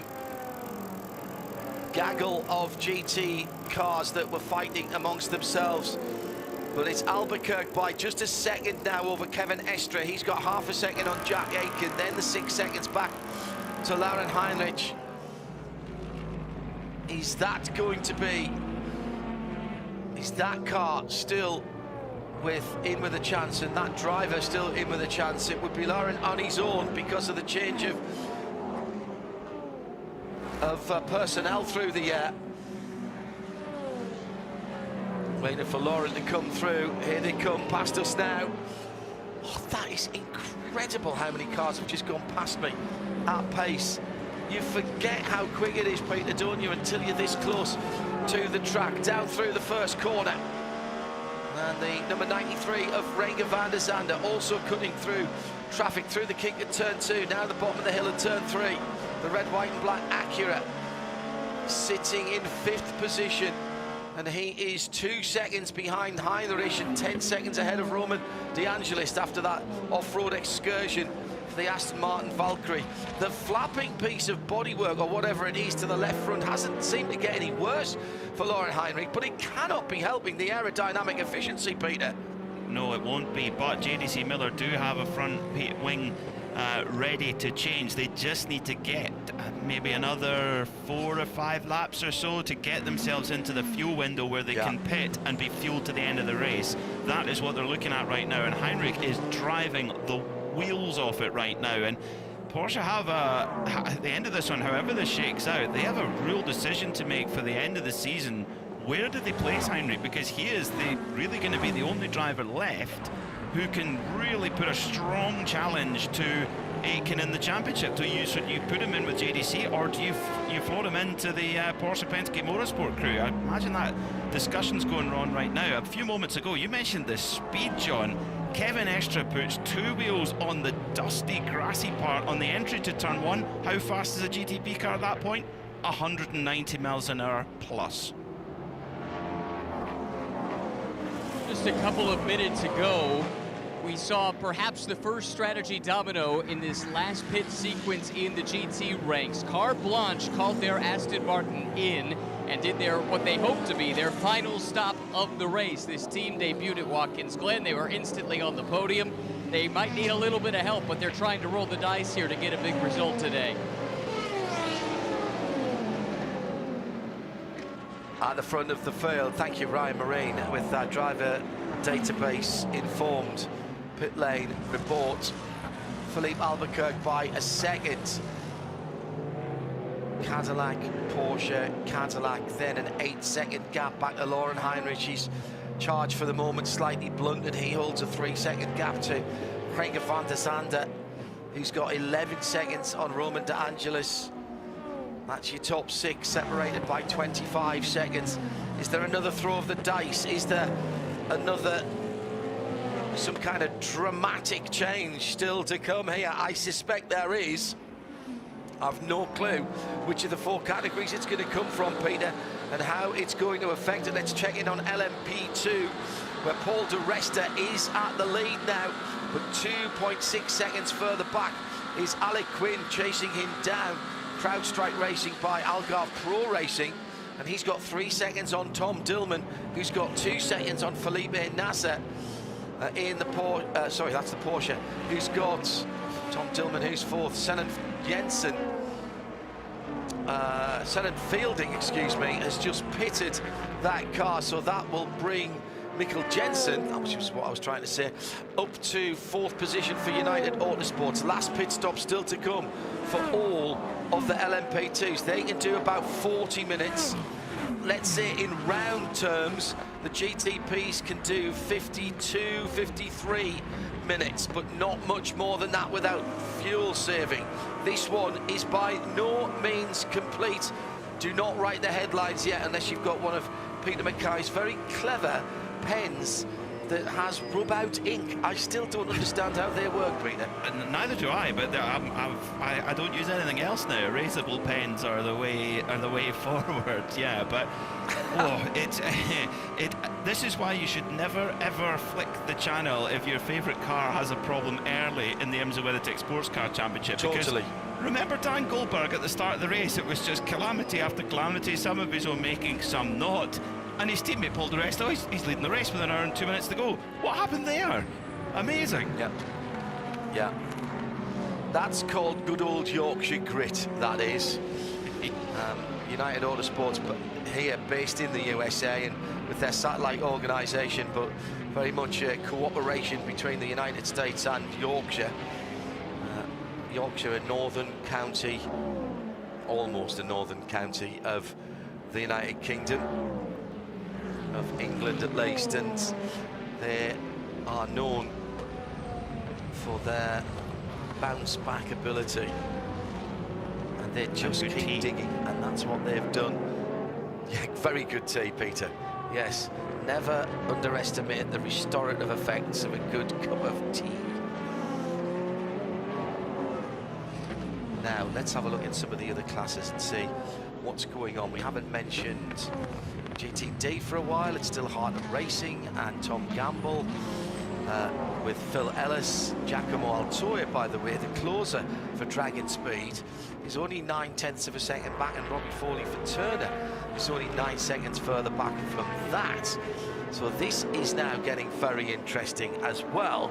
gaggle of GT cars that were fighting amongst themselves. But it's Albuquerque by just a second now over Kevin Estra. He's got half a second on Jack Aitken, then the 6 seconds back to Lauren Heinrich. Is that going to be, is that car still in with a chance, and that driver still in with a chance? It would be Lauren on his own because of the change of personnel through the air. Waiting for Lauren to come through. Here they come past us now. Oh, that is incredible how many cars have just gone past me at pace. You forget how quick it is, Peter, don't you, until you're this close to the track. Down through the first corner. And the number 93 of Renger van der Zande also cutting through traffic through the kink at turn 2. Now the bottom of the hill at turn 3. The red, white and black Acura sitting in 5th position. And he is 2 seconds behind Heinrich and 10 seconds ahead of Roman DeAngelis after that off-road excursion for the Aston Martin Valkyrie. The flapping piece of bodywork, or whatever it is, to the left front hasn't seemed to get any worse for Lauren Heinrich, but it cannot be helping the aerodynamic efficiency, Peter. No, it won't be, but JDC Miller do have a front wing ready to change. They just need to get maybe another 4 or 5 laps or so to get themselves into the fuel window where they can pit and be fueled to the end of the race. That is what they're looking at right now, and Heinrich is driving the wheels off it right now. And Porsche have at the end of this one, however this shakes out, they have a real decision to make for the end of the season. Where do they place Heinrich? Because he is really going to be the only driver left who can really put a strong challenge to Aitken in the championship. Do you put him in with JDC, or do you float him into the Porsche Penske Motorsport crew? I imagine that discussion's going on right now. A few moments ago, you mentioned the speed, John. Kevin Estra puts 2 wheels on the dusty, grassy part on the entry to turn 1. How fast is a GTP car at that point? 190 miles an hour plus. Just a couple of minutes ago, we saw perhaps the first strategy domino in this last pit sequence in the GT ranks. Carte Blanche called their Aston Martin in, and did what they hoped to be their final stop of the race. This team debuted at Watkins Glen. They were instantly on the podium. They might need a little bit of help, but they're trying to roll the dice here to get a big result today. At the front of the field, thank you, Ryan Marine, with that driver database informed pit lane report. Philippe Albuquerque by a second. Cadillac, Porsche, Cadillac, then an 8-second gap back to Lauren Heinrich. He's charged for the moment, slightly blunted. He holds a 3-second gap to Craig van der Zande, who's got 11 seconds on Roman De Angelis. That's your top 6, separated by 25 seconds. Is there another throw of the dice? Is there some kind of dramatic change still to come here? I suspect there is. I've no clue which of the 4 categories it's going to come from, Peter, and how it's going to affect it. Let's check in on LMP2, where Paul di Resta is at the lead now, but 2.6 seconds further back is Alec Quinn chasing him down. CrowdStrike Racing by Algarve Pro Racing, and he's got 3 seconds on Tom Dillman, who's got 2 seconds on Felipe Nasser in the Porsche. Sorry, that's the Porsche, who's got Tom Dillman, who's 4th. Sennett Fielding, excuse me, has just pitted that car, so that will bring Mikkel Jensen, that was what I was trying to say, up to 4th position for United Autosports. Last pit stop still to come for all of the LMP2s. They can do about 40 minutes. Let's say in round terms, the GTPs can do 52, 53 minutes, but not much more than that without fuel saving. This one is by no means complete. Do not write the headlines yet unless you've got one of Peter Mackay's very clever pens that has rub-out ink. I still don't understand how they work, Peter. Neither do I, but I don't use anything else now. Erasable pens are the way forward. Yeah, but this is why you should never ever flick the channel if your favourite car has a problem early in the IMSA WeatherTech Sports Car Championship. Totally. Because remember Dan Goldberg at the start of the race? It was just calamity after calamity. Some of his own making, some not. And his teammate Paul di Resta, he's leading the race with an hour and 2 minutes to go. What happened there? Amazing. Yeah. That's called good old Yorkshire grit, that is. United Autosports, but here based in the USA and with their satellite organisation, but very much a cooperation between the United States and Yorkshire. Yorkshire, a northern county, almost a northern county of the United Kingdom, of England at least, and they are known for their bounce back ability, and they just keep digging, and that's what they've done. Yeah, very good tea, Peter. Yes, never underestimate the restorative effects of a good cup of tea. Now let's have a look at some of the other classes and see what's going on. We haven't mentioned GTD for a while. It's still Harder Racing and Tom Gamble with Phil Ellis. Giacomo Altoia, by the way, the closer for Dragon Speed, is only 9/10 of a second back, and Robbie Foley for Turner is only 9 seconds further back from that. So this is now getting very interesting as well,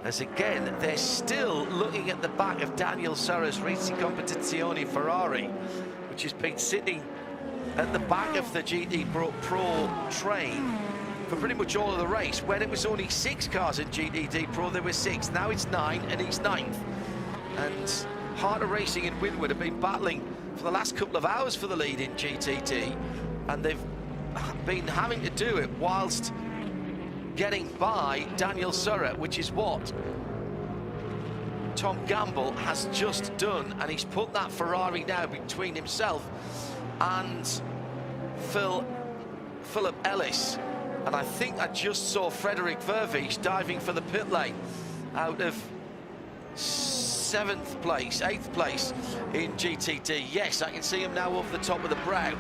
as again they're still looking at the back of Daniel Serra's Racing Competizione Ferrari, which has been sitting at the back of the GT Pro train for pretty much all of the race. When it was only 6 cars in GTD Pro, there were 6. Now it's 9, and he's 9th. And Harder Racing and Winwood have been battling for the last couple of hours for the lead in GTD, and they've been having to do it whilst getting by Daniel Serra, which is what Tom Gamble has just done, and he's put that Ferrari now between himself and Philip Ellis. And I think I just saw Frederick Vervies diving for the pit lane out of 7th place, 8th place in GTD. Yes, I can see him now over the top of the brow.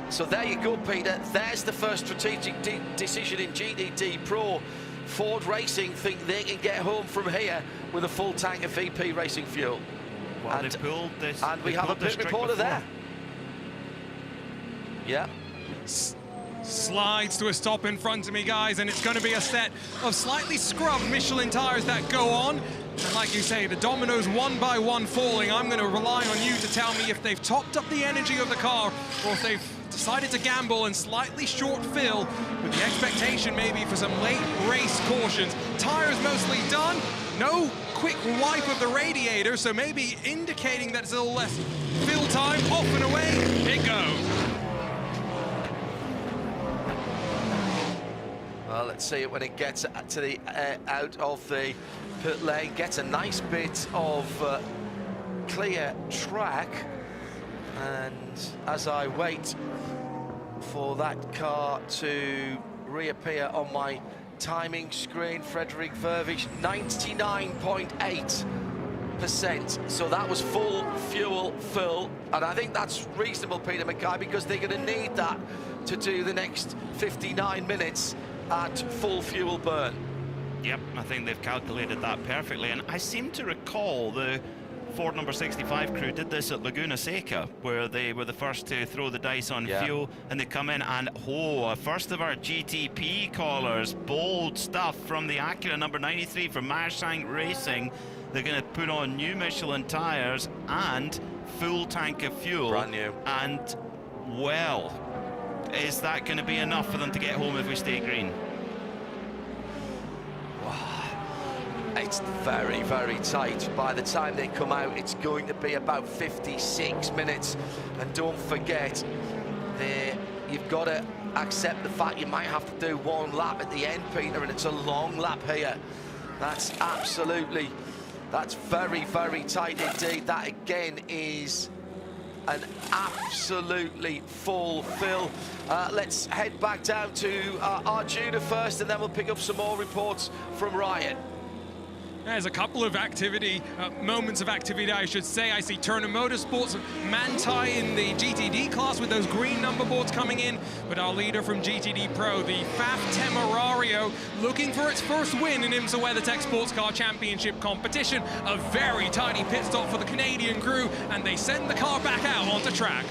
So there you go, Peter. There's the first strategic decision in GTD Pro. Ford Racing think they can get home from here with a full tank of VP Racing fuel. Well, and we have a pit reporter there. Yeah. Slides to a stop in front of me, guys, and it's going to be a set of slightly scrubbed Michelin tires that go on. And like you say, the dominoes one by one falling. I'm going to rely on you to tell me if they've topped up the energy of the car or if they've decided to gamble and slightly short fill with the expectation maybe for some late race cautions. Tires mostly done. No quick wipe of the radiator, so maybe indicating that it's a little less fill time. Off and away it goes. Well, let's see it when it gets to the out of the pit lane. Gets a nice bit of clear track. And as I wait for that car to reappear on my timing screen, Frederick Vervisch, 99.8%. So that was full fuel fill. And I think that's reasonable, Peter Mackay, because they're going to need that to do the next 59 minutes at full fuel burn. Yep, I think they've calculated that perfectly. And I seem to recall the Ford number 65 crew did this at Laguna Seca, where they were the first to throw the dice on fuel, and they come in and, first of our GTP callers, bold stuff from the Acura number 93 from Marshank Racing. They're going to put on new Michelin tires and full tank of fuel. Brand new. And, well, is that going to be enough for them to get home if we stay green? It's very, very tight. By the time they come out, it's going to be about 56 minutes. And don't forget, you've got to accept the fact you might have to do one lap at the end, Peter, and it's a long lap here. That's very, very tight indeed. That again is an absolutely full fill. Let's head back down to Arjuna first, and then we'll pick up some more reports from Ryan. There's a couple of moments of activity, I should say. I see Turner Motorsports, Manthey in the GTD class with those green number boards coming in. But our leader from GTD Pro, the FAF Temerario, looking for its first win in IMSA WeatherTech Sports Car Championship competition. A very tidy pit stop for the Canadian crew, and they send the car back out onto track.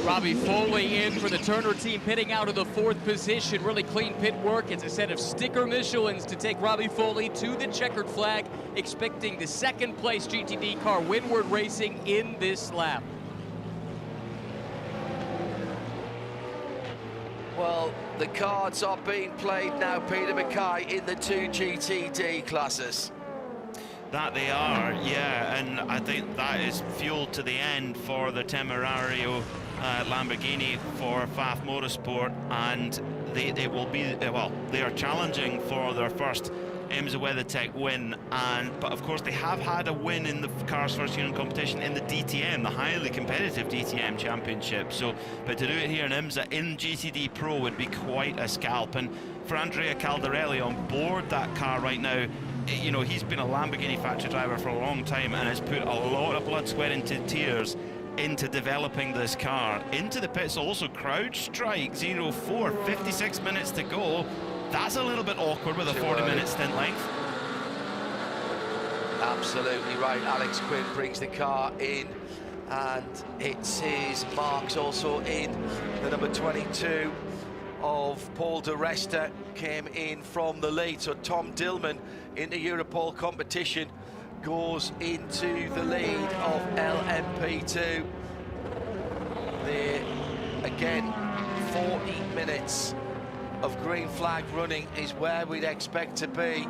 Robbie Foley in for the Turner team, pitting out of the 4th position. Really clean pit work. It's a set of sticker Michelins to take Robbie Foley to the checkered flag, expecting the 2nd place GTD car, Windward Racing, in this lap. Well, the cards are being played now, Peter Mackay, in the 2 GTD classes. That they are, yeah, and I think that is fuel to the end for the Temerario Lamborghini for FAF Motorsport, and they will be, they are challenging for their first IMSA WeatherTech win, but of course they have had a win in the car's first year in competition in the DTM, the highly competitive DTM championship. But to do it here in IMSA in GTD Pro would be quite a scalp. And for Andrea Caldarelli on board that car right now, you know, he's been a Lamborghini factory driver for a long time and has put a lot of blood, sweat, and tears into developing this car. Into the pits also, CrowdStrike 04, 56 minutes to go. That's a little bit awkward with a 40-minute stint length. Absolutely right. Alex Quinn brings the car in, and it's his marks also in. The number 22 of Paul de Resta came in from the lead. So Tom Dillman in the Europol competition goes into the lead of LMP2. Again, 40 minutes of green flag running is where we'd expect to be.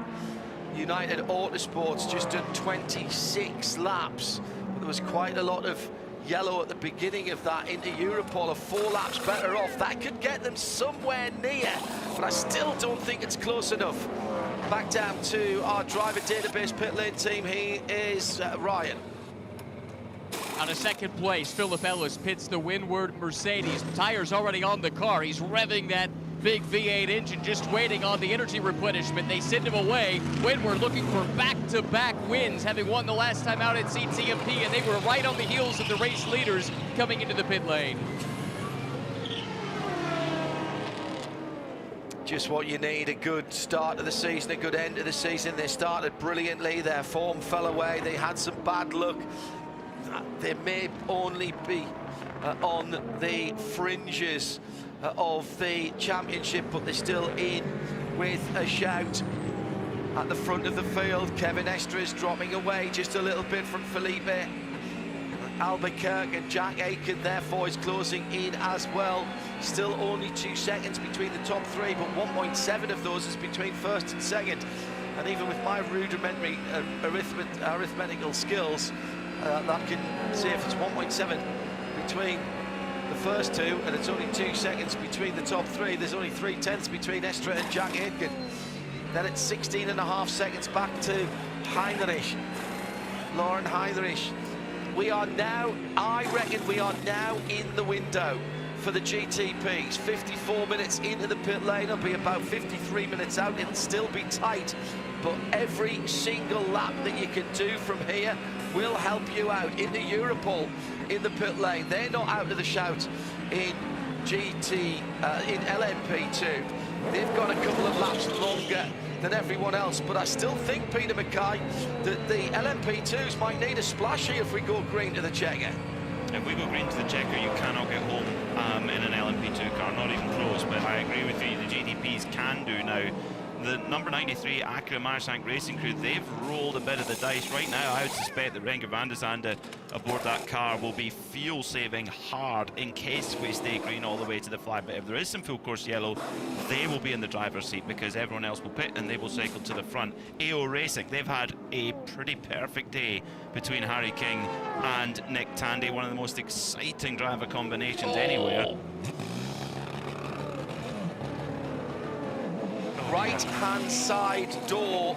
United Autosports just done 26 laps. But there was quite a lot of yellow at the beginning of that. Into Europol are 4 laps better off. That could get them somewhere near, but I still don't think it's close enough. Back down to our driver database pit lane team. He is Ryan. On a 2nd place, Philip Ellis pits the Windward Mercedes. Tires already on the car. He's revving that big V8 engine, just waiting on the energy replenishment. They send him away. Windward looking for back-to-back wins, having won the last time out at CTMP, and they were right on the heels of the race leaders coming into the pit lane. Just what you need, a good start to the season, a good end to the season. They started brilliantly, their form fell away, they had some bad luck. There may only be on the fringes of the championship, but they're still in with a shout. At the front of the field, Kevin Estres dropping away just a little bit from Felipe Albuquerque, and Jack Aitken therefore is closing in as well. Still only 2 seconds between the top three, but 1.7 of those is between first and second. And even with my rudimentary arithmetical skills, that can say if it's 1.7 between the first two, and it's only 2 seconds between the top three, there's only 3/10 between Estres and Jack Aitken. Then it's 16.5 seconds back to Heinrich, Lauren Heinrich. We are now, I reckon we are now in the window for the GTPs. 54 minutes into the pit lane, it'll be about 53 minutes out. It'll still be tight, but every single lap that you can do from here will help you out. In the Europol, in the pit lane, they're not out of the shout in in LMP2. They've got a couple of laps longer than everyone else, but I still think, Peter Mackay, that the LMP2s might need a splash here if we go green to the checker. If we go green to the checker, you cannot get home in an LMP2 car, not even close. But I agree with you, the GTPs can do now. The number 93 Acura Marsank Racing Crew, they've rolled a bit of the dice right now. I would suspect that Renger van der Zande aboard that car will be fuel saving hard in case we stay green all the way to the flag. But if there is some full course yellow, they will be in the driver's seat because everyone else will pit and they will cycle to the front. AO Racing, they've had a pretty perfect day between Harry King and Nick Tandy, one of the most exciting driver combinations anywhere. Right-hand side door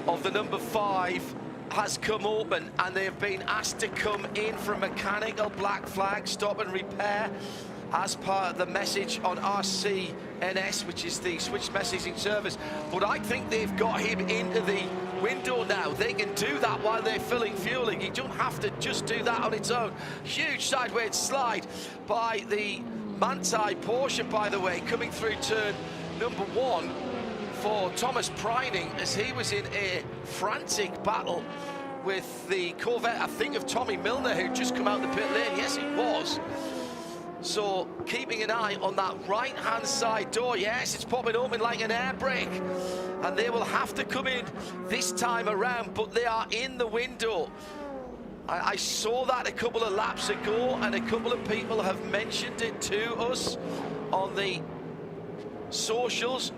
of the number 5 has come open, and they've been asked to come in for a mechanical black flag stop and repair as part of the message on RCNS, which is the switch messaging service. But I think they've got him into the window now. They can do that while they're filling fueling. You don't have to just do that on its own. Huge sideways slide by the Manthey Porsche, by the way, coming through turn number 1 for Thomas Preining, as he was in a frantic battle with the Corvette, I think, of Tommy Milner, who'd just come out the pit lane. Yes, it was. So keeping an eye on that right-hand side door. Yes, it's popping open like an air brake, and they will have to come in this time around, but they are in the window. I saw that a couple of laps ago, and a couple of people have mentioned it to us on the socials.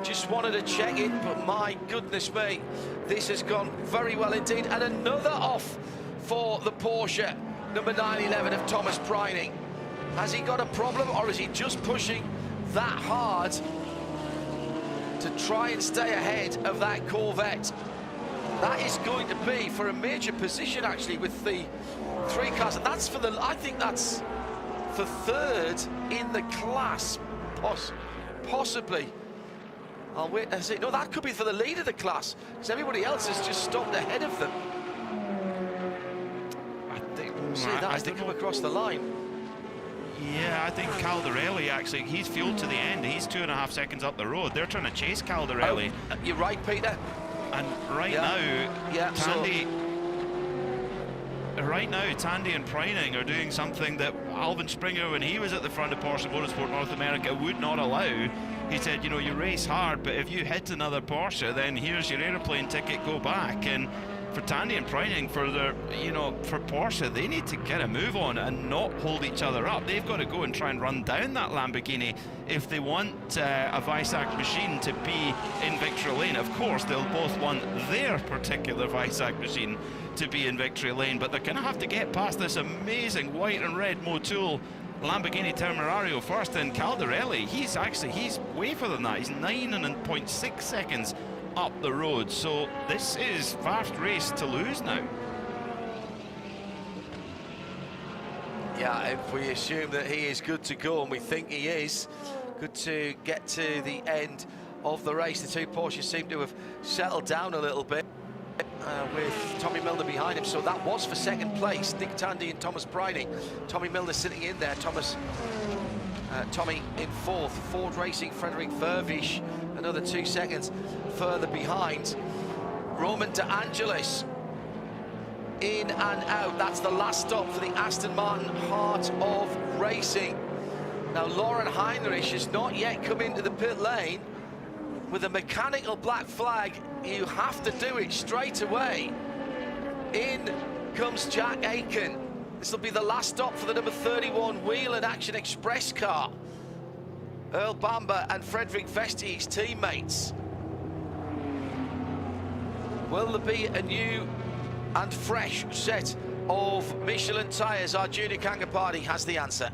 Just wanted to check it, but my goodness me, this has gone very well indeed. And another off for the Porsche, number 911 of Thomas Preining. Has he got a problem, or is he just pushing that hard to try and stay ahead of that Corvette? That is going to be for a major position, actually, with the 3 cars. And that's for the, I think that's for 3rd in the class, possibly. I'll wait and see. No, that could be for the lead of the class, because everybody else has just stopped ahead of them. I think see that as they come across the line. Yeah, I think Caldarelli, actually, he's fueled to the end. He's 2.5 seconds up the road. They're trying to chase Caldarelli. Oh, you're right, Peter. And right now, Tandy and Preining are doing something that Alvin Springer, when he was at the front of Porsche Motorsport North America, would not allow. He said, you know, you race hard, but if you hit another Porsche, then here's your aeroplane ticket, go back. And for Tandy and Preining, for their, you know, for Porsche, they need to get a move on and not hold each other up. They've got to go and try and run down that Lamborghini if they want a Weissach machine to be in victory lane. Of course, they'll both want their particular Weissach machine to be in victory lane, but they're going to have to get past this amazing white and red Motul Lamborghini Temerario first. And Caldarelli, he's way further than that. He's 9.6 seconds up the road, so this is fast race to lose now. Yeah, if we assume that he is good to go, and we think he is, good to get to the end of the race. The 2 Porsches seem to have settled down a little bit with Tommy Milner behind him. So that was for 2nd place, Nick Tandy and Thomas Preining. Tommy Milner sitting in there, Tommy in 4th. Ford Racing, Frederick Vervish, another 2 seconds further behind. Roman De Angelis in and out. That's the last stop for the Aston Martin Heart of Racing. Now, Lauren Heinrich has not yet come into the pit lane. With a mechanical black flag, you have to do it straight away. In comes Jack Aitken. This will be the last stop for the number 31 Whelen Action Express car. Earl Bamber and Frederick Vesti, his teammates. Will there be a new and fresh set of Michelin tyres? Our Junior Kangaparty has the answer.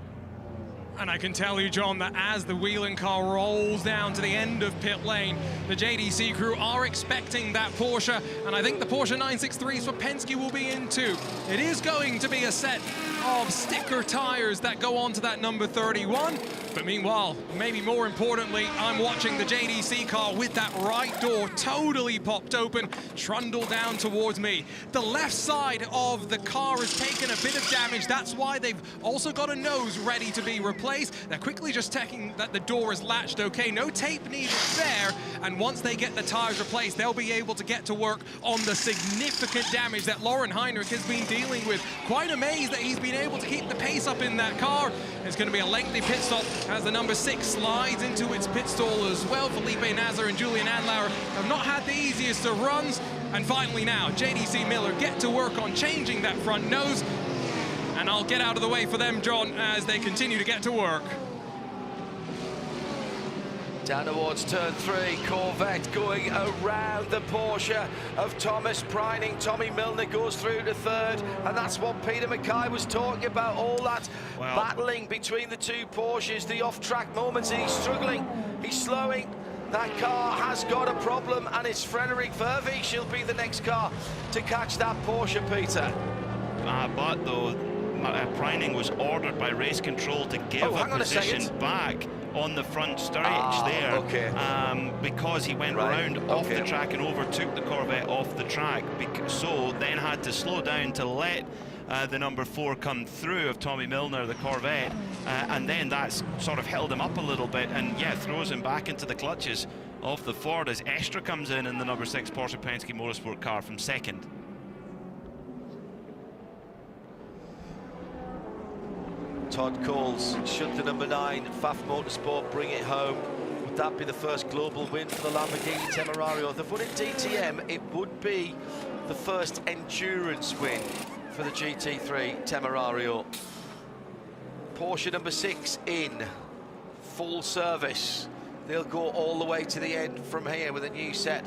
And I can tell you, John, that as the Whelen car rolls down to the end of pit lane, the JDC crew are expecting that Porsche, and I think the Porsche 963s for Penske will be in too. It is going to be a set of sticker tires that go on to that number 31, but meanwhile, maybe more importantly, I'm watching the JDC car with that right door totally popped open, trundle down towards me. The left side of the car has taken a bit of damage. That's why they've also got a nose ready to be replaced. They're quickly just checking that the door is latched okay. No tape needed there. And once they get the tires replaced, they'll be able to get to work on the significant damage that Lauren Heinrich has been dealing with. Quite amazed that he's been able to keep the pace up in that car. It's going to be a lengthy pit stop as the number 6 slides into its pit stall as well. Felipe Nasr and Julian Adlauer have not had the easiest of runs. And finally now, JDC Miller get to work on changing that front nose. And I'll get out of the way for them, John, as they continue to get to work. Down towards turn 3, Corvette going around the Porsche of Thomas Preining. Tommy Milner goes through to third, and that's what Peter Mackay was talking about, all that battling between the two Porsches, the off-track moments, and he's struggling, he's slowing. That car has got a problem, and it's Frederick Vervey. She'll be the next car to catch that Porsche, Peter. But though, Preining was ordered by race control to give a position back on the front stage there, because he went around off the track and overtook the Corvette off the track, so then had to slow down to let the number 4 come through of Tommy Milner, the Corvette, and then that's sort of held him up a little bit and throws him back into the clutches of the Ford as Estra comes in the number 6 Porsche Penske Motorsport car from second. Todd calls, should the number 9 Pfaff Motorsport bring it home? Would that be the first global win for the Lamborghini Temerario? If they put in DTM, it would be the first endurance win for the GT3 Temerario. Porsche number 6 in full service. They'll go all the way to the end from here with a new set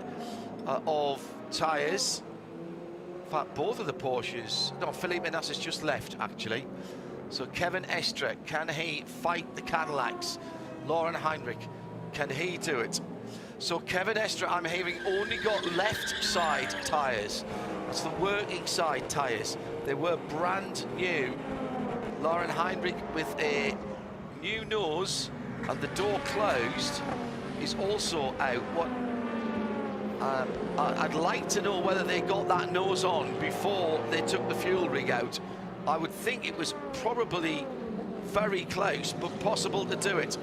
of tyres. In fact, both of the Porsches, no, Felipe Nasr's just left actually. So Kevin Estra, can he fight the Cadillacs? Lauren Heinrich, can he do it? So Kevin Estra, I'm hearing, only got left side tyres. That's the working side tyres. They were brand new. Lauren Heinrich with a new nose and the door closed is also out. I'd like to know whether they got that nose on before they took the fuel rig out. I would think it was probably very close, but possible to do it.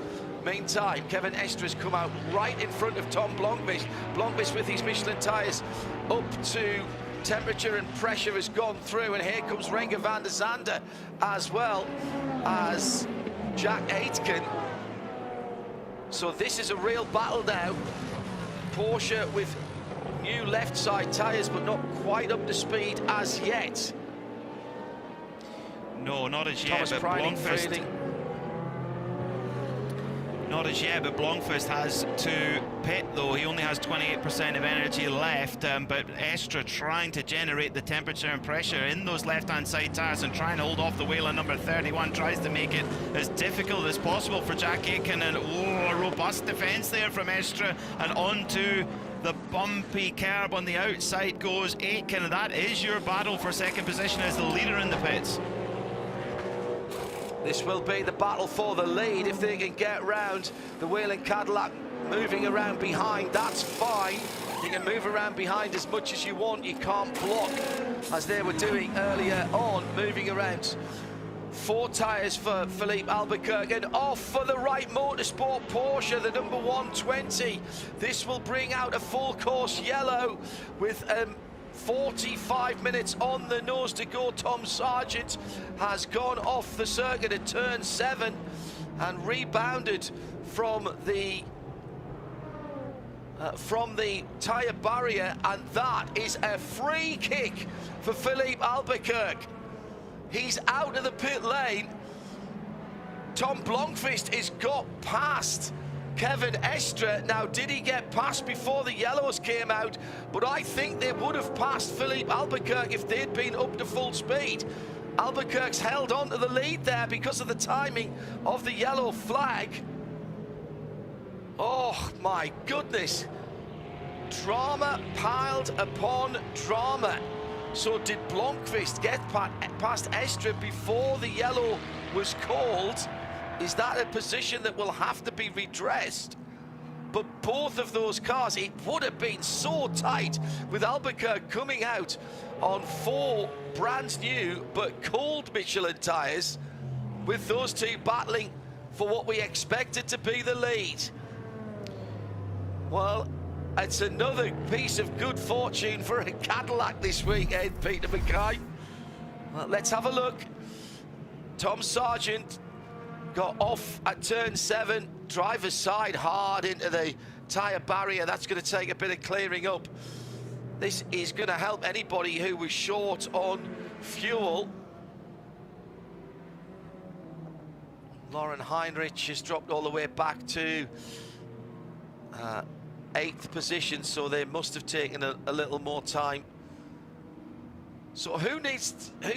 Meantime, Kevin Estra's come out right in front of Tom Blomqvist. Blomqvist with his Michelin tyres up to temperature and pressure has gone through, and here comes Renger van der Zande as well as Jack Aitken. So this is a real battle now. Porsche with new left side tyres, but not quite up to speed as yet. No, not as yet, but Blomqvist. Not as yet, but Blomqvist has to pit, though. He only has 28% of energy left, but Estra trying to generate the temperature and pressure in those left-hand side tyres and trying to hold off the Whelen number 31, tries to make it as difficult as possible for Jack Aitken, and a robust defence there from Estra, and onto the bumpy curb on the outside goes Aitken, and that is your battle for second position as the leader in the pits. This will be the battle for the lead if they can get round the Whelen Cadillac moving around behind. That's fine. You can move around behind as much as you want. You can't block as they were doing earlier on, moving around. 4 tyres for Philippe Albuquerque, and off for the Wright Motorsport Porsche, the number 120. This will bring out a full course yellow with 45 minutes on the nose to go. Tom Sargent has gone off the circuit at turn 7 and rebounded from the tyre barrier, and that is a free kick for Philippe Albuquerque. He's out of the pit lane. Tom Blomqvist has got past Kevin Estre. Now, did he get past before the yellows came out? But I think they would have passed Philippe Albuquerque if they'd been up to full speed. Albuquerque's held on to the lead there because of the timing of the yellow flag. Oh my goodness. Drama piled upon drama. So did Blomqvist get past Estre before the yellow was called? Is that a position that will have to be redressed? But both of those cars, it would have been so tight with Albuquerque coming out on 4 brand new but cold Michelin tyres, with those two battling for what we expected to be the lead. Well, it's another piece of good fortune for a Cadillac this weekend, Peter Mackay. Well, let's have a look. Tom Sargent got off at turn 7, driver's side hard into the tyre barrier. That's going to take a bit of clearing up. This is going to help anybody who was short on fuel. Lauren Heinrich has dropped all the way back to 8th position, so they must have taken a little more time. So who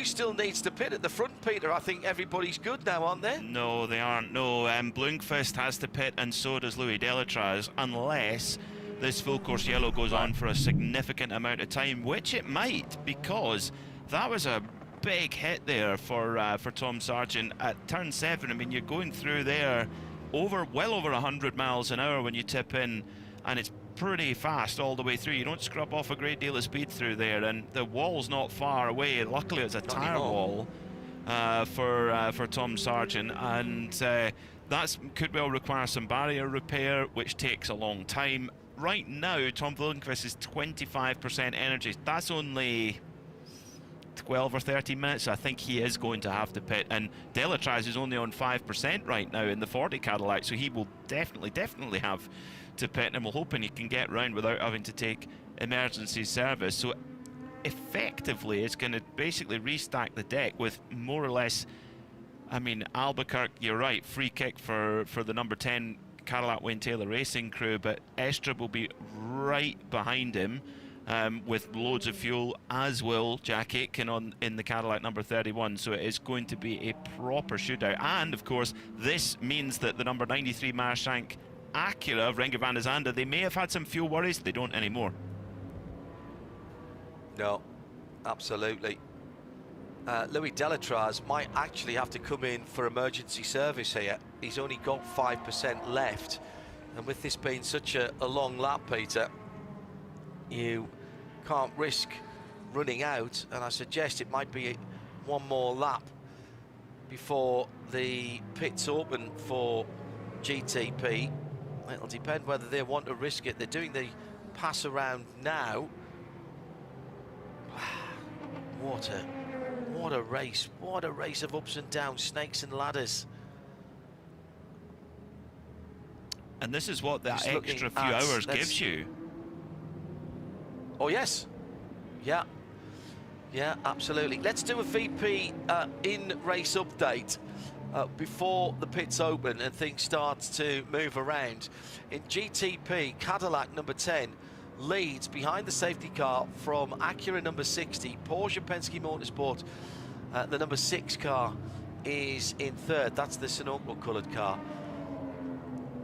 still needs to pit at the front, Peter? I think everybody's good now, aren't they? No, they aren't. No, Blomqvist has to pit, and so does Louis Delatraz, unless this full course yellow goes on for a significant amount of time, which it might, because that was a big hit there for Tom Sargent at turn 7. I mean, you're going through there well over 100 miles an hour when you tip in, and it's pretty fast all the way through. You don't scrub off a great deal of speed through there, and the wall's not far away. Luckily, it's a tyre wall for Tom Sargent, and that could well require some barrier repair, which takes a long time. Right now, Tom Blomqvist is 25% energy. That's only 12 or 13 minutes. I think he is going to have to pit, and Delatraz is only on 5% right now in the 40 Cadillac, so he will definitely have to pit, and we're hoping he can get round without having to take emergency service. So effectively, it's going to basically restack the deck with more or less, I mean, Albuquerque, you're right, free kick for the number 10 Cadillac Wayne Taylor Racing crew, but Estre will be right behind him with loads of fuel, as will Jack Aitken in the Cadillac number 31. So it is going to be a proper shootout. And of course, this means that the number 93 Marshank Acura of Renger van der Zande, they may have had some fuel worries, they don't anymore. No, absolutely. Louis Delatraz might actually have to come in for emergency service here. He's only got 5% left, and with this being such a long lap, Peter, you can't risk running out, and I suggest it might be one more lap before the pits open for GTP. It'll depend whether they want to risk it. They're doing the pass around now. What a race. What a race of ups and downs, snakes and ladders. And this is what that extra few hours gives you. Oh, yes. Yeah. Yeah, absolutely. Let's do a VP in-race update before the pits open and things start to move around. In GTP, Cadillac number 10 leads behind the safety car from Acura number 60. Porsche Penske Motorsport, the number 6 car, is in 3rd. That's the Sunoco coloured car.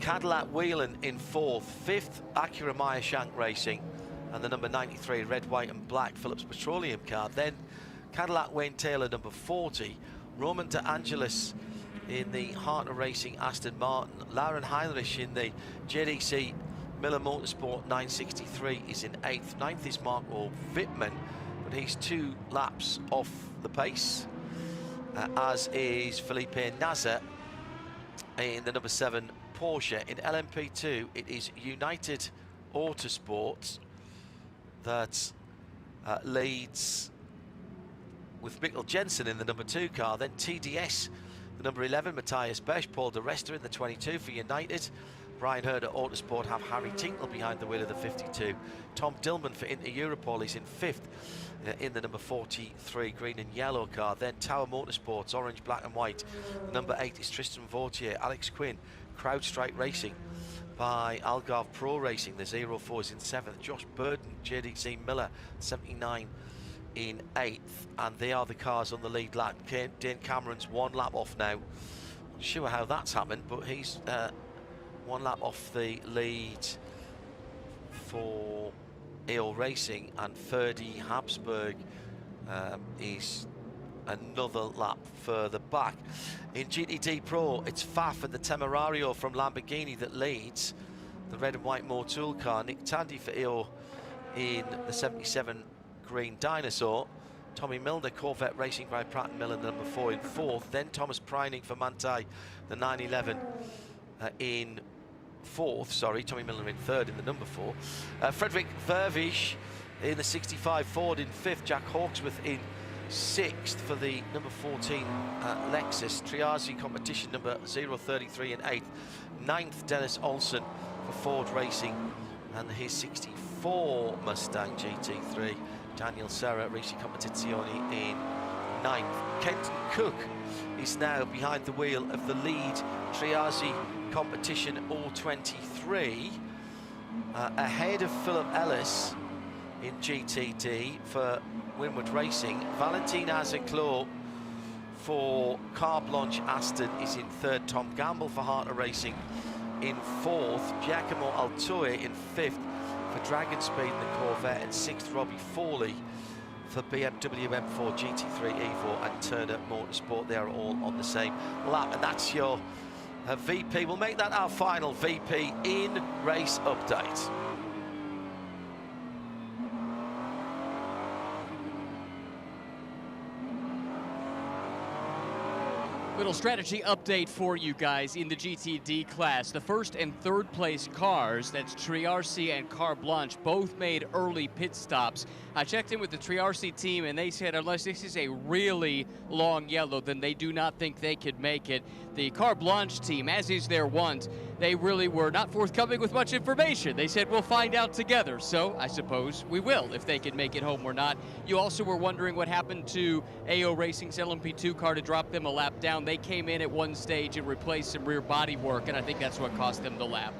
Cadillac Whelan in 4th. 5th, Acura Meyer-Shank Racing, and the number 93 red, white and black Phillips Petroleum car. Then Cadillac Wayne Taylor number 40. Roman De Angelis in the Hartner Racing Aston Martin. Lauren Heinrich in the JDC Miller Motorsport 963 is in 8th. 9th is Marco Wittmann, but he's 2 laps off the pace, as is Felipe Nasser in the number 7 Porsche. In LMP2, it is United Autosports that leads with Mikkel Jensen in the number 2 car. Then TDS, the number 11, Matthias Besch, Paul de Resta in the 22 for United. Brian Hurd at Autosport have Harry Tinkle behind the wheel of the 52. Tom Dillman for Inter Europol is in 5th in the number 43 green and yellow car. Then Tower Motorsports, orange, black and white. The number 8 is Tristan Vautier. Alex Quinn, CrowdStrike Racing by Algarve Pro Racing. The 04 is in 7th. Josh Burden, JDC Miller, 79 in 8th. And they are the cars on the lead lap. Dane Cameron's 1 lap off now. Not sure how that's happened, but he's 1 lap off the lead for AO Racing, and Ferdy Habsburg is another lap further back. In GTD Pro, it's Faf and the Temerario from Lamborghini that leads the red and white Motul car. Nick Tandy for AO in the 77 green Dinosaur. Tommy Milner, Corvette Racing by Pratt & Millen, the number 4 in 4th. Then Thomas Preining for Manthey, the 911 in 4th, sorry, Tommy Milner in 3rd in the number 4. Frederick Vervish in the 65 Ford in 5th. Jack Hawksworth in 6th for the number 14 Lexus. Triazi competition number 033 in 8th. 9th Dennis Olsen for Ford Racing and his 64 Mustang GT3. Daniel Serra, Ricci Competizione in 9th. Kenton Cook is now behind the wheel of the lead Triazi competition all-23, ahead of Philip Ellis in GTD for Winwood Racing. Valentin Azaclo for Car Blanche Aston is in 3rd. Tom Gamble for Harter Racing in 4th. Giacomo Altoe in 5th for Dragon Speed in the Corvette, and 6th Robbie Fawley for BMW M4 GT3 Evo and Turner Motorsport. They are all on the same lap, and that's your VP. We'll make that our final VP in race update. Little strategy update for you guys in the GTD class. The 1st and 3rd place cars, that's Triarci and Car Blanche, both made early pit stops. I checked in with the Triarci team and they said unless this is a really long yellow, then they do not think they could make it. The Car Blanche team, as is their wont, they really were not forthcoming with much information. They said we'll find out together, so I suppose we will if they can make it home or not. You also were wondering what happened to AO Racing's LMP2 car to drop them a lap down. They came in at one stage and replaced some rear body work, and I think that's what cost them the lap.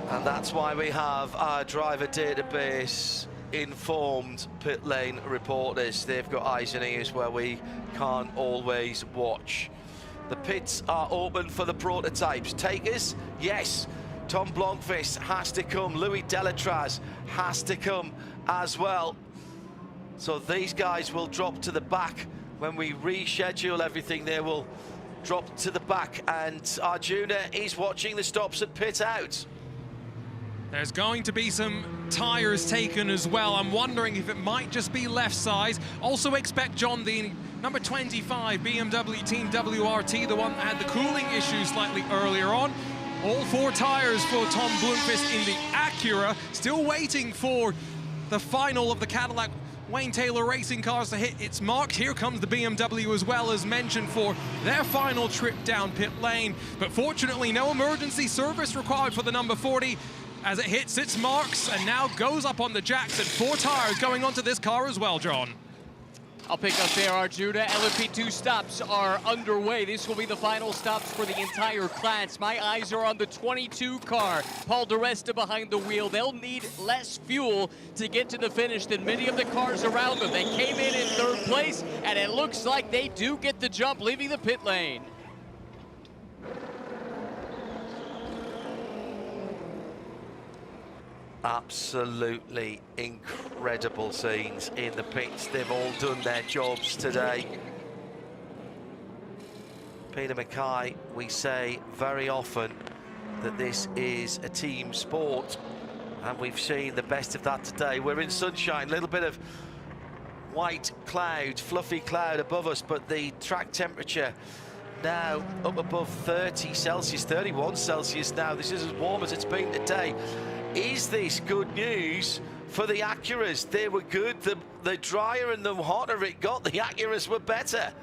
And that's why we have our driver database informed pit lane reporters. They've got eyes and ears where we can't always watch. The pits are open for the prototypes. Takers, yes. Tom Blomqvist has to come. Louis Delatraz has to come as well. So these guys will drop to the back. When we reschedule everything, they will drop to the back. And Arjuna is watching the stops at pit out. There's going to be some tyres taken as well. I'm wondering if it might just be left side. Also expect John the number 25 BMW Team WRT, the one that had the cooling issue slightly earlier on. All 4 tyres for Tom Blomqvist in the Acura. Still waiting for the final of the Cadillac Wayne Taylor Racing cars to hit its marks. Here comes the BMW as well, as mentioned, for their final trip down pit lane. But fortunately, no emergency service required for the number 40 as it hits its marks and now goes up on the jacks, and 4 tires going onto this car as well, John. I'll pick up there, Arjuna. LMP2 stops are underway. This will be the final stops for the entire class. My eyes are on the 22 car. Paul di Resta behind the wheel. They'll need less fuel to get to the finish than many of the cars around them. They came in 3rd place, and it looks like they do get the jump, leaving the pit lane. Absolutely incredible scenes in the pits. They've all done their jobs today. Peter Mackay, we say very often that this is a team sport, and we've seen the best of that today. We're in sunshine, a little bit of white cloud, fluffy cloud above us, but the track temperature now up above 30 Celsius, 31 Celsius now. This is as warm as it's been today. Is this good news for the Acuras. They were good. The drier and the hotter it got, the Acuras were better.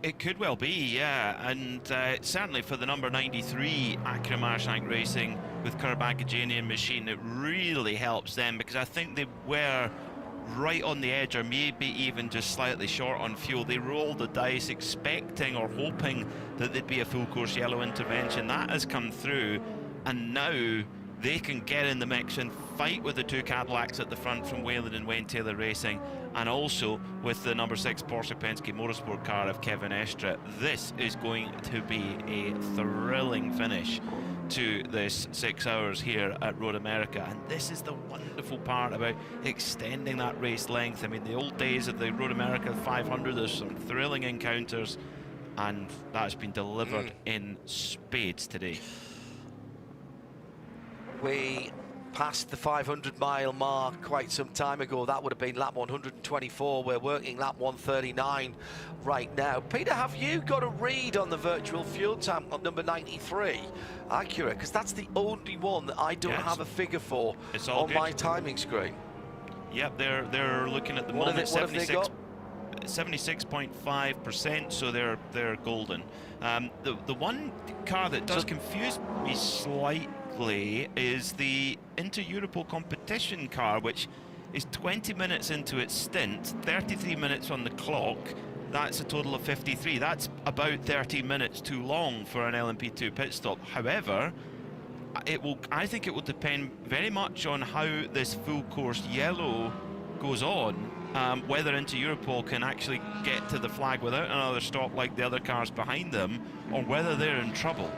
It could well be, yeah, and certainly for the number 93 Acura Marshank Racing with Kurbagajanian machine, it really helps them, because I think they were right on the edge, or maybe even just slightly short on fuel. They rolled the dice expecting or hoping that there'd be a full course yellow intervention. That has come through, and now they can get in the mix and fight with the two Cadillacs at the front from Wayland and Wayne Taylor Racing, and also with the number 6 Porsche Penske Motorsport car of Kevin Estre. This is going to be a thrilling finish to this 6 hours here at Road America, and this is the wonderful part about extending that race length. I mean, the old days of the Road America 500, there's some thrilling encounters, and that's been delivered in spades today. We passed the 500-mile mark quite some time ago. That would have been lap 124. We're working lap 139 right now. Peter, have you got a read on the virtual fuel tank on number 93 Acura? Because that's the only one that I don't have a figure for on my timing screen. Yep, they're looking at the moment 76.5%, so they're golden. The one car that does confuse me slightly is the Inter-Europol competition car, which is 20 minutes into its stint, 33 minutes on the clock. That's a total of 53. That's about 30 minutes too long for an LMP2 pit stop. However, I think it will depend very much on how this full course yellow goes on, whether Inter-Europol can actually get to the flag without another stop like the other cars behind them, or whether they're in trouble.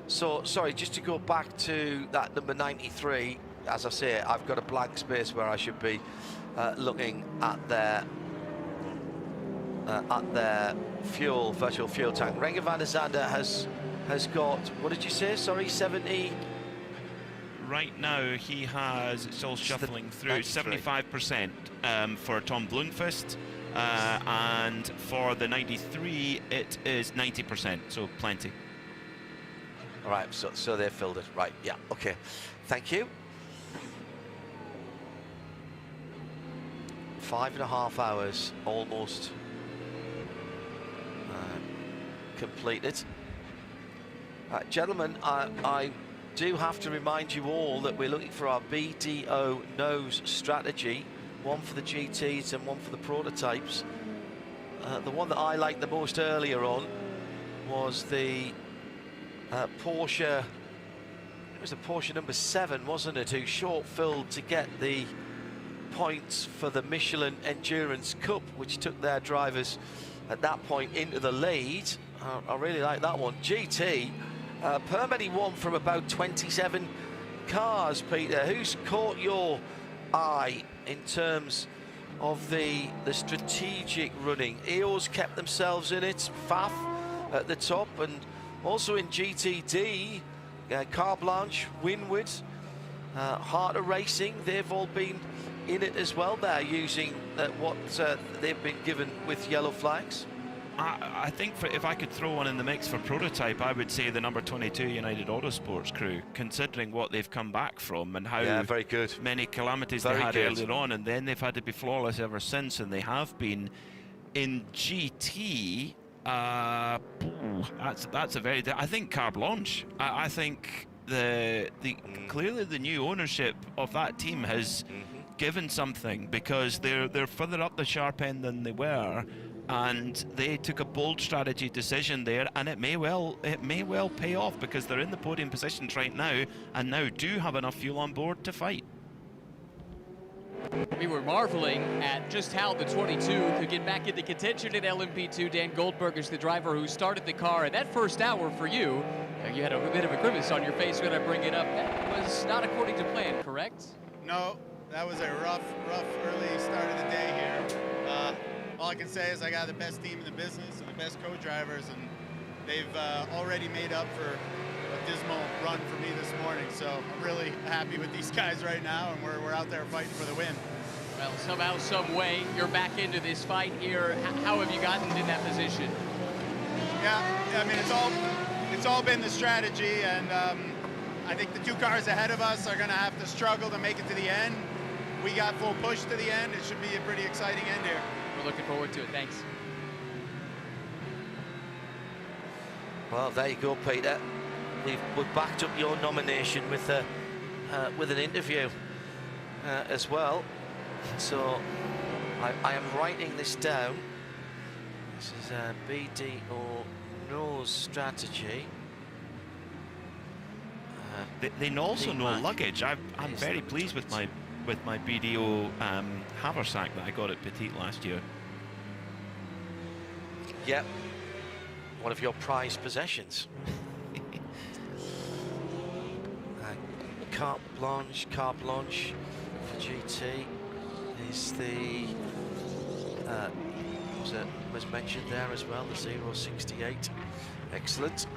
So, sorry, just to go back to that number 93, as I say, I've got a blank space where I should be looking at their virtual fuel tank. Renger van der Zande has got, what did you say, sorry, 70? Right now he has, it's all shuffling through, 75% for Tom Blomqvist, and for the 93 it is 90%, so plenty. All right, so they've filled it. Right, yeah, okay. Thank you. 5.5 hours almost completed. Gentlemen, I do have to remind you all that we're looking for our BDO nose strategy, one for the GTs and one for the prototypes. The one that I liked the most earlier on was the Porsche. It was a Porsche number 7, wasn't it, who short-filled to get the points for the Michelin Endurance Cup, which took their drivers at that point into the lead. I really like that one. GT, permitting one from about 27 cars, Peter. Who's caught your eye in terms of the strategic running? EOS kept themselves in it, FAF at the top, and also in GTD, Car Blanche, Winward, Harder Racing, they've all been in it as well there, using what they've been given with yellow flags. I think if I could throw one in the mix for prototype, I would say the number 22 United Autosports crew, considering what they've come back from and how very good. Many calamities they had earlier on, and then they've had to be flawless ever since, and they have been. In GT, that's a very. I think Carte Blanche. I think clearly the new ownership of that team has given something, because they're further up the sharp end than they were, and they took a bold strategy decision there, and it may well pay off, because they're in the podium positions right now, and now do have enough fuel on board to fight. We were marveling at just how the 22 could get back into contention at LMP2. Dan Goldberg is the driver who started the car. And that first hour for you, you had a bit of a grimace on your face when I bring it up. That was not according to plan, correct? No, that was a rough early start of the day here. All I can say is I got the best team in the business and the best co-drivers, and they've already made up for a dismal run for me this morning. So I'm really happy with these guys right now, and we're out there fighting for the win. Well, somehow, some way, you're back into this fight here. How have you gotten in that position? Yeah, I mean, it's all it's all been the strategy, and I think the 2 cars ahead of us are going to have to struggle to make it to the end. We got full push to the end. It should be a pretty exciting end here. We're looking forward to it. Thanks. Well, there you go, Peter. We've backed up your nomination with an interview as well. So I am writing this down. This is BD or No's strategy. They also know luggage. I'm very pleased with my BDO haversack that I got at Petit last year. Yep, one of your prized possessions. Carte blanche for GT is the was mentioned there as well, the 068. Excellent.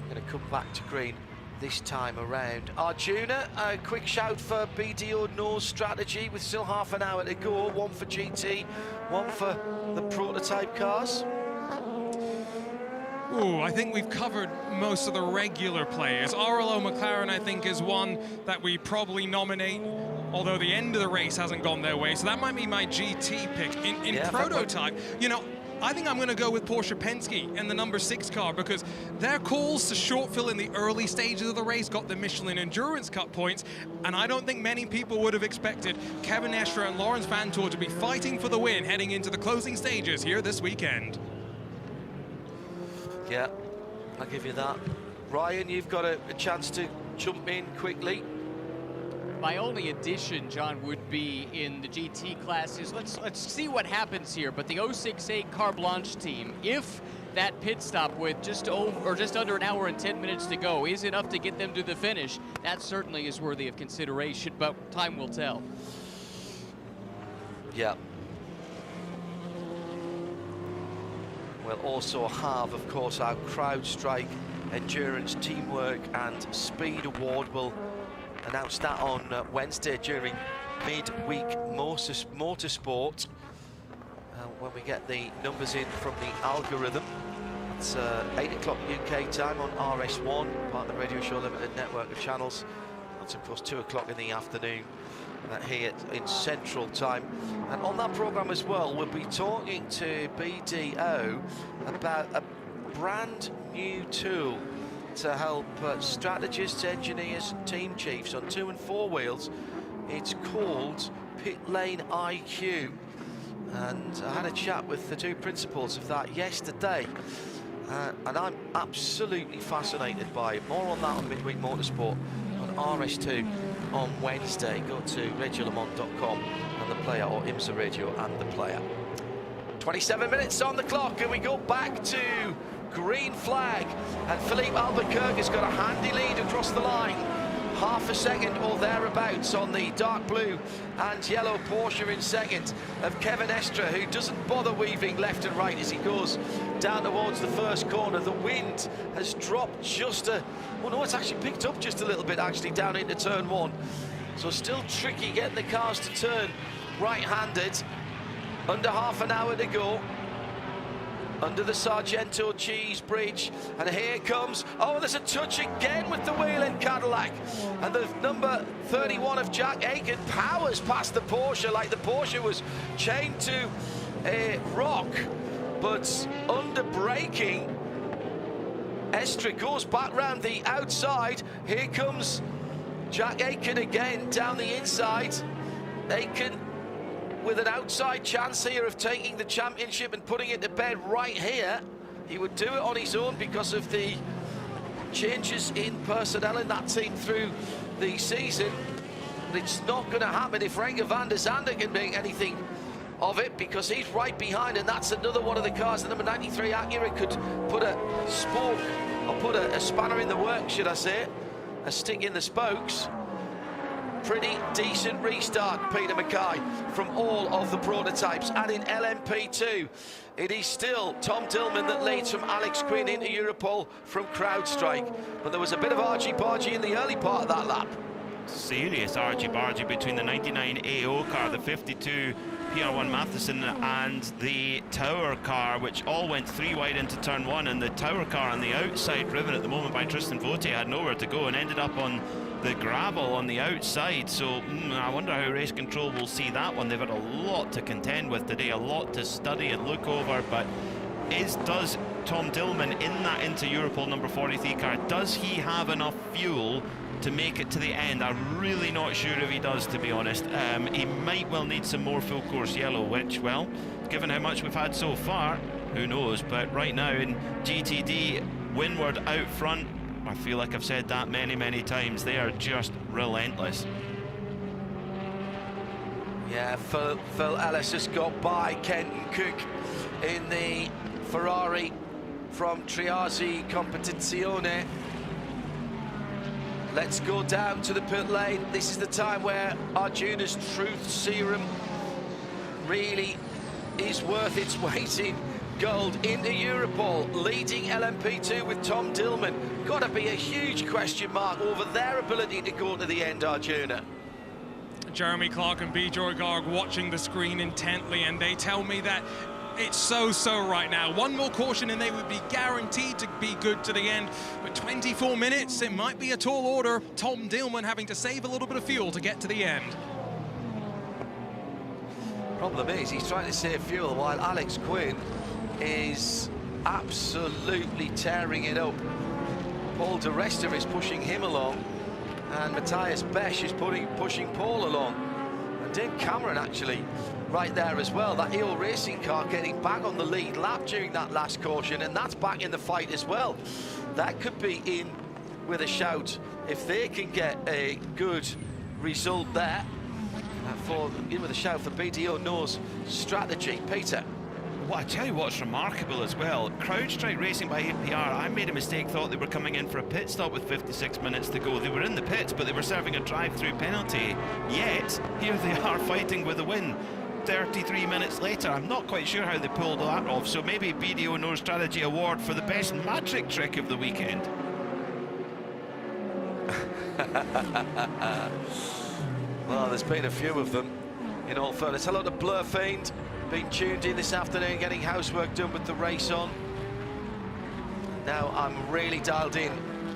I'm going to come back to green this time around. Arjuna, a quick shout for BDO No's strategy with still half an hour to go. 1 for GT, 1 for the prototype cars. Ooh, I think we've covered most of the regular players. RLO McLaren, I think, is one that we probably nominate, although the end of the race hasn't gone their way. So that might be my GT pick. In prototype, you know, I think I'm going to go with Porsche Penske and the number 6 car, because their calls to short fill in the early stages of the race got the Michelin Endurance Cup points, and I don't think many people would have expected Kevin Estre and Lawrence Vantour to be fighting for the win heading into the closing stages here this weekend. Yeah, I'll give you that. Ryan, you've got a chance to jump in quickly. My only addition, John, would be in the GT classes. Let's see what happens here. But the 068 Carte Blanche team, if that pit stop with just under an hour and 10 minutes to go is enough to get them to the finish, that certainly is worthy of consideration. But time will tell. Yeah. We'll also have, of course, our CrowdStrike Endurance Teamwork and Speed Award. We'll announce that on Wednesday during midweek motorsport when we get the numbers in from the algorithm. It's 8 o'clock UK time on RS1, part of the Radio Show Limited network of channels. That's, of course, 2 o'clock in the afternoon here in Central Time. And on that programme as well, we'll be talking to BDO about a brand new tool to help strategists, engineers and team chiefs on 2 and 4 wheels. It's called Pit Lane IQ. And I had a chat with the 2 principals of that yesterday. And I'm absolutely fascinated by it. More on that on Midweek Motorsport on RS2 on Wednesday. Go to radiolemans.com and the player, or IMSA Radio and the player. 27 minutes on the clock, and we go back to green flag, and Philippe Albuquerque has got a handy lead across the line. Half a second or thereabouts on the dark blue and yellow Porsche in second of Kevin Estre, who doesn't bother weaving left and right as he goes down towards the first corner. The wind has dropped just well, no, it's actually picked up just a little bit actually down into turn 1. So still tricky getting the cars to turn right-handed. Under half an hour to go. Under the Sargento Cheese Bridge, and here comes, oh, there's a touch again with the Whelen Cadillac, and the number 31 of Jack Aiken powers past the Porsche like the Porsche was chained to a rock, but under braking, Estre goes back round the outside. Here comes Jack Aiken again down the inside. Aiken with an outside chance here of taking the championship and putting it to bed right here. He would do it on his own because of the changes in personnel in that team through the season. But it's not going to happen if Renger van der Zande can make anything of it, because he's right behind, and that's another one of the cars. The number 93 Acura could put a spoke, or put a spanner in the works, should I say, a stick in the spokes. Pretty decent restart, Peter Mackay, from all of the prototypes. And in LMP2, it is still Tom Dillman that leads from Alex Quinn into Europol from CrowdStrike. But there was a bit of argy-bargy in the early part of that lap. Serious argy-bargy between the 99 AO car, the 52 PR1 Matheson and the Tower car, which all went 3 wide into turn 1, and the Tower car on the outside, driven at the moment by Tristan Vote, had nowhere to go and ended up on the gravel on the outside. So I wonder how race control will see that one. They've had a lot to contend with today, a lot to study and look over, but does Tom Dillman in that Inter Europol number 43 car, does he have enough fuel to make it to the end? I'm really not sure if he does, to be honest. He might well need some more full course yellow, which, well, given how much we've had so far, who knows? But right now in GTD, windward out front, I feel like I've said that many times, they are just relentless. Yeah, Phil Ellis has got by Kenton Cook in the Ferrari from Triazzi Competizione. Let's go down to the pit lane. This is the time where Arjuna's truth serum really is worth its weight in gold. Into Europol, leading LMP2 with Tom Dillman. Got to be a huge question mark over their ability to go to the end, Arjuna. Jeremy Clark and Bijoy Garg watching the screen intently, and they tell me that it's so right now. One more caution and they would be guaranteed to be good to the end. But 24 minutes, it might be a tall order. Tom Dillman having to save a little bit of fuel to get to the end. Problem is, he's trying to save fuel while Alex Quinn is absolutely tearing it up. Paul de Resta is pushing him along, and Matthias Besch is pushing Paul along. And Dave Cameron actually right there as well. That EO Racing car getting back on the lead lap during that last caution, and that's back in the fight as well. That could be in with a shout if they can get a good result there. In with a shout for BDO knows strategy. Peter. Well, I tell you what's remarkable as well, CrowdStrike Racing by APR, I made a mistake, thought they were coming in for a pit stop with 56 minutes to go. They were in the pits, but they were serving a drive-through penalty. Yet, here they are fighting with a win 33 minutes later. I'm not quite sure how they pulled that off, so maybe BDO knows strategy award for the best magic trick of the weekend. Well, there's been a few of them, in all fairness. Hello to Blurfiend, being tuned in this afternoon, getting housework done with the race on. Now I'm really dialed in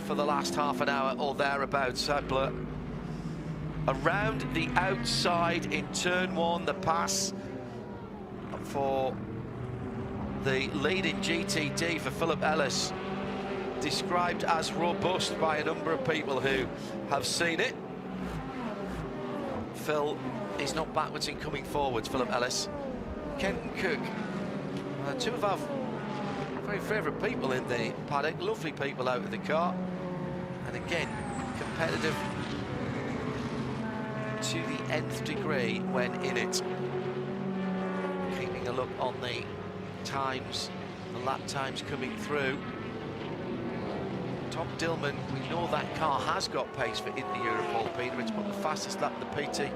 for the last half an hour or thereabouts, Blur. Around the outside in turn 1, the pass for the lead in GTD for Philip Ellis, described as robust by a number of people who have seen it. Phil is not backwards in coming forwards, Philip Ellis. Kenton Cook, two of our very favourite people in the paddock, lovely people out of the car, and again, competitive to the nth degree when in it. Keeping a look on the times, the lap times coming through. Tom Dillman, we know that car has got pace for Inter Europol, Peter. It's put the fastest lap of the PT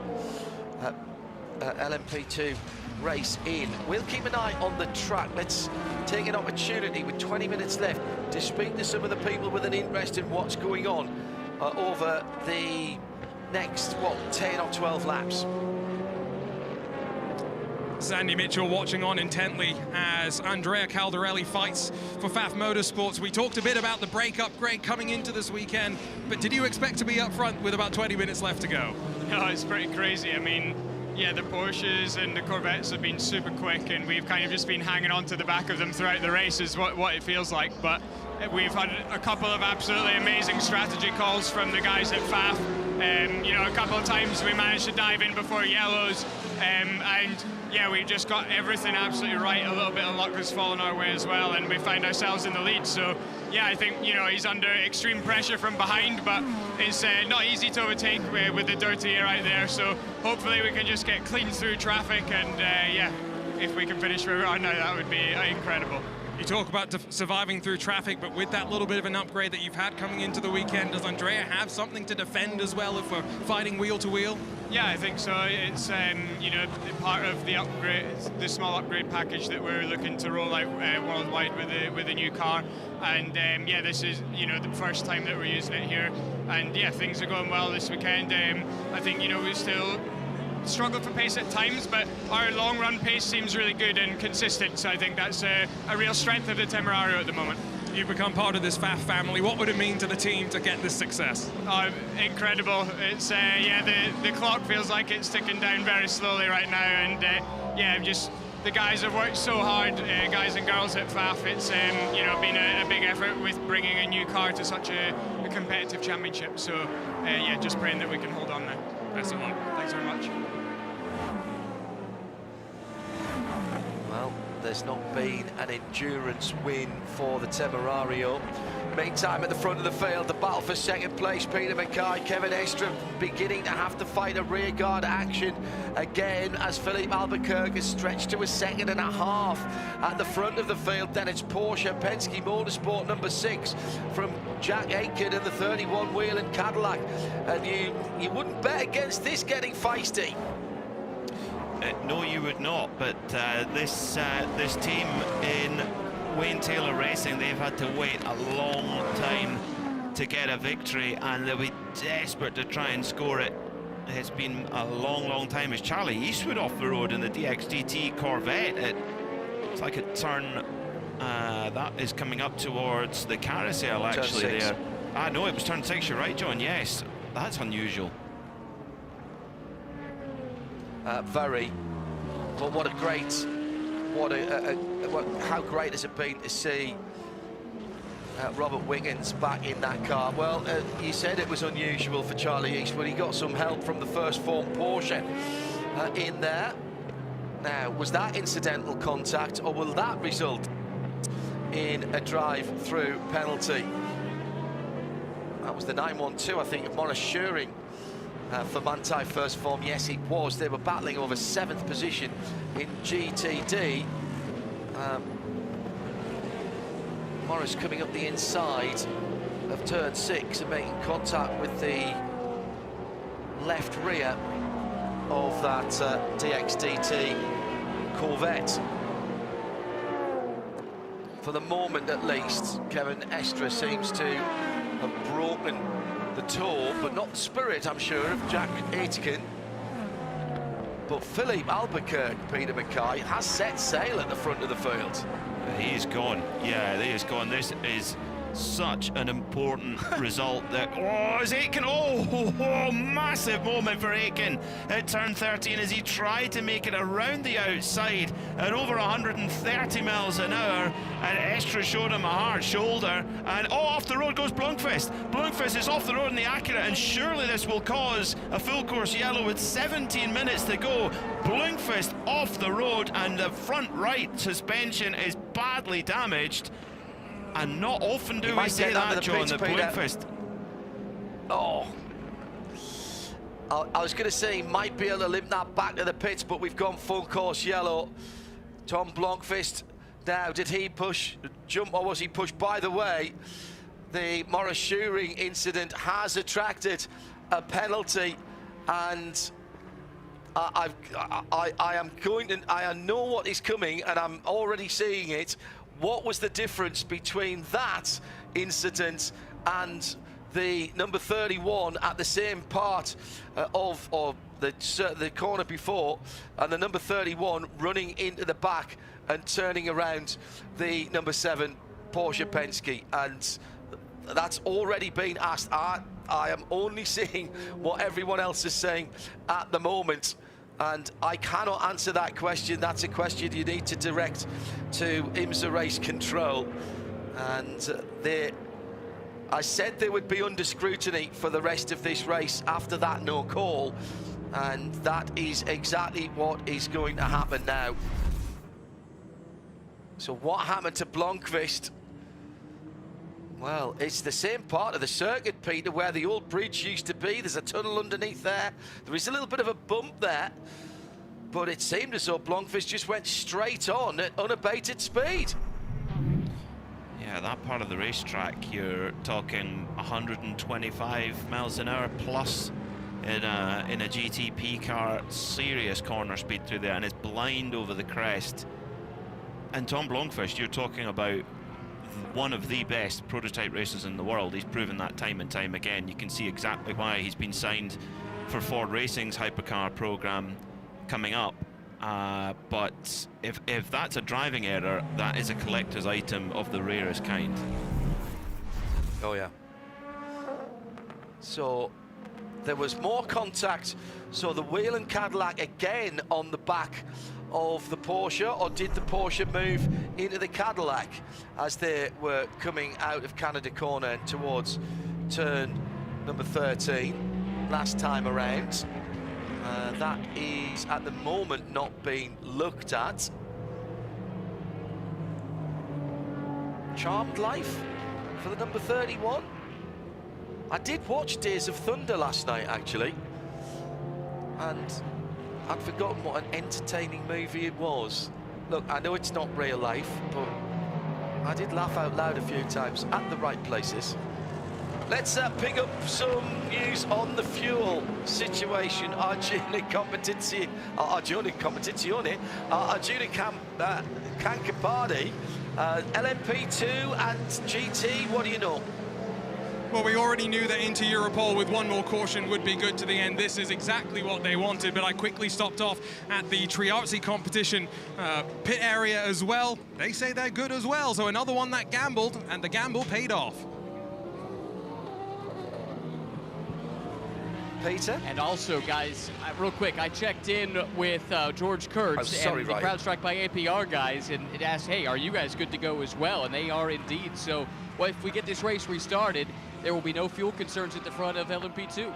LMP2 race in. We'll keep an eye on the track. Let's take an opportunity with 20 minutes left to speak to some of the people with an interest in what's going on over the next, 10 or 12 laps. Sandy Mitchell watching on intently as Andrea Caldarelli fights for FAF Motorsports. We talked a bit about the brake upgrade coming into this weekend, but did you expect to be up front with about 20 minutes left to go? No, it's pretty crazy. I mean, yeah, the Porsches and the Corvettes have been super quick, and we've kind of just been hanging on to the back of them throughout the race is what it feels like. But we've had a couple of absolutely amazing strategy calls from the guys at FAF. You know, a couple of times we managed to dive in before yellows, and yeah, we just got everything absolutely right. A little bit of luck has fallen our way as well, and we find ourselves in the lead. So yeah, I think, you know, he's under extreme pressure from behind, but it's not easy to overtake with the dirty air out there. So hopefully we can just get clean through traffic, and yeah, if we can finish where we are now, that would be incredible. You talk about surviving through traffic, but with that little bit of an upgrade that you've had coming into the weekend, does Andrea have something to defend as well if we're fighting wheel to wheel? Yeah, I think so. It's you know, part of the upgrade, the small upgrade package that we're looking to roll out worldwide with the new car. And yeah, this is, you know, the first time that we're using it here. And yeah, things are going well this weekend. I think, you know, we're still struggled for pace at times, but our long run pace seems really good and consistent, so I think that's a real strength of the Temerario at the moment. You've become part of this FAF family. What would it mean to the team to get this success? Incredible. It's yeah, the clock feels like it's ticking down very slowly right now, and yeah, just the guys have worked so hard, guys and girls at FAF. It's you know, been a big effort with bringing a new car to such a competitive championship. So yeah, just praying that we can hold on now. Best of luck. Thanks very much. Well, there's not been an endurance win for the Temerario. Meantime, at the front of the field, the battle for second place, Peter Mackay, Kevin Estre beginning to have to fight a rearguard action again as Philippe Albuquerque is stretched to a 2.5 seconds at the front of the field. Then it's Porsche Penske Motorsport number 6 from Jack Aitken in the 31 Whelen Cadillac. And you wouldn't bet against this getting feisty. No, you would not, but this team in Wayne Taylor Racing, they've had to wait a long time to get a victory, and they'll be desperate to try and score it. It's been a long time. It's Charlie Eastwood off the road in the DXGT Corvette. It's like a turn that is coming up towards the carousel, actually. There. No, it was turn 6, you're right, John. Yes, that's unusual. Very. But what a great, how great has it been to see Robert Wiggins back in that car. Well, you said it was unusual for Charlie Eastwood. He got some help from the first form Porsche in there. Now, was that incidental contact, or will that result in a drive-through penalty? That was the 912, I think, of Maurice Schuring. For Manthey first form, yes, it was. They were battling over 7th position in GTD. Morris coming up the inside of turn 6 and making contact with the left rear of that DXDT Corvette. For the moment, at least, Kevin Estre seems to have broken the toe, but not the spirit, I'm sure, of Jack Aitken. But Philippe Albuquerque, Peter Mackay, has set sail at the front of the field. He is gone. Yeah, he is gone. This is such an important result. That is Aitken. Massive moment for Aitken at turn 13 as he tried to make it around the outside at over 130 miles an hour, and Estre showed him a hard shoulder, and off the road goes Blomqvist. Blomqvist is off the road in the Acura, and surely this will cause a full course yellow with 17 minutes to go. Blomqvist off the road, and the front right suspension is badly damaged. And not often do we say that, John, the Blomqvist. Oh. I was going to say he might be able to limp that back to the pits, but we've gone full course yellow. Tom Blomqvist, now, did he jump, or was he pushed? By the way, the Maurice Schuring incident has attracted a penalty, and I know what is coming, and I'm already seeing it. What was the difference between that incident and the number 31 at the same part of the corner before, and the number 31 running into the back and turning around the number 7 Porsche Penske? And that's already been asked. I am only seeing what everyone else is saying at the moment, and I cannot answer that question. That's a question you need to direct to IMSA Race Control. And I said they would be under scrutiny for the rest of this race after that no call, and that is exactly what is going to happen now. So what happened to Blomqvist? Well, it's the same part of the circuit, Peter, where the old bridge used to be. There's a tunnel underneath there. There is a little bit of a bump there, but it seemed as though Blomqvist just went straight on at unabated speed. Yeah, that part of the racetrack, you're talking 125 miles an hour plus in a GTP car. Serious corner speed through there, and it's blind over the crest. And Tom Blomqvist, you're talking about one of the best prototype racers in the world. He's proven that time and time again. You can see exactly why he's been signed for Ford Racing's hypercar program coming up. But if that's a driving error, that is a collector's item of the rarest kind. Oh yeah. So there was more contact. So the Whelen Cadillac again on the back of the Porsche, or did the Porsche move into the Cadillac as they were coming out of Canada Corner and towards turn number 13 last time around? That is at the moment not being looked at. Charmed life for the number 31. I did watch Days of Thunder last night, actually, and I'd forgotten what an entertaining movie it was. Look, I know it's not real life, but I did laugh out loud a few times at the right places. Let's pick up some news on the fuel situation. Arjuna Competizione, Arjuna Campari, LMP2 and GT, what do you know? Well, we already knew that into Europol with one more caution would be good to the end. This is exactly what they wanted, but I quickly stopped off at the Triarzi competition pit area as well. They say they're good as well, so another one that gambled, and the gamble paid off. Peter? And also, guys, real quick, I checked in with George Kurtz and the CrowdStrike by APR guys and it asked, hey, are you guys good to go as well? And they are indeed. So, well, if we get this race restarted, there will be no fuel concerns at the front of LMP2.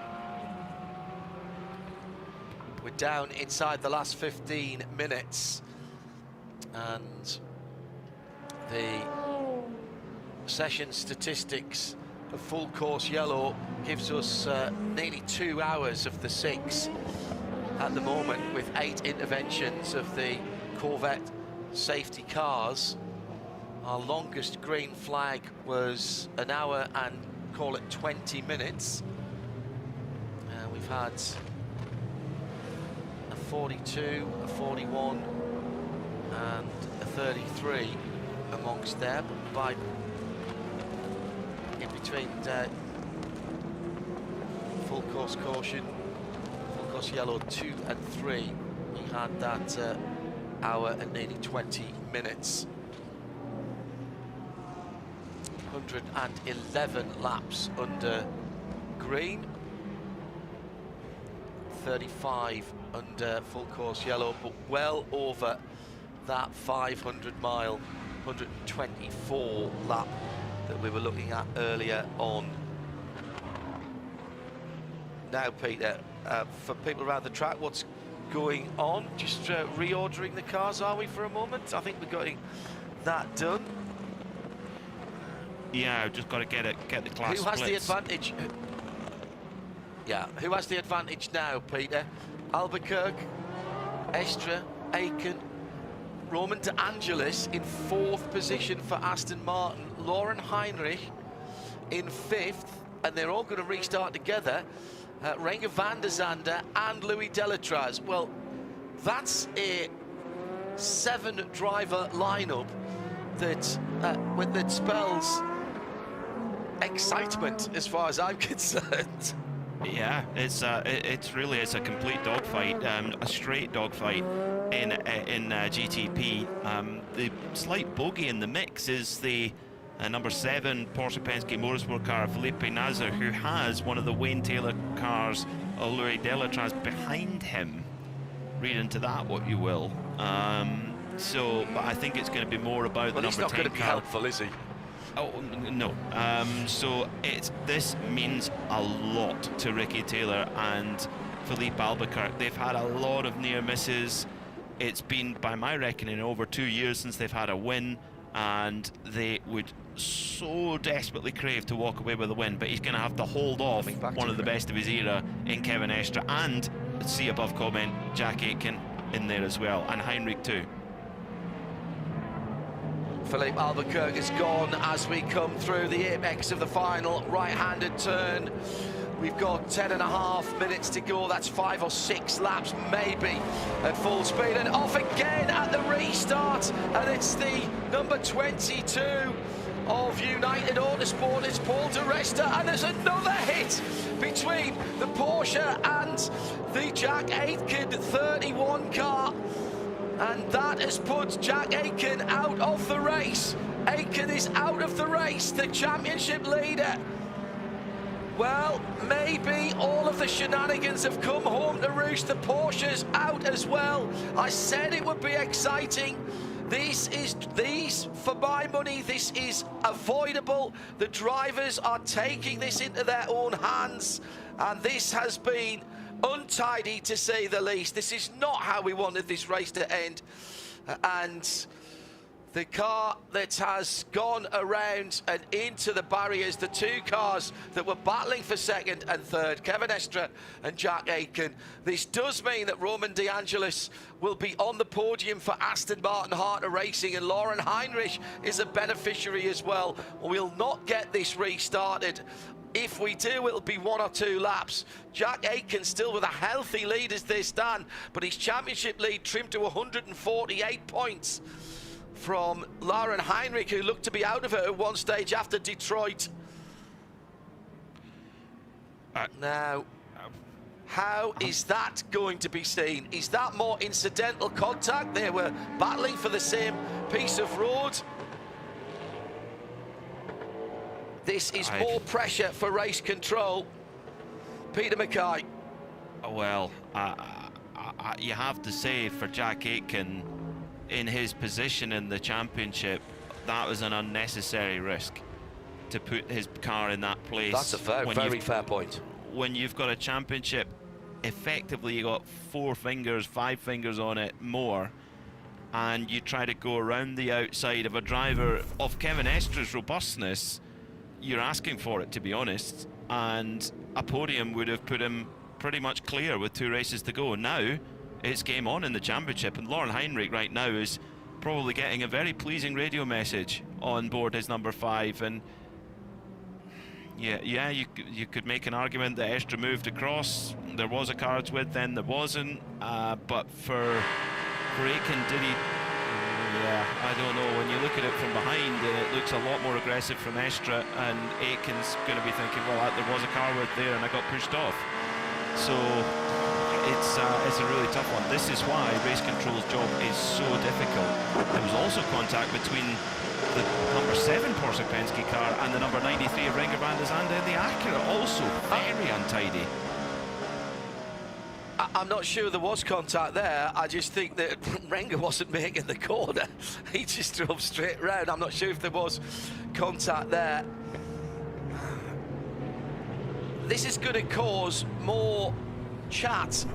We're down inside the last 15 minutes. And the session statistics of full course yellow gives us nearly 2 hours of the 6 at the moment, with 8 interventions of the Corvette safety cars. Our longest green flag was an hour and call it 20 minutes. We've had a 42, a 41 and a 33 amongst there, but by in between full course caution, full course yellow 2 and 3, we had that hour and nearly 20 minutes. 111 laps under green, 35 under full course yellow, but well over that 500-mile, 124 lap that we were looking at earlier on. Now, Peter, for people around the track, what's going on? Just reordering the cars, are we, for a moment? I think we're getting that done. Yeah, I've just got to get the class Who has splits. the advantage? Yeah, who has the advantage now, Peter? Albuquerque, Estra, Aiken, Roman De Angelis in 4th position for Aston Martin, Lauren Heinrich in 5th, and they're all going to restart together. Renger van der Zande and Louis Delatraz. Well, that's a 7-driver lineup that spells excitement as far as I'm concerned. Yeah, it's really a complete dogfight, a straight dogfight in GTP. The slight bogey in the mix is the number 7 Porsche Penske Motorsport car, Felipe Nasr, who has one of the Wayne Taylor cars, Louis Delatraz, behind him. Read into that what you will. So, but I think it's going to be more about the number 10 car. He's not going to be helpful, is he? Oh, no. So this means a lot to Ricky Taylor and Philippe Albuquerque. They've had a lot of near misses. It's been, by my reckoning, over 2 years since they've had a win, and they would so desperately crave to walk away with a win, but he's going to have to hold off one of the best of his era in Kevin Estra, and see above comment Jack Aitken in there as well, and Heinrich too. Philippe Albuquerque is gone as we come through the apex of the final right-handed turn. We've got 10.5 minutes to go. That's 5 or 6 laps, maybe, at full speed. And off again at the restart. And it's the number 22, of United Autosport. It's Paul di Resta, and there's another hit between the Porsche and the Jack Aitken 31 car, and that has put Jack Aitken out of the race. Aitken is out of the race, the championship leader. Well, maybe all of the shenanigans have come home to roost. The Porsche's out as well. I said it would be exciting. These, for my money, this is avoidable. The drivers are taking this into their own hands, and this has been untidy, to say the least. This is not how we wanted this race to end. And the car that has gone around and into the barriers, the two cars that were battling for second and third, Kevin Estre and Jack Aitken. This does mean that Roman De Angelis will be on the podium for Aston Martin Harter Racing, and Lauren Heinrich is a beneficiary as well. We'll not get this restarted. If we do, it'll be 1 or 2 laps. Jack Aitken still with a healthy lead as they stand, but his championship lead trimmed to 148 points from Lauren Heinrich, who looked to be out of it at one stage after Detroit. Now, how is that going to be seen? Is that more incidental contact? They were battling for the same piece of road. This is more pressure for race control. Peter Mackay. Well, you have to say, for Jack Aitken, in his position in the championship, that was an unnecessary risk to put his car in that place. That's a very fair point. When you've got a championship, effectively you got 4 fingers, 5 fingers on it more, and you try to go around the outside of a driver of Kevin Estre's robustness, you're asking for it, to be honest, and a podium would have put him pretty much clear with 2 races to go. Now it's game on in the championship, and Lauren Heinrich right now is probably getting a very pleasing radio message on board his number 5. And yeah, you could make an argument that Estre moved across. There was a car's width, then there wasn't. But for Aitken, did he? Yeah, I don't know. When you look at it from behind, it looks a lot more aggressive from Estre, and Aitken's going to be thinking, well, there was a car width there and I got pushed off. So it's a really tough one. This is why race control's job is so difficult. There was also contact between the number 7 Porsche Penske car and the number 93 of Renger van der Zande in the Acura, also very untidy. I'm not sure there was contact there. I just think that Renger wasn't making the corner. He just drove straight round. I'm not sure if there was contact there. This is going to cause more chat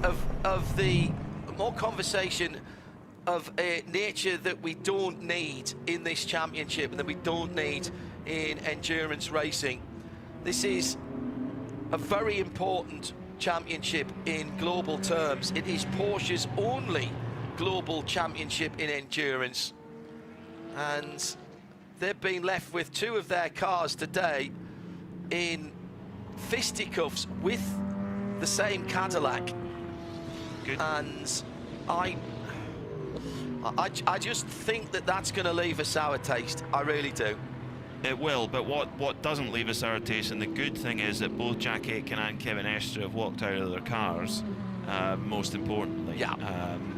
of the more conversation of a nature that we don't need in this championship and that we don't need in endurance racing. This is a very important championship in global terms. It is Porsche's only global championship in endurance, and they've been left with 2 of their cars today in fisticuffs with the same Cadillac. Good. And I just think that that's going to leave a sour taste. I really do. It will, but what doesn't leave a sour taste, and the good thing is that both Jack Aitken and Kevin Estre have walked out of their cars, most importantly,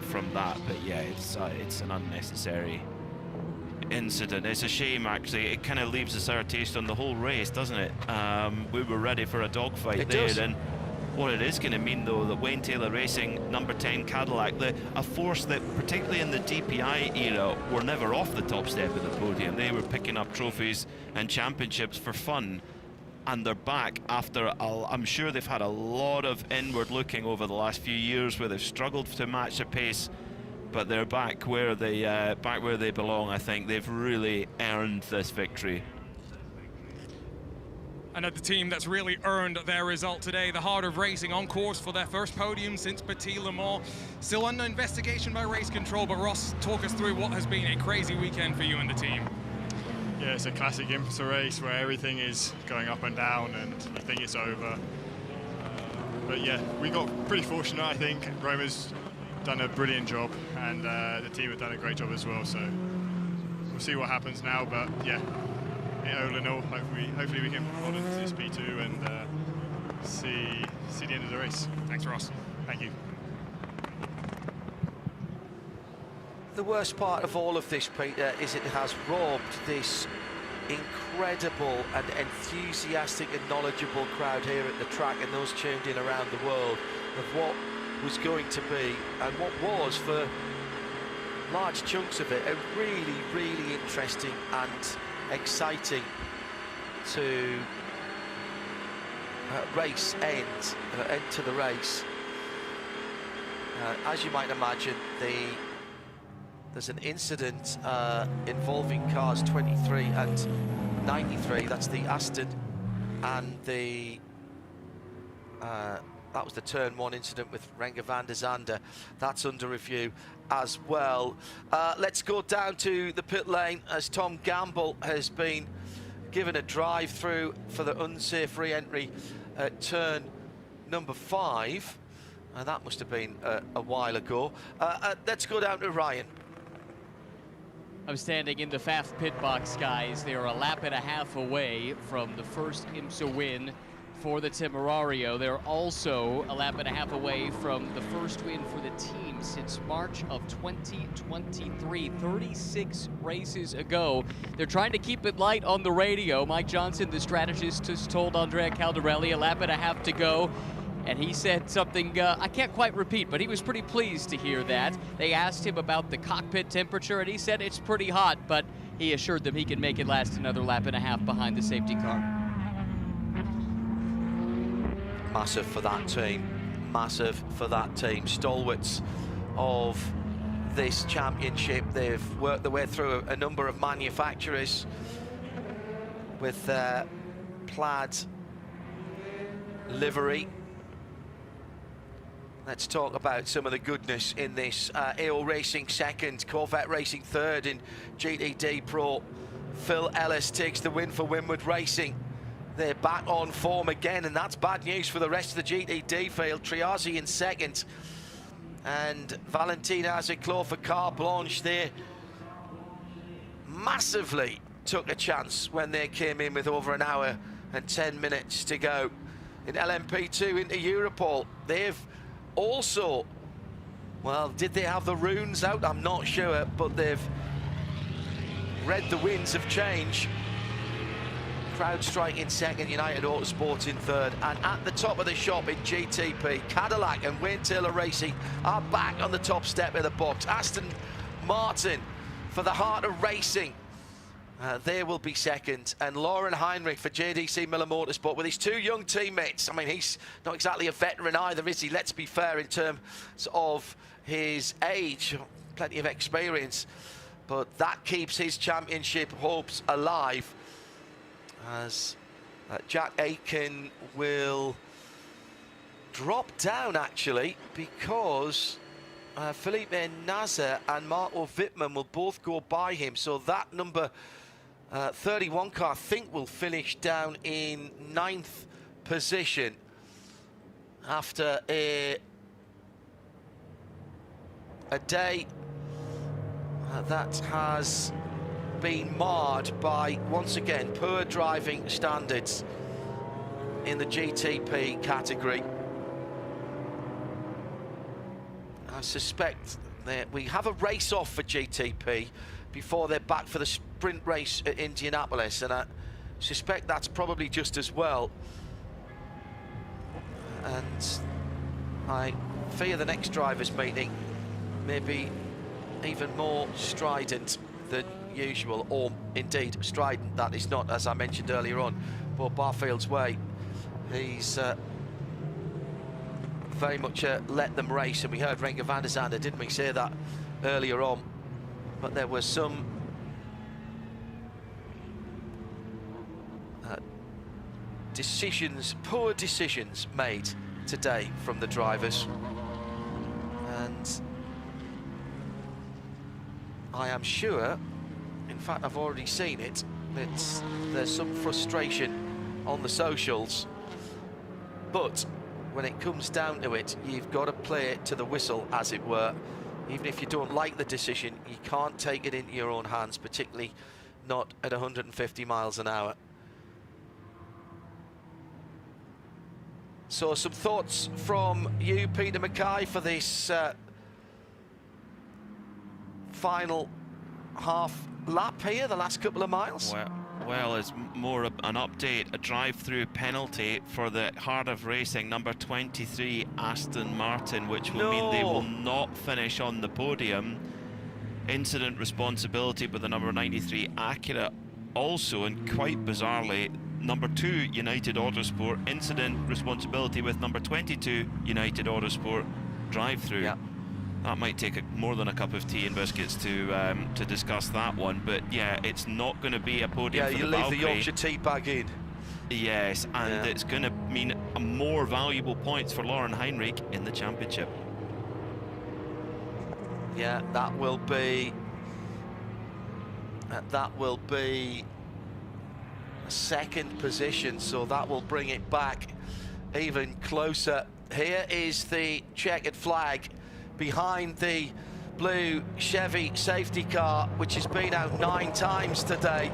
from that. But yeah, it's an unnecessary incident. It's a shame, actually. It kind of leaves a sour taste on the whole race, doesn't it? We were ready for a dogfight there. Does. And what it is going to mean, though, that Wayne Taylor Racing, number 10 Cadillac, a force that, particularly in the DPI era, were never off the top step of the podium. They were picking up trophies and championships for fun, and they're back after, I'm sure they've had a lot of inward looking over the last few years where they've struggled to match their pace, but they're back where they belong. I think they've really earned this victory. Another team that's really earned their result today, the Heart of Racing, on course for their first podium since Petit Le Mans. Still under investigation by race control, but Ross, talk us through what has been a crazy weekend for you and the team. Yeah, it's a classic IMSA race where everything is going up and down and you think it's over. But yeah, we got pretty fortunate, I think. Roma's done a brilliant job, and the team have done a great job as well, so we'll see what happens now. But yeah, all in all, hopefully we can hold into this P2 and see the end of the race. Thanks, Ross. Thank you. The worst part of all of this, Peter, is it has robbed this incredible and enthusiastic and knowledgeable crowd here at the track and those tuned in around the world of what was going to be, and what was for large chunks of it, a really, really interesting and exciting to race end to the race. As you might imagine, there's an incident involving cars 23 and 93. That's the Aston and the that was the turn 1 incident with Renger van der Zande. That's under review as well. Let's go down to the pit lane as Tom Gamble has been given a drive through for the unsafe re-entry at turn number 5. And that must have been a while ago. Let's go down to Ryan. I'm standing in the Pfaff pit box, guys. They're a lap and a half away from the first IMSA win for the Temerario. They're also a lap and a half away from the first win for the team since March of 2023, 36 races ago. They're trying to keep it light on the radio. Mike Johnson, the strategist, has told Andrea Caldarelli a lap and a half to go. And he said something I can't quite repeat, but he was pretty pleased to hear that. They asked him about the cockpit temperature, and he said it's pretty hot, but he assured them he can make it last another lap and a half behind the safety car. Massive for that team. Massive for that team. Stalwarts of this championship. They've worked their way through a number of manufacturers with their plaid livery. Let's talk about some of the goodness in this. AO Racing second, Corvette Racing third in GTD Pro. Phil Ellis takes the win for Winward Racing. They're back on form again, and that's bad news for the rest of the GTD field. Triazzi in second, and Valentin Azeclo for Carte Blanche. They massively took a chance when they came in with over an hour and 10 minutes to go. In LMP2 into Europol, they've also, well, did they have the runes out? I'm not sure, but they've read the winds of change. CrowdStrike in second, United Autosport in third, and at the top of the shop in GTP, Cadillac and Wayne Taylor Racing are back on the top step of the box. Aston Martin for the heart of racing, they will be second, and Lauren Heinrich for JDC Miller Motorsport with his two young teammates. I mean, he's not exactly a veteran either, is he? Let's be fair in terms of his age, plenty of experience, but that keeps his championship hopes alive, as Jack Aitken will drop down actually, because Felipe Nasser and Marco Wittmann will both go by him, so that number 31 car I think will finish down in 9th position after a day that has been marred by, once again, poor driving standards in the GTP category. I suspect that we have a race off for GTP before they're back for the sprint race at Indianapolis, and I suspect that's probably just as well. And I fear the next drivers' meeting may be even more strident than usual, or indeed strident. That is not, as I mentioned earlier on, Bob Barfield's way. He's very much let them race, and we heard Renger van der Zande, didn't we, say that earlier on? But there were some poor decisions made today from the drivers, and I am sure, in fact I've already seen it, that there's some frustration on the socials, but when it comes down to it, you've got to play it to the whistle, as it were. Even if you don't like the decision, you can't take it into your own hands, particularly not at 150 miles an hour. So some thoughts from you, Peter Mackay, for this final half lap here, the last couple of miles? Well, it's more an update, a drive-through penalty for the heart of racing, number 23 Aston Martin, which will mean they will not finish on the podium. Incident responsibility with the number 93 Acura also, and quite bizarrely, number 2 United Autosport, incident responsibility with number 22 United Autosport drive-through. Yeah. That might take more than a cup of tea and biscuits to discuss that one, but yeah, it's not going to be a podium for the Valkyrie. Yeah, you leave the Yorkshire tea bag in. Yes, and it's going to mean a more valuable points for Lauren Heinrich in the championship. Yeah, that will be second position, so that will bring it back even closer. Here is the checkered flag behind the blue Chevy safety car, which has been out 9 times today.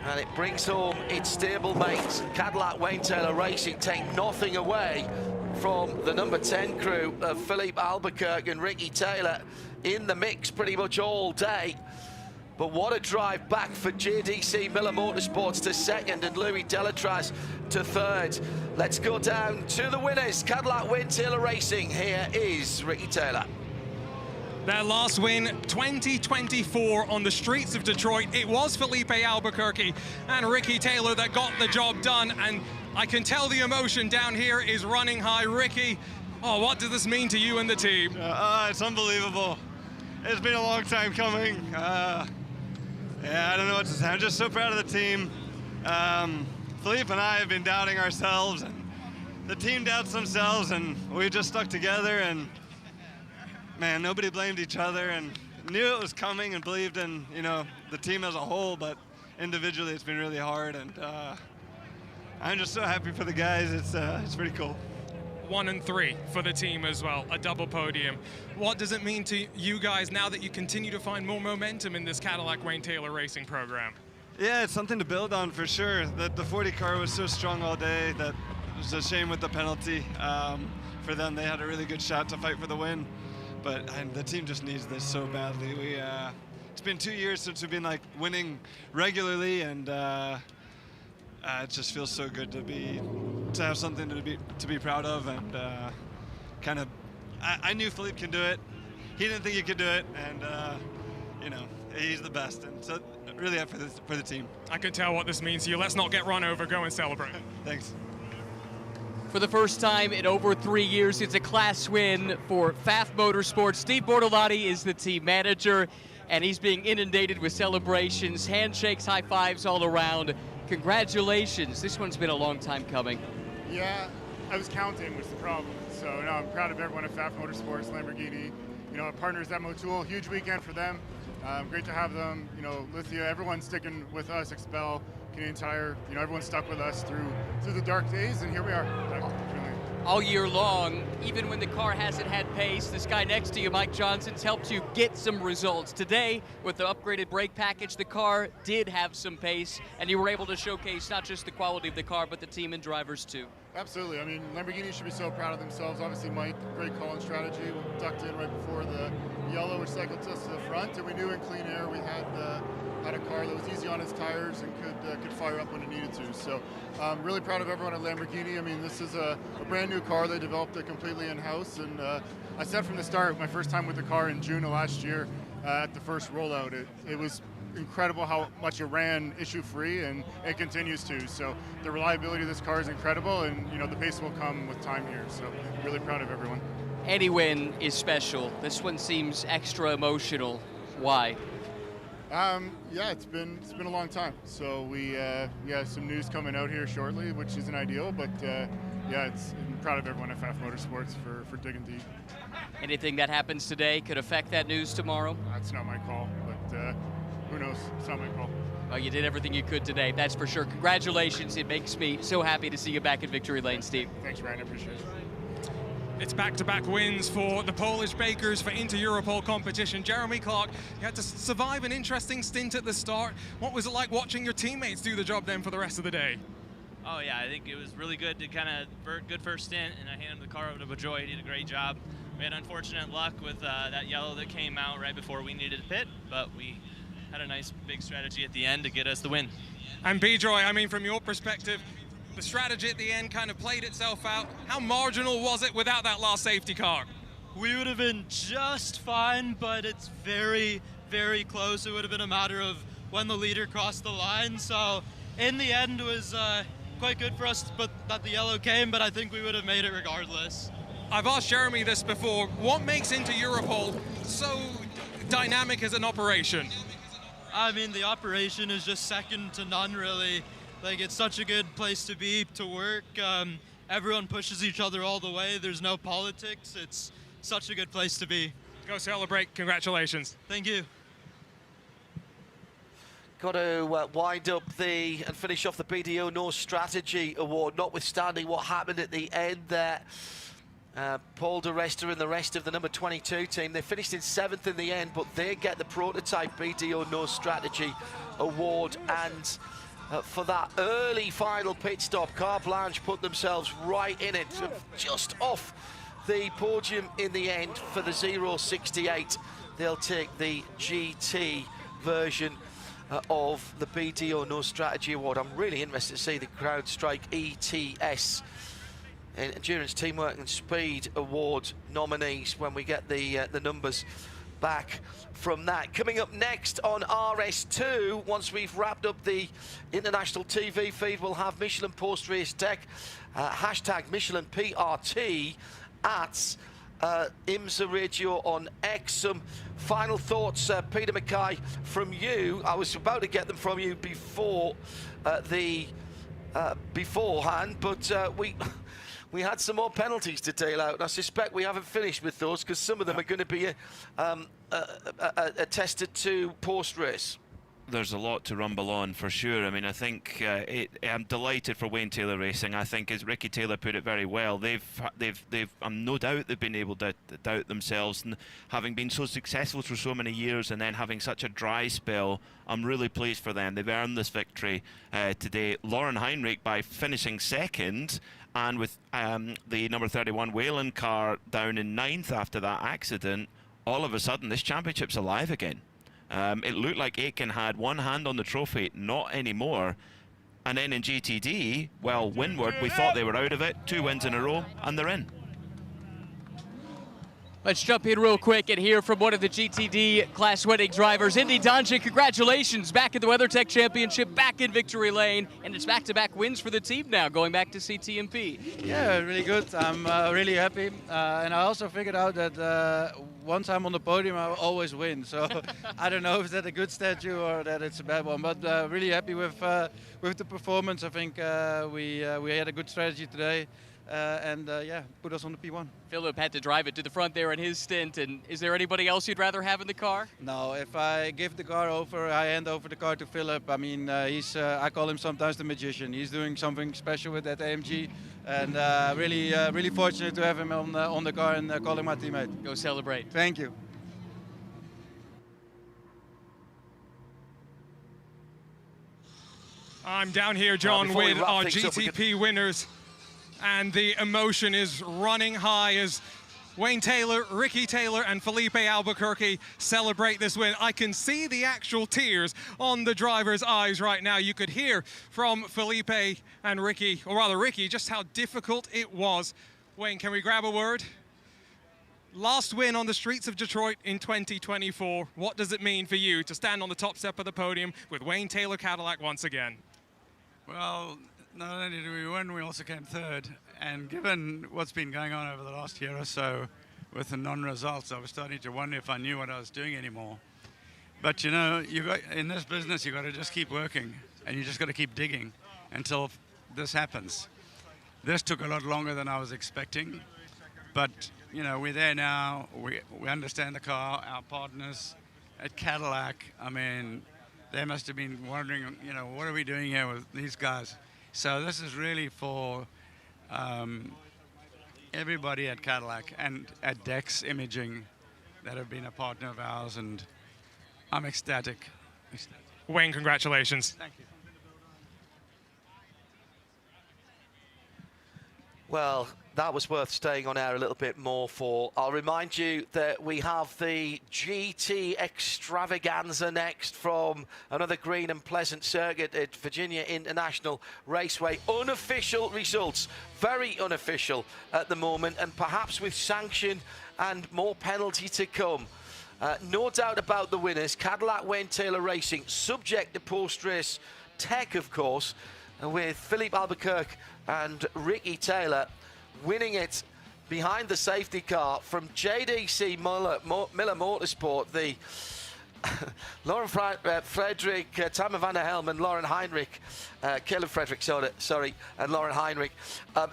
And it brings home its stablemate. Cadillac Wayne Taylor Racing take nothing away from the number 10 crew of Philippe Albuquerque and Ricky Taylor in the mix pretty much all day. But what a drive back for JDC Miller Motorsports to second and Louis Delatraz to third. Let's go down to the winners. Cadillac Wayne Taylor Racing. Here is Ricky Taylor. Their last win, 2024 on the streets of Detroit. It was Felipe Albuquerque and Ricky Taylor that got the job done, and I can tell the emotion down here is running high. Ricky, what does this mean to you and the team? It's unbelievable. It's been a long time coming. Yeah, I don't know what to say. I'm just so proud of the team. Philippe and I have been doubting ourselves, and the team doubts themselves, and we just stuck together, and man, nobody blamed each other, and knew it was coming and believed in, you know, the team as a whole, but individually it's been really hard, and I'm just so happy for the guys. It's pretty cool. 1 and 3 for the team as well, a double podium. What does it mean to you guys now that you continue to find more momentum in this Cadillac Wayne Taylor Racing program? Yeah, it's something to build on for sure. That the 40 car was so strong all day that it was a shame with the penalty. For them, they had a really good shot to fight for the win, but the team just needs this so badly. It's been 2 years since we've been like winning regularly, and it just feels so good to have something to be proud of, and I knew Philippe can do it. He didn't think he could do it, and you know, he's the best, and so really up for the team. I can tell what this means to you. Let's not get run over. Go and celebrate. Thanks. For the first time in over 3 years, it's a class win for Pfaff Motorsports. Steve Bortolotti is the team manager, and he's being inundated with celebrations, handshakes, high fives all around. Congratulations. This one's been a long time coming. Yeah, I was counting was the problem. So no, I'm proud of everyone at Pfaff Motorsports, Lamborghini. You know, our partners at Motul, huge weekend for them. Great to have them. You know, Lithia, everyone's sticking with us. Expel, Canadian Tire. You know, everyone's stuck with us through the dark days, and here we are. All year long, even when the car hasn't had pace, this guy next to you, Mike Johnson's helped you get some results. Today, with the upgraded brake package, the car did have some pace, and you were able to showcase not just the quality of the car, but the team and drivers too. Absolutely. I mean, Lamborghini should be so proud of themselves. Obviously, Mike, great call and strategy. We ducked in right before the yellow, which cycled us to the front, and we knew in clean air we had a car that was easy on its tires and could fire up when it needed to. So really proud of everyone at Lamborghini. I mean, this is a brand new car. They developed it completely in-house, and I said from the start, my first time with the car in June of last year at the first rollout, it was incredible how much it ran issue-free, and it continues to. So the reliability of this car is incredible, and you know, the pace will come with time here. So really proud of everyone. Any win is special. This one seems extra emotional. Why? Yeah, it's been a long time. So we have some news coming out here shortly, which isn't ideal, but yeah, I'm proud of everyone at Pfaff Motorsports for digging deep. Anything that happens today could affect that news tomorrow? That's not my call, but who knows? It's not my call. Well, you did everything you could today, that's for sure. Congratulations. It makes me so happy to see you back in victory lane, Steve. Thanks, Ryan. I appreciate it. It's back-to-back wins for the Polish bakers for Inter-Europol competition. Jeremy Clark, you had to survive an interesting stint at the start. What was it like watching your teammates do the job then for the rest of the day? Oh yeah, I think it was really good to kind of good first stint, and I handed the car over to Bajoy. He did a great job. We had unfortunate luck with that yellow that came out right before we needed to pit, but we had a nice big strategy at the end to get us the win. And Bajoy, I mean, from your perspective, the strategy at the end kind of played itself out. How marginal was it without that last safety car? We would have been just fine, but it's very, very close. It would have been a matter of when the leader crossed the line. So in the end, it was quite good for us that the yellow came, but I think we would have made it regardless. I've asked Jeremy this before. What makes Inter-Europol so dynamic as an operation? I mean, the operation is just second to none, really. Like, it's such a good place to be, to work. Everyone pushes each other all the way. There's no politics. It's such a good place to be. Go celebrate. Congratulations. Thank you. Got to wind up and finish off the BDO North Strategy Award, notwithstanding what happened at the end there. Paul de Resta and the rest of the number 22 team, they finished in 7th in the end, but they get the prototype BDO North Strategy Award. And for that early final pit stop, Carte Blanche put themselves right in it, just off the podium in the end for the 068. They'll take the GT version of the BDO North Strategy Award. I'm really interested to see the CrowdStrike ETS Endurance, Teamwork and Speed Award nominees when we get the numbers back from that. Coming up next on RS2, once we've wrapped up the international TV feed, we'll have Michelin post-race tech, hashtag Michelin PRT at IMSA Radio on X. Some final thoughts, Peter Mackay, from you. I was about to get them from you before beforehand, but we had some more penalties to deal out, and I suspect we haven't finished with those because some of them are going to be attested to post-race. There's a lot to rumble on for sure. I mean, I think I'm delighted for Wayne Taylor Racing. I think, as Ricky Taylor put it very well, I'm no doubt they've been able to doubt themselves, and having been so successful for so many years and then having such a dry spell, I'm really pleased for them. They've earned this victory today. Lauren Heinrich, by finishing second, and with the number 31 Whalen car down in 9th after that accident, all of a sudden this championship's alive again. It looked like Aitken had one hand on the trophy, not anymore. And then in GTD, well, Windward, we thought they were out of it. 2 wins in a row, and they're in. Let's jump in real quick and hear from one of the GTD class-winning drivers, Indy Donji. Congratulations, back in the WeatherTech Championship, back in victory lane, and it's back-to-back wins for the team now, going back to CTMP. Yeah, really good. I'm really happy, and I also figured out that once I'm on the podium, I always win. So I don't know if that's a good statue or that it's a bad one, but really happy with the performance. I think we had a good strategy today. Yeah, put us on the P1. Philip had to drive it to the front there in his stint, and is there anybody else you'd rather have in the car? No, if I give the car over, I hand over the car to Philip. I mean, I call him sometimes the magician. He's doing something special with that AMG, and really fortunate to have him on the car and call him my teammate. Go celebrate. Thank you. I'm down here, John, with our GTP winners. And the emotion is running high as Wayne Taylor, Ricky Taylor, and Felipe Albuquerque celebrate this win. I can see the actual tears on the driver's eyes right now. You could hear from Felipe and Ricky, or rather Ricky, just how difficult it was. Wayne, can we grab a word? Last win on the streets of Detroit in 2024. What does it mean for you to stand on the top step of the podium with Wayne Taylor Cadillac once again? Well, not only did we win, we also came third. And given what's been going on over the last year or so with the non-results, I was starting to wonder if I knew what I was doing anymore. But you know, in this business, you've got to just keep working, and you just got to keep digging until this happens. This took a lot longer than I was expecting, but you know, we're there now. We understand the car. Our partners at Cadillac, I mean, they must have been wondering, you know, what are we doing here with these guys? So this is really for everybody at Cadillac and at Dex Imaging that have been a partner of ours, and I'm ecstatic. Wayne, congratulations. Thank you. Well, that was worth staying on air a little bit more for. I'll remind you that we have the GT extravaganza next from another green and pleasant circuit at Virginia International Raceway. Unofficial results, very unofficial at the moment, and perhaps with sanction and more penalty to come. No doubt about the winners. Cadillac Wayne Taylor Racing, subject to post-race tech, of course, with Philippe Albuquerque and Ricky Taylor winning it behind the safety car from JDC Miller Motorsport. The Lauren Frederick, Tamer van der Helm and Lauren Heinrich, Caleb Frederick, sorry, and Lauren Heinrich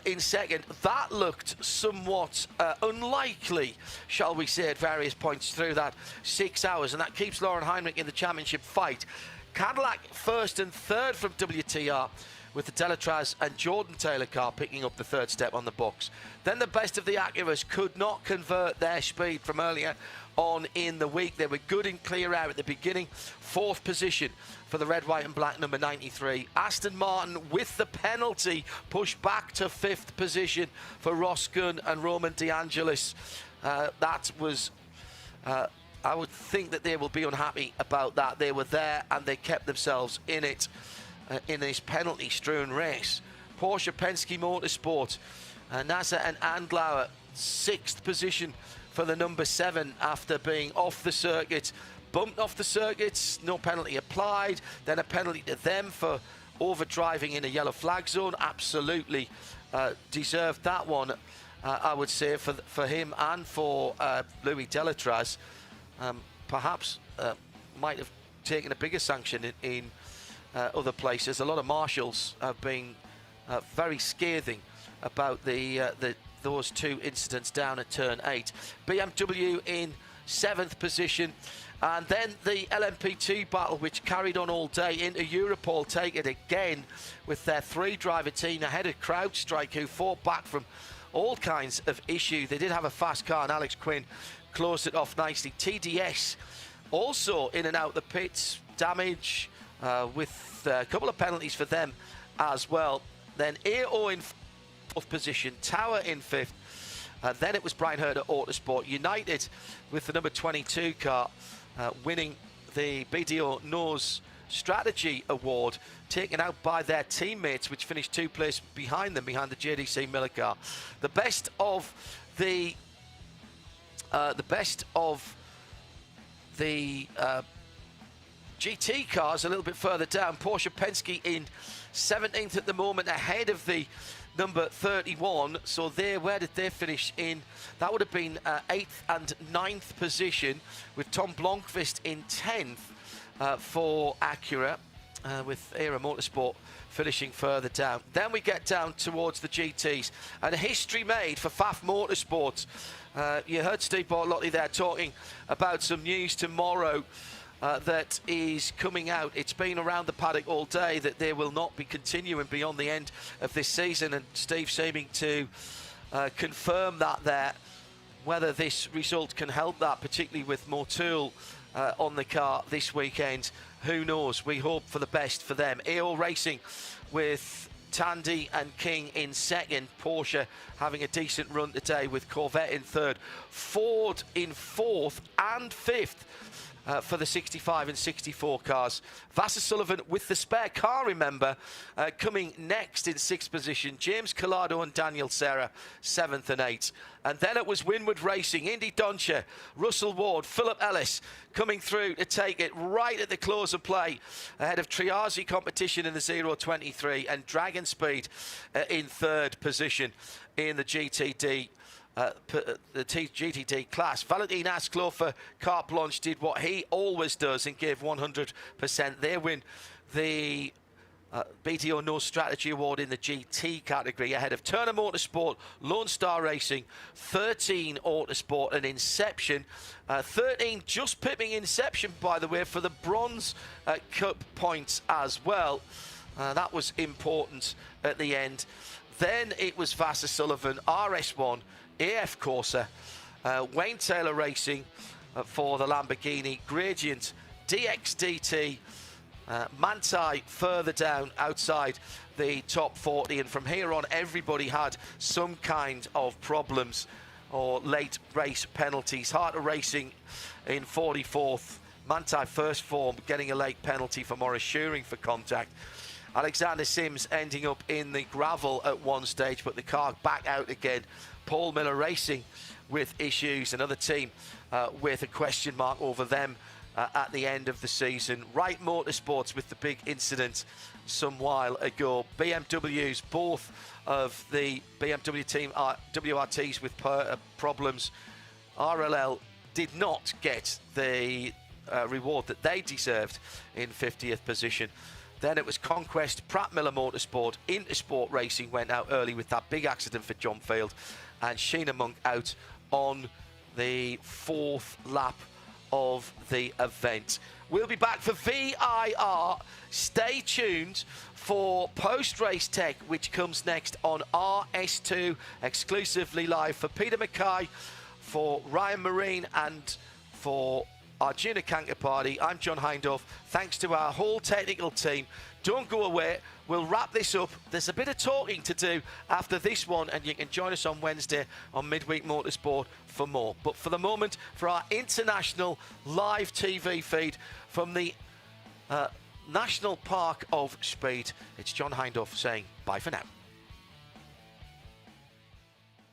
in second. That looked somewhat unlikely, shall we say, at various points through that 6 hours, and that keeps Lauren Heinrich in the championship fight. Cadillac first and third from WTR, with the Delatraz and Jordan Taylor car picking up the third step on the box. Then the best of the Acuras could not convert their speed from earlier on in the week. They were good in clear air at the beginning. Fourth position for the red, white and black number 93. Aston Martin with the penalty pushed back to fifth position for Ross Gunn and Roman De Angelis. That was... I would think that they will be unhappy about that. They were there and they kept themselves in it. In this penalty-strewn race. Porsche Penske Motorsport, Nasser and Andlauer, sixth position for the number 7 after being off the circuit. Bumped off the circuit, no penalty applied, then a penalty to them for overdriving in a yellow flag zone. Absolutely deserved that one, I would say, for him and for Louis Delatraz. Perhaps might have taken a bigger sanction in other places. A lot of marshals have been very scathing about those two incidents down at turn 8. BMW in 7th position, and then the LMP2 battle, which carried on all day into Europol, take it again with their 3-driver team ahead of CrowdStrike, who fought back from all kinds of issues. They did have a fast car, and Alex Quinn closed it off nicely. TDS also in and out the pits, damage, with a couple of penalties for them as well. Then AO in 4th position, Tower in 5th. Then it was Brian Hurt at Autosport United with the number 22 car winning the BDO Nose Strategy Award, taken out by their teammates, which finished 2 places behind them, behind the JDC Miller car. The best of the GT cars a little bit further down. Porsche Penske in 17th at the moment, ahead of the number 31. So where did they finish in? That would have been 8th and 9th position, with Tom Blomqvist in 10th for Acura, with Era Motorsport finishing further down. Then we get down towards the GTs, and history made for Pfaff Motorsport. You heard Steve Bortolotti there talking about some news tomorrow that is coming out. It's been around the paddock all day that they will not be continuing beyond the end of this season, and Steve seeming to confirm that there. Whether this result can help that, particularly with Motul on the car this weekend, who knows? We hope for the best for them. AO Racing with Tandy and King in second. Porsche having a decent run today with Corvette in third. Ford in 4th and 5th. For the 65 and 64 cars. Vasser Sullivan with the spare car, remember, coming next in 6th position. James Collado and Daniel Serra, 7th and 8th. And then it was Winward Racing, Indy Doncher, Russell Ward, Philip Ellis coming through to take it right at the close of play, ahead of Triazi Competition in the 023 and Dragon Speed in 3rd position in the GTD. The GTD class. Valentin Ascliffe, Carte Blanche, did what he always does and gave 100%. They win the BDO No Strategy Award in the GT category, ahead of Turner Motorsport, Lone Star Racing, 13 Autosport and Inception. 13 just pipping Inception, by the way, for the Bronze Cup points as well. That was important at the end Then it was Vassar Sullivan, RS1, AF Corsa, Wayne Taylor Racing for the Lamborghini, Gradient, DXDT, Manti further down outside the top 40, and from here on everybody had some kind of problems or late race penalties. Harter Racing in 44th, Manti first form, getting a late penalty for Morris Shearing for contact. Alexander Sims ending up in the gravel at one stage, but the car back out again. Paul Miller Racing with issues, another team with a question mark over them at the end of the season. Wright Motorsports with the big incident some while ago. BMWs, both of the BMW team WRTs with problems. RLL did not get the reward that they deserved in 50th position. Then it was Conquest, Pratt Miller Motorsport, Intersport Racing went out early with that big accident for John Field, and Sheena Monk out on the 4th lap of the event. We'll be back for VIR. Stay tuned for post-race tech, which comes next on RS2, exclusively live for Peter Mackay, for Ryan Marine, and for Arjuna Kankapati. I'm John Hindhaugh. Thanks to our whole technical team. Don't go away. We'll wrap this up. There's a bit of talking to do after this one, and you can join us on Wednesday on Midweek Motorsport for more. But for the moment, for our international live TV feed from the National Park of Speed, it's John Hindhaugh saying bye for now.